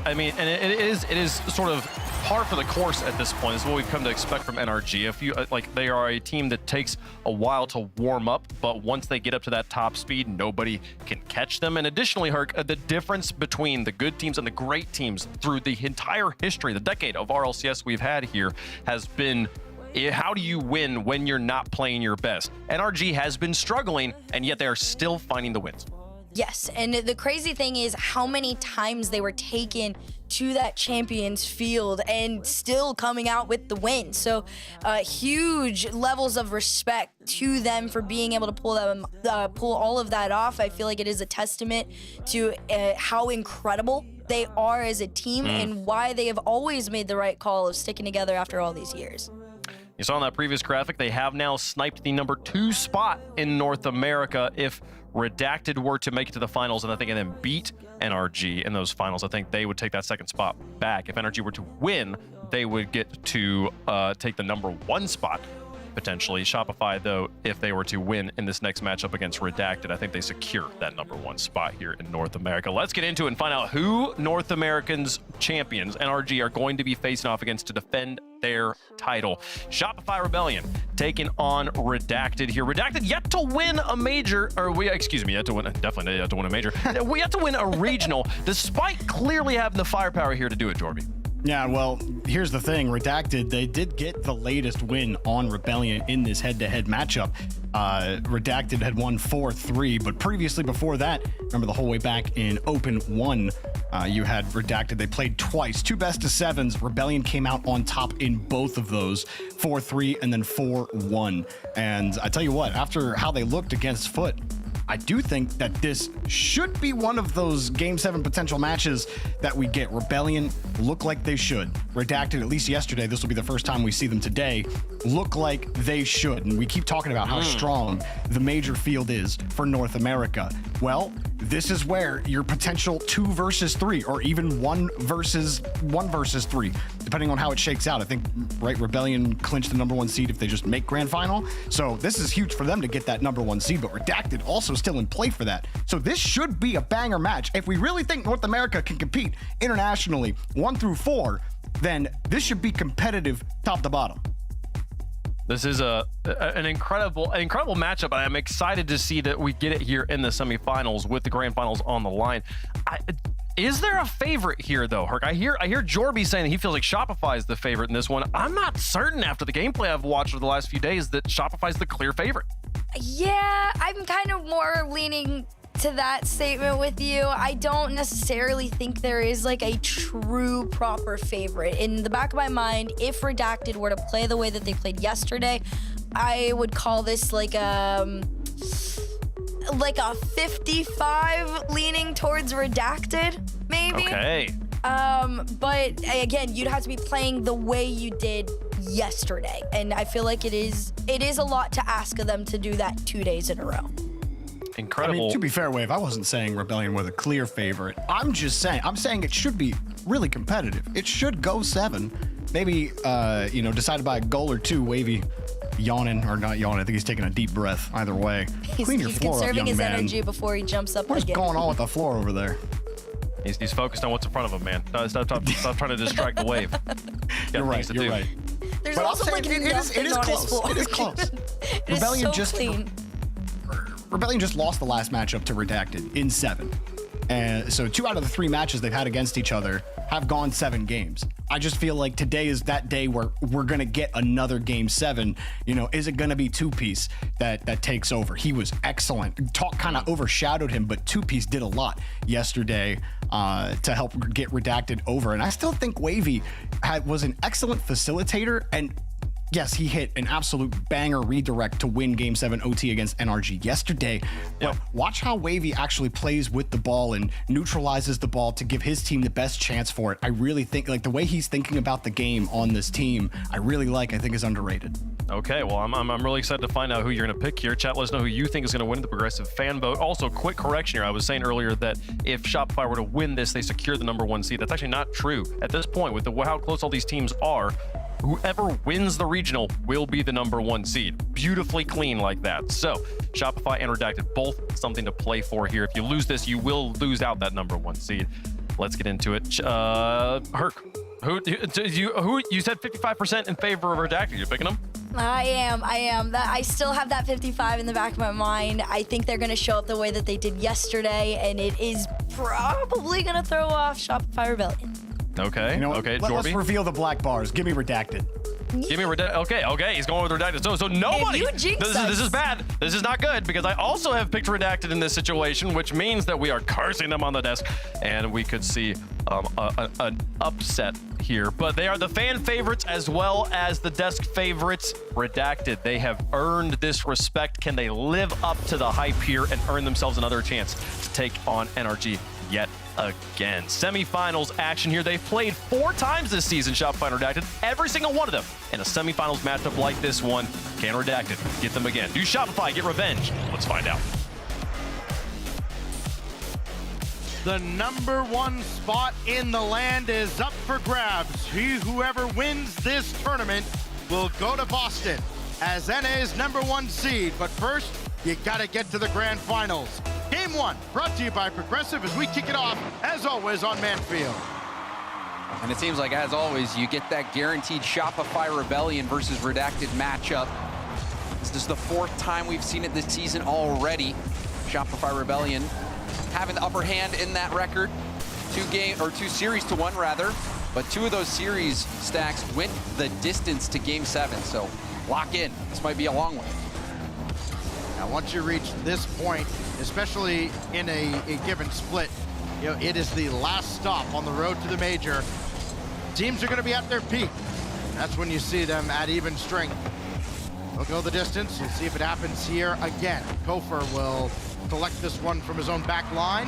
I mean, and it is sort of par for the course at this point. Is what we've come to expect from NRG. If you they are a team that takes a while to warm up, but once they get up to that top speed, nobody can catch them. And additionally, Herc, the difference between the good teams and the great teams through the entire history, the decade of RLCS we've had here, has been how do you win when you're not playing your best? NRG has been struggling, and yet they are still finding the wins. Yes, and the crazy thing is how many times they were taken to that Champions Field and still coming out with the win. So huge levels of respect to them for being able to pull all of that off. I feel like it is a testament to how incredible they are as a team and why they have always made the right call of sticking together after all these years. You saw in that previous graphic, they have now sniped the number 2 spot in North America. If Redacted were to make it to the finals and then beat NRG in those finals, I think they would take that second spot back. If NRG were to win, they would get to take the number 1 spot, potentially. Shopify, though, if they were to win in this next matchup against Redacted, I think they secure that number 1 spot here in North America. Let's get into it and find out who North Americans champions NRG are going to be facing off against to defend their title. Shopify Rebellion taking on Redacted here. Redacted yet to win a major, yet to win a major. We yet to win a regional, despite clearly having the firepower here to do it, Jorby. Yeah, well, here's the thing. Redacted, they did get the latest win on Rebellion in this head-to-head matchup. Redacted had won 4-3, but previously before that, remember the whole way back in Open 1, you had Redacted. They played twice, 2 best-of-7s. Rebellion came out on top in both of those, 4-3 and then 4-1. And I tell you what, after how they looked against Fut, I do think that this should be one of those Game 7 potential matches that we get. Rebellion look like they should. Redacted, at least yesterday, this will be the first time we see them today, look like they should. And we keep talking about how strong the major field is for North America. Well, this is where your potential 2 versus 3, or even 1 versus 3, depending on how it shakes out. I think, right, Rebellion clinched the number 1 seed if they just make Grand Final. So this is huge for them to get that number 1 seed, but Redacted also still in play for that. So this should be a banger match. If we really think North America can compete internationally 1 through 4, then this should be competitive top to bottom. This is an incredible matchup, and I'm excited to see that we get it here in the semifinals with the grand finals on the line. Is there a favorite here, though, Herc? I hear Jorby saying that he feels like Shopify is the favorite in this one. I'm not certain after the gameplay I've watched over the last few days that Shopify is the clear favorite. Yeah, I'm kind of more leaning to that statement with you. I don't necessarily think there is like a true proper favorite. In the back of my mind, if Redacted were to play the way that they played yesterday, I would call this like like a 55 leaning towards Redacted, maybe. Okay. But again, you'd have to be playing the way you did yesterday, and I feel like it is a lot to ask of them to do that 2 days in a row. Incredible. I mean, to be fair, Wave, I wasn't saying Rebellion were the clear favorite. I'm saying it should be really competitive. It should go 7. Maybe, decided by a goal or two. Wavy yawning or not yawning. I think he's taking a deep breath. Either way, clean your He's floor up, conserving young his man. energy before he jumps up What's again. going on with the floor over there? He's focused on what's in front of him, man. Stop trying to distract the wave. You're right. You're right. There's But also I'm like saying it is nothing on his close. floor. It is close. It is Rebellion so clean. Rebellion just lost the last matchup to Redacted in 7. And so 2 out of the 3 matches they've had against each other have gone 7 games. I just feel like today is that day where we're going to get another game 7. Is it going to be 2-Piece that takes over? He was excellent. Talk kind of overshadowed him, but 2-Piece did a lot yesterday to help get Redacted over. And I still think Wavy was an excellent facilitator, and yes, he hit an absolute banger redirect to win Game 7 OT against NRG yesterday. But watch how Wavy actually plays with the ball and neutralizes the ball to give his team the best chance for it. I really think the way he's thinking about the game on this team, I think is underrated. Okay, well, I'm really excited to find out who you're going to pick here. Chat, let us know who you think is going to win the Progressive fan vote. Also, quick correction here. I was saying earlier that if Shopify were to win this, they secure the #1 seed. That's actually not true. At this point, with how close all these teams are, whoever wins the regional will be the #1 seed. Beautifully clean like that. So Shopify and Redacted, both something to play for here. If you lose this, you will lose out that #1 seed. Let's get into it. Herc, who you said 55% in favor of Redacted. You picking them? I am. I still have that 55 in the back of my mind. I think they're going to show up the way that they did yesterday, and it is probably going to throw off Shopify Rebellion. Okay. Okay, Let's Jorby. reveal the black bars. Give me Redacted. Give me Redacted. Okay, he's going with Redacted. So nobody. If you jinx This is bad. This is not good because I also have picked Redacted in this situation, which means that we are cursing them on the desk, and we could see an upset here. But they are the fan favorites as well as the desk favorites. Redacted. They have earned this respect. Can they live up to the hype here and earn themselves another chance to take on NRG yet again? Semifinals action here. They've played 4 times this season, Shopify and Redacted. Every single one of them in a semifinals matchup like this one. Can Redacted get them again? Do Shopify get revenge? Let's find out. The #1 spot in the land is up for grabs. Whoever wins this tournament will go to Boston as NA's #1 seed. But first, you gotta get to the grand finals. Game 1, brought to you by Progressive as we kick it off, as always, on Manfield. And it seems like, as always, you get that guaranteed Shopify Rebellion versus Redacted matchup. This is the 4th time we've seen it this season already. Shopify Rebellion having the upper hand in that record. 2 series to 1 rather. But 2 of those series stacks went the distance to Game 7. So lock in. This might be a long one. Now, once you reach this point, especially in a given split, it is the last stop on the road to the major. Teams are going to be at their peak. That's when you see them at even strength. They'll go the distance. We'll see if it happens here again. Kofer will collect this one from his own back line.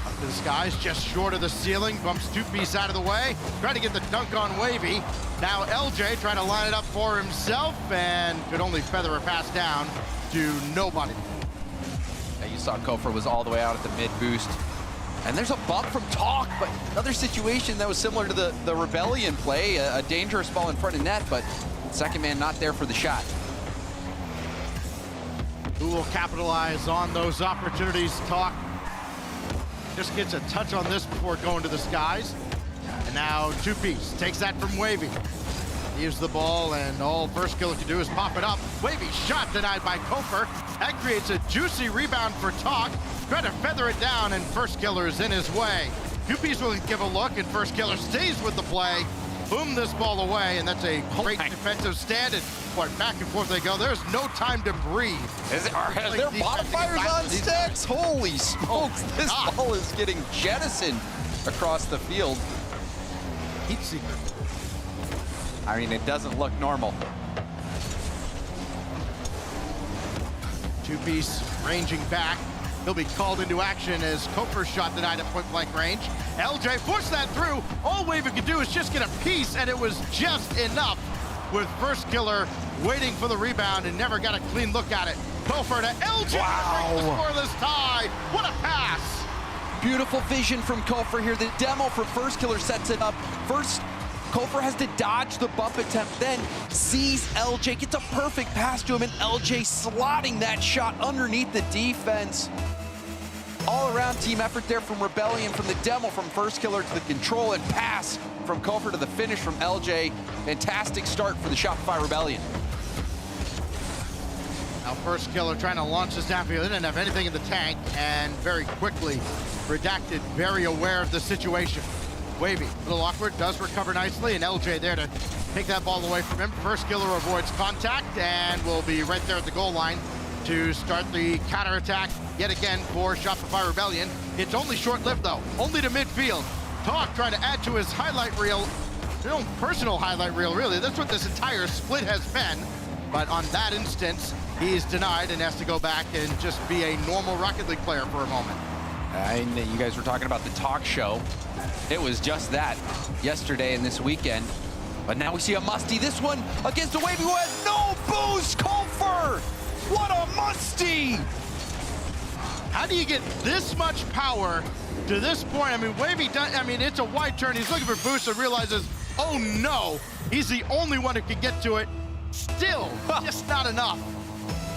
Up to the skies, just short of the ceiling. Bumps 2-Piece out of the way. Trying to get the dunk on Wavy. Now LJ trying to line it up for himself and could only feather a pass down to nobody. Yeah, you saw Kofer was all the way out at the mid boost. And there's a bump from Talk, but another situation that was similar to the Rebellion play. A dangerous ball in front of net, but second man not there for the shot. Who will capitalize on those opportunities? Talk just gets a touch on this before going to the skies. And now 2-Piece takes that from Wavy. He uses the ball, and all First Killer can do is pop it up. Wavy shot denied by Kofer. That creates a juicy rebound for Talk. Try to feather it down, and First Killer is in his way. 2-Piece will give a look, and First Killer stays with the play. Boom this ball away, and that's a great defensive stand. And back and forth they go. There's no time to breathe. Are there modifiers on sticks? Holy smokes, this ball is getting jettisoned across the field. Heat seeker. I mean, it doesn't look normal. Two-piece ranging back. He'll be called into action as Koper's shot denied at point-blank range. LJ forced that through. All Wavy could do is just get a piece, and it was just enough with First Killer waiting for the rebound and never got a clean look at it. Koper to LJ to break the scoreless tie. What a pass! Beautiful vision from Koper here. The demo for First Killer sets it up. First, Koper has to dodge the bump attempt, then sees LJ, gets a perfect pass to him, and LJ slotting that shot underneath the defense. All-around team effort there from Rebellion, from the demo from First Killer to the control and pass from Koper to the finish from LJ. Fantastic start for the Shopify Rebellion. Now First Killer trying to launch this downfield. They didn't have anything in the tank, and very quickly, Redacted very aware of the situation. Wavy, a little awkward, does recover nicely, and LJ there to take that ball away from him. First Killer avoids contact and will be right there at the goal line to start the counterattack yet again for Shopify Rebellion. It's only short-lived though, only to midfield. Talk trying to add to his highlight reel, his own personal highlight reel really. That's what this entire split has been. But on that instance, he's denied and has to go back and just be a normal Rocket League player for a moment. And you guys were talking about the talk show. It was just that yesterday and this weekend. But now we see a musty. This one against the Wavy who has no boost. Koper! What a musty! How do you get this much power to this point? I mean, Wavy, it's a wide turn. He's looking for boost and realizes, oh no, he's the only one who can get to it. Still, just not enough.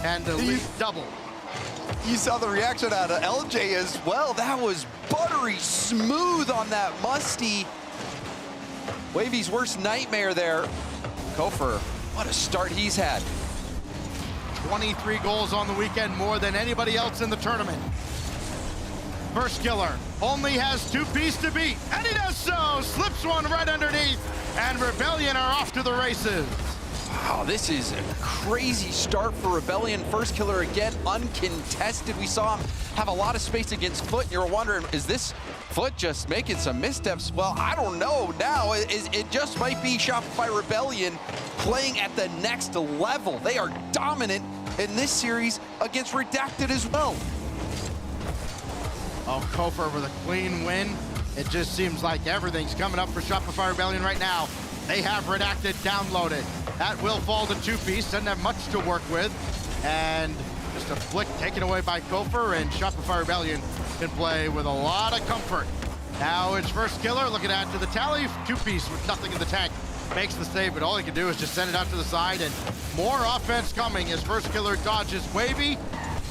And the lead double. You saw the reaction out of LJ as well. That was buttery smooth on that musty. Wavy's worst nightmare there. Koper, what a start he's had. 23 goals on the weekend, more than anybody else in the tournament. First Killer only has two-piece to beat, and he does so. Slips one right underneath, and Rebellion are off to the races. Wow, this is a crazy start for Rebellion. First Killer again, uncontested. We saw him have a lot of space against Fut, and you're wondering, is this Fut just making some missteps? Well, I don't know now. It just might be Shopify Rebellion playing at the next level. They are dominant in this series against Redacted as well. Oh, Koper with a clean win. It just seems like everything's coming up for Shopify Rebellion right now. They have Redacted downloaded. That will fall to two-piece, doesn't have much to work with. And just a flick taken away by Koper, and Shopify Rebellion can play with a lot of comfort. Now it's First Killer looking at to the tally. Two-piece with nothing in the tank. Makes the save, but all he can do is just send it out to the side, and more offense coming as First Killer dodges Wavy.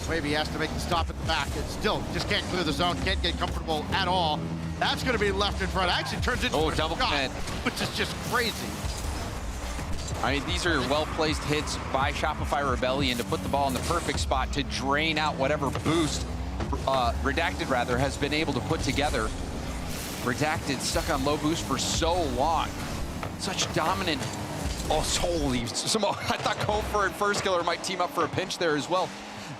Wavy has to make the stop at the back. It still just can't clear the zone, can't get comfortable at all. That's going to be left in front. Actually turns into a double shot, command, which is just crazy. I mean, these are well-placed hits by Shopify Rebellion to put the ball in the perfect spot to drain out whatever boost Redacted has been able to put together. Redacted stuck on low boost for so long. Such dominant. Oh, holy. I thought Koper and First Killer might team up for a pinch there as well.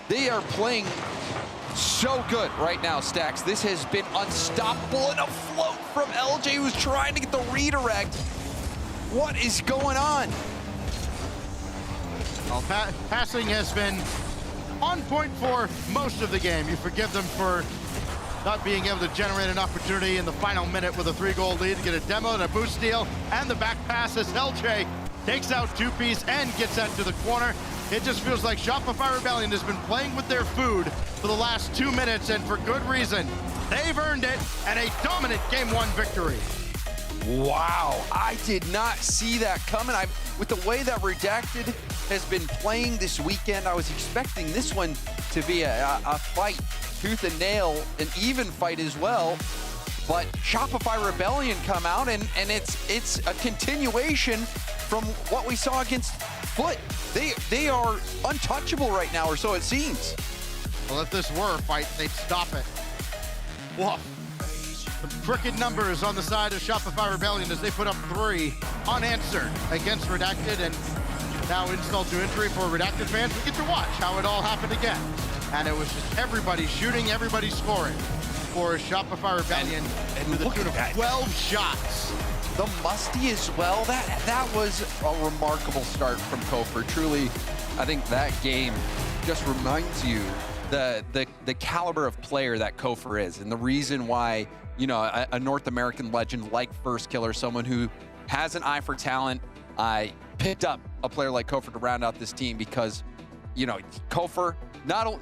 They are playing so good right now, Stacks. This has been unstoppable, and a float from LJ who's trying to get the redirect. What is going on? Well, passing has been on point for most of the game. You forgive them for not being able to generate an opportunity in the final minute with a 3-goal lead to get a demo and a boost steal, and the back pass as LJ takes out two-piece and gets that to the corner. It just feels like Shopify Rebellion has been playing with their food for the last 2 minutes, and for good reason. They've earned it, and a dominant Game 1 victory. Wow, I did not see that coming. With the way that Redacted has been playing this weekend, I was expecting this one to be a fight, tooth and nail, an even fight as well. But Shopify Rebellion come out, and it's a continuation from what we saw against Fut. They are untouchable right now, or so it seems. Well, if this were a fight, they'd stop it. Whoa. The crooked numbers on the side of Shopify Rebellion as they put up 3 unanswered against Redacted, and now insult to injury for Redacted fans. We get to watch how it all happened again. And it was just everybody shooting, everybody scoring for Shopify Rebellion to the tune of 12 shots. The musty as well. That was a remarkable start from Koper. Truly, I think that game just reminds you the caliber of player that Kofor is, and the reason why, you know, a North American legend like First Killer, someone who has an eye for talent, I picked up a player like Kofor to round out this team because, you know, Kofor, not only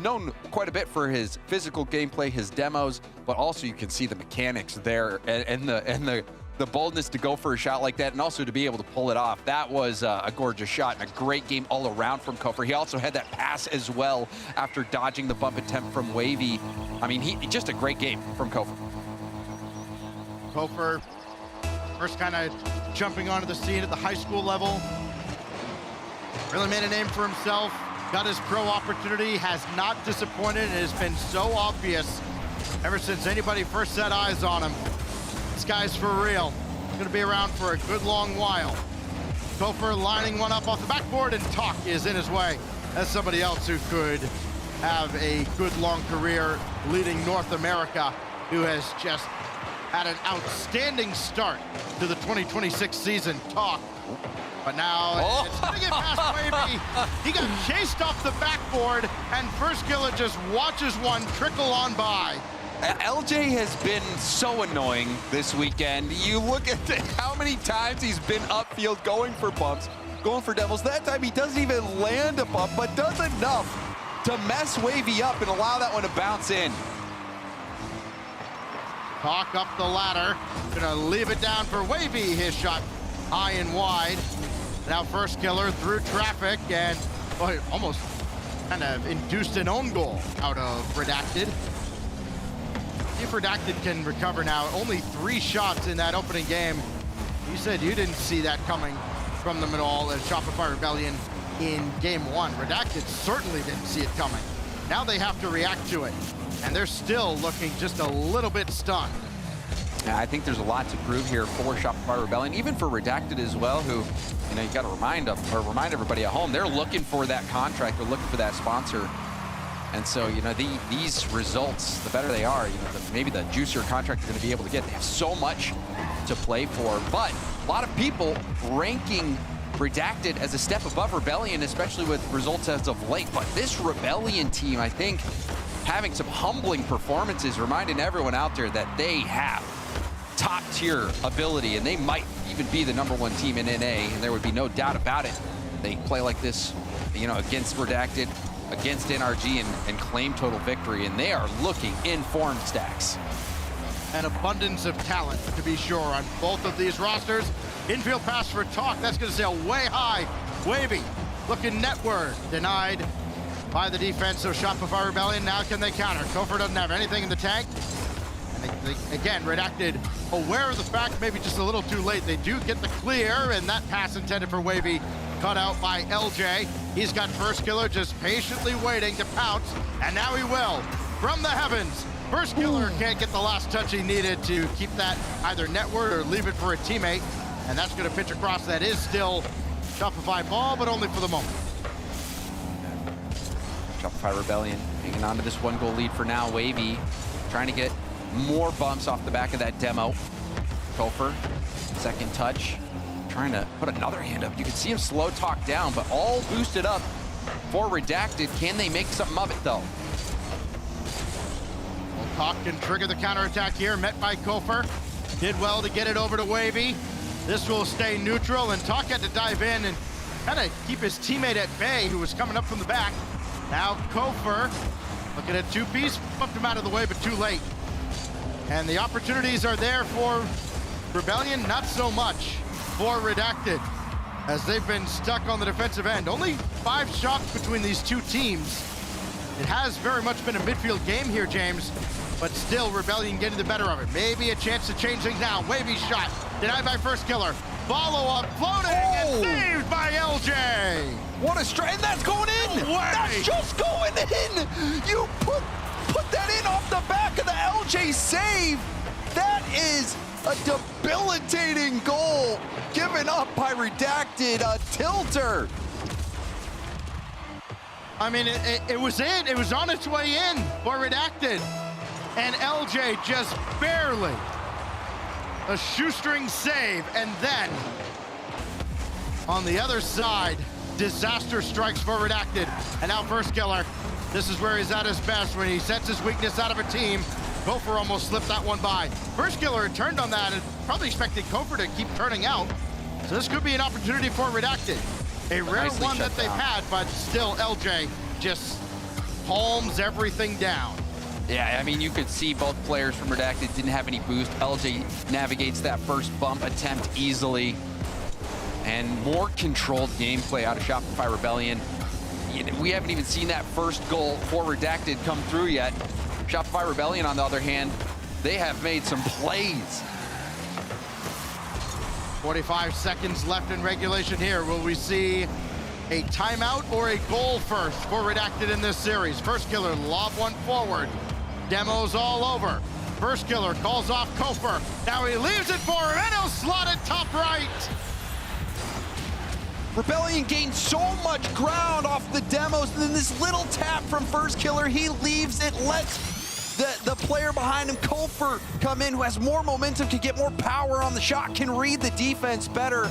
known quite a bit for his physical gameplay, his demos, but also you can see the mechanics there and the boldness to go for a shot like that, and also to be able to pull it off. That was a gorgeous shot and a great game all around from Kofor. He also had that pass as well after dodging the bump attempt from Wavy. I mean, just a great game from Kofor. Kofor, first kind of jumping onto the scene at the high school level. Really made a name for himself. Got his pro opportunity, has not disappointed, and has been so obvious ever since anybody first set eyes on him. This guy's for real. He's gonna be around for a good long while. Kofor lining one up off the backboard, and Talk is in his way. That's somebody else who could have a good long career leading North America, who has just had an outstanding start to the 2026 season. Talk. But now it's gonna get past Wavy. He got chased off the backboard, and First Killer just watches one trickle on by. LJ has been so annoying this weekend. You look at how many times he's been upfield going for bumps, going for doubles. That time he doesn't even land a bump, but does enough to mess Wavy up and allow that one to bounce in. Talk up the ladder, gonna leave it down for Wavy. His shot high and wide. Now First Killer through traffic, and boy, almost kind of induced an own goal out of Redacted. If Redacted can recover now, only 3 shots in that opening game. You said you didn't see that coming from them at all as Shopify Rebellion in game 1. Redacted certainly didn't see it coming. Now they have to react to it, and they're still looking just a little bit stunned. Yeah, I think there's a lot to prove here for Shopify Rebellion, even for Redacted as well, who, you know, you got to remind everybody at home, they're looking for that contract, they're looking for that sponsor. And so, you know, these results, the better they are, you know, maybe the juicier contract they're going to be able to get. They have so much to play for, but a lot of people ranking Redacted as a step above Rebellion, especially with results as of late. But this Rebellion team, I think, having some humbling performances, reminding everyone out there that they have top tier ability, and they might even be the #1 team in NA, and there would be no doubt about it. They play like this, you know, against Redacted, against NRG, and claim total victory, and they are looking in form stacks. An abundance of talent, to be sure, on both of these rosters. Infield pass for Talk, that's gonna sail way high. Wavy, looking netward, denied by the defense of Shopify Rebellion. Now can they counter? Kofor doesn't have anything in the tank. And they, again, Redacted, aware of the fact, maybe just a little too late. They do get the clear, and that pass intended for Wavy, cut out by LJ. He's got First Killer just patiently waiting to pounce, and now he will. From the heavens, First Killer can't get the last touch he needed to keep that either netward or leave it for a teammate, and that's gonna pitch across. That is still Shopify ball, but only for the moment. Shopify Rebellion hanging on to this 1-goal lead for now. Wavy trying to get more bumps off the back of that demo. Kofor, second touch, trying to put another hand up. You can see him slow Talk down, but all boosted up for Redacted. Can they make something of it, though? Well, Talk can trigger the counterattack here, met by Kofor. Did well to get it over to Wavy. This will stay neutral, and Talk had to dive in and kind of keep his teammate at bay, who was coming up from the back. Now Kofor looking at 2-piece, bumped him out of the way, but too late. And the opportunities are there for Rebellion, not so much for Redacted, as they've been stuck on the defensive end. Only 5 shots between these two teams. It has very much been a midfield game here, James, but still Rebellion getting the better of it. Maybe a chance to change things now. Wavy shot, denied by First Killer. Follow-up, floating, and saved by LJ. What a strike, and that's going in! No way. That's just going in! You put that in off the back of the LJ save! That is a debilitating goal given up by Redacted, a tilter. I mean, it was in, it was on its way in for Redacted. And LJ just barely a shoestring save, and then on the other side, disaster strikes for Redacted. And now First Killer. This is where he's at his best, when he sets his weakness out of a team. Kofor almost slipped that one by. First Killer turned on that and probably expected Kofor to keep turning out. So this could be an opportunity for Redacted. A rare Nicely one that shut they've down. had, but still LJ just palms everything down. Yeah, I mean, you could see both players from Redacted didn't have any boost. LJ navigates that first bump attempt easily. And more controlled gameplay out of Shopify Rebellion. We haven't even seen that first goal for Redacted come through yet. Shopify Rebellion, on the other hand, they have made some plays. 45 seconds left in regulation here. Will we see a timeout or a goal first for Redacted in this series? First Killer lob one forward. Demos all over. First Killer calls off Kofor. Now he leaves it for him, and he'll slot it top right. Rebellion gained so much ground off the demos, and then this little tap from First Killer, he leaves it, lets the player behind him, Kofor, come in, who has more momentum, can get more power on the shot, can read the defense better.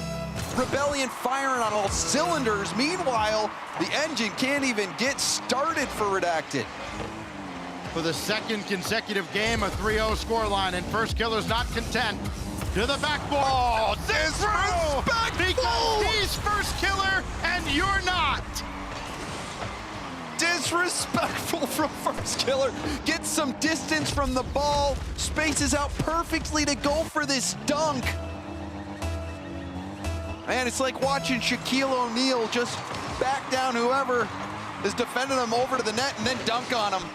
Rebellion firing on all cylinders. Meanwhile, the engine can't even get started for Redacted. For the second consecutive game, a 3-0 scoreline, and First Killer's not content. To the backboard. Oh, disrespectful! Because he's First Killer, and you're not. Disrespectful from First Killer. Gets some distance from the ball, spaces out perfectly to go for this dunk. Man, it's like watching Shaquille O'Neal just back down whoever is defending him over to the net and then dunk on him.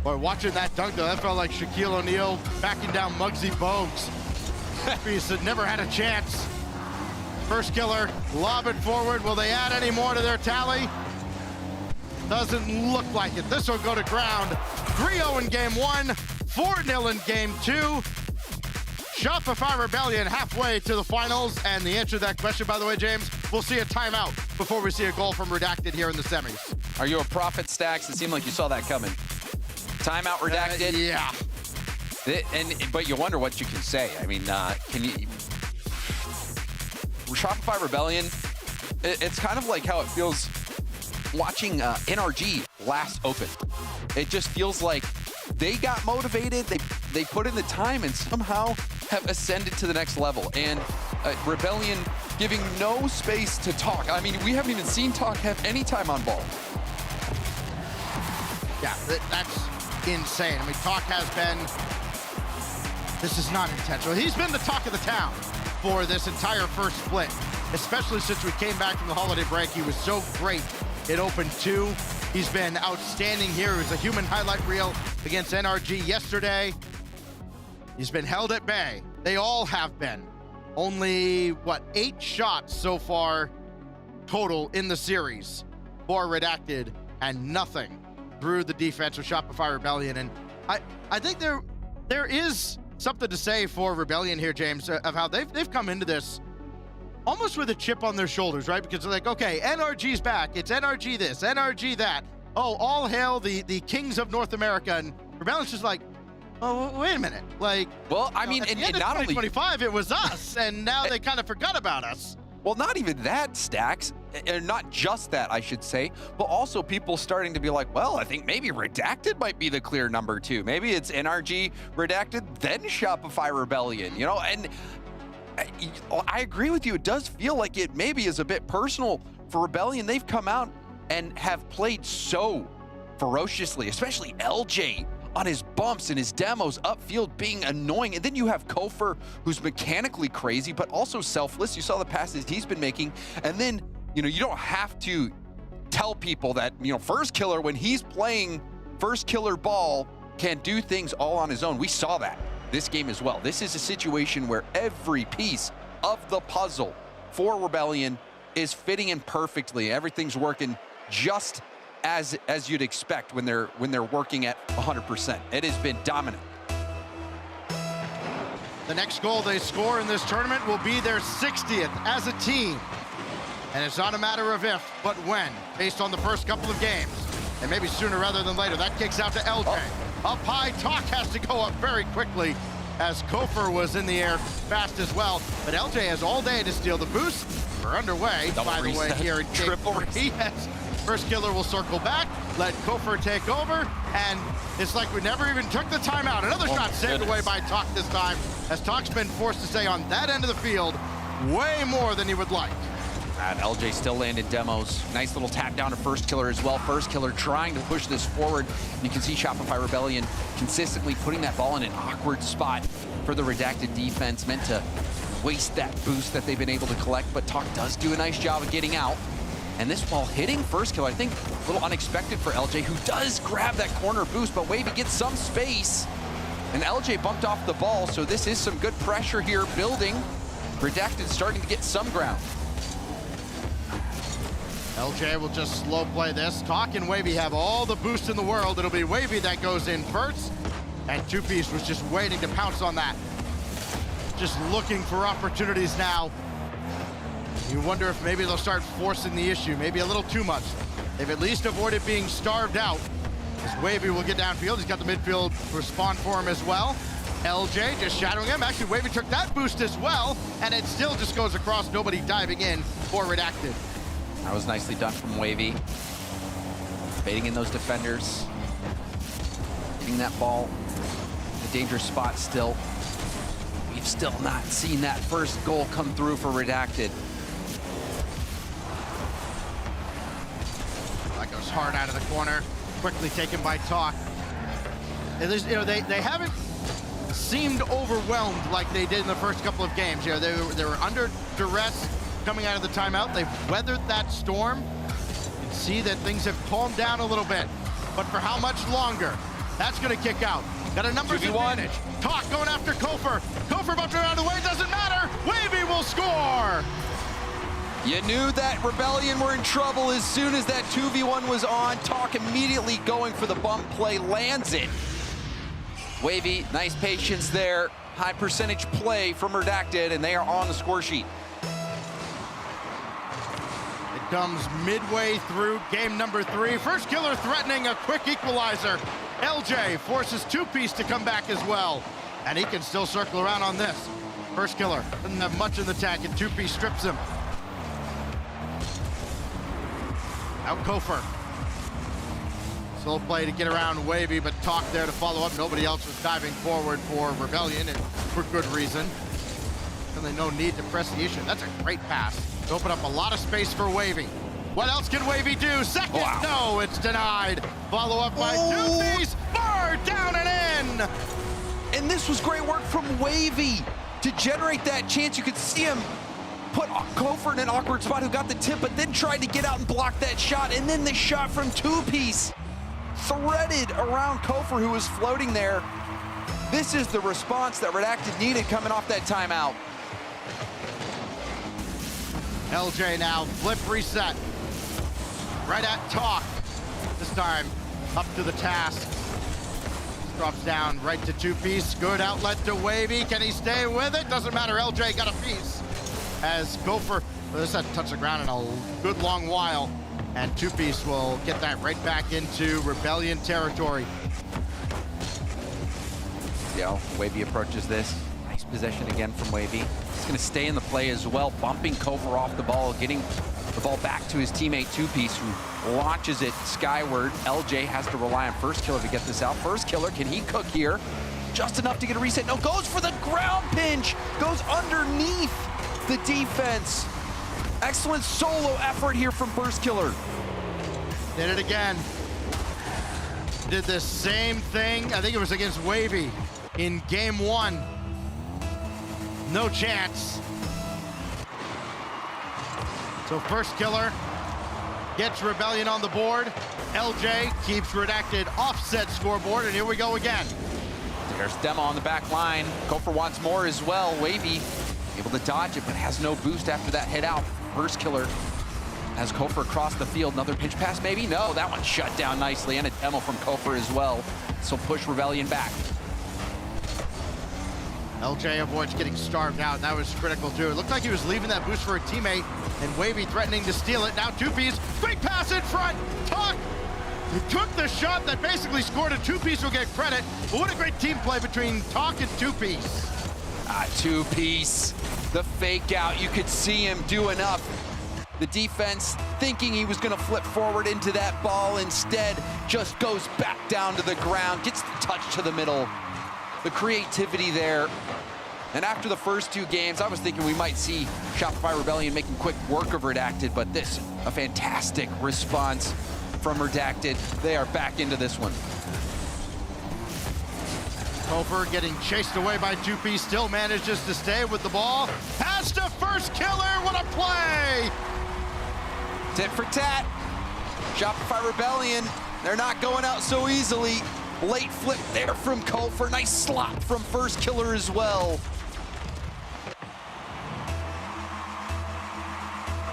Boy, watching that dunk, though, that felt like Shaquille O'Neal backing down Muggsy Bogues. He had never had a chance. First Killer, lob it forward. Will they add any more to their tally? Doesn't look like it. This will go to ground. 3-0 in game one, 4-0 in game two. Shopify Rebellion halfway to the finals. And the answer to that question, by the way, James, we'll see a timeout before we see a goal from Redacted here in the semis. Are you a prophet, Stacks? It seemed like you saw that coming. Timeout Redacted. Yeah. But you wonder what you can say. I mean, can you... Shopify Rebellion, it's kind of like how it feels watching NRG last open. It just feels like they got motivated, they put in the time, and somehow have ascended to the next level. And Rebellion giving no space to Talk. I mean, we haven't even seen Talk have any time on ball. Yeah, that's insane. I mean, Talk has been, this is not intentional. He's been the talk of the town for this entire first split, especially since we came back from the holiday break. He was so great at Open 2. He's been outstanding here. He was a human highlight reel against NRG yesterday. He's been held at bay. They all have been. Only, 8 shots so far total in the series for Redacted, and nothing through the defense of Shopify Rebellion. And I think there is something to say for Rebellion here, James, of how they've come into this almost with a chip on their shoulders, right? Because they're like, okay, NRG's back. It's NRG this, NRG that. Oh, all hail the kings of North America. And Rebellion's just like, oh, wait a minute. Like, well, I mean, at the and end of not only 2025, it was us, and now they kind of forgot about us. Well, not even that, Stacks. And not just that, I should say, but also people starting to be like, well, I think maybe Redacted might be the clear number 2. Maybe it's NRG, Redacted, then Shopify Rebellion, you know? And I agree with you. It does feel like it maybe is a bit personal for Rebellion. They've come out and have played so ferociously, especially LJ on his bumps and his demos upfield being annoying. And then you have Kofor, who's mechanically crazy, but also selfless. You saw the passes he's been making. And then, you know, you don't have to tell people that, you know, First Killer, when he's playing First Killer ball, can do things all on his own. We saw that this game as well. This is a situation where every piece of the puzzle for Rebellion is fitting in perfectly. Everything's working just as you'd expect when they're working at 100%. It has been dominant. The next goal they score in this tournament will be their 60th as a team. And it's not a matter of if, but when, based on the first couple of games. And maybe sooner rather than later. That kicks out to LJ. Up high, Talk has to go up very quickly as Kofor was in the air fast as well. But LJ has all day to steal the boost We're underway, Double by the way, reset. here in game Triple 3. Yes. First killer will circle back, let Kofor take over, and it's like we never even took the timeout. Another shot saved away by Talk this time, as Talk's been forced to stay on that end of the field way more than he would like. And LJ still landed demos. Nice little tap down to First Killer as well. First Killer trying to push this forward. You can see Shopify Rebellion consistently putting that ball in an awkward spot for the Redacted defense, meant to waste that boost that they've been able to collect, but Talk does do a nice job of getting out. And this ball hitting First Killer, I think a little unexpected for LJ, who does grab that corner boost, but Wavy gets some space. And LJ bumped off the ball, so this is some good pressure here building. Redacted starting to get some ground. LJ will just slow play this. Talk and Wavy have all the boost in the world. It'll be Wavy that goes in first, and Two Piece was just waiting to pounce on that. Just looking for opportunities now. You wonder if maybe they'll start forcing the issue, maybe a little too much. They've at least avoided being starved out. As Wavy will get downfield, he's got the midfield respond for him as well. LJ just shadowing him. Actually, Wavy took that boost as well, and it still just goes across, nobody diving in for Redacted. That was nicely done from Wavy. Baiting in those defenders. Getting that ball in a dangerous spot still. We've still not seen that first goal come through for Redacted. That goes hard out of the corner. Quickly taken by Talk. And there's, they haven't seemed overwhelmed like they did in the first couple of games. They were under duress coming out of the timeout. They've weathered that storm. You can see that things have calmed down a little bit. But for how much longer? That's going to kick out. Got a numbers advantage. Talk going after Kofor. Kofor bumped around the way. Doesn't matter. Wavy will score. You knew that Rebellion were in trouble as soon as that 2v1 was on. Talk immediately going for the bump play, lands it. Wavy, nice patience there. High percentage play from Redacted, and they are on the score sheet. It comes midway through game number 3. First Killer threatening a quick equalizer. LJ forces Two Piece to come back as well, and he can still circle around on this. First Killer doesn't have much in the tank, and Two Piece strips him. Out Kofor. Slow play to get around Wavy, but Talk there to follow up. Nobody else was diving forward for Rebellion, and for good reason. Really no need to press the issue. That's a great pass to open up a lot of space for Wavy. What else can Wavy do? Second, no, it's denied. Follow up by Two Piece, far down and in. And this was great work from Wavy to generate that chance. You could see him put Kofor in an awkward spot, who got the tip, but then tried to get out and block that shot. And then the shot from Two Piece threaded around Kofor, who was floating there. This is the response that Redacted needed coming off that timeout. LJ now, flip reset. Right at Talk. This time, up to the task. Drops down right to Two Piece. Good outlet to Wavy. Can he stay with it? Doesn't matter, LJ got a piece. As Kofor, this hasn't touched the ground in a good long while. And Two Piece will get that right back into Rebellion territory. Wavy approaches this. Nice possession again from Wavy. He's going to stay in the play as well, bumping Kofor off the ball, getting the ball back to his teammate Two Piece, who launches it skyward. LJ has to rely on First Killer to get this out. First Killer, can he cook here? Just enough to get a reset. No, goes for the ground pinch. Goes underneath the defense. Excellent solo effort here from First Killer. Did it again. Did the same thing. I think it was against Wavy in game 1. No chance. So First Killer gets Rebellion on the board. LJ keeps Redacted offset scoreboard, and here we go again. There's Demo on the back line. Kofor wants more as well. Wavy able to dodge it, but has no boost after that hit out. First Killer has Kofor across the field. Another pinch pass, maybe? No, that one shut down nicely, and a demo from Kofor as well. So push Rebellion back. LJ avoids getting starved out, and that was critical too. It looked like he was leaving that boost for a teammate, and Wavy threatening to steal it. Now Two Piece, quick pass in front. Talk, he took the shot that basically scored, and Two Piece will get credit. But what a great team play between Talk and Two Piece. Two Piece The fake out, you could see him do enough. The defense thinking he was gonna flip forward into that ball, instead just goes back down to the ground, gets the touch to the middle. The creativity there. And after the first 2 games, I was thinking we might see Shopify Rebellion making quick work of Redacted, but this, a fantastic response from Redacted. They are back into this one. Kofer getting chased away by 2P, still manages to stay with the ball. Pass to First Killer, what a play! Tit for tat. Shopify Rebellion, they're not going out so easily. Late flip there from Kofer, nice slot from First Killer as well.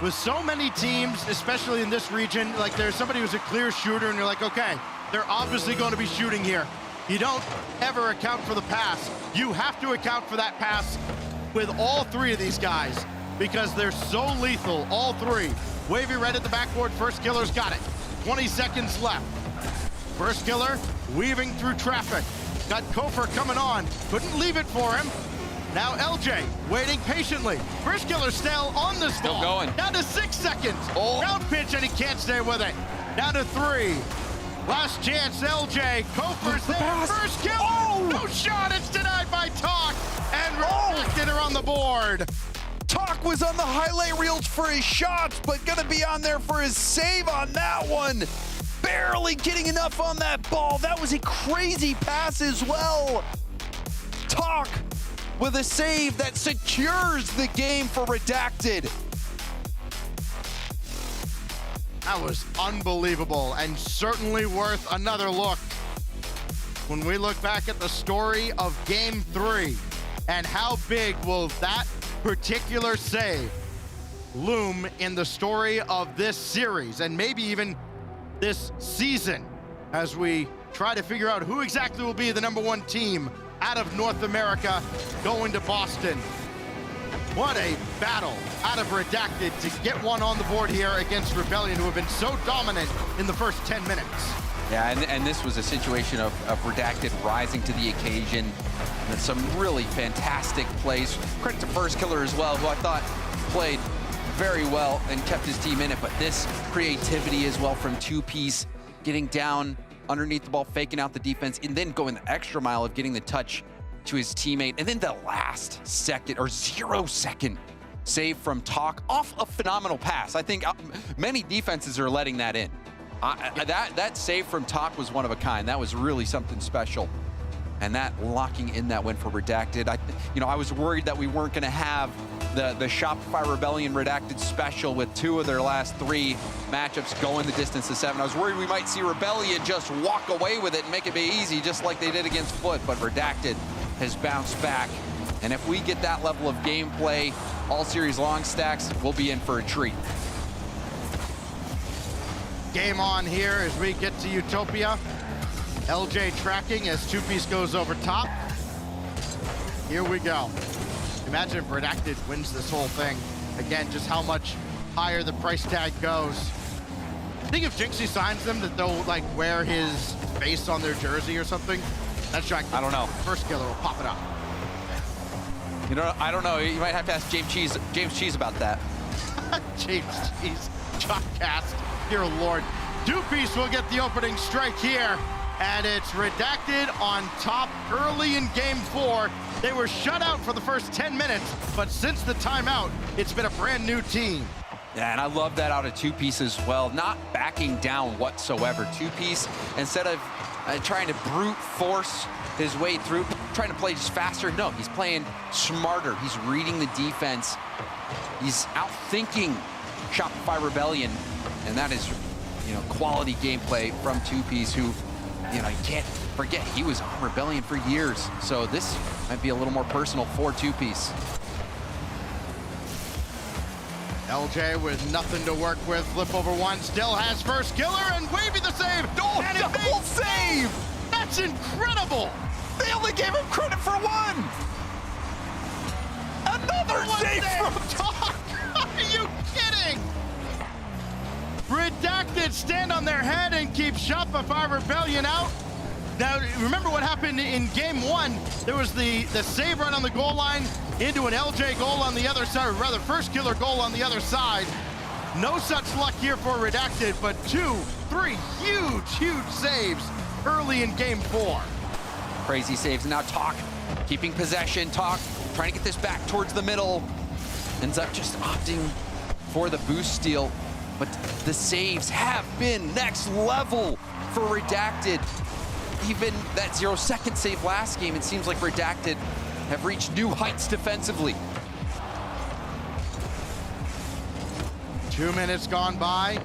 With so many teams, especially in this region, like there's somebody who's a clear shooter and you're like, okay, they're obviously going to be shooting here. You don't ever account for the pass. You have to account for that pass with all 3 of these guys because they're so lethal, all 3. Wavy red at the backboard, First Killer's got it. 20 seconds left. First Killer weaving through traffic. Got Kofer coming on, couldn't leave it for him. Now LJ waiting patiently. First Killer still on this ball. Still going. Down to 6 seconds. Oh. Round pitch and he can't stay with it. Down to 3. Last chance, LJ. Kofer's there. First Killer. Oh. No shot. It's denied by Talk. And Redacted are on the board. Talk was on the highlight reels for his shots, but gonna be on there for his save on that one. Barely getting enough on that ball. That was a crazy pass as well. Talk with a save that secures the game for Redacted. That was unbelievable and certainly worth another look. When we look back at the story of Game 3 and how big will that particular save loom in the story of this series and maybe even this season as we try to figure out who exactly will be the #1 team out of North America going to Boston. What a battle out of Redacted to get one on the board here against Rebellion, who have been so dominant in the first 10 minutes. Yeah, and this was a situation of Redacted rising to the occasion. And some really fantastic plays. Credit to First Killer as well, who I thought played very well and kept his team in it. But this creativity as well from 2Piece, getting down underneath the ball, faking out the defense, and then going the extra mile of getting the touch to his teammate. And then the last second or 0-second save from Talk off a phenomenal pass. I think many defenses are letting that in. That save from Talk was one of a kind. That was really something special. And that locking in that win for Redacted. I was worried that we weren't going to have the Shopify Rebellion Redacted special with 2 of their last 3 matchups going the distance to 7. I was worried we might see Rebellion just walk away with it and make it be easy, just like they did against Fut, but Redacted has bounced back. And if we get that level of gameplay, all series long stacks, we'll be in for a treat. Game on here as we get to Utopia. LJ tracking as 2Piece goes over top. Here we go. Imagine if Redacted wins this whole thing. Again, just how much higher the price tag goes. I think if Jinxie signs them, that they'll like wear his face on their jersey or something. That's right. I don't know. First Killer will pop it up. I don't know. You might have to ask James Cheese about that. James Cheese, Cast. Dear Lord. 2Piece will get the opening strike here. And it's Redacted on top early in Game 4. They were shut out for the first 10 minutes, but since the timeout, it's been a brand new team. Yeah, and I love that out of 2Piece as well. Not backing down whatsoever. 2Piece, instead of trying to brute force his way through, trying to play just faster, no, he's playing smarter. He's reading the defense. He's outthinking Shopify Rebellion, and that is, quality gameplay from 2Piece, who, you can't forget he was on Rebellion for years. So this might be a little more personal for 2Piece. LJ with nothing to work with. Flip over 1, still has First Killer, and Wavy the save. Oh, double save! That's incredible! They only gave him credit for 1! Another save from Talk! Are you kidding? Redacted stand on their head and keep Shopify Rebellion out. Now, remember what happened in game 1? There was the save run on the goal line into an LJ goal on the other side, or rather, first killer goal on the other side. No such luck here for Redacted, but 2, 3 huge saves early in game 4. Crazy saves. Now Talk keeping possession. Talk trying to get this back towards the middle. Ends up just opting for the boost steal. But the saves have been next level for Redacted. Even that 0-second save last game, it seems like Redacted have reached new heights defensively. 2 minutes gone by.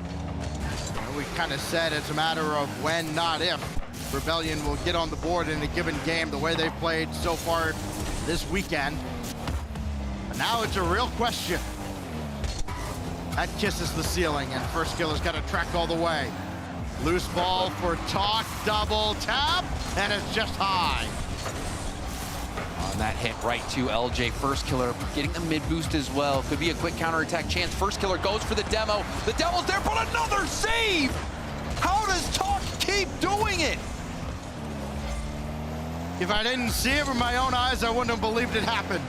And we kind of said it's a matter of when, not if, Rebellion will get on the board in a given game the way they've played so far this weekend. But now it's a real question. That kisses the ceiling, and first killer's got to track all the way. Loose ball for Talk, double tap, and it's just high. On that hit right to LJ, first killer getting the mid boost as well. Could be a quick counterattack chance. First killer goes for the demo. The demo's there, but another save! How does Talk keep doing it? If I didn't see it with my own eyes, I wouldn't have believed it happened.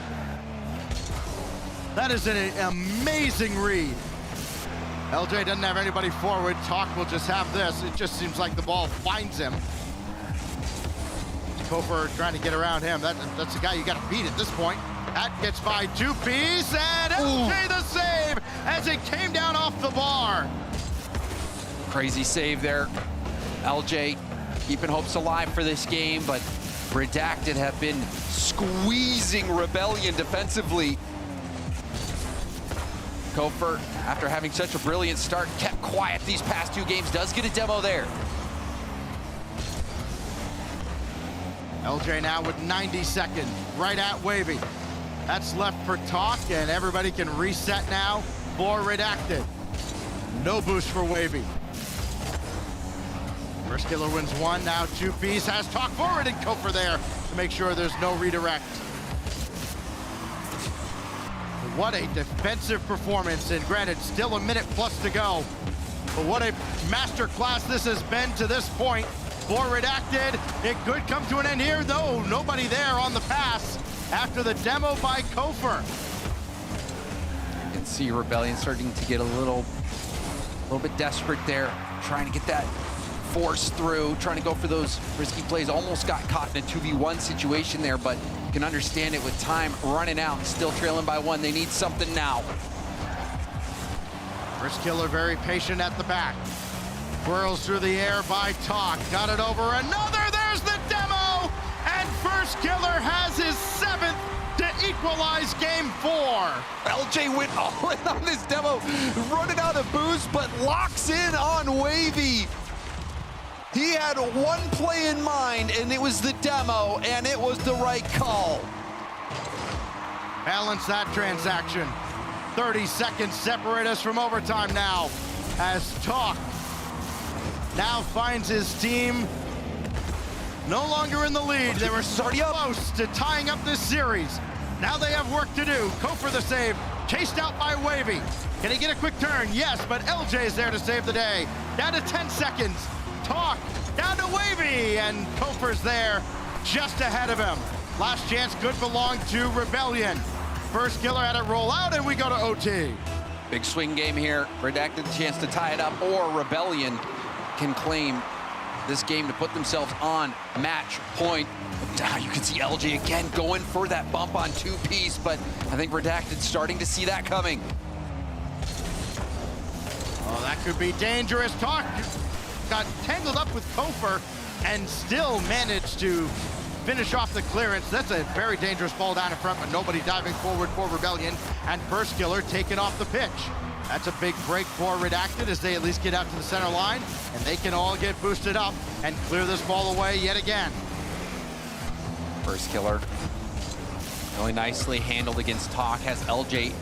That is an amazing read. LJ doesn't have anybody forward. Talk will just have this. It just seems like the ball finds him. Kofer trying to get around him. That's the guy you got to beat at this point. That gets by 2-piece, and LJ the save as it came down off the bar. Crazy save there. LJ keeping hopes alive for this game, but Redacted have been squeezing Rebellion defensively. Kofer, after having such a brilliant start, kept quiet these past 2 games, does get a demo there. LJ now with 90 seconds, right at Wavy. That's left for Talk, and everybody can reset now for Redacted. No boost for Wavy. First killer wins 1, now 2-piece, has Talk forward, and Kofer there to make sure there's no redirect. What a defensive performance, and granted, still a minute plus to go. But what a masterclass this has been to this point for Redacted. It could come to an end here, though. Nobody there on the pass after the demo by Kofer. You can see Rebellion starting to get a little bit desperate there, trying to get that force through, trying to go for those risky plays. Almost got caught in a 2v1 situation there, but you can understand it with time running out, still trailing by 1. They need something now. First killer very patient at the back. Whirls through the air by Talk. Got it over another. There's the demo. And first killer has his 7th to equalize game 4. LJ went all in on this demo, running out of boost, but locks in on Wavy. He had one play in mind, and it was the demo, and it was the right call. Balance that transaction. 30 seconds separate us from overtime now, as Talk now finds his team no longer in the lead. They were so close to tying up this series. Now they have work to do. Kofer the save, chased out by Wavy. Can he get a quick turn? Yes, but LJ is there to save the day. Down to 10 seconds. Talk down to Wavy, and Kofer's there just ahead of him. Last chance could belong to Rebellion. First killer had it roll out, and we go to OT. Big swing game here. Redacted the chance to tie it up, or Rebellion can claim this game to put themselves on match point. You can see LJ again going for that bump on 2-piece, but I think Redacted starting to see that coming. Oh, that could be dangerous. Talk got tangled up with Kofer and still managed to finish off the clearance. That's a very dangerous ball down in front, but nobody diving forward for Rebellion, and first killer taken off the pitch. That's a big break for Redacted as they at least get out to the center line, and they can all get boosted up and clear this ball away yet again. First killer really nicely handled against Talk, has LJ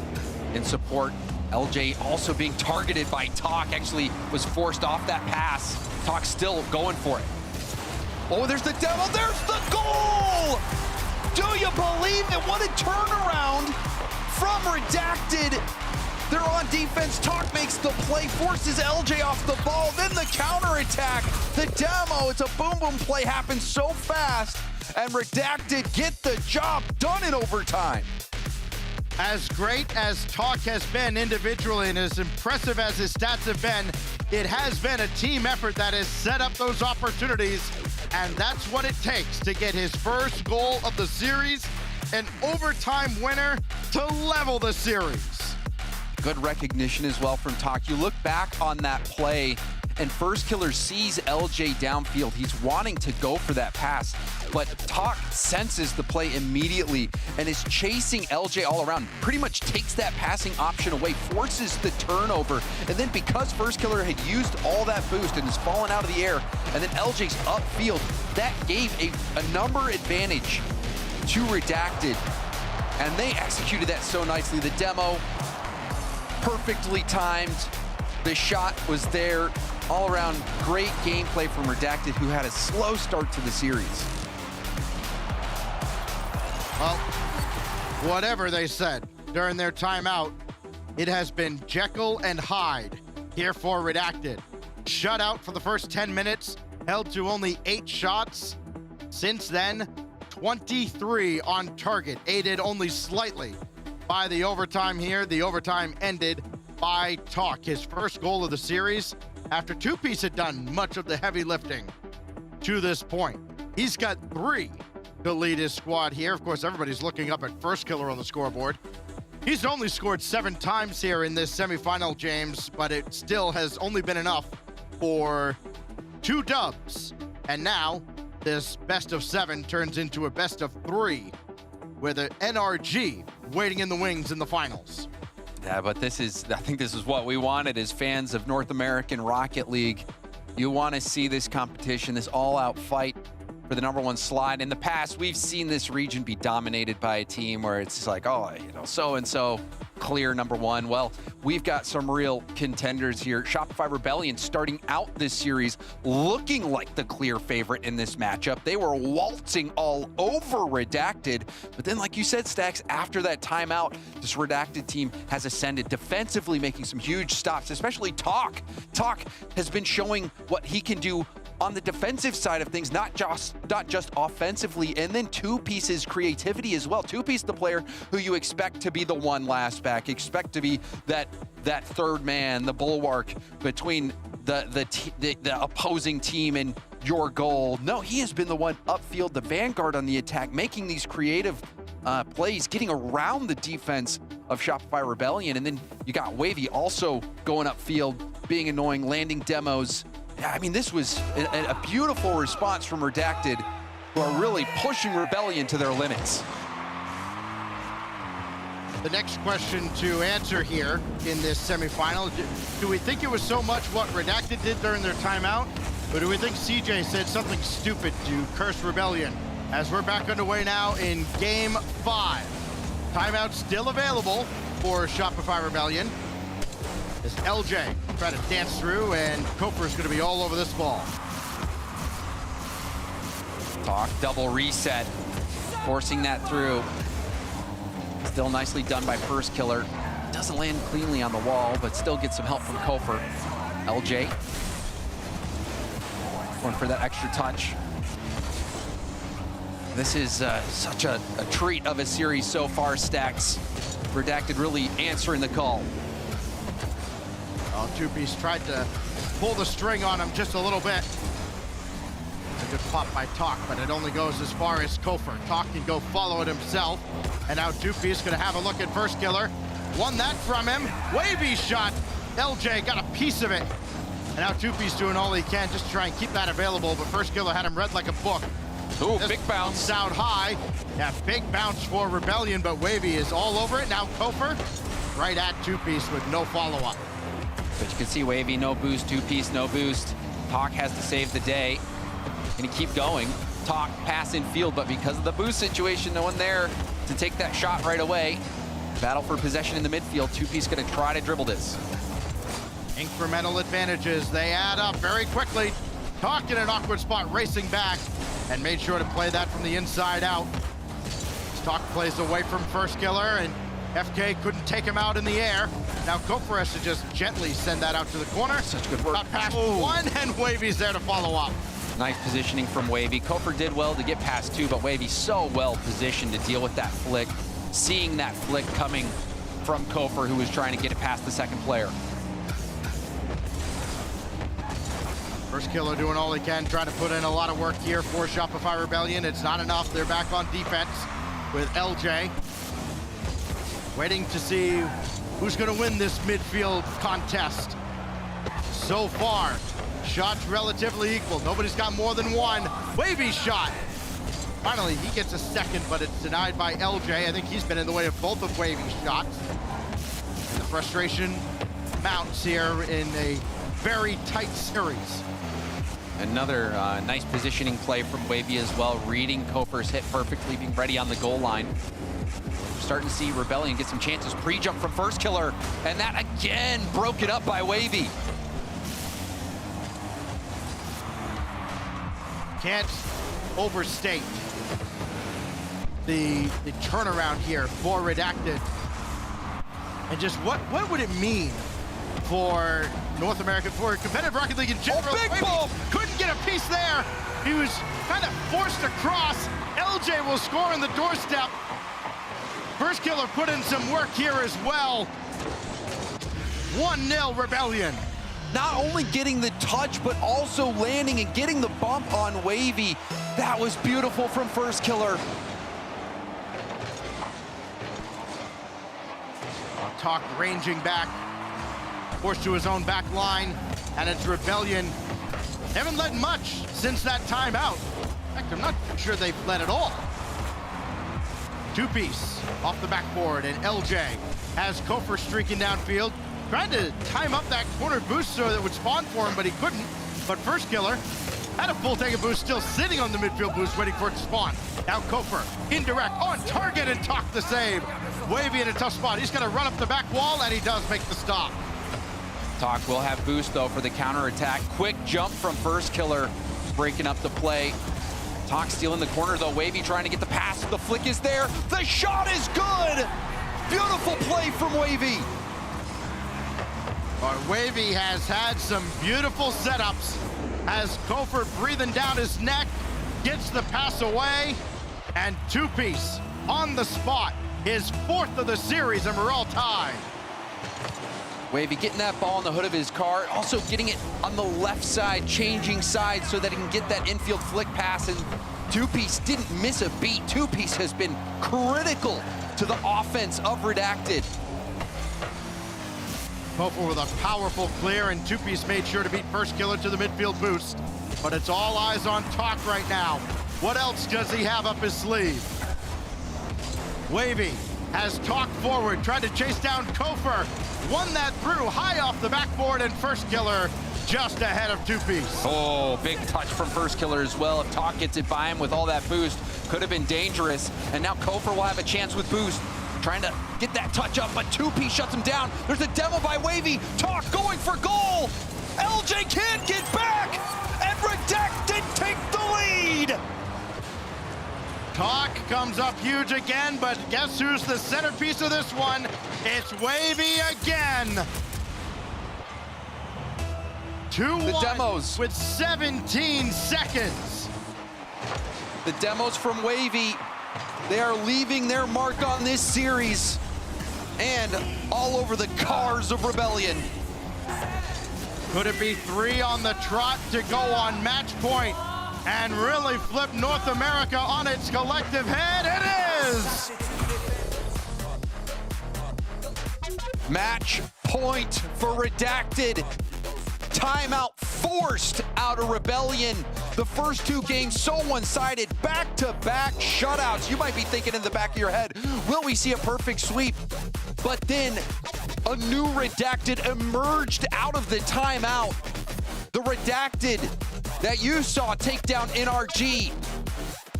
in support. LJ also being targeted by Talk, actually was forced off that pass. Talk still going for it. Oh, there's the demo, there's the goal! Do you believe it? What a turnaround from Redacted. They're on defense, Talk makes the play, forces LJ off the ball, then the counter attack. The demo, it's a boom boom play, happens so fast, and Redacted get the job done in overtime. As great as Talk has been individually and as impressive as his stats have been, it has been a team effort that has set up those opportunities, and that's what it takes to get his first goal of the series, an overtime winner to level the series. Good recognition as well from Talk. You look back on that play, and First Killer sees LJ downfield. He's wanting to go for that pass, but Talk senses the play immediately and is chasing LJ all around. Pretty much takes that passing option away, forces the turnover, and then because First Killer had used all that boost and has fallen out of the air, and then LJ's upfield, that gave a number advantage to Redacted, and they executed that so nicely. The demo, perfectly timed. The shot was there. All around, great gameplay from Redacted, who had a slow start to the series. Well, whatever they said during their timeout, it has been Jekyll and Hyde here for Redacted. Shut out for the first 10 minutes, held to only 8 shots. Since then, 23 on target, aided only slightly by the overtime here. The overtime ended by Talk, his first goal of the series, after Two Piece had done much of the heavy lifting to this point. He's got 3 to lead his squad here. Of course, everybody's looking up at First Killer on the scoreboard. He's only scored 7 times here in this semifinal, James, but it still has only been enough for 2 dubs. And now this best of 7 turns into a best of 3 with an NRG waiting in the wings in the finals. Yeah, but I think this is what we wanted as fans of North American Rocket League. You want to see this competition, this all-out fight for the #1 slot. In the past, we've seen this region be dominated by a team where it's like, oh, so-and-so clear #1. Well, we've got some real contenders here. Shopify Rebellion starting out this series looking like the clear favorite in this matchup. They were waltzing all over Redacted, but then like you said, Stacks, after that timeout, this Redacted team has ascended, defensively making some huge stops, especially Talk. Talk has been showing what he can do on the defensive side of things, not just offensively, and then Two Piece's creativity as well. Two Piece, the player who you expect to be the one last back, expect to be that third man, the bulwark between the opposing team and your goal. No, he has been the one upfield, the vanguard on the attack, making these creative plays, getting around the defense of Shopify Rebellion. And then you got Wavy also going upfield, being annoying, landing demos. I mean, this was a beautiful response from Redacted, who are really pushing Rebellion to their limits. The next question to answer here in this semifinal, do we think it was so much what Redacted did during their timeout, or do we think CJ said something stupid to curse Rebellion? As we're back underway now in Game 5. Timeout still available for Shopify Rebellion. As LJ try to dance through, and Koper's going to be all over this ball. Talk, double reset, forcing that through. Still nicely done by First Killer. Doesn't land cleanly on the wall, but still gets some help from Koper. LJ, going for that extra touch. This is such a treat of a series so far, Stacks. Redacted really answering the call. Well, Two Piece tried to pull the string on him just a little bit. A good pop by Talk, but it only goes as far as Kofer. Talk can go follow it himself. And now Two Piece gonna have a look at First Killer. Won that from him. Wavy shot. LJ got a piece of it. And now Two Piece doing all he can just to try and keep that available, but First Killer had him read like a book. Ooh, big bounce. Out high. Yeah, big bounce for Rebellion, but Wavy is all over it. Now Kofer right at Two Piece with no follow-up. But you can see Wavy, no boost, Two Piece, no boost. Talk has to save the day. Gonna keep going. Talk, pass in field, but because of the boost situation, no one there to take that shot right away. Battle for possession in the midfield. Two Piece gonna try to dribble this. Incremental advantages, they add up very quickly. Talk in an awkward spot, racing back, and made sure to play that from the inside out. Talk plays away from First Killer, and FK couldn't take him out in the air. Now Kofor has to just gently send that out to the corner. Such good work. Got past one, and Wavy's there to follow up. Nice positioning from Wavy. Kofor did well to get past two, but Wavy so well positioned to deal with that flick. Seeing that flick coming from Kofor, who was trying to get it past the second player. First Killer doing all he can, trying to put in a lot of work here for Shopify Rebellion. It's not enough. They're back on defense with LJ. Waiting to see who's going to win this midfield contest. So far, shots relatively equal. Nobody's got more than one. Wavy shot. Finally, he gets a second, but it's denied by LJ. I think he's been in the way of both of Wavy's shots. And the frustration mounts here in a very tight series. Another nice positioning play from Wavy as well, reading Kofor's hit perfectly, being ready on the goal line. We're starting to see Rebellion get some chances. Pre-jump from First Killer, and that again broken up by Wavy. Can't overstate the turnaround here for Redacted. And just what would it mean for North America, for competitive Rocket League in general? Oh, big ball! Couldn't get a piece there. He was kind of forced across. LJ will score on the doorstep. First Killer put in some work here as well. 1-0 Rebellion. Not only getting the touch, but also landing and getting the bump on Wavy. That was beautiful from First Killer. Talk ranging back, forced to his own back line, and it's Rebellion. They haven't led much since that timeout. In fact, I'm not sure they've led at all. Two-piece off the backboard, and LJ has Kofor streaking downfield, trying to time up that corner boost so that would spawn for him, but he couldn't. But First Killer had a full tank of boost, still sitting on the midfield boost, waiting for it to spawn. Now Kofor, indirect, on target, and Talk the save. Wavy in a tough spot. He's gonna run up the back wall, and he does make the stop. Talk will have boost, though, for the counterattack. Quick jump from First Killer, breaking up the play. Talk stealing the corner, though. Wavy trying to get the pass. The flick is there. The shot is good! Beautiful play from Wavy. Wavy has had some beautiful setups as Kofor breathing down his neck, gets the pass away, and two-piece on the spot. His fourth of the series, and we're all tied. Wavy getting that ball on the hood of his car, also getting it on the left side, changing sides so that he can get that infield flick pass, and Two-Piece didn't miss a beat. Two-Piece has been critical to the offense of Redacted. Kofor with a powerful clear, and Two-Piece made sure to beat First Killer to the midfield boost. But it's all eyes on Talk right now. What else does he have up his sleeve? Wavy has Talk forward, tried to chase down Kofor. Won that through high off the backboard, and First Killer just ahead of Two-Piece. Oh, big touch from First Killer as well. If Talk gets it by him with all that boost, could have been dangerous. And now Kofor will have a chance with boost. Trying to get that touch up, but Two-Piece shuts him down. There's a demo by Wavy. Talk going for goal. LJ can't get back, and Redacted take the lead. Talk comes up huge again, but guess who's the centerpiece of this one? It's Wavy again. 2-1 The demos with 17 seconds. The demos from Wavy, they are leaving their mark on this series and all over the cars of Rebellion. Could it be 3 on the trot to go on match point and really flip North America on its collective head? It is! Match point for Redacted. Timeout forced out of Rebellion. The first 2 games so one-sided, back-to-back shutouts. You might be thinking in the back of your head, will we see a perfect sweep? But then a new Redacted emerged out of the timeout. The Redacted that you saw take down NRG.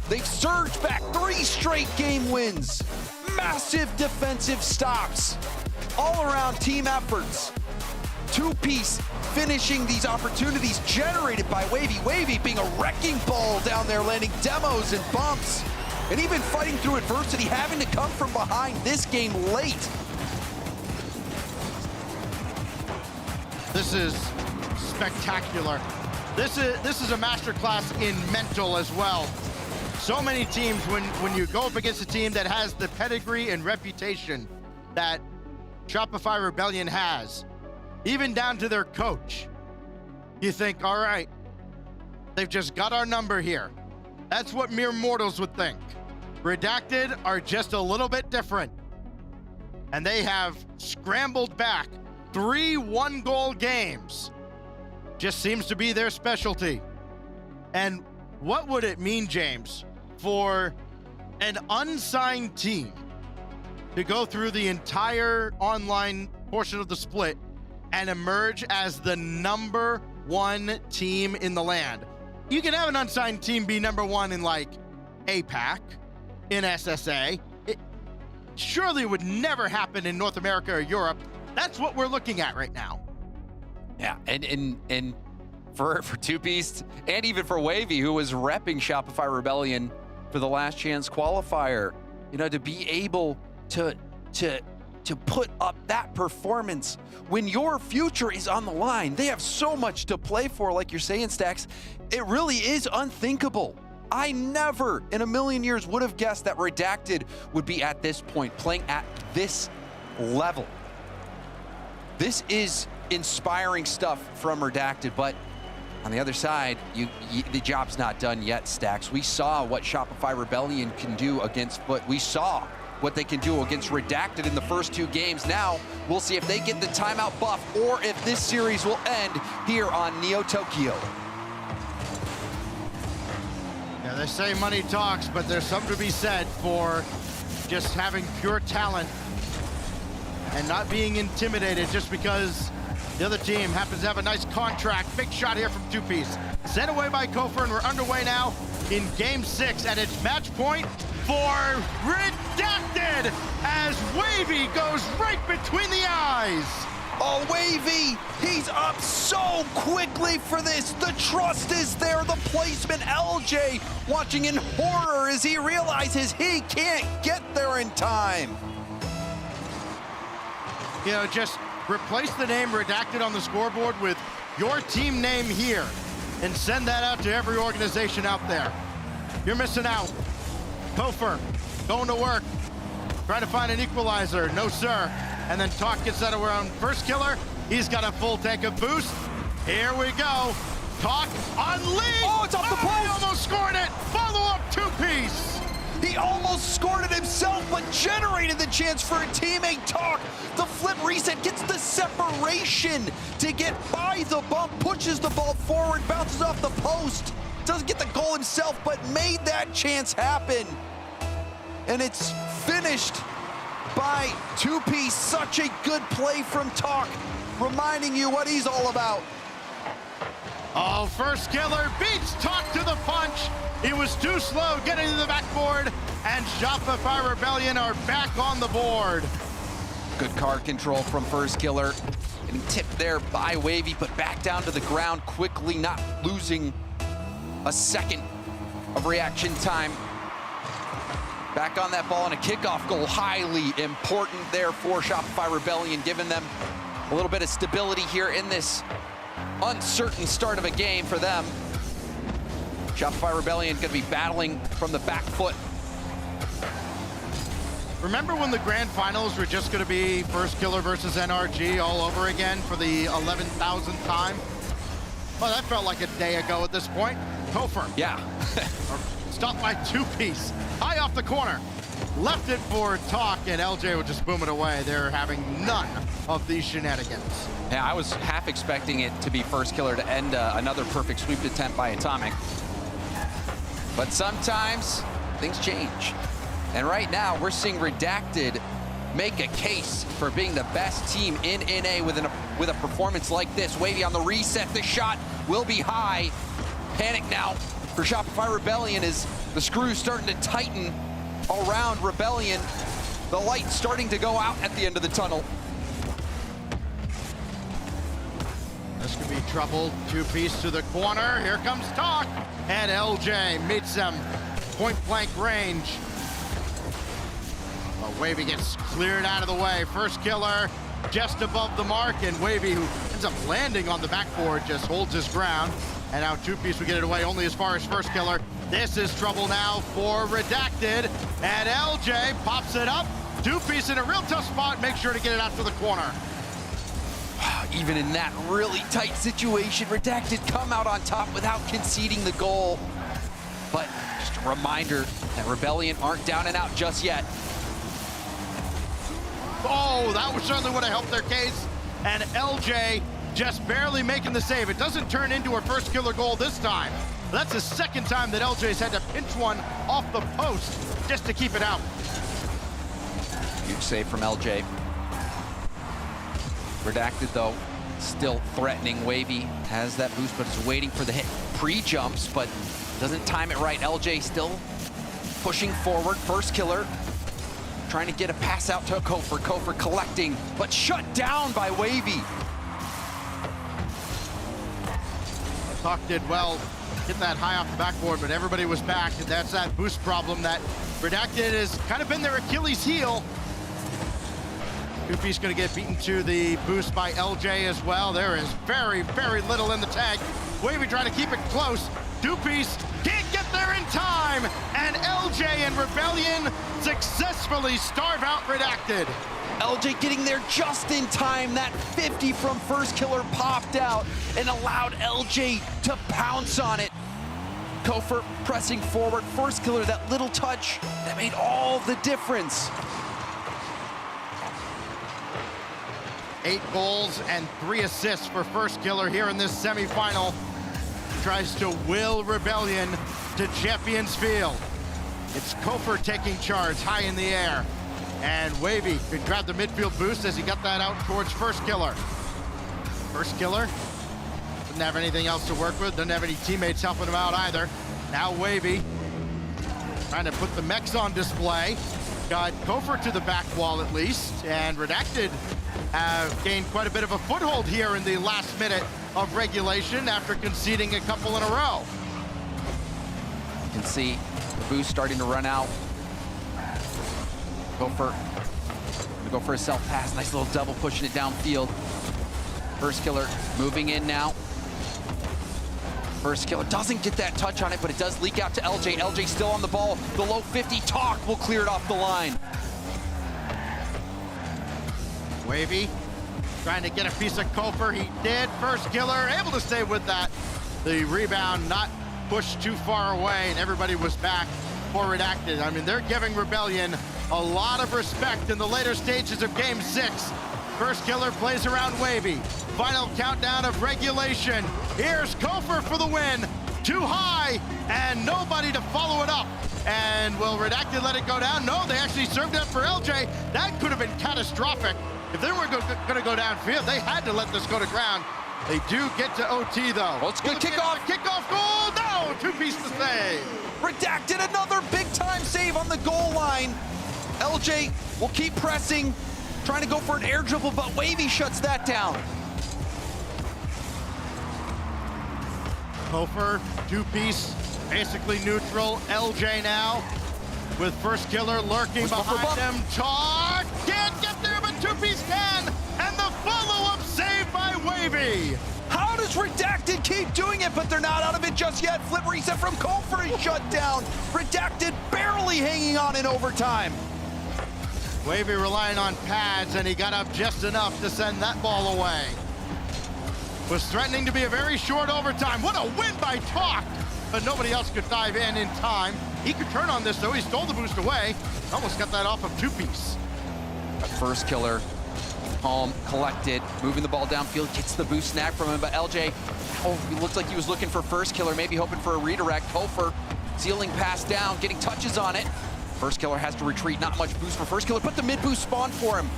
They've surged back 3 straight game wins. Massive defensive stops. All-around team efforts. Two-piece finishing these opportunities generated by Wavy. Wavy being a wrecking ball down there, landing demos and bumps. And even fighting through adversity, having to come from behind this game late. This is spectacular. This is a masterclass in mental as well. So many teams, when you go up against a team that has the pedigree and reputation that Shopify Rebellion has, even down to their coach, you think, all right, they've just got our number here. That's what mere mortals would think. Redacted are just a little bit different. And they have scrambled back 3 one-goal games. Just seems to be their specialty. And what would it mean, James, for an unsigned team to go through the entire online portion of the split and emerge as the number 1 team in the land? You can have an unsigned team be number 1 in like APAC, in SSA. It surely would never happen in North America or Europe. That's what we're looking at right now. Yeah, and for Two Piece and even for Wavy, who was repping Shopify Rebellion for the last chance qualifier, you know, to be able to put up that performance when your future is on the line. They have so much to play for, like you're saying, Stacks. It really is unthinkable. I never in a million years would have guessed that Redacted would be at this point, playing at this level. This is inspiring stuff from Redacted, but on the other side, the job's not done yet, Stacks. We saw what Shopify Rebellion can do against Fut. We saw what they can do against Redacted in the first 2 games. Now, we'll see if they get the timeout buff or if this series will end here on Neo Tokyo. Yeah, they say money talks, but there's something to be said for just having pure talent and not being intimidated just because the other team happens to have a nice contract. Big shot here from Two Piece. Sent away by Kofer, and we're underway now in Game 6, and it's match point for Redacted as Wavy goes right between the eyes. Oh, Wavy, he's up so quickly for this. The trust is there, the placement. LJ watching in horror as he realizes he can't get there in time. You know, just replace the name Redacted on the scoreboard with your team name here and send that out to every organization out there. You're missing out. Kofer going to work, trying to find an equalizer. No, sir. And then Talk gets that around first killer. He's got a full tank of boost. Here we go. Talk unleashed. Oh, it's off the post. He almost scored it. Follow up Two Piece. He almost scored it himself, but generated the chance for a teammate. Talk. The flip reset gets the separation to get by the bump, pushes the ball forward, bounces off the post. Doesn't get the goal himself, but made that chance happen. And it's finished by Two Piece. Such a good play from Talk, reminding you what he's all about. Oh, first killer beats Talk to the punch. He was too slow getting to the backboard, and Shopify Rebellion are back on the board. Good card control from first killer. Getting tipped there by Wavy, but back down to the ground quickly, not losing a second of reaction time. Back on that ball and a kickoff goal, highly important there for Shopify Rebellion, giving them a little bit of stability here in this uncertain start of a game for them. Shopify Rebellion going to be battling from the back foot. Remember when the grand finals were just going to be first killer versus NRG all over again for the 11,000th time? Well, that felt like a day ago at this point. Kofer. Yeah. Stopped by Two Piece. High off the corner. Left it for Talk, and LJ would just boom it away. They're having none of these shenanigans. Yeah, I was half expecting it to be first killer to end another perfect sweep attempt by Atomic. But sometimes things change. And right now, we're seeing Redacted make a case for being the best team in NA with a performance like this. Wavy on the reset. The shot will be high. Panic now for Shopify Rebellion as the screws starting to tighten around Rebellion. The light starting to go out at the end of the tunnel. This could be trouble. Two Piece to the corner. Here comes Talk. And LJ meets him point blank range. But Wavy gets cleared out of the way. First killer just above the mark, and Wavy, who ends up landing on the backboard, just holds his ground. And now Two Piece will get it away only as far as first killer. This is trouble now for Redacted, and LJ pops it up. Two Piece in a real tough spot, make sure to get it out to the corner. Even in that really tight situation, Redacted come out on top without conceding the goal. But just a reminder that Rebellion aren't down and out just yet. Oh, that was certainly would have helped their case. And LJ just barely making the save. It doesn't turn into a first killer goal this time. That's the second time that LJ's had to pinch one off the post just to keep it out. Huge save from LJ. Redacted, though, still threatening. Wavy has that boost, but is waiting for the hit. Pre-jumps, but doesn't time it right. LJ still pushing forward. First killer trying to get a pass out to Kofor. Kofor collecting, but shut down by Wavy. Tuck did well getting that high off the backboard, but everybody was back, and that's that boost problem that Redacted has kind of been their Achilles heel. Two Piece gonna get beaten to the boost by LJ as well. There is very, very little in the tank. Wavy trying to keep it close. Two Piece can't get there in time, and LJ and Rebellion successfully starve out Redacted. LJ getting there just in time. That 50 from first killer popped out and allowed LJ to pounce on it. Kofor pressing forward. First killer, that little touch that made all the difference. 8 goals and 3 assists for first killer here in this semifinal. Tries to will Rebellion to Champions Field. It's Kofor taking charge high in the air. And Wavy could grab the midfield boost as he got that out towards first killer. First killer didn't have anything else to work with, doesn't have any teammates helping him out either. Now Wavy trying to put the mechs on display. Got Kofor to the back wall at least, and Redacted have gained quite a bit of a foothold here in the last minute of regulation after conceding a couple in a row. You can see the boost starting to run out. Kofor gonna go for a self pass, nice little double pushing it downfield. First killer moving in now. First killer doesn't get that touch on it, but it does leak out to LJ. LJ still on the ball. The low 50 Talk will clear it off the line. Wavy trying to get a piece of Kofor. He did. First killer able to stay with that. The rebound not pushed too far away, and everybody was back for Redacted. I mean, they're giving Rebellion a lot of respect in the later stages of Game 6. First killer plays around Wavy. Final countdown of regulation. Here's Kofor for the win. Too high, and nobody to follow it up. And will Redacted let it go down? No, they actually served it up for LJ. That could have been catastrophic. If they were going to go downfield, they had to let this go to ground. They do get to OT, though. Oh, it's good kickoff. Kickoff goal. No, Two Piece to save. Redacted another big-time save on the goal line. LJ will keep pressing, trying to go for an air dribble, but Wavy shuts that down. Kofor, Two Piece, basically neutral. LJ now with first killer lurking behind them. Talk can't get there, but Two Piece can, and the follow-up save by Wavy. How does Redacted keep doing it, but they're not out of it just yet? Flip reset from Kofor and shut down. Redacted barely hanging on in overtime. Wavy relying on pads, and he got up just enough to send that ball away. Was threatening to be a very short overtime. What a win by Talk, but nobody else could dive in time. He could turn on this, though. He stole the boost away. Almost got that off of Two Piece. First killer, home, collected, moving the ball downfield, gets the boost snag from him, but LJ, he looked like he was looking for first killer, maybe hoping for a redirect. Kofor, sealing pass down, getting touches on it. First killer has to retreat, not much boost for first killer, but the mid boost spawned for him.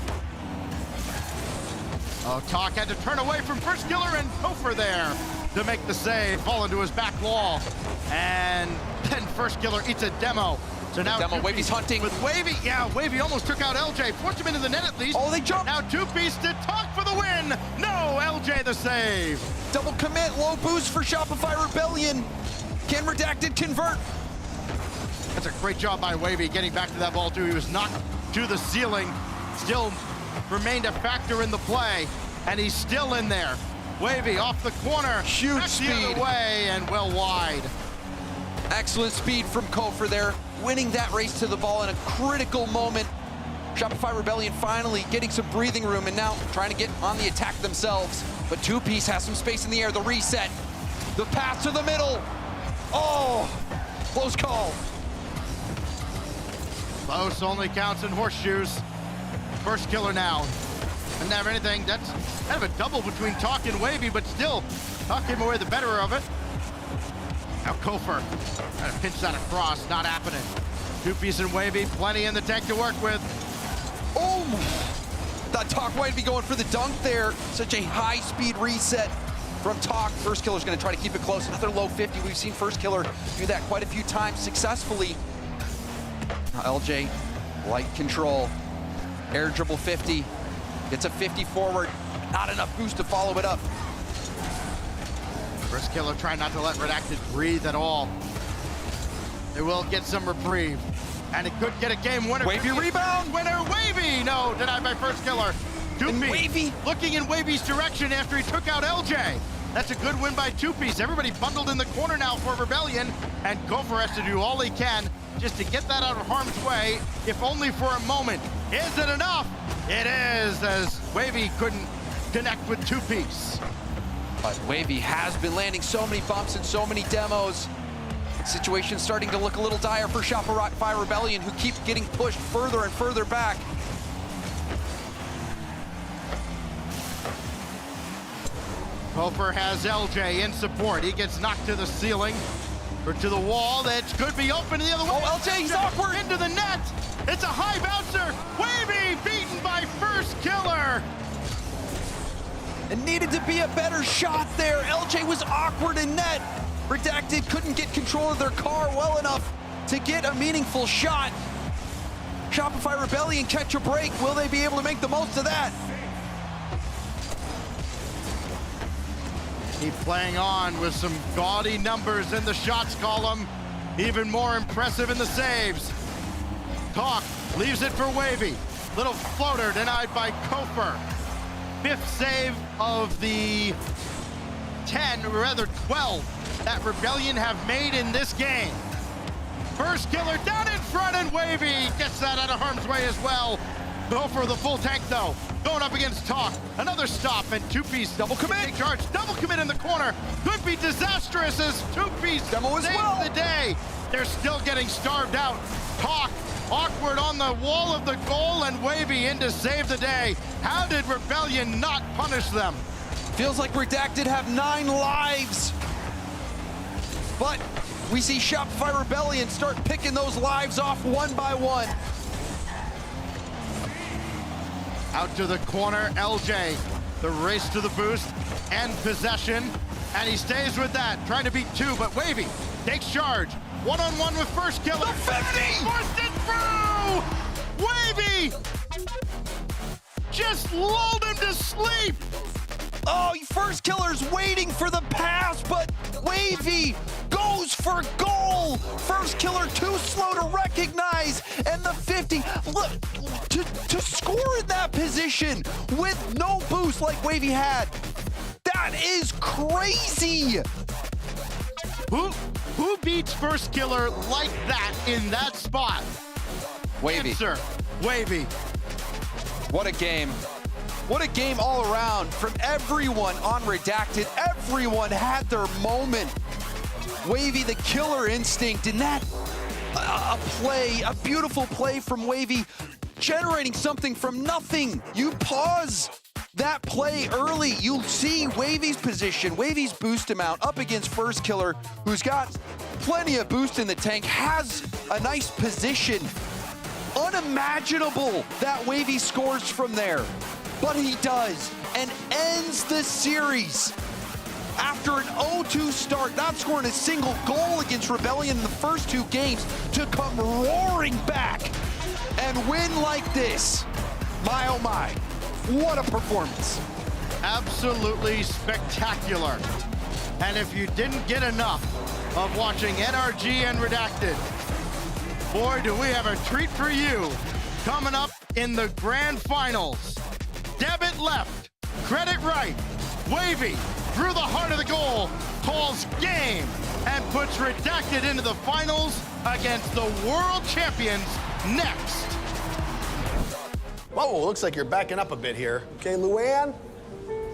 Oh, Talk had to turn away from first killer, and Kofor there to make the save, fall into his back wall. And then first killer eats a demo. So now demo, Wavy's hunting. With Wavy, yeah, Wavy almost took out LJ, forced him into the net at least. Oh, they jumped. Now Two Piece to Talk for the win. No, LJ the save. Double commit, low boost for Shopify Rebellion. Can Redacted convert? That's a great job by Wavy getting back to that ball too. He was knocked to the ceiling, still remained a factor in the play, and he's still in there. Wavy off the corner, huge back speed. the other way and well wide. Excellent speed from Kofor there, winning that race to the ball in a critical moment. Shopify Rebellion finally getting some breathing room and now trying to get on the attack themselves. But Two Piece has some space in the air, the reset, the pass to the middle. Oh, close call. Close only counts in horseshoes. First killer now. Didn't have anything. That's kind of a double between Talk and Wavy, but still, Talk came away the better of it. Now Kofor trying to pinch that across, not happening. Two Piece and Wavy, plenty in the tank to work with. Oh, thought Talk might be going for the dunk there. Such a high speed reset from Talk. First killer's gonna try to keep it close. Another low 50. We've seen First Killer do that quite a few times successfully. Now LJ, light control. Air dribble 50. Gets a 50 forward. Not enough boost to follow it up. First Killer trying not to let Redacted breathe at all. They will get some reprieve. And it could get a game winner. Wavy rebound. Winner, Wavy! No, denied by First Killer. And Two-Piece Wavy looking in Wavy's direction after he took out LJ. That's a good win by Two-Piece. Everybody bundled in the corner now for Rebellion, and Kofor has to do all he can just to get that out of harm's way, if only for a moment. Is it enough? It is, as Wavy couldn't connect with Two-Piece. But Wavy has been landing so many bumps and so many demos. Situation starting to look a little dire for Shopify Rebellion, who keep getting pushed further and further back. Kofor has LJ in support. He gets knocked to the ceiling or to the wall. That could be open the other way. Oh, LJ, he's awkward. Into the net. It's a high bouncer. Wavy beaten by First Killer. It needed to be a better shot there. LJ was awkward in net. Redacted couldn't get control of their car well enough to get a meaningful shot. Shopify Rebellion catch a break. Will they be able to make the most of that? Keep playing on with some gaudy numbers in the shots column. Even more impressive in the saves. Talk leaves it for Wavy. Little floater denied by Kofor. Fifth save of the 10, or rather 12, that Rebellion have made in this game. First Killer down in front, and Wavy gets that out of harm's way as well. Go for the full tank though. Going up against Talk. Another stop, and Two-Piece double commit. Take charge, double commit in the corner. Could be disastrous as Two-Piece Demo as saves well. the day. They're still getting starved out. Talk awkward on the wall of the goal, and Wavy in to save the day. How did Rebellion not punish them? Feels like Redacted have 9 lives. But we see Shopify Rebellion start picking those lives off one by one. Out to the corner, LJ. The race to the boost and possession. And he stays with that, trying to beat 2, but Wavy takes charge. One-on-one with First Killer. The 50! Forced it through! Wavy just lulled him to sleep. Oh, First Killer's waiting for the pass, but Wavy goes for goal. First Killer too slow to recognize, and the 50. Look, to score in that position with no boost like Wavy had, that is crazy. Who beats First Killer like that in that spot? Wavy. Answer, Wavy. What a game. What a game all around from everyone on Redacted. Everyone had their moment. Wavy, the killer instinct, and that a play, a beautiful play from Wavy, generating something from nothing. You pause that play early. You'll see Wavy's position, Wavy's boost amount up against First Killer, who's got plenty of boost in the tank, has a nice position. Unimaginable that Wavy scores from there. But he does, and ends the series. After an 0-2 start, not scoring a single goal against Rebellion in the first 2 games, to come roaring back and win like this. My oh my, what a performance. Absolutely spectacular. And if you didn't get enough of watching NRG and Redacted boy, do we have a treat for you. Coming up in the grand finals. Debit left, credit right. Wavy through the heart of the goal, calls game, and puts Redacted into the finals against the world champions next. Whoa, looks like you're backing up a bit here. Okay, Luann?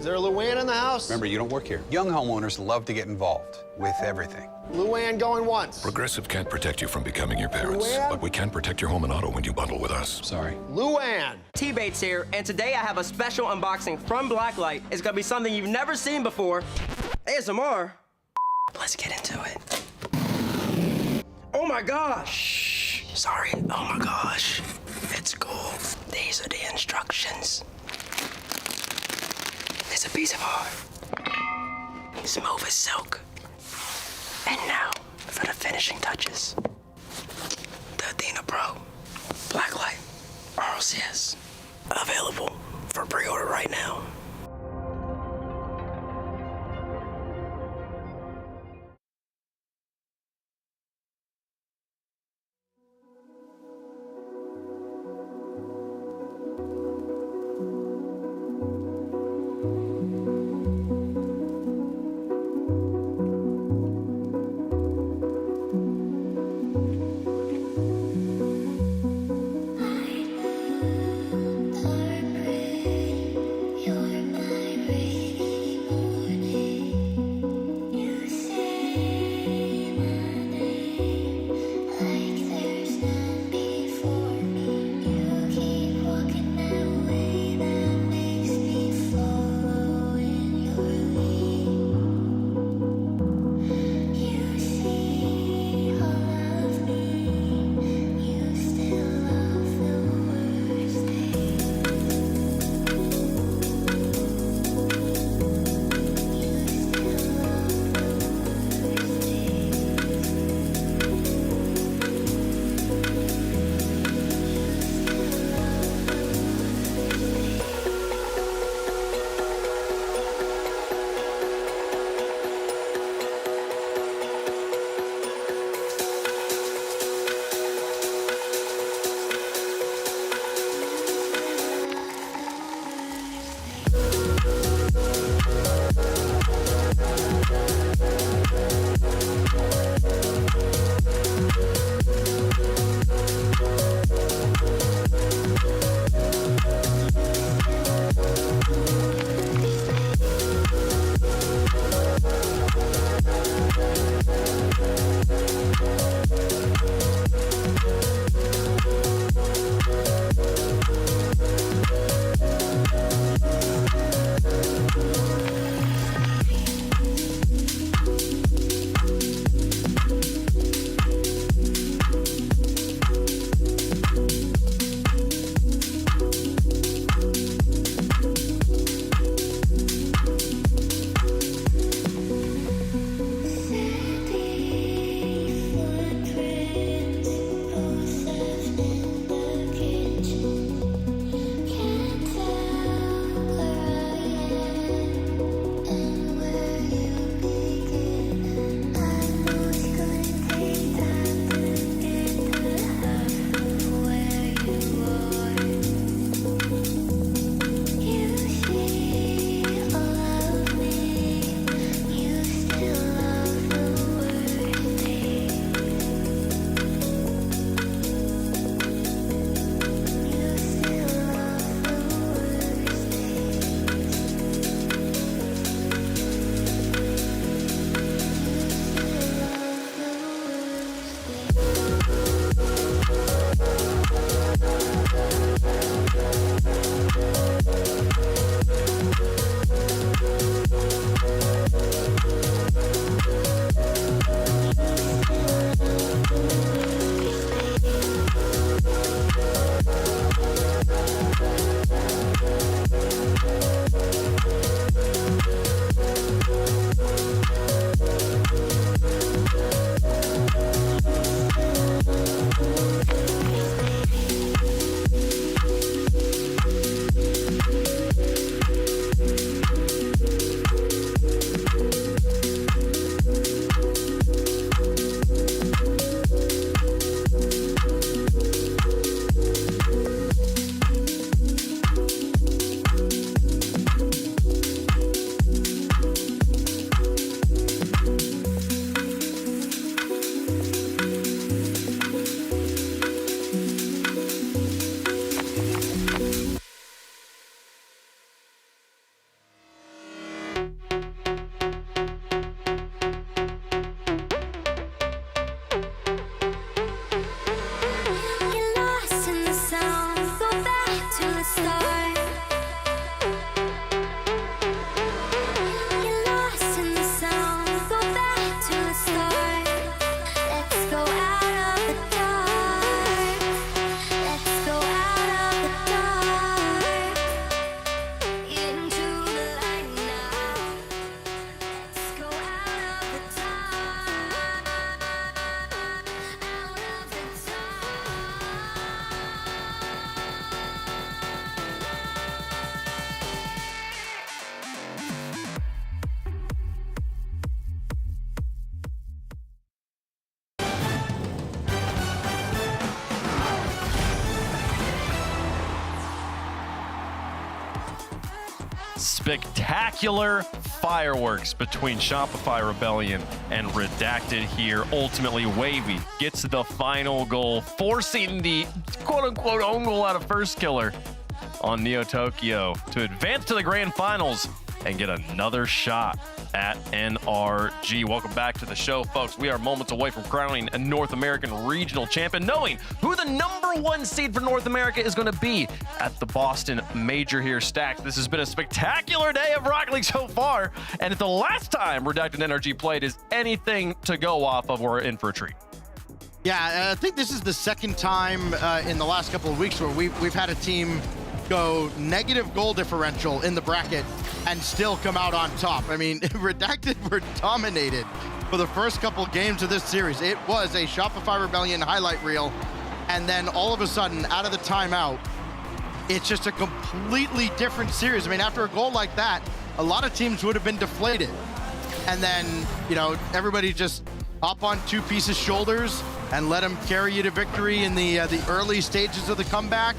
Is there a Luann in the house? Remember, you don't work here. Young homeowners love to get involved with everything. Luann going once. Progressive can't protect you from becoming your parents, Luann? but we can protect your home and auto when you bundle with us. Sorry. Luann. T-Bates here, and today I have a special unboxing from Blacklight. It's gonna be something you've never seen before. ASMR. Let's get into it. Oh my gosh. Sorry, oh my gosh. It's cool. These are the instructions. It's a piece of art. Smooth as silk. And now, for the finishing touches. The Athena Pro Blacklight Rlcs. Available for pre-order right now. Your Spectacular fireworks between Shopify Rebellion and Redacted here. Ultimately, Wavy gets the final goal, forcing the quote-unquote own goal out of First Killer on Neo Tokyo to advance to the grand finals and get another shot at NRG. Welcome back to the show, folks. We are moments away from crowning a North American regional champion, knowing who the #1 seed for North America is going to be at the Boston Major here. Stacks, this has been a spectacular day of Rocket League so far, and if the last time Redacted NRG played is anything to go off of, we're in for a treat. Yeah, I think this is the second time in the last couple of weeks where we've had a team go negative goal differential in the bracket and still come out on top. I mean, Redacted were dominated for the first couple games of this series. It was a Shopify Rebellion highlight reel, and then all of a sudden, out of the timeout, it's just a completely different series. I mean, after a goal like that, a lot of teams would have been deflated. And then, you know, everybody just hop on two pieces' shoulders and let them carry you to victory in the early stages of the comeback.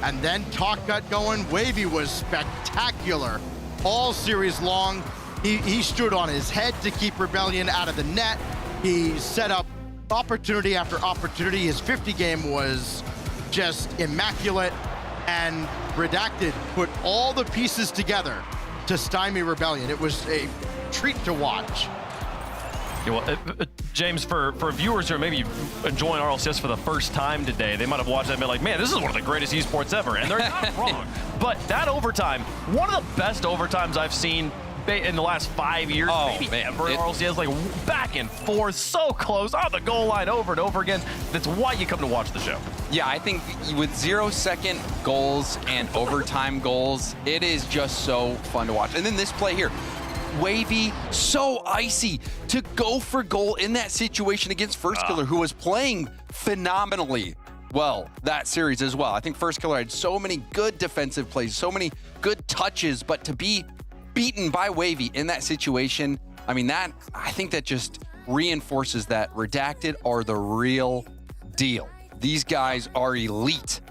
And then Talk got going. Wavy was spectacular all series long. He stood on his head to keep Rebellion out of the net. He set up opportunity after opportunity. His 50 game was just immaculate. And Redacted put all the pieces together to stymie Rebellion. It was a treat to watch. Yeah, well, James, for viewers who are maybe enjoying Rlcs for the first time today, they might have watched that and been like, man, this is one of the greatest esports ever. And they're not wrong. But that overtime, one of the best overtimes I've seen in the last 5 years, maybe ever in Rlcs, like back and forth, so close, on the goal line over and over again. That's why you come to watch the show. Yeah, I think with 0-second goals and overtime goals, it is just so fun to watch. And then this play here. Wavy, so icy to go for goal in that situation against First Killer, who was playing phenomenally well that series as well. I think First Killer had so many good defensive plays, so many good touches, but to be beaten by Wavy in that situation, I mean, I think that just reinforces that Redacted are the real deal. These guys are elite.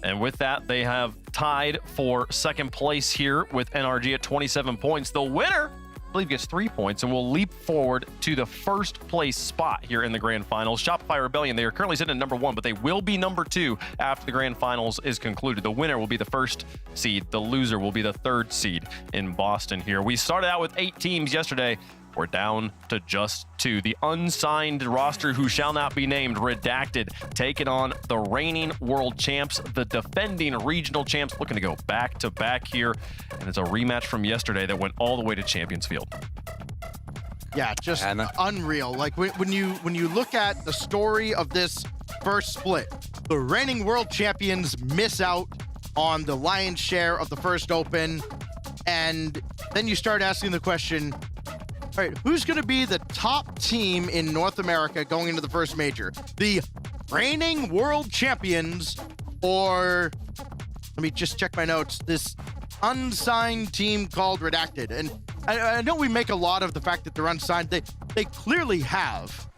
And with that, they have tied for second place here with NRG at 27 points. The winner, I believe, gets 3 points and will leap forward to the first place spot here in the grand finals. Shopify Rebellion, they are currently sitting at #1, but they will be #2 after the grand finals is concluded. The winner will be the first seed. The loser will be the third seed in Boston here. We started out with 8 teams yesterday. We're down to just 2. The unsigned roster who shall not be named, Redacted, taking on the reigning world champs, the defending regional champs, looking to go back-to-back here. And it's a rematch from yesterday that went all the way to Champions Field. Yeah, just unreal. Like when you look at the story of this first split, the reigning world champions miss out on the lion's share of the first open. And then you start asking the question, all right, who's going to be the top team in North America going into the first major? The reigning world champions, or let me just check my notes, this unsigned team called Redacted. And I know we make a lot of the fact that they're unsigned. They clearly have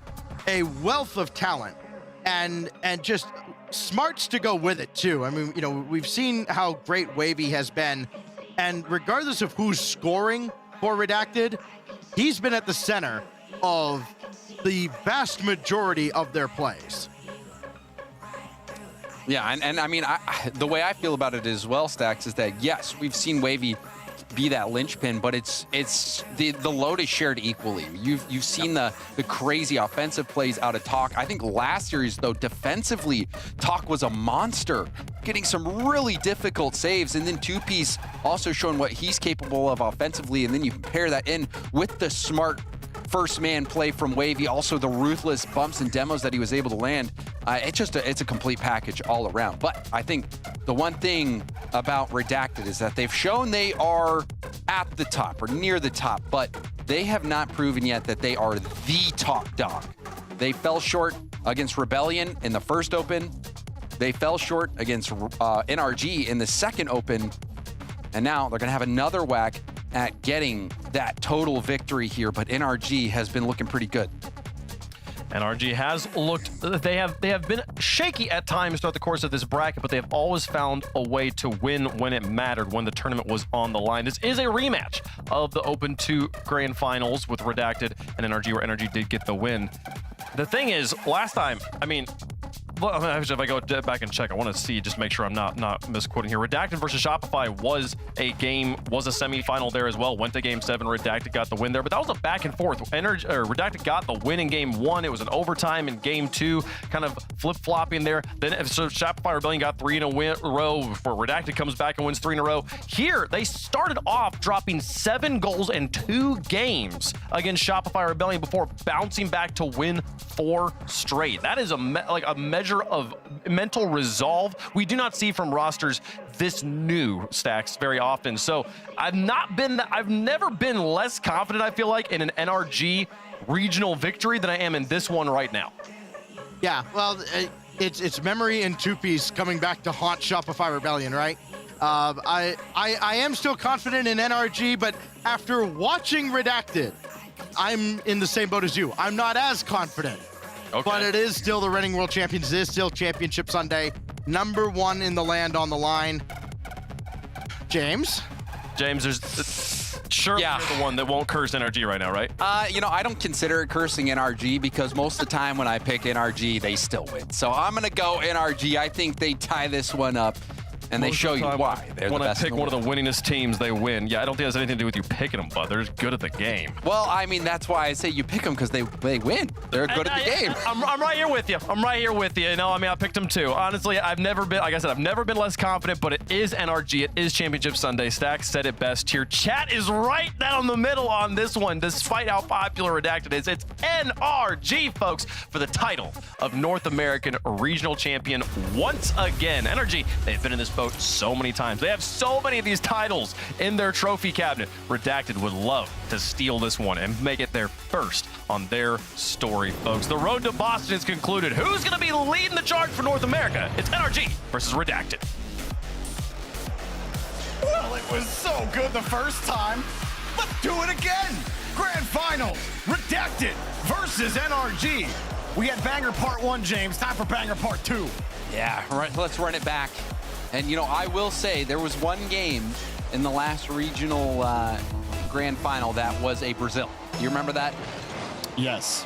a wealth of talent and just smarts to go with it too. I mean, you know, we've seen how great Wavy has been, and regardless of who's scoring for Redacted, he's been at the center of the vast majority of their plays. Yeah, and I mean, the way I feel about it as well, Stacks, is that yes, we've seen Wavy be that linchpin, but it's the load is shared equally. You've seen the crazy offensive plays out of Talk. I think last series though, defensively, Talk was a monster, getting some really difficult saves, and then Two Piece also showing what he's capable of offensively, and then you pair that in with the smart first man play from Wavy, also the ruthless bumps and demos that he was able to land. It's a complete package all around. But I think the one thing about Redacted is that they've shown they are at the top or near the top, but they have not proven yet that they are the top dog. They fell short against Rebellion in the first open. They fell short against NRG in the second open. And now they're going to have another whack at getting that total victory here, but NRG has been looking pretty good. NRG has looked, they have been shaky at times throughout the course of this bracket, but they have always found a way to win when it mattered, when the tournament was on the line. This is a rematch of the Open 2 Grand Finals with Redacted and NRG, where NRG did get the win. The thing is, last time, I mean, well, actually, if I go back and check, I want to see, just make sure I'm not misquoting here. Redacted versus Shopify was a semifinal there as well. Went to game 7. Redacted got the win there, but that was a back and forth. Redacted got the win in game 1. It was an overtime in game 2, kind of flip-flopping there. Then so Shopify Rebellion got 3 in a row before Redacted comes back and wins 3 in a row. Here, they started off dropping 7 goals in 2 games against Shopify Rebellion before bouncing back to win 4 straight. That is a measure of mental resolve we do not see from rosters this new, Stacks, very often. So I've never been less confident, I feel like, in an NRG regional victory than I am in this one right now. Yeah, well, it's memory and 2-piece coming back to haunt Shopify Rebellion, right? I am still confident in NRG, but after watching Redacted, I'm in the same boat as you. I'm not as confident. Okay. But it is still the reigning world champions. It is still Championship Sunday. Number 1 in the land on the line. James, there's you're the one that won't curse NRG right now, right? I don't consider it cursing NRG because most of the time when I pick NRG, they still win. So I'm going to go NRG. I think they tie this one up. And they show you why. They're the best. When I pick one of the winningest teams, they win. Yeah, I don't think it has anything to do with you picking them, but they're good at the game. Well, I mean, that's why I say you pick them, because they win. They're good at the game. I'm right here with you. You know, I mean, I picked them too. Honestly, I've never been less confident, but it is NRG. It is Championship Sunday. Stacks said it best here. Chat is right down the middle on this one, despite how popular Redacted is. It's NRG, folks, for the title of North American Regional Champion once again. NRG, they've been in this boat so many times. They have so many of these titles in their trophy cabinet. Redacted would love to steal this one and make it their first on their story, folks. The road to Boston is concluded. Who's going to be leading the charge for North America? It's NRG versus Redacted. Well, it was so good the first time. Let's do it again. Grand Finals, Redacted versus NRG. We had Banger Part 1, James. Time for Banger Part 2. Yeah, right. Let's run it back. And, I will say there was one game in the last regional grand final that was a Brazil. You remember that? Yes.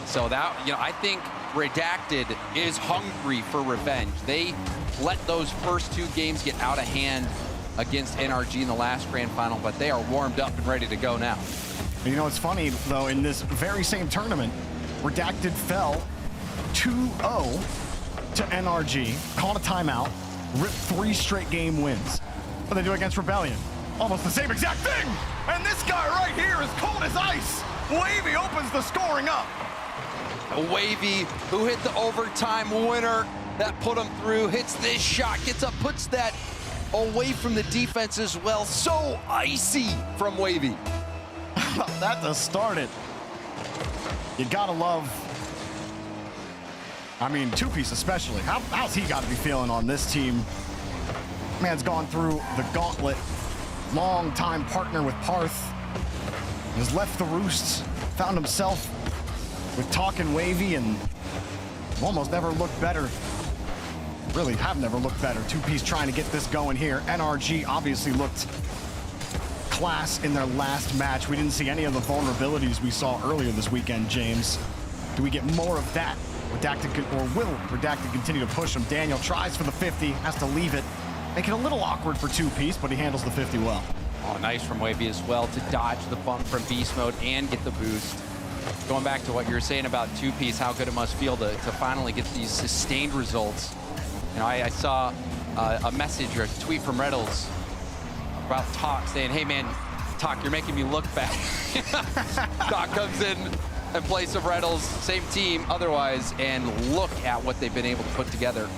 So that, I think Redacted is hungry for revenge. They let those first 2 games get out of hand against NRG in the last grand final, but they are warmed up and ready to go now. It's funny, though, in this very same tournament, Redacted fell 2-0 to NRG, called a timeout, ripped 3 straight game wins. What they do against Rebellion? Almost the same exact thing! And this guy right here is cold as ice! Wavy opens the scoring up. Wavy, who hit the overtime winner that put him through, hits this shot, gets up, puts that away from the defense as well. So icy from Wavy. That to start it. You gotta love, 2-piece especially. How's he got to be feeling on this team? Man's gone through the gauntlet. Long-time partner with Parth. Has left the roosts. Found himself with Talkin' Wavy and almost never looked better. Really have never looked better. 2-piece trying to get this going here. NRG obviously looked class in their last match. We didn't see any of the vulnerabilities we saw earlier this weekend, James. Do we get more of that? Will Redacted continue to push him? Daniel tries for the 50, has to leave it. Make it a little awkward for 2-piece, but he handles the 50 well. Oh, nice from Wavy as well to dodge the bump from beast mode and get the boost. Going back to what you were saying about 2-piece, how good it must feel to finally get these sustained results. I saw a message or a tweet from Rlcs about Talk saying, hey man, Talk, you're making me look bad. Talk comes in place of Rlcs, same team otherwise, and look at what they've been able to put together.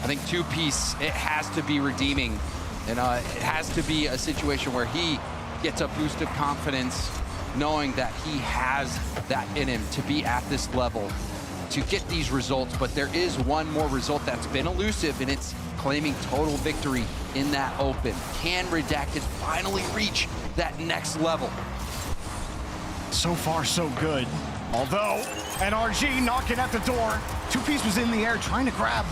I think 2-piece, it has to be redeeming. It has to be a situation where he gets a boost of confidence, knowing that he has that in him to be at this level, to get these results. But there is one more result that's been elusive, and it's claiming total victory in that open. Can Redacted finally reach that next level? So far, so good. Although, NRG knocking at the door. Two-Piece was in the air trying to grab.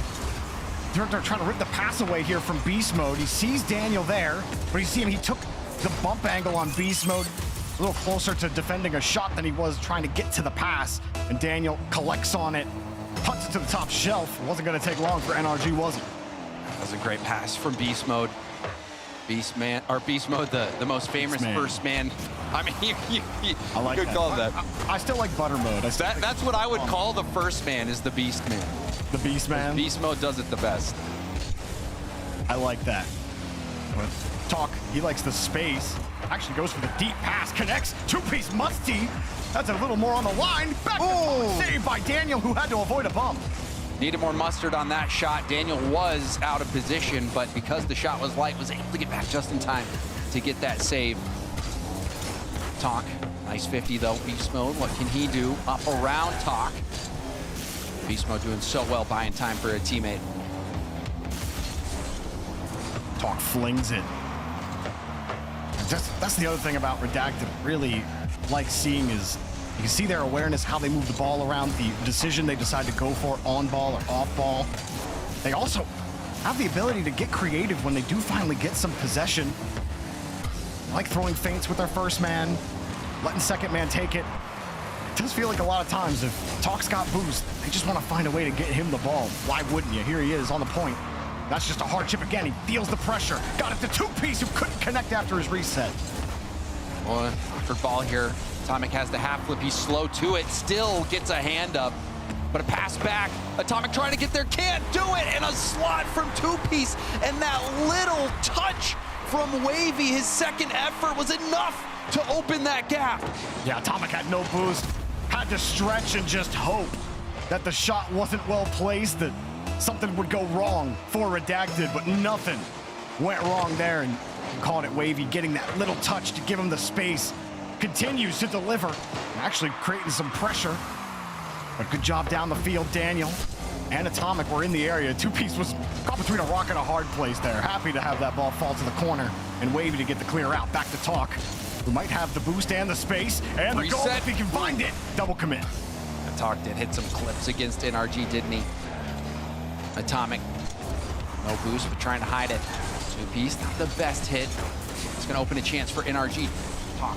They're trying to rip the pass away here from Beast Mode. He sees Daniel there, but you see him, he took the bump angle on Beast Mode a little closer to defending a shot than he was trying to get to the pass. And Daniel collects on it, punts it to the top shelf. It wasn't going to take long for NRG, was it? That was a great pass from Beast Mode. Beast Mode, the most famous first man. I mean, I like could that. call that. I still like Butter Mode. That's what I would call the first man, is the Beast Man. The Beast Man? Beast Mode does it the best. I like that. Talk, he likes the space. Actually goes for the deep pass, connects. Two-Piece Musty. That's a little more on the line. Back to save by Daniel, who had to avoid a bump. Needed more mustard on that shot. Daniel was out of position, but because the shot was light, was able to get back just in time to get that save. Talk, nice 50 though. Beast Mode, what can he do? Up around Talk. Beast Mode doing so well, buying time for a teammate. Talk flings it. That's the other thing about Redacted really like seeing is you can see their awareness, how they move the ball around, the decision they decide to go for on ball or off ball. They also have the ability to get creative when they do finally get some possession. Like throwing feints with their first man, letting second man take it. It does feel like a lot of times if Talk's got boost, they just want to find a way to get him the ball. Why wouldn't you? Here he is on the point. That's just a hard chip again. He feels the pressure. Got it to Two-Piece, who couldn't connect after his reset. Well, for ball here, Atomic has the half flip. He's slow to it, still gets a hand up, but a pass back. Atomic trying to get there, can't do it, and a slot from Two-Piece, and that little touch from Wavy, his second effort was enough to open that gap. Yeah, Atomic had no boost, had to stretch and just hope that the shot wasn't well placed, that something would go wrong for Redacted, but nothing went wrong there, and called it Wavy, getting that little touch to give him the space. Continues to deliver, actually creating some pressure. But good job down the field, Daniel and Atomic were in the area. Two-Piece was caught between a rock and a hard place there. Happy to have that ball fall to the corner and Wavy to get the clear out. Back to Talk, who might have the boost and the space and the goal if he can find it. Double commit. Talk did hit some clips against NRG, didn't he? Atomic, no boost, but trying to hide it. Two-Piece, not the best hit. It's gonna open a chance for NRG. Talk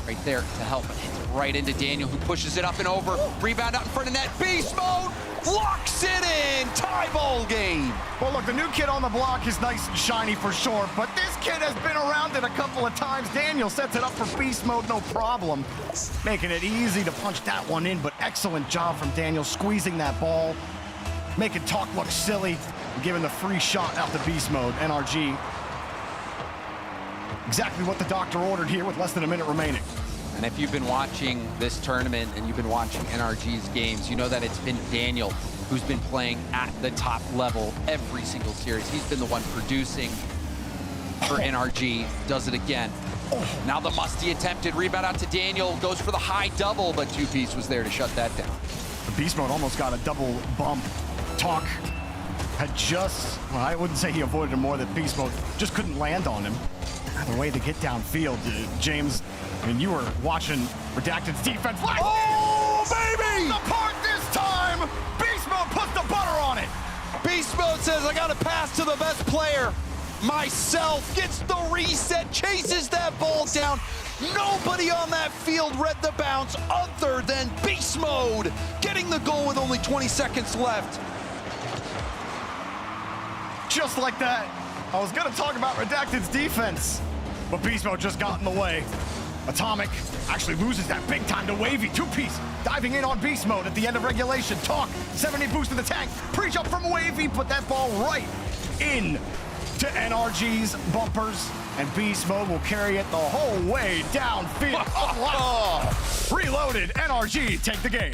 right there to help, but hits right into Daniel, who pushes it up and over. Rebound out in front of net. Beast Mode locks it in. Tie ball game. Well, look, the new kid on the block is nice and shiny for sure, but this kid has been around it a couple of times. Daniel sets it up for Beast Mode, no problem. Making it easy to punch that one in, but excellent job from Daniel squeezing that ball, making Talk look silly, and giving the free shot out to Beast Mode. NRG. Exactly what the doctor ordered here with less than a minute remaining. And if you've been watching this tournament and you've been watching NRG's games, you know that it's been Daniel who's been playing at the top level every single series. He's been the one producing for NRG, does it again. Now the Musty attempted rebound out to Daniel, goes for the high double, but Two-Piece was there to shut that down. The Beast Mode almost got a double bump. Talk had just, well, I wouldn't say he avoided him more, that Beast Mode just couldn't land on him. The way to get downfield, James, I mean, you were watching Redacted's defense. Oh, baby! Apart this time! Beast Mode puts the butter on it! Beast Mode says, I gotta pass to the best player. Myself gets the reset, chases that ball down. Nobody on that field read the bounce other than Beast Mode, getting the goal with only 20 seconds left. Just like that. I was gonna talk about Redacted's defense, but Beast Mode just got in the way. Atomic actually loses that big time to Wavy. Two-Piece diving in on Beast Mode at the end of regulation. Talk, 70 boost to the tank. Pre-jump from Wavy, put that ball right in to NRG's bumpers, and Beast Mode will carry it the whole way downfield. Oh, wow. Reloaded, NRG take the game.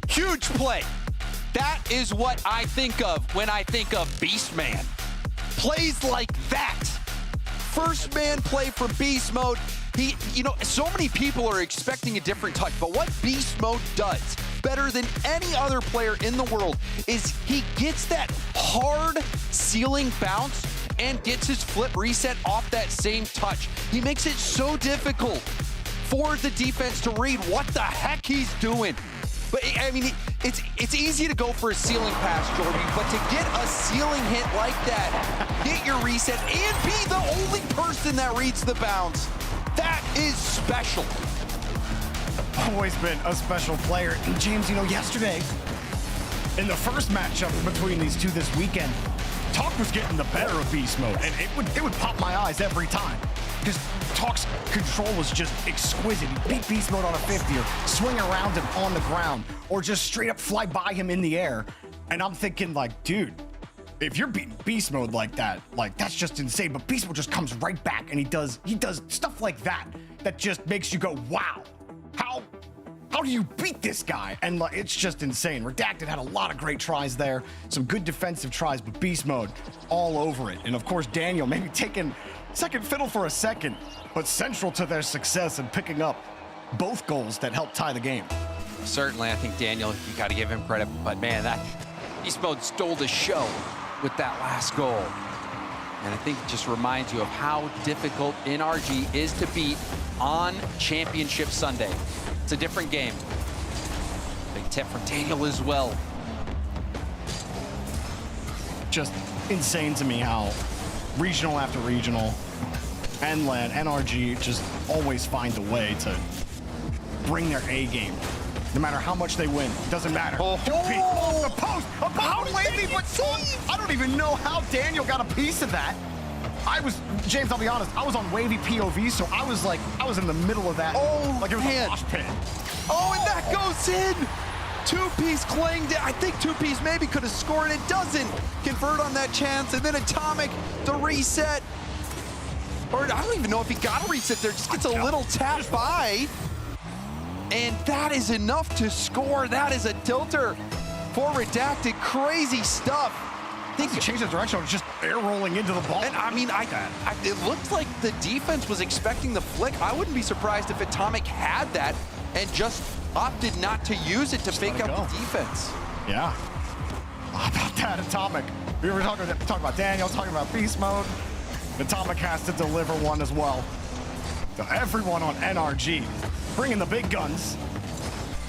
Huge play. That is what I think of when I think of Beast Man. Plays like that. First man play for Beast Mode. He, you know, so many people are expecting a different touch, but what Beast Mode does better than any other player in the world is he gets that hard ceiling bounce and gets his flip reset off that same touch. He makes it so difficult for the defense to read what the heck he's doing. But I mean, it's easy to go for a ceiling pass, Jordan, but to get a ceiling hit like that, get your reset, and be the only person that reads the bounds, that is special. Always been a special player. And James, you know, yesterday, in the first matchup between these two this weekend, Talk was getting the better of Beast Mode, and it would pop my eyes every time. Because Talk's control was just exquisite. He beat Beast Mode on a 50, or swing around him on the ground, or just straight up fly by him in the air. And I'm thinking, like, dude, if you're beating Beast Mode like that, like, that's just insane. But Beast Mode just comes right back, and he does stuff like that just makes you go, wow, how do you beat this guy? And like, it's just insane. Redacted had a lot of great tries there, some good defensive tries, but Beast Mode all over it. And of course, Daniel maybe taking second fiddle for a second, but central to their success and picking up both goals that helped tie the game. Certainly, I think Daniel, you got to give him credit, but man, that Beast Mode stole the show with that last goal. And I think it just reminds you of how difficult NRG is to beat on Championship Sunday. It's a different game. Big tip from Daniel as well. Just insane to me how regional after regional and LAN, NRG just always find a way to bring their A game. No matter how much they win, doesn't matter. Off the post, about Wavy, but I don't even know how Daniel got a piece of that. James, I'll be honest, I was on Wavy POV, so I was in the middle of that. Oh, like it was man. a mosh pit. Oh, and that goes in. Two-Piece clanged it. I think Two-Piece maybe could have scored. It doesn't convert on that chance. And then Atomic, the reset. Or I don't even know if he got a reset there. Just gets a little tap by. And that is enough to score. That is a tilter for Redacted. Crazy stuff. I think he changed the direction. It was just air rolling into the ball. And I mean, it looked like the defense was expecting the flick. I wouldn't be surprised if Atomic had that and just opted not to use it to fake out the defense. Yeah. How about that, Atomic? We were talking about Daniel, talking about Beast Mode. Atomic has to deliver one as well. So everyone on NRG bringing the big guns.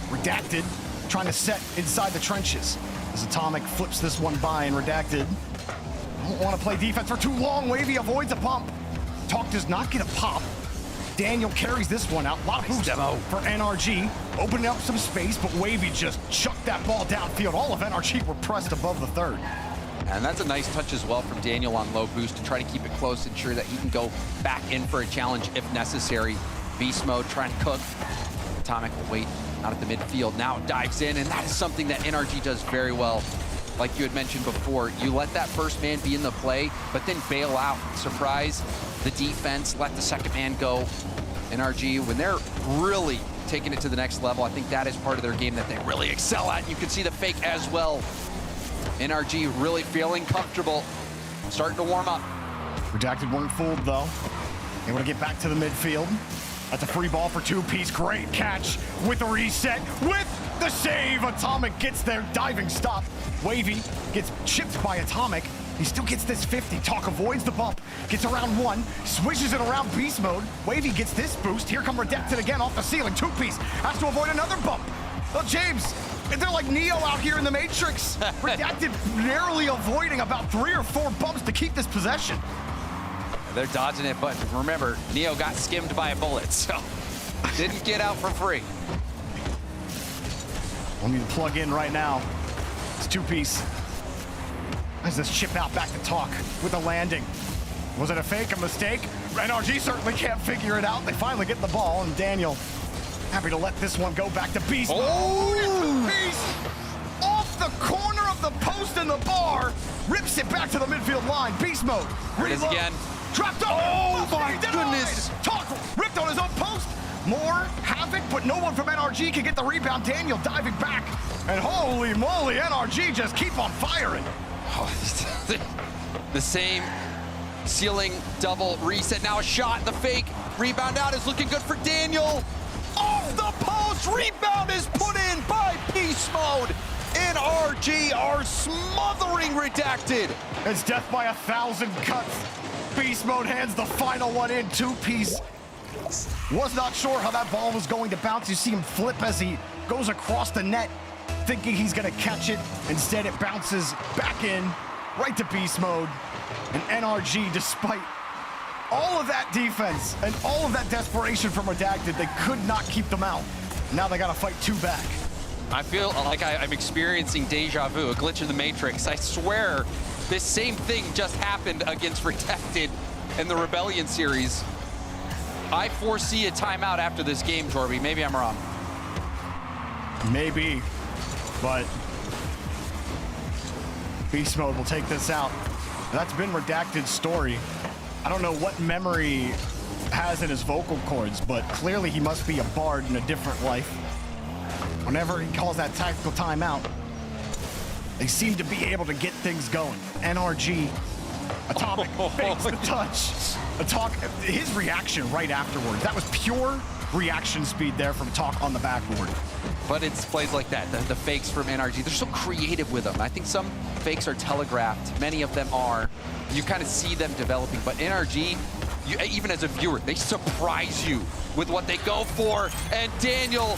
Redacted, trying to set inside the trenches. As Atomic flips this one by, and Redacted don't want to play defense for too long. Wavy avoids a pump. Talk does not get a pop. Daniel carries this one out. A lot of boost for NRG, opening up some space, but Wavy just chucked that ball downfield. All of NRG were pressed above the third. And that's a nice touch as well from Daniel on low boost to try to keep it close, ensure that he can go back in for a challenge if necessary. Beast Mode trying to cook. Atomic will wait out at the midfield. Now dives in, and that is something that NRG does very well. Like you had mentioned before, you let that first man be in the play, but then bail out, surprise the defense, let the second man go. NRG, when they're really taking it to the next level, I think that is part of their game that they really excel at. You can see the fake as well. NRG really feeling comfortable, starting to warm up. Redacted weren't fooled though. Able to get back to the midfield. That's a free ball for Two-Piece. Great catch with the reset, with the save. Atomic gets their diving stop. Wavy gets chipped by Atomic. He still gets this 50. Talk avoids the bump, gets around one, swishes it around Beast Mode. Wavy gets this boost. Here come Redacted again off the ceiling. Two-Piece has to avoid another bump. Well, James, they're like Neo out here in the Matrix. Redacted narrowly avoiding about 3 or 4 bumps to keep this possession. They're dodging it, but remember, Neo got skimmed by a bullet, so didn't get out for free. We'll need to plug in right now. It's Two-Piece. As this chip out back to Talk with a landing. Was it a fake, a mistake? NRG certainly can't figure it out. They finally get the ball, and Daniel happy to let this one go back to Beast. Oh! Two-Piece off the corner of the post in the bar, rips it back to the midfield line. Beast Mode. There it is again. Dropped over. Oh my goodness. Talk ripped on his own post. More havoc, but no one from NRG can get the rebound. Daniel diving back. And holy moly, NRG just keep on firing. Oh, the same ceiling double reset. Now a shot, the fake. Rebound out is looking good for Daniel. Off the post, rebound is put in by Beast Mode. NRG are smothering Redacted. It's death by 1,000 cuts. Beast Mode hands the final one in. Two-Piece Was not sure how that ball was going to bounce. You see him flip as he goes across the net, thinking he's going to catch it. Instead, it bounces back in, right to beast mode. And NRG, despite all of that defense and all of that desperation from Redacted, they could not keep them out. Now they got to fight 2 back. I feel like I'm experiencing deja vu, a glitch in the Matrix. I swear this same thing just happened against Redacted in the Rebellion series. I foresee a timeout after this game, Jorby. Maybe I'm wrong. Maybe, but Beast Mode will take this out. That's been Redacted's story. I don't know what memory has in his vocal cords, but clearly he must be a bard in a different life. Whenever he calls that tactical timeout, they seem to be able to get things going. NRG, Atomic fakes the touch. His reaction right afterwards, that was pure reaction speed there from Talk on the backboard. But it's plays like that, the fakes from NRG. They're so creative with them. I think some fakes are telegraphed. Many of them are. You kind of see them developing. But NRG, even as a viewer, they surprise you with what they go for. And Daniel,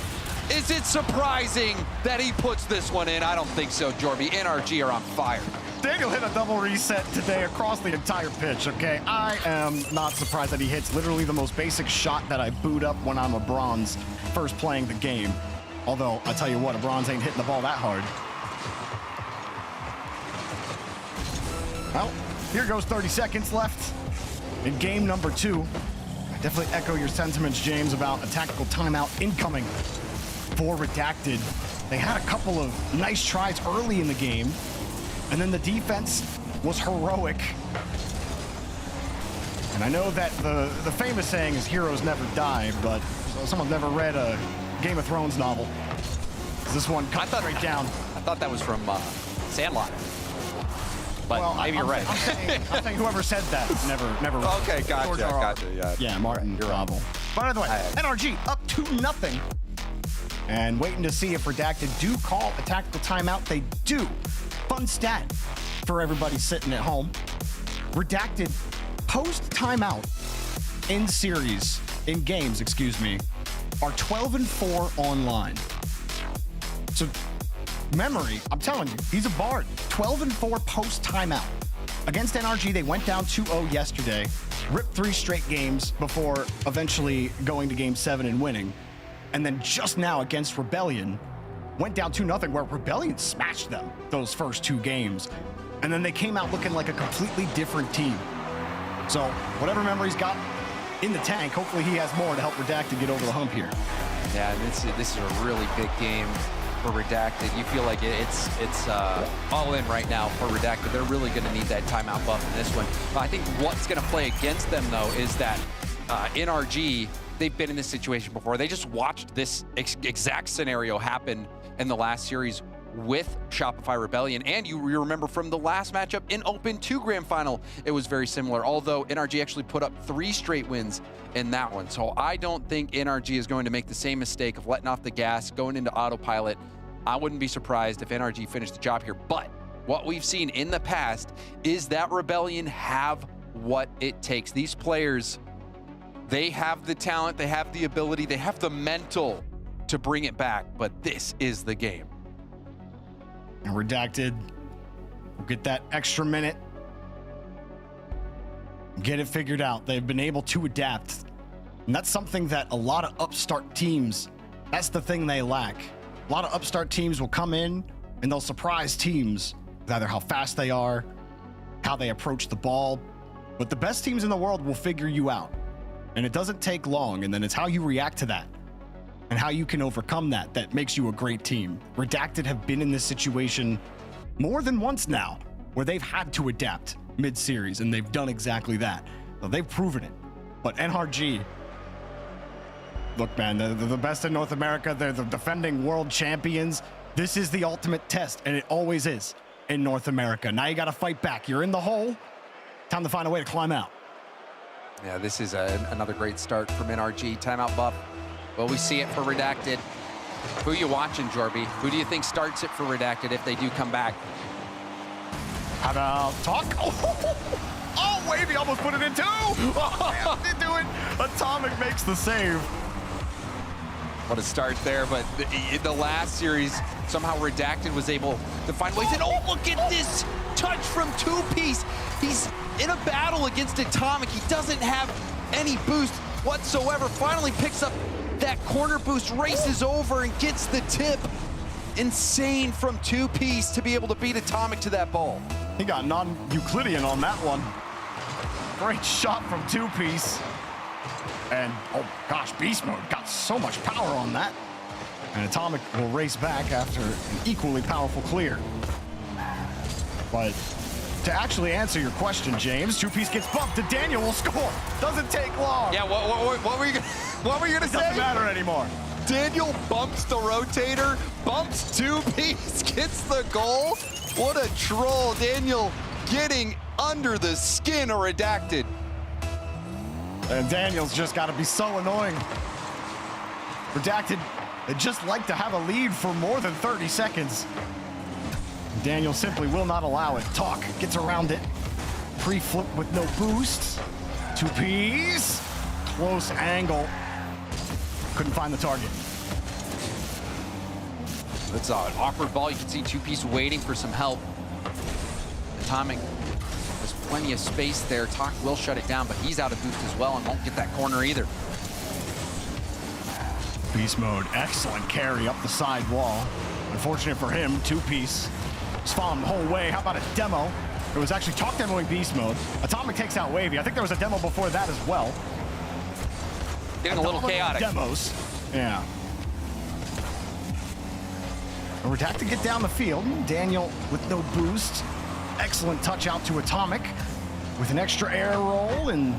is it surprising that he puts this one in? I don't think so, Jorby. NRG are on fire. Daniel hit a double reset today across the entire pitch, okay? I am not surprised that he hits literally the most basic shot that I boot up when I'm a bronze first playing the game. Although, I tell you what, a bronze ain't hitting the ball that hard. Well, here goes 30 seconds left in game number 2. I definitely echo your sentiments, James, about a tactical timeout incoming for Redacted. They had a couple of nice tries early in the game, and then the defense was heroic. And I know that the famous saying is heroes never die, but someone's never read a Game of Thrones novel. This one cut straight down. I thought that was from Sandlot. But well, maybe you're right. I'm saying whoever said that never read. Okay, gotcha. Yeah, Martin novel. But either way, NRG up 2-0. And waiting to see if Redacted do call a tactical timeout. They do. Fun stat for everybody sitting at home. Redacted post timeout in games, are 12-4 online. So memory, I'm telling you, he's a bard. 12-4 post timeout. Against NRG, they went down 2-0 yesterday, ripped 3 straight games before eventually going to game 7 and winning. And then just now against Rebellion, went down 2-0 where Rebellion smashed them those first 2 games. And then they came out looking like a completely different team. So whatever memory's got in the tank, hopefully he has more to help Redacted get over the hump here. Yeah, this is a really big game for Redacted. You feel like it's all in right now for Redacted. They're really going to need that timeout buff in this one. I think what's going to play against them, though, is that NRG, they've been in this situation before. They just watched this exact scenario happen in the last series with Shopify Rebellion. And you remember from the last matchup in Open 2 Grand Final, it was very similar, although NRG actually put up 3 straight wins in that one. So I don't think NRG is going to make the same mistake of letting off the gas, going into autopilot. I wouldn't be surprised if NRG finished the job here. But what we've seen in the past is that Rebellion have what it takes. These players, they have the talent, they have the ability, they have the mental to bring it back, but this is the game. And Redacted will get that extra minute, get it figured out. They've been able to adapt. And that's something that a lot of upstart teams, that's the thing they lack. A lot of upstart teams will come in and they'll surprise teams with either how fast they are, how they approach the ball. But the best teams in the world will figure you out. And it doesn't take long. And then it's how you react to that and how you can overcome that makes you a great team. Redacted have been in this situation more than once now where they've had to adapt mid-series, and they've done exactly that. So they've proven it. But NRG, look, man, they're the best in North America. They're the defending world champions. This is the ultimate test, and it always is in North America. Now you got to fight back. You're in the hole. Time to find a way to climb out. Yeah, this is another great start from NRG. Timeout buff. Will we see it for Redacted? Who are you watching, Jorby? Who do you think starts it for Redacted if they do come back? How about Talk? Oh, Wavy almost put it in 2. Oh, did do it. Atomic makes the save. What a start there, but in the last series, somehow Redacted was able to find ways. And oh, look at this touch from 2Piece. He's in a battle against Atomic. He doesn't have any boost whatsoever. Finally picks up that corner boost, races over and gets the tip. Insane from 2Piece to be able to beat Atomic to that ball. He got non-Euclidean on that one. Great shot from 2Piece. And, oh gosh, Beast Mode got so much power on that. And Atomic will race back after an equally powerful clear. But to actually answer your question, James, 2Piece gets bumped and Daniel will score. Doesn't take long. Yeah, what were you gonna say? Doesn't matter anymore. Daniel bumps the rotator, bumps 2Piece, gets the goal. What a troll. Daniel getting under the skin of Redacted. And Daniel's just got to be so annoying. Redacted, they'd just like to have a lead for more than 30 seconds. Daniel simply will not allow it. Talk gets around it. Pre-flip with no boost. 2Piece. Close angle. Couldn't find the target. That's an awkward ball. You can see 2Piece waiting for some help. Atomic, there's plenty of space there. Talk will shut it down, but he's out of boost as well and won't get that corner either. Beast Mode, excellent carry up the side wall. Unfortunate for him, 2Piece was following the whole way. How about a demo? It was actually Talk demoing Beast Mode. Atomic takes out Wavy. I think there was a demo before that as well. Getting a little chaotic. Demos. Yeah. Redacted get down the field. Daniel with no boost. Excellent touch out to Atomic with an extra air roll and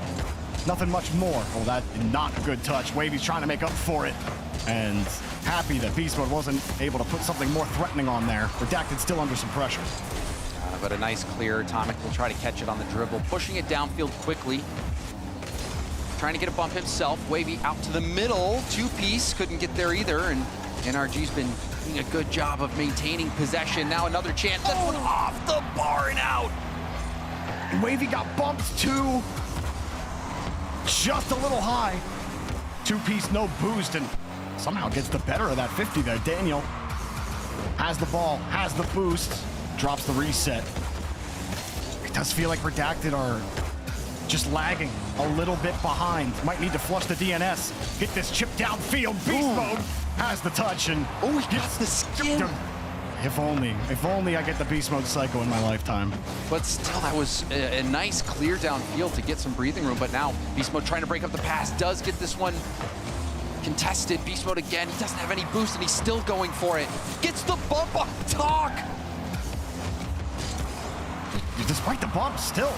nothing much more. Oh, that not a good touch. Wavy's trying to make up for it. And happy that Beast Mode wasn't able to put something more threatening on there. Redacted still under some pressure. But a nice clear. Atomic will try to catch it on the dribble, pushing it downfield quickly. Trying to get a bump himself. Wavy out to the middle. 2Piece couldn't get there either, and NRG's been doing a good job of maintaining possession. Now another chance. That one off the bar and out. And Wavy got bumped too. Just a little high. 2Piece, no boost, and somehow gets the better of that 50 there. Daniel has the ball, has the boost, drops the reset. It does feel like Redacted are just lagging a little bit behind. Might need to flush the DNS. Get this chip downfield. Beast Mode has the touch and he gets the skin. If only I get the Beast Mode Psycho in my lifetime. But still, that was a nice clear downfield to get some breathing room. But now Beast Mode trying to break up the pass, does get this one contested. Beast Mode again, he doesn't have any boost and he's still going for it. Gets the bump on Talk. Despite the bump, still,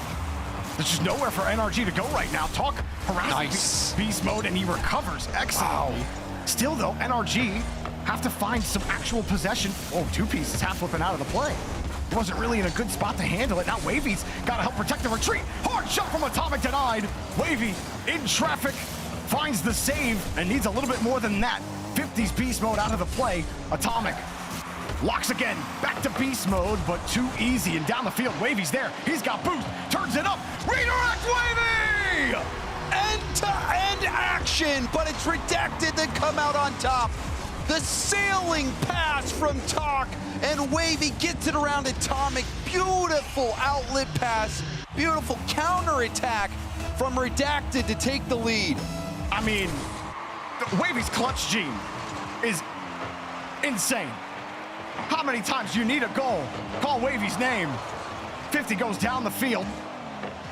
there's just nowhere for NRG to go right now. Talk harasses Beast Mode and he recovers excellently. Wow. Still though, NRG have to find some actual possession. Oh, 2Piece is half flipping out of the play. He wasn't really in a good spot to handle it. Now Wavy's got to help protect the retreat. Hard shot from Atomic denied. Wavy in traffic, finds the save and needs a little bit more than that. 50's Beast Mode out of the play. Atomic locks again, back to Beast Mode, but too easy and down the field. Wavy's there, he's got boost, turns it up, redirect Wavy! End-to-end action, but it's Redacted that come out on top. The sailing pass from Talk, and Wavy gets it around Atomic. Beautiful outlet pass, beautiful counter-attack from Redacted to take the lead. I mean, Wavy's clutch gene is insane. How many times do you need a goal? Call Wavy's name. 50 goes down the field.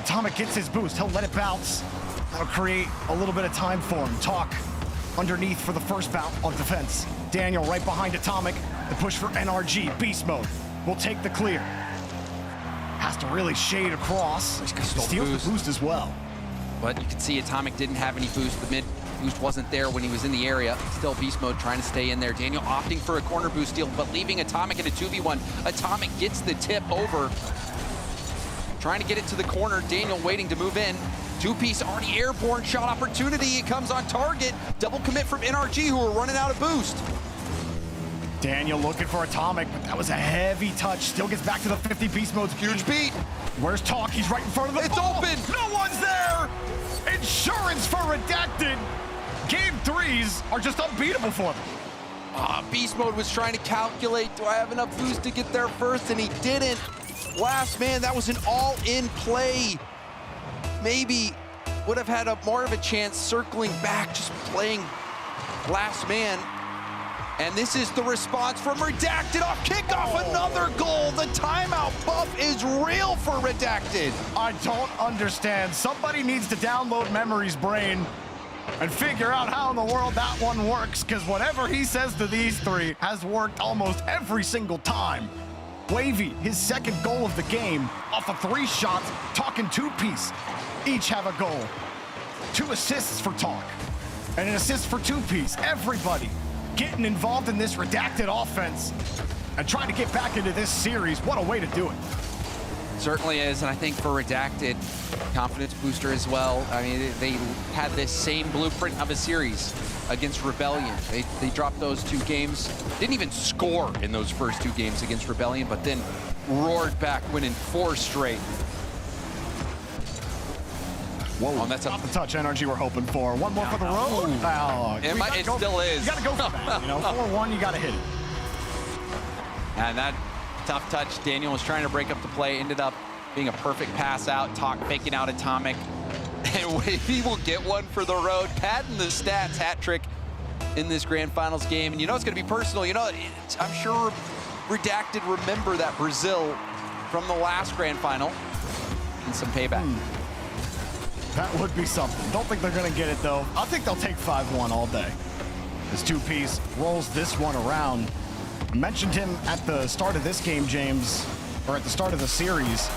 Atomic gets his boost, he'll let it bounce. That'll create a little bit of time for him. Talk underneath for the first bout on defense. Daniel right behind Atomic. The push for NRG. Beast Mode will take the clear. Has to really shade across. Steals the boost as well. But you can see Atomic didn't have any boost. The mid boost wasn't there when he was in the area. Still Beast Mode trying to stay in there. Daniel opting for a corner boost steal, but leaving Atomic in a 2v1. Atomic gets the tip over. Trying to get it to the corner. Daniel waiting to move in. 2Piece already airborne shot opportunity. It comes on target. Double commit from NRG, who are running out of boost. Daniel looking for Atomic, but that was a heavy touch. Still gets back to the 50 beast mode's huge beat. Where's Talk? He's right in front of the ball. It's open. No one's there. Insurance for Redacted. Game 3s are just unbeatable for them. Beast Mode was trying to calculate, do I have enough boost to get there first? And he didn't. Last man, that was an all-in play. Maybe would have had more of a chance circling back, just playing last man. And this is the response from Redacted off kickoff, another goal. The timeout buff is real for Redacted. I don't understand. Somebody needs to download Memory's brain and figure out how in the world that one works, because whatever he says to these three has worked almost every single time. Wavy, his second goal of the game, off of 3 shots, Talk and 2-piece. Each have a goal. 2 assists for Talk, and an assist for 2-piece. Everybody getting involved in this Redacted offense and trying to get back into this series. What a way to do it. Certainly is, and I think for Redacted, confidence booster as well. I mean, they had this same blueprint of a series against Rebellion. They dropped those 2 games, didn't even score in those first 2 games against Rebellion, but then roared back, winning 4 straight. Whoa, that's not the touch energy we're hoping for. One more for the road. Oh, it still is. You gotta go for that, you know, 4-1, you gotta hit it. And that tough touch, Daniel was trying to break up the play, ended up being a perfect pass out, Talk faking out Atomic. And Wavy will get one for the road, padding the stats, hat trick in this Grand Finals game. And you know it's gonna be personal. You know, I'm sure Redacted remember that Brazil from the last Grand Final and some payback. That would be something. Don't think they're gonna get it though. I think they'll take 5-1 all day. This 2-piece rolls this one around. I mentioned him at the start of this game, James, or at the start of the series.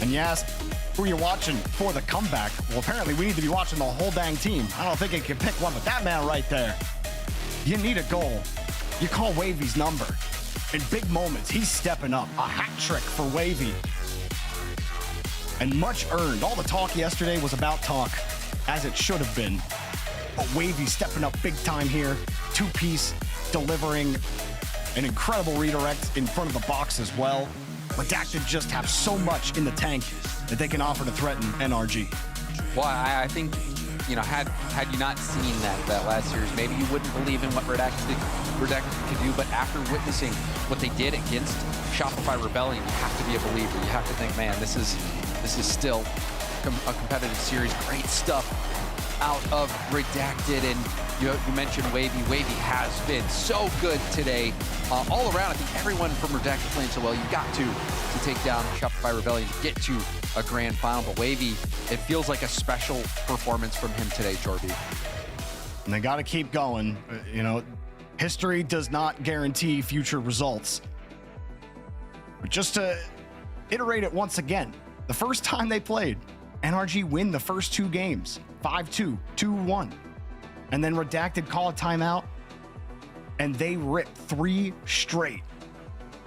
And you asked who you're watching for the comeback. Well, apparently we need to be watching the whole dang team. I don't think it can pick one, but that man right there, you need a goal. You call Wavy's number. In big moments, he's stepping up. A hat trick for Wavy. And much earned. All the talk yesterday was about Talk, as it should have been. But Wavy stepping up big time here. 2-piece, delivering an incredible redirect in front of the box as well. Redacted just have so much in the tank that they can offer to threaten NRG. Well, I think, you know, had you not seen that last series, maybe you wouldn't believe in what Redacted could do. But after witnessing what they did against Shopify Rebellion, you have to be a believer. You have to think, man, this is still a competitive series. Great stuff out of Redacted, and you mentioned Wavy. Wavy has been so good today. All around, I think everyone from Redacted playing so well. You got to take down Shopify Rebellion to get to a grand final. But Wavy, it feels like a special performance from him today, Jorby. And they got to keep going. You know, history does not guarantee future results. But just to iterate it once again, the first time they played, NRG win the first 2 games, 5-2, 2-1. And then Redacted call a timeout, and they ripped 3 straight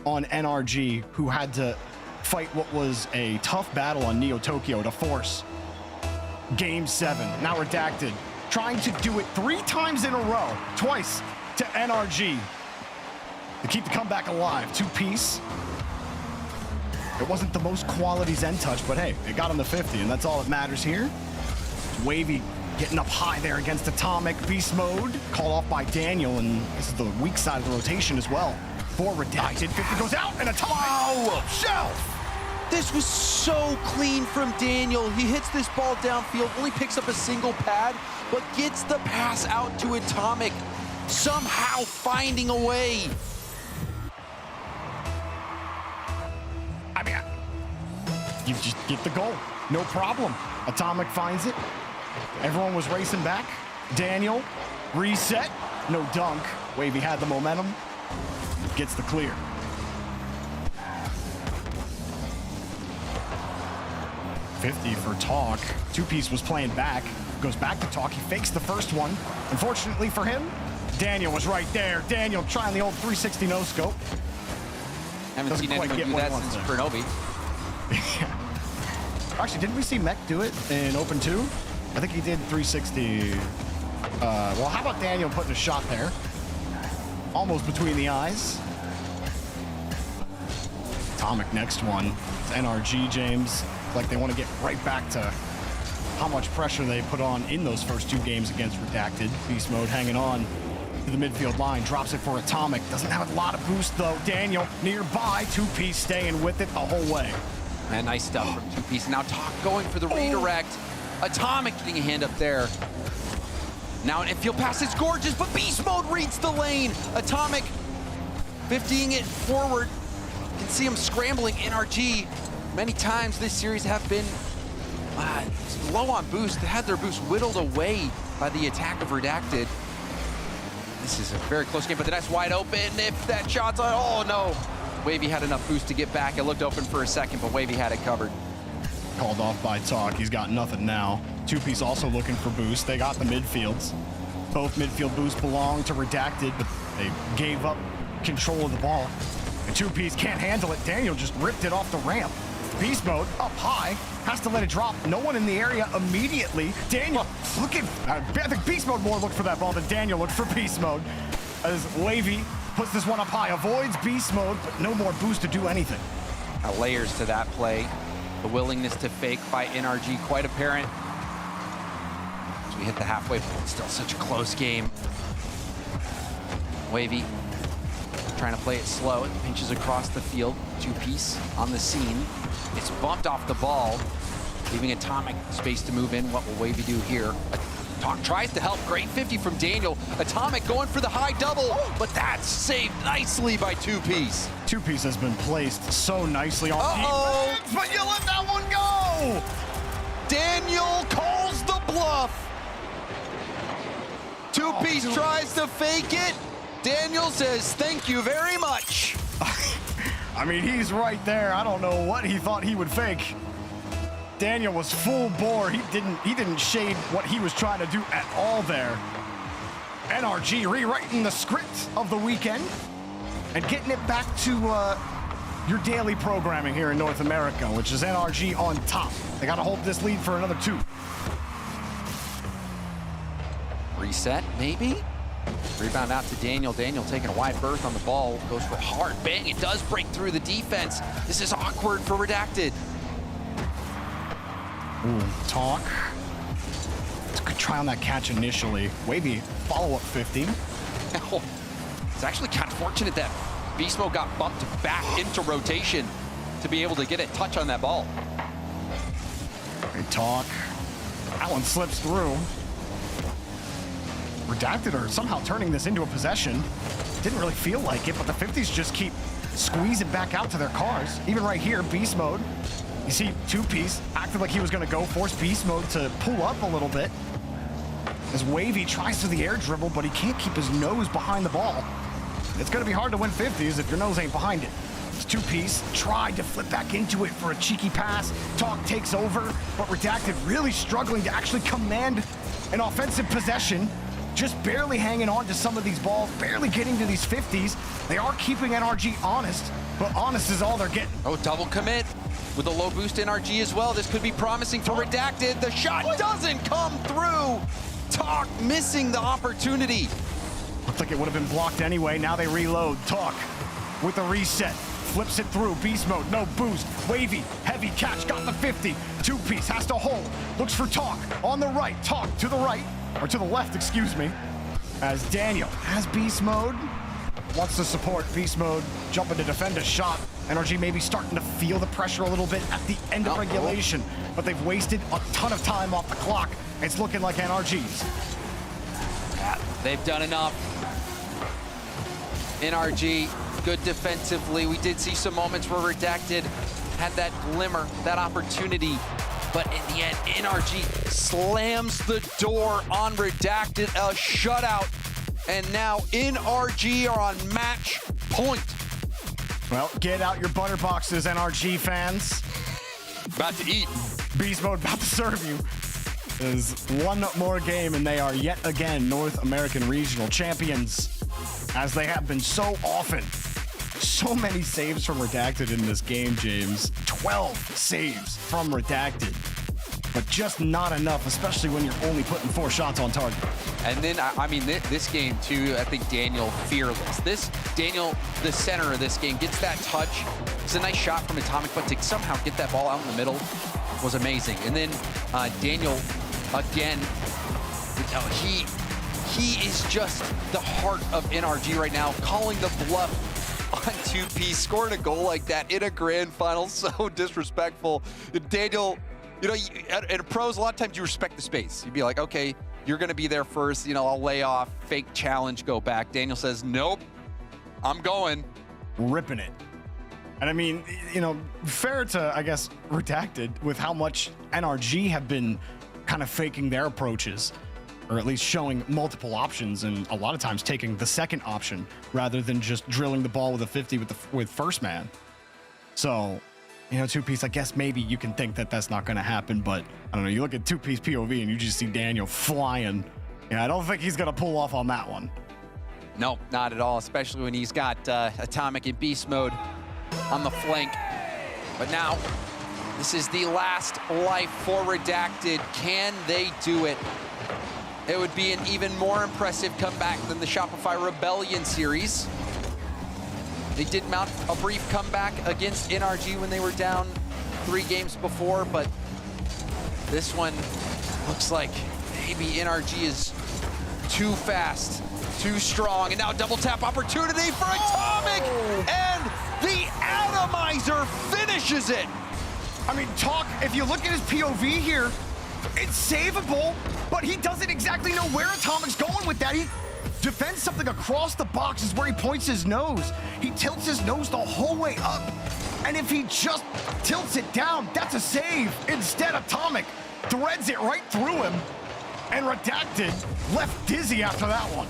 on NRG, who had to fight what was a tough battle on Neo Tokyo to force Game 7. Now Redacted trying to do it 3 times in a row, twice to NRG to keep the comeback alive. 2-piece. It wasn't the most quality Zen touch, but hey, it got him to 50, and that's all that matters here. Wavy getting up high there against Atomic. Beast mode, called off by Daniel, and this is the weak side of the rotation as well. For Redacted, 50 goes out, and Atomic, wow, shelf! This was so clean from Daniel. He hits this ball downfield, only picks up a single pad, but gets the pass out to Atomic, somehow finding a way. I mean, you just get the goal. No problem. Atomic finds it. Everyone was racing back. Daniel, reset. No dunk. Wavy had the momentum. Gets the clear. $50 for Talk. 2-piece was playing back. Goes back to Talk. He fakes the first one. Unfortunately for him, Daniel was right there. Daniel trying the old 360 no-scope. Haven't seen anyone do that since Chernobyl. Actually, didn't we see Mech do it in Open 2? I think he did 360. Well, how about Daniel putting a shot there? almost between the eyes. Atomic next one. It's NRG, James. Like they want to get right back to how much pressure they put on in those first 2 games against Redacted. Beast Mode hanging on to the midfield line, drops it for Atomic. Doesn't have a lot of boost though. Daniel nearby, 2Piece staying with it the whole way. Man, nice stuff from 2Piece. Now Talk going for the redirect. Atomic getting a hand up there. Now an infield pass is gorgeous, but Beast Mode reads the lane. Atomic 50ing it forward. You can see him scrambling. NRG many times this series have been low on boost. They had their boost whittled away by the attack of Redacted. This is a very close game, but the net's wide open. If that shot's on, oh no. Wavy had enough boost to get back. It looked open for a second, but Wavy had it covered. Called off by Talk. He's got nothing now. 2Piece also looking for boost. They got the midfields. Both midfield boosts belong to Redacted, but they gave up control of the ball. And 2Piece can't handle it. Daniel just ripped it off the ramp. Beast Mode up high, has to let it drop. No one in the area immediately. Daniel looking, I think Beast Mode more looked for that ball than Daniel looked for Beast Mode. As Wavy puts this one up high, avoids Beast Mode, but no more boost to do anything. Now layers to that play. The willingness to fake by NRG quite apparent. As we hit the halfway point, still such a close game. Wavy trying to play it slow. It pinches across the field. 2Piece on the scene. It's bumped off the ball, leaving Atomic space to move in. What will Wavy do here? Talk tries to help. Great 50 from Daniel. Atomic going for the high double, but that's saved nicely by 2Piece. 2Piece has been placed so nicely on defense, but you let that one go! Daniel calls the bluff. 2Piece tries to fake it. Daniel says, thank you very much. I mean, he's right there. I don't know what he thought he would fake. Daniel was full bore. He didn't shade what he was trying to do at all there. NRG rewriting the script of the weekend and getting it back to your daily programming here in North America, which is NRG on top. They got to hold this lead for another 2. Reset, maybe? Rebound out to Daniel. Daniel taking a wide berth on the ball. Goes for a hard bang. It does break through the defense. This is awkward for Redacted. Ooh, Talk. It's a good try on that catch initially. Wavy, follow-up 50. It's actually kind of fortunate that Beast Mode got bumped back into rotation to be able to get a touch on that ball. Great Talk. That one slips through. Redacted are somehow turning this into a possession. Didn't really feel like it, but the 50s just keep squeezing back out to their cars. Even right here, Beast Mode. You see 2Piece acted like he was going to go, force Beast Mode to pull up a little bit. As Wavy tries to the air dribble, but he can't keep his nose behind the ball. It's going to be hard to win 50s if your nose ain't behind it. It's 2Piece tried to flip back into it for a cheeky pass. Talk takes over, but Redacted really struggling to actually command an offensive possession. Just barely hanging on to some of these balls, barely getting to these 50s. They are keeping NRG honest, but honest is all they're getting. Oh, double commit with a low boost NRG as well. This could be promising for Redacted. The shot doesn't come through. Talk missing the opportunity. Looks like it would have been blocked anyway. Now they reload. Talk with the reset. Flips it through. Beast Mode, no boost. Wavy, heavy catch, got the 50. 2Piece has to hold. Looks for Talk on the right. Talk to the right. Or to the left, excuse me, as Daniel has Beast Mode, wants to support Beast Mode, jumping to defend a shot. NRG maybe starting to feel the pressure a little bit at the end of regulation, but they've wasted a ton of time off the clock. It's looking like NRG's. Yeah, they've done enough. NRG, good defensively. We did see some moments where Redacted had that glimmer, that opportunity. But in the end, NRG slams the door on Redacted, a shutout. And now NRG are on match point. Well, get out your butter boxes, NRG fans. About to eat. Beast Mode about to serve you. There's one more game, and they are yet again North American Regional Champions, as they have been so often. So many saves from Redacted in this game, James. 12 saves from Redacted. But just not enough, especially when you're only putting 4 shots on target. And then, I mean, this game, too, I think Daniel, fearless. Daniel, the center of this game, gets that touch. It's a nice shot from Atomic, but to somehow get that ball out in the middle was amazing. And then Daniel, again, he is just the heart of NRG right now, calling the bluff on 2P, scoring a goal like that in a grand final, so disrespectful. Daniel, you know, in pros, a lot of times you respect the space. You'd be like, okay, you're gonna be there first, you know, I'll lay off, fake challenge, go back. Daniel says, nope, I'm going. Ripping it. And I mean, you know, fair to, I guess, Redacted with how much NRG have been kind of faking their approaches, or at least showing multiple options, and a lot of times taking the second option rather than just drilling the ball with a 50 with first man. So, you know, 2Piece, I guess maybe you can think that that's not going to happen, but I don't know. You look at 2Piece POV and you just see Daniel flying. Yeah, I don't think he's going to pull off on that one. No, not at all, especially when he's got Atomic in beast mode on the flank. But now, this is the last life for Redacted. Can they do it? It would be an even more impressive comeback than the Shopify Rebellion series. They did mount a brief comeback against NRG when they were down 3 games before, but this one looks like maybe NRG is too fast, too strong, and now double tap opportunity for Atomic, and the Atomizer finishes it. I mean, if you look at his POV here, it's savable, but he doesn't exactly know where Atomic's going with that. He defends something across the box is where he points his nose. He tilts his nose the whole way up, and if he just tilts it down, that's a save. Instead, Atomic threads it right through him, and Redacted left dizzy after that one.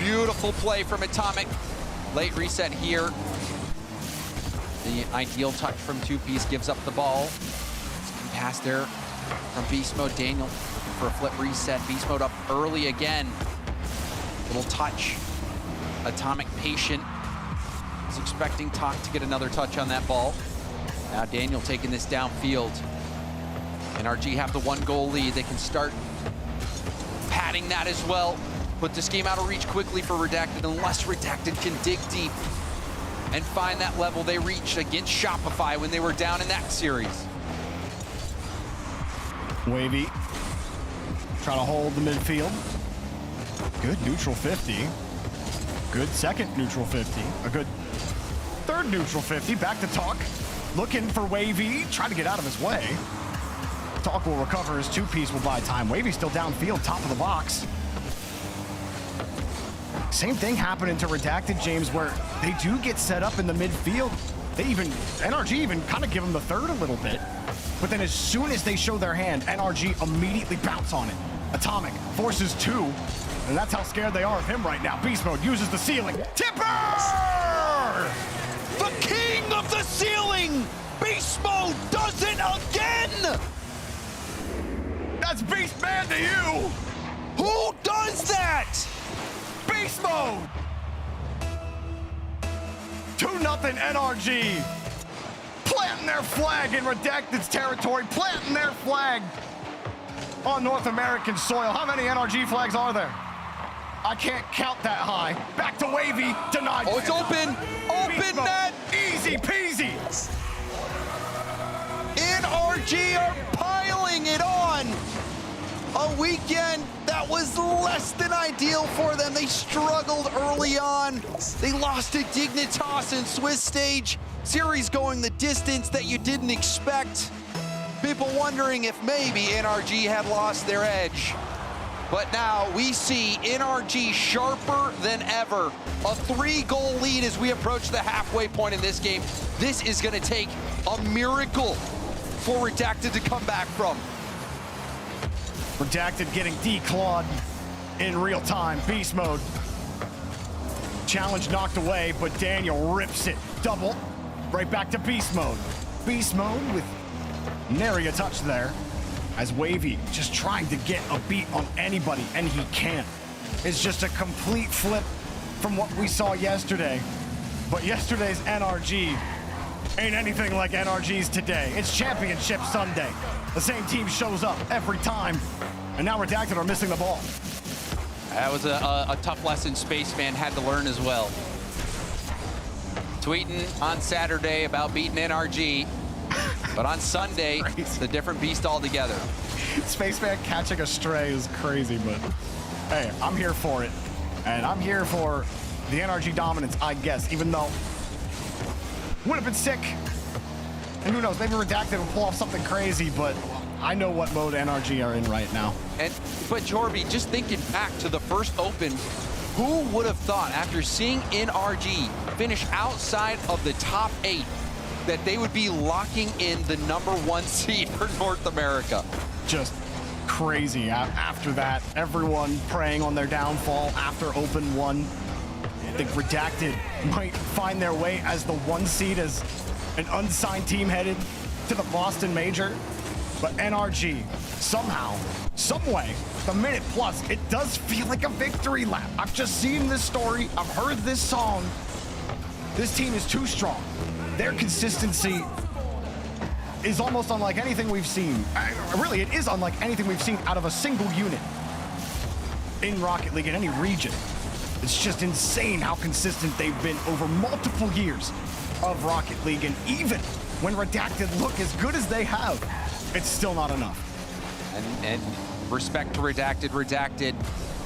Beautiful play from Atomic. Late reset here. The ideal touch from 2Piece gives up the ball. Pass there from beast mode. Daniel for a flip reset. Beast mode up early again. Little touch. Atomic patient. Is expecting Talk to get another touch on that ball. Now Daniel taking this downfield. NRG have the 1-goal lead. They can start padding that as well. Put this game out of reach quickly for Redacted, unless Redacted can dig deep and find that level they reached against Shopify when they were down in that series. Wavy, trying to hold the midfield. Good neutral 50. Good second neutral 50. A good third neutral 50. Back to Talk, looking for Wavy, trying to get out of his way. Talk will recover, his 2Piece will buy time. Wavy still downfield, top of the box. Same thing happening to Redacted, James, where they do get set up in the midfield. NRG even kind of give them the third a little bit. But then as soon as they show their hand, NRG immediately bounce on it. Atomic forces 2, and that's how scared they are of him right now. Beast mode uses the ceiling. Tipper! The king of the ceiling! Beast mode does it again! That's Beast Man to you! Who does that? Beast mode! 2-0 NRG. Planting their flag in Redacted's territory, planting their flag on North American soil. How many NRG flags are there? I can't count that high. Back to Wavy, denied. Oh, it's open. Open net. Easy peasy. NRG are piling it on. A weekend that was less than ideal for them. They struggled early on. They lost to Dignitas in Swiss stage. Series going the distance that you didn't expect. People wondering if maybe NRG had lost their edge. But now we see NRG sharper than ever. A 3-goal lead as we approach the halfway point in this game. This is gonna take a miracle for Redacted to come back from. Redacted getting declawed in real time. Beast mode. Challenge knocked away, but Daniel rips it. Double. Right back to beast mode. Beast mode with nary a touch there. As Wavy just trying to get a beat on anybody, and he can't. It's just a complete flip from what we saw yesterday. But yesterday's NRG ain't anything like NRG's today. It's Championship Sunday. The same team shows up every time. And now Redacted are missing the ball. That was a tough lesson Spaceman had to learn as well. Tweeting on Saturday about beating NRG, but on Sunday, it's a different beast altogether. Spaceman catching a stray is crazy, but hey, I'm here for it. And I'm here for the NRG dominance, I guess, even though would have been sick. And who knows, maybe Redacted will pull off something crazy, but I know what mode NRG are in right now. But Jorby, just thinking back to the first Open, who would have thought after seeing NRG finish outside of the top 8 that they would be locking in the #1 seed for North America? Just crazy. After that, everyone preying on their downfall after Open 1. I think Redacted might find their way as the 1 seed as an unsigned team headed to the Boston Major. But NRG, somehow, some way, the minute plus, it does feel like a victory lap. I've just seen this story. I've heard this song. This team is too strong. Their consistency is almost unlike anything we've seen. Really, it is unlike anything we've seen out of a single unit in Rocket League in any region. It's just insane how consistent they've been over multiple years of Rocket League. And even when Redacted look as good as they have, it's still not enough. And respect to Redacted. Redacted,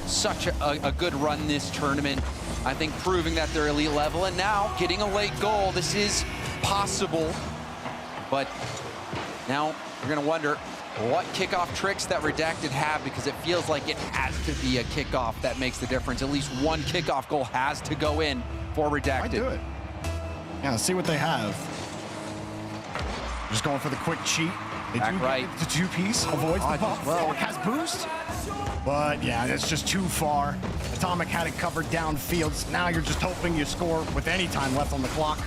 such a good run this tournament. I think proving that they're elite level, and now getting a late goal. This is possible, but now we're gonna wonder what kickoff tricks that Redacted have, because it feels like it has to be a kickoff that makes the difference. At least one kickoff goal has to go in for Redacted. I do it. Yeah, let's see what they have. Just going for the quick cheat. They Back do right. The 2-piece, avoids the bump. well. Has boost. But yeah, it's just too far. Atomic had it covered downfield. Now you're just hoping you score with any time left on the clock.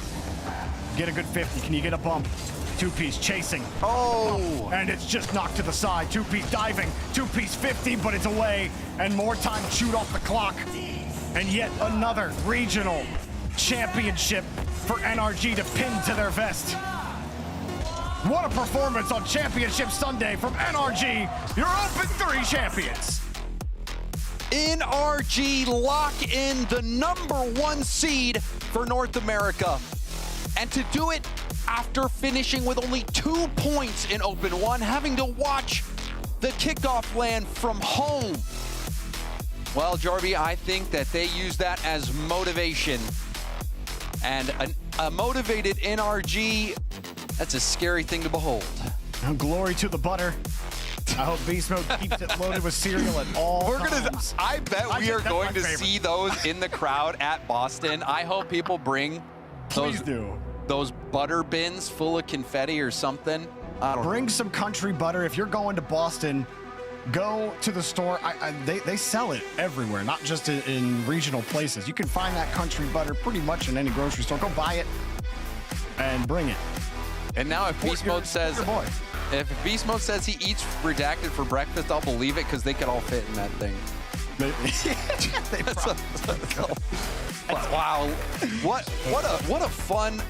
Get a good 50. Can you get a bump? 2-piece chasing. Oh! And it's just knocked to the side. 2-piece diving. 2-piece 50, but it's away. And more time chewed off the clock. And yet another regional championship for NRG to pin to their vest. What a performance on Championship Sunday from NRG, your Open 3 champions. NRG lock in the #1 seed for North America. And to do it after finishing with only 2 points in Open 1, having to watch the kickoff land from home. Well, Jorby, I think that they use that as motivation. And a motivated NRG, that's a scary thing to behold. Now, glory to the butter. I hope Beast Mode keeps it loaded with cereal at all times. I bet we are going to see those in the crowd at Boston. I hope people bring those butter bins full of confetti or something. Bring some country butter. If you're going to Boston, go to the store. They sell it everywhere, not just in regional places. You can find that country butter pretty much in any grocery store. Go buy it and bring it. And now if Beast Mode says he eats Redacted for breakfast, I'll believe it, because they could all fit in that thing. Wow, what a fun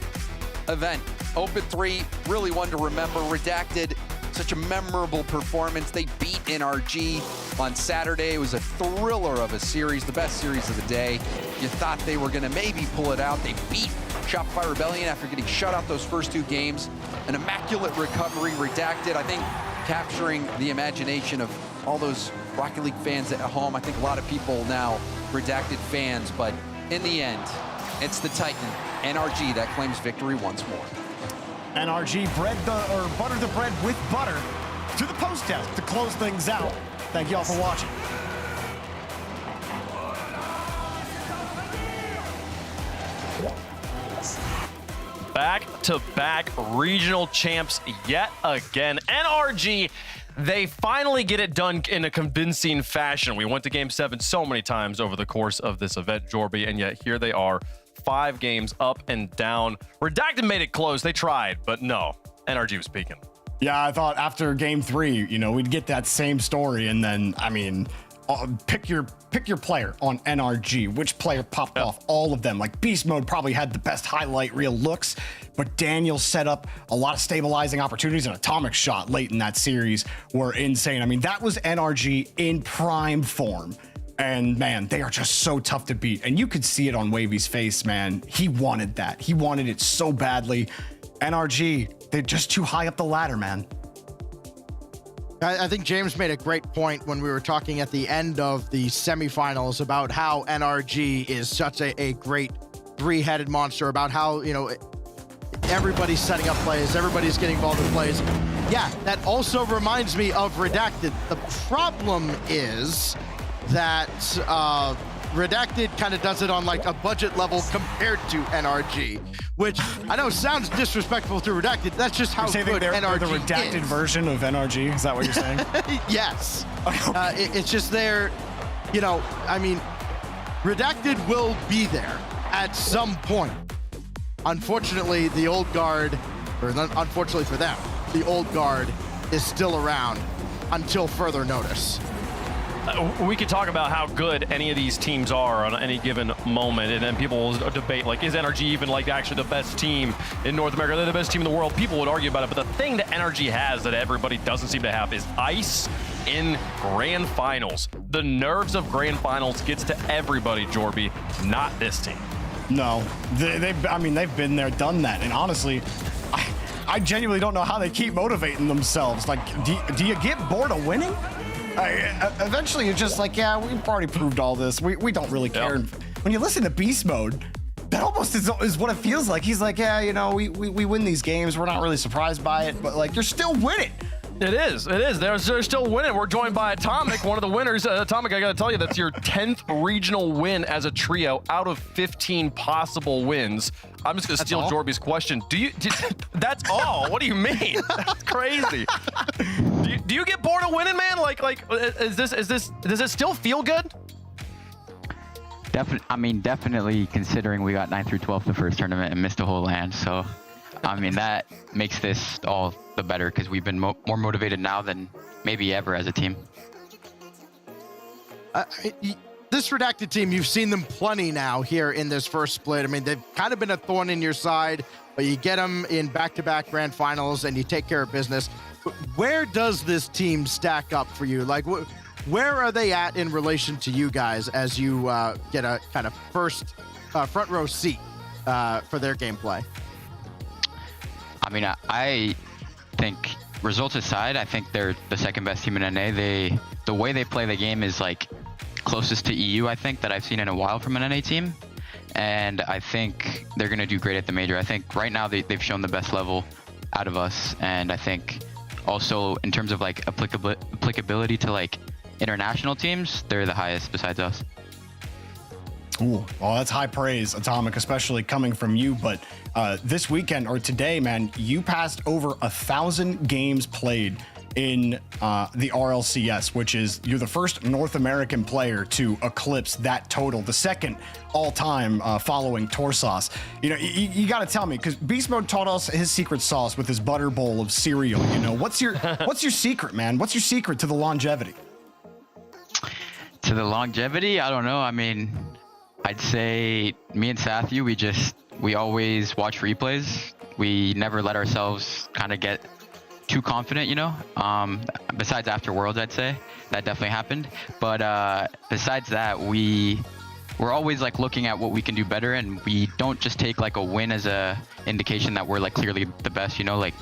event. Open 3, really one to remember. Redacted, such a memorable performance. They beat NRG on Saturday. It was a thriller of a series, the best series of the day. You thought they were gonna maybe pull it out. They beat Shopify Rebellion after getting shut out those first 2 games. An immaculate recovery. Redacted, I think, capturing the imagination of all those Rocket League fans at home. I think a lot of people now Redacted fans, but in the end, it's the Titan, NRG, that claims victory once more. NRG buttered the bread with butter to the post test to close things out. Thank you all for watching. Back-to-back regional champs yet again. NRG, they finally get it done in a convincing fashion. We went to Game 7 so many times over the course of this event, Jorby, and yet here they are, 5 games up and down. Redacted made it close. They tried, but no, NRG was peaking. Yeah, I thought after Game 3, we'd get that same story, and then, pick your player on NRG. Which player popped off? All of them. Like Beast Mode probably had the best highlight reel looks, but Daniel set up a lot of stabilizing opportunities, and Atomic shot late in that series were insane. I mean, that was NRG in prime form. And man, they are just so tough to beat. And you could see it on Wavy's face, man. He wanted that. He wanted it so badly. NRG, they're just too high up the ladder, man. I think James made a great point when we were talking at the end of the semifinals about how NRG is such a great three-headed monster, about how, you know, everybody's setting up plays, everybody's getting involved in plays. Yeah, that also reminds me of Redacted. The problem is that Redacted kind of does it on like a budget level compared to NRG, which I know sounds disrespectful to Redacted. That's just how good they're NRG the redacted is. version of NRG. Is that what you're saying? Yes. It's just there, you know, I mean, Redacted will be there at some point. Unfortunately, the old guard, or unfortunately for them, the old guard is still around until further notice. We could talk about how good any of these teams are on any given moment, and then people will debate, like, is NRG even like actually the best team in North America? They're the best team in the world. People would argue about it, but the thing that NRG has that everybody doesn't seem to have is ice in grand finals. The nerves of grand finals gets to everybody, Jorby, not this team. No, they've been there, done that, and honestly, I genuinely don't know how they keep motivating themselves. Like, do you get bored of winning? Eventually, you're just like, yeah, we've already proved all this. We don't really care. Yep. When you listen to Beast Mode, that almost is what it feels like. He's like, yeah, you know, we win these games. We're not really surprised by it, but like, you're still winning. It is. They're still winning. We're joined by Atomic, one of the winners. Atomic, I got to tell you, that's your 10th regional win as a trio out of 15 possible wins. I'm just going to steal Jorby's question. That's all? What do you mean? That's crazy. Do you get bored of winning, man? Like, does it still feel good? Definitely considering we got 9th through 12th the first tournament and missed a whole land. So, I mean, that makes this all the better because we've been more motivated now than maybe ever as a team. This Redacted team, you've seen them plenty now here in this first split. I mean, they've kind of been a thorn in your side, but you get them in back-to-back grand finals and you take care of business. Where does this team stack up for you? Like, where are they at in relation to you guys as you get a kind of first front row seat for their gameplay? I mean, I think results aside, I think they're the second best team in NA. The way they play the game is like closest to EU, I think, that I've seen in a while from an NA team. And I think they're going to do great at the major. I think right now they've shown the best level out of us. And I think also in terms of like applicability to like international teams, they're the highest besides us. Ooh, well, that's high praise, Atomic, especially coming from you. But this weekend or today, man, you passed over 1,000 games played in the RLCS, which is you're the first North American player to eclipse that total, the second all-time following Torsauce. You know, you got to tell me, because Beast Mode taught us his secret sauce with his butter bowl of cereal. You know, what's your secret, man? What's your secret to the longevity? To the longevity, I don't know. I mean, I'd say me and Sathu, we always watch replays. We never let ourselves kind of get too confident, you know. Besides after Worlds, I'd say that definitely happened. But besides that, we're always like looking at what we can do better, and we don't just take like a win as a indication that we're like clearly the best, you know. Like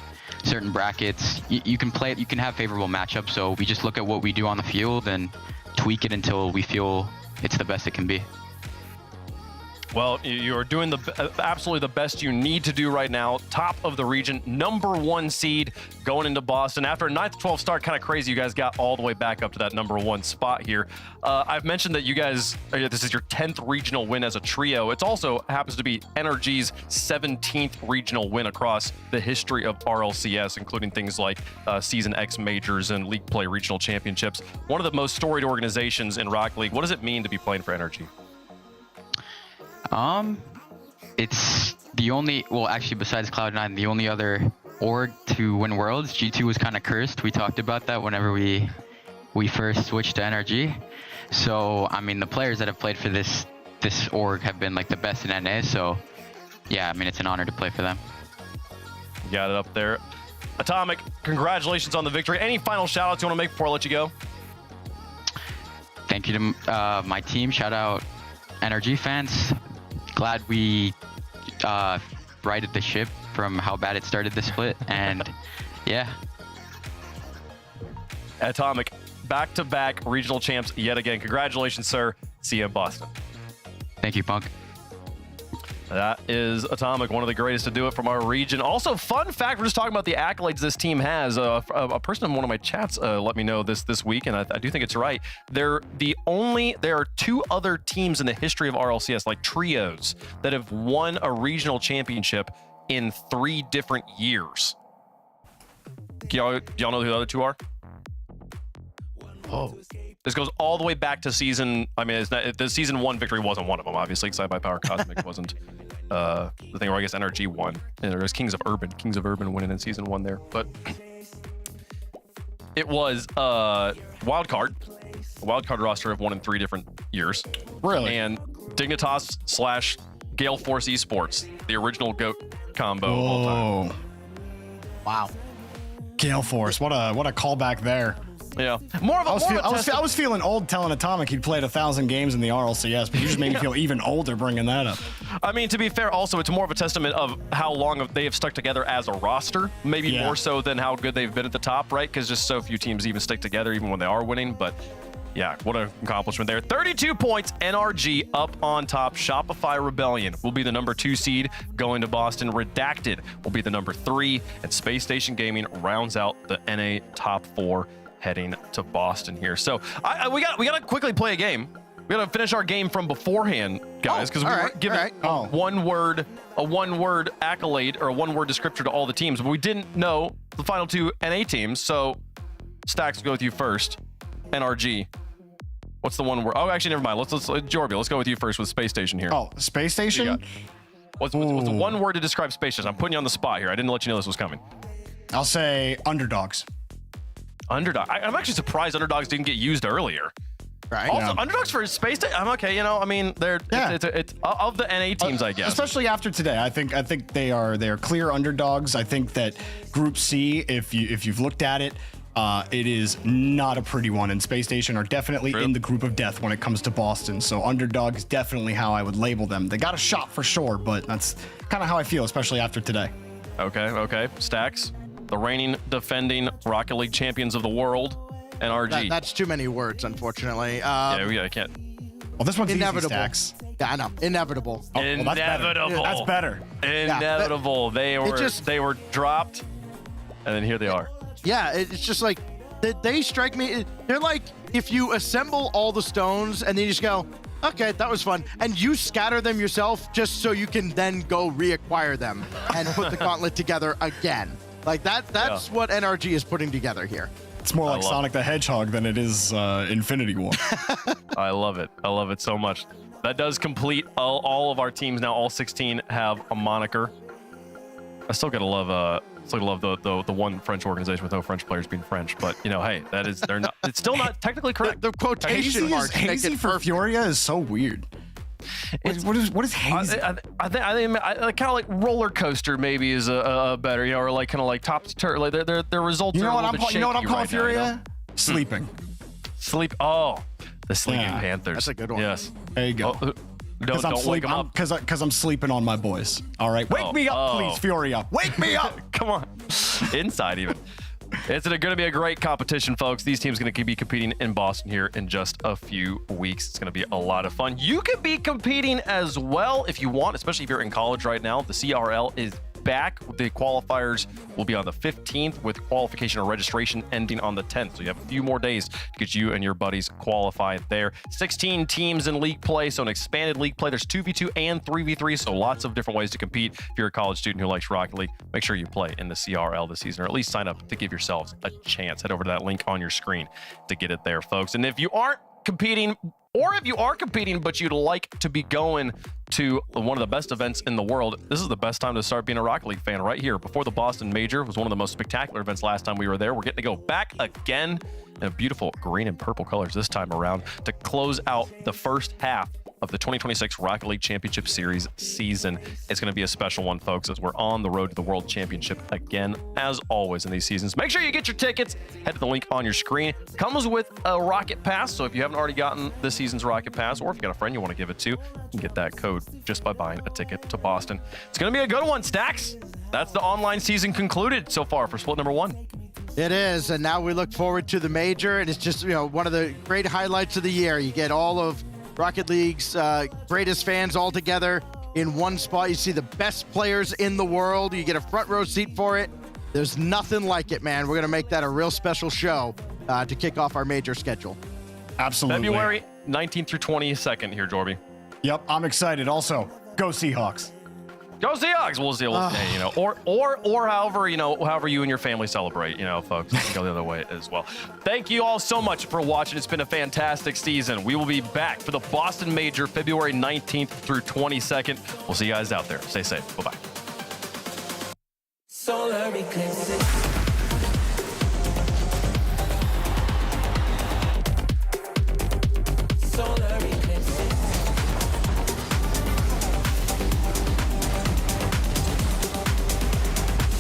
certain brackets, you can have favorable matchups, so we just look at what we do on the field and tweak it until we feel it's the best it can be. Well, you're doing absolutely the best you need to do right now. Top of the region, #1 seed going into Boston. After a 9th-12 start, kind of crazy, you guys got all the way back up to that #1 spot here. I've mentioned that you guys, this is your 10th regional win as a trio. It also happens to be NRG's 17th regional win across the history of RLCS, including things like Season X majors and League Play regional championships. One of the most storied organizations in Rocket League. What does it mean to be playing for NRG? It's the only, well, actually besides Cloud9, the only other org to win Worlds. G2 was kind of cursed. We talked about that whenever we we first switched to NRG. So, I mean, the players that have played for this org have been like the best in NA. So, yeah, I mean, it's an honor to play for them. You got it up there. Atomic, congratulations on the victory. Any final shout outs you want to make before I let you go? Thank you to my team. Shout out NRG fans. Glad we righted the ship from how bad it started the split. And yeah. Atomic, back-to-back regional champs yet again. Congratulations, sir. See you in Boston. Thank you, Punk. That is Atomic, one of the greatest to do it from our region. Also, fun fact, we're just talking about the accolades this team has. A person in one of my chats let me know this week, and I do think it's right. There are 2 other teams in the history of RLCS, like trios, that have won a regional championship in 3 different years. Do y'all know who the other 2 are? Oh. This goes all the way back to season. I mean, the season 1 victory wasn't one of them, obviously. Side by Power Cosmic wasn't the thing where I guess NRG won. And there was Kings of Urban winning in season 1 there. But it was a wild card roster have won in 3 different years. Really? And Dignitas / Gale Force Esports, the original GOAT combo of all time. Wow. Gale Force, what a callback there. Yeah, I was feeling old telling Atomic he'd played 1,000 games in the RLCS, but you just made me feel even older bringing that up. I mean, to be fair, also it's more of a testament of how long they have stuck together as a roster, maybe more so than how good they've been at the top, right? Because just so few teams even stick together, even when they are winning. But yeah, what an accomplishment there. 32 points, NRG up on top. Shopify Rebellion will be the number 2 seed going to Boston. Redacted will be the number 3, and Space Station Gaming rounds out the NA top 4. Heading to Boston here. So we got to quickly play a game. We got to finish our game from beforehand, guys, because we weren't given a one word accolade or a 1-word descriptor to all the teams, but we didn't know the final 2 NA teams. So Stacks, go with you first. NRG. What's the 1 word? Oh, actually, never mind. Let's Jorby, let's go with you first with Space Station here. Oh, Space Station? What's the 1 word to describe Space Station? I'm putting you on the spot here. I didn't let you know this was coming. I'll say underdogs. Underdog. I'm actually surprised underdogs didn't get used earlier. Right. Also, underdogs for space. I'm okay. You know, I mean, it's of the NA teams, I guess. Especially after today, I think they are clear underdogs. I think that Group C, if you've looked at it, it is not a pretty one. And Space Station are definitely in the group of death when it comes to Boston. So underdog is definitely how I would label them. They got a shot for sure, but that's kind of how I feel, especially after today. Okay. Stacks. The reigning, defending Rocket League champions of the world, NRG. That's too many words, unfortunately. I can't. Well, this one's inevitable. Easy, Stacks. Yeah, I know. Inevitable. Oh, well, that's better. Inevitable. Yeah, they were dropped, and then here they are. Yeah, it's just like they strike me. They're like if you assemble all the stones and then you just go, okay, that was fun, and you scatter them yourself just so you can then go reacquire them and put the gauntlet together again. Like that's what NRG is putting together here. It's more like Sonic the Hedgehog than it is Infinity War. I love it. I love it so much. That does complete all of our teams now. All 16 have a moniker. I still gotta love the one French organization with no French players being French, but you know, hey, they're not. It's still not technically correct. The quotation marks hazy for Furia is so weird. What is hazy? I think kind of like roller coaster maybe is a better, you know, or like kind of like top to turn. Like their results. You know are what I'm calling Furia? Now, you know? Sleeping. Oh, the Sleeping Panthers. That's a good one. Yes. There you go. Don't wake them up. Because I'm sleeping on my boys. All right, wake me up, please, Furia. Wake me up. Come on, inside even. It's going to be a great competition, folks. These teams are going to be competing in Boston here in just a few weeks. It's going to be a lot of fun. You can be competing as well if you want, especially if you're in college right now. The CRL is back. The qualifiers will be on the 15th with qualification or registration ending on the 10th. So you have a few more days to get you and your buddies qualified there. 16 teams in league play, so an expanded league play. There's 2v2 and 3v3, so lots of different ways to compete. If you're a college student who likes Rocket League, make sure you play in the CRL this season, or at least sign up to give yourselves a chance. Head over to that link on your screen to get it there, folks. And if you aren't competing, or if you are competing but you'd like to be going to one of the best events in the world, this is the best time to start being a Rocket League fan right here. Before the Boston Major was one of the most spectacular events last time we were there. We're getting to go back again. in a beautiful green and purple colors this time around to close out the first half of the 2026 Rocket League Championship Series season. It's going to be a special one, folks, as we're on the road to the World Championship again, as always in these seasons. Make sure you get your tickets. Head to the link on your screen. Comes with a Rocket Pass, so if you haven't already gotten this season's Rocket Pass, or if you got a friend you want to give it to, you can get that code just by buying a ticket to Boston. It's going to be a good one, Stacks. That's the online season concluded so far for split number 1. It is, and now we look forward to the major, and it's just, one of the great highlights of the year. You get all of Rocket League's greatest fans all together in one spot. You see the best players in the world. You get a front row seat for it. There's nothing like it, man. We're going to make that a real special show to kick off our major schedule. Absolutely. February 19th through 22nd here, Jorby. Yep, I'm excited. Also, go Seahawks. Go Seahawks. We'll see, or however you and your family celebrate, folks. You can go the other way as well. Thank you all so much for watching. It's been a fantastic season. We will be back for the Boston Major February 19th through 22nd. We'll see you guys out there. Stay safe. Bye-bye. Solar eclipses. Solar eclipses.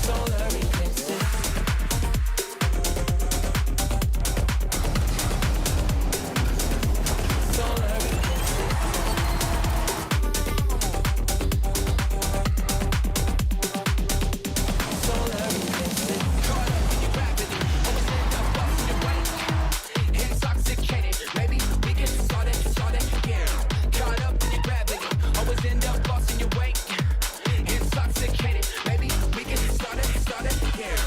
Solar eclipses. Solar eclipses. Solar eclipses. Caught up in your gravity. Almost end up busting your weight. Intoxicated. Maybe we can start it again. Caught up in your gravity. Always end up busting your weight. Intoxicated. Maybe we can start it again.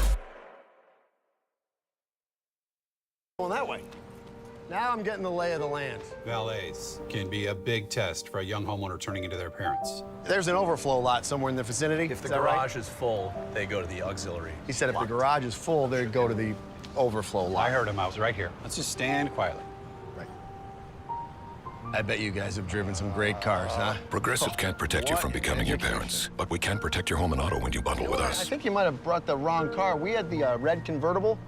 Going that way. Now I'm getting the lay of the land. Valets can be a big test for a young homeowner turning into their parents. There's an overflow lot somewhere in the vicinity. If the Is that right? garage is full, they go to the auxiliary. He said if the garage is full, they'd go to the overflow lot. I heard him. I was right here. Let's just stand quietly. I bet you guys have driven some great cars, huh? Progressive can't protect you from becoming your parents, but we can protect your home and auto when you bundle with I us. think you might have brought the wrong car. We had the red convertible.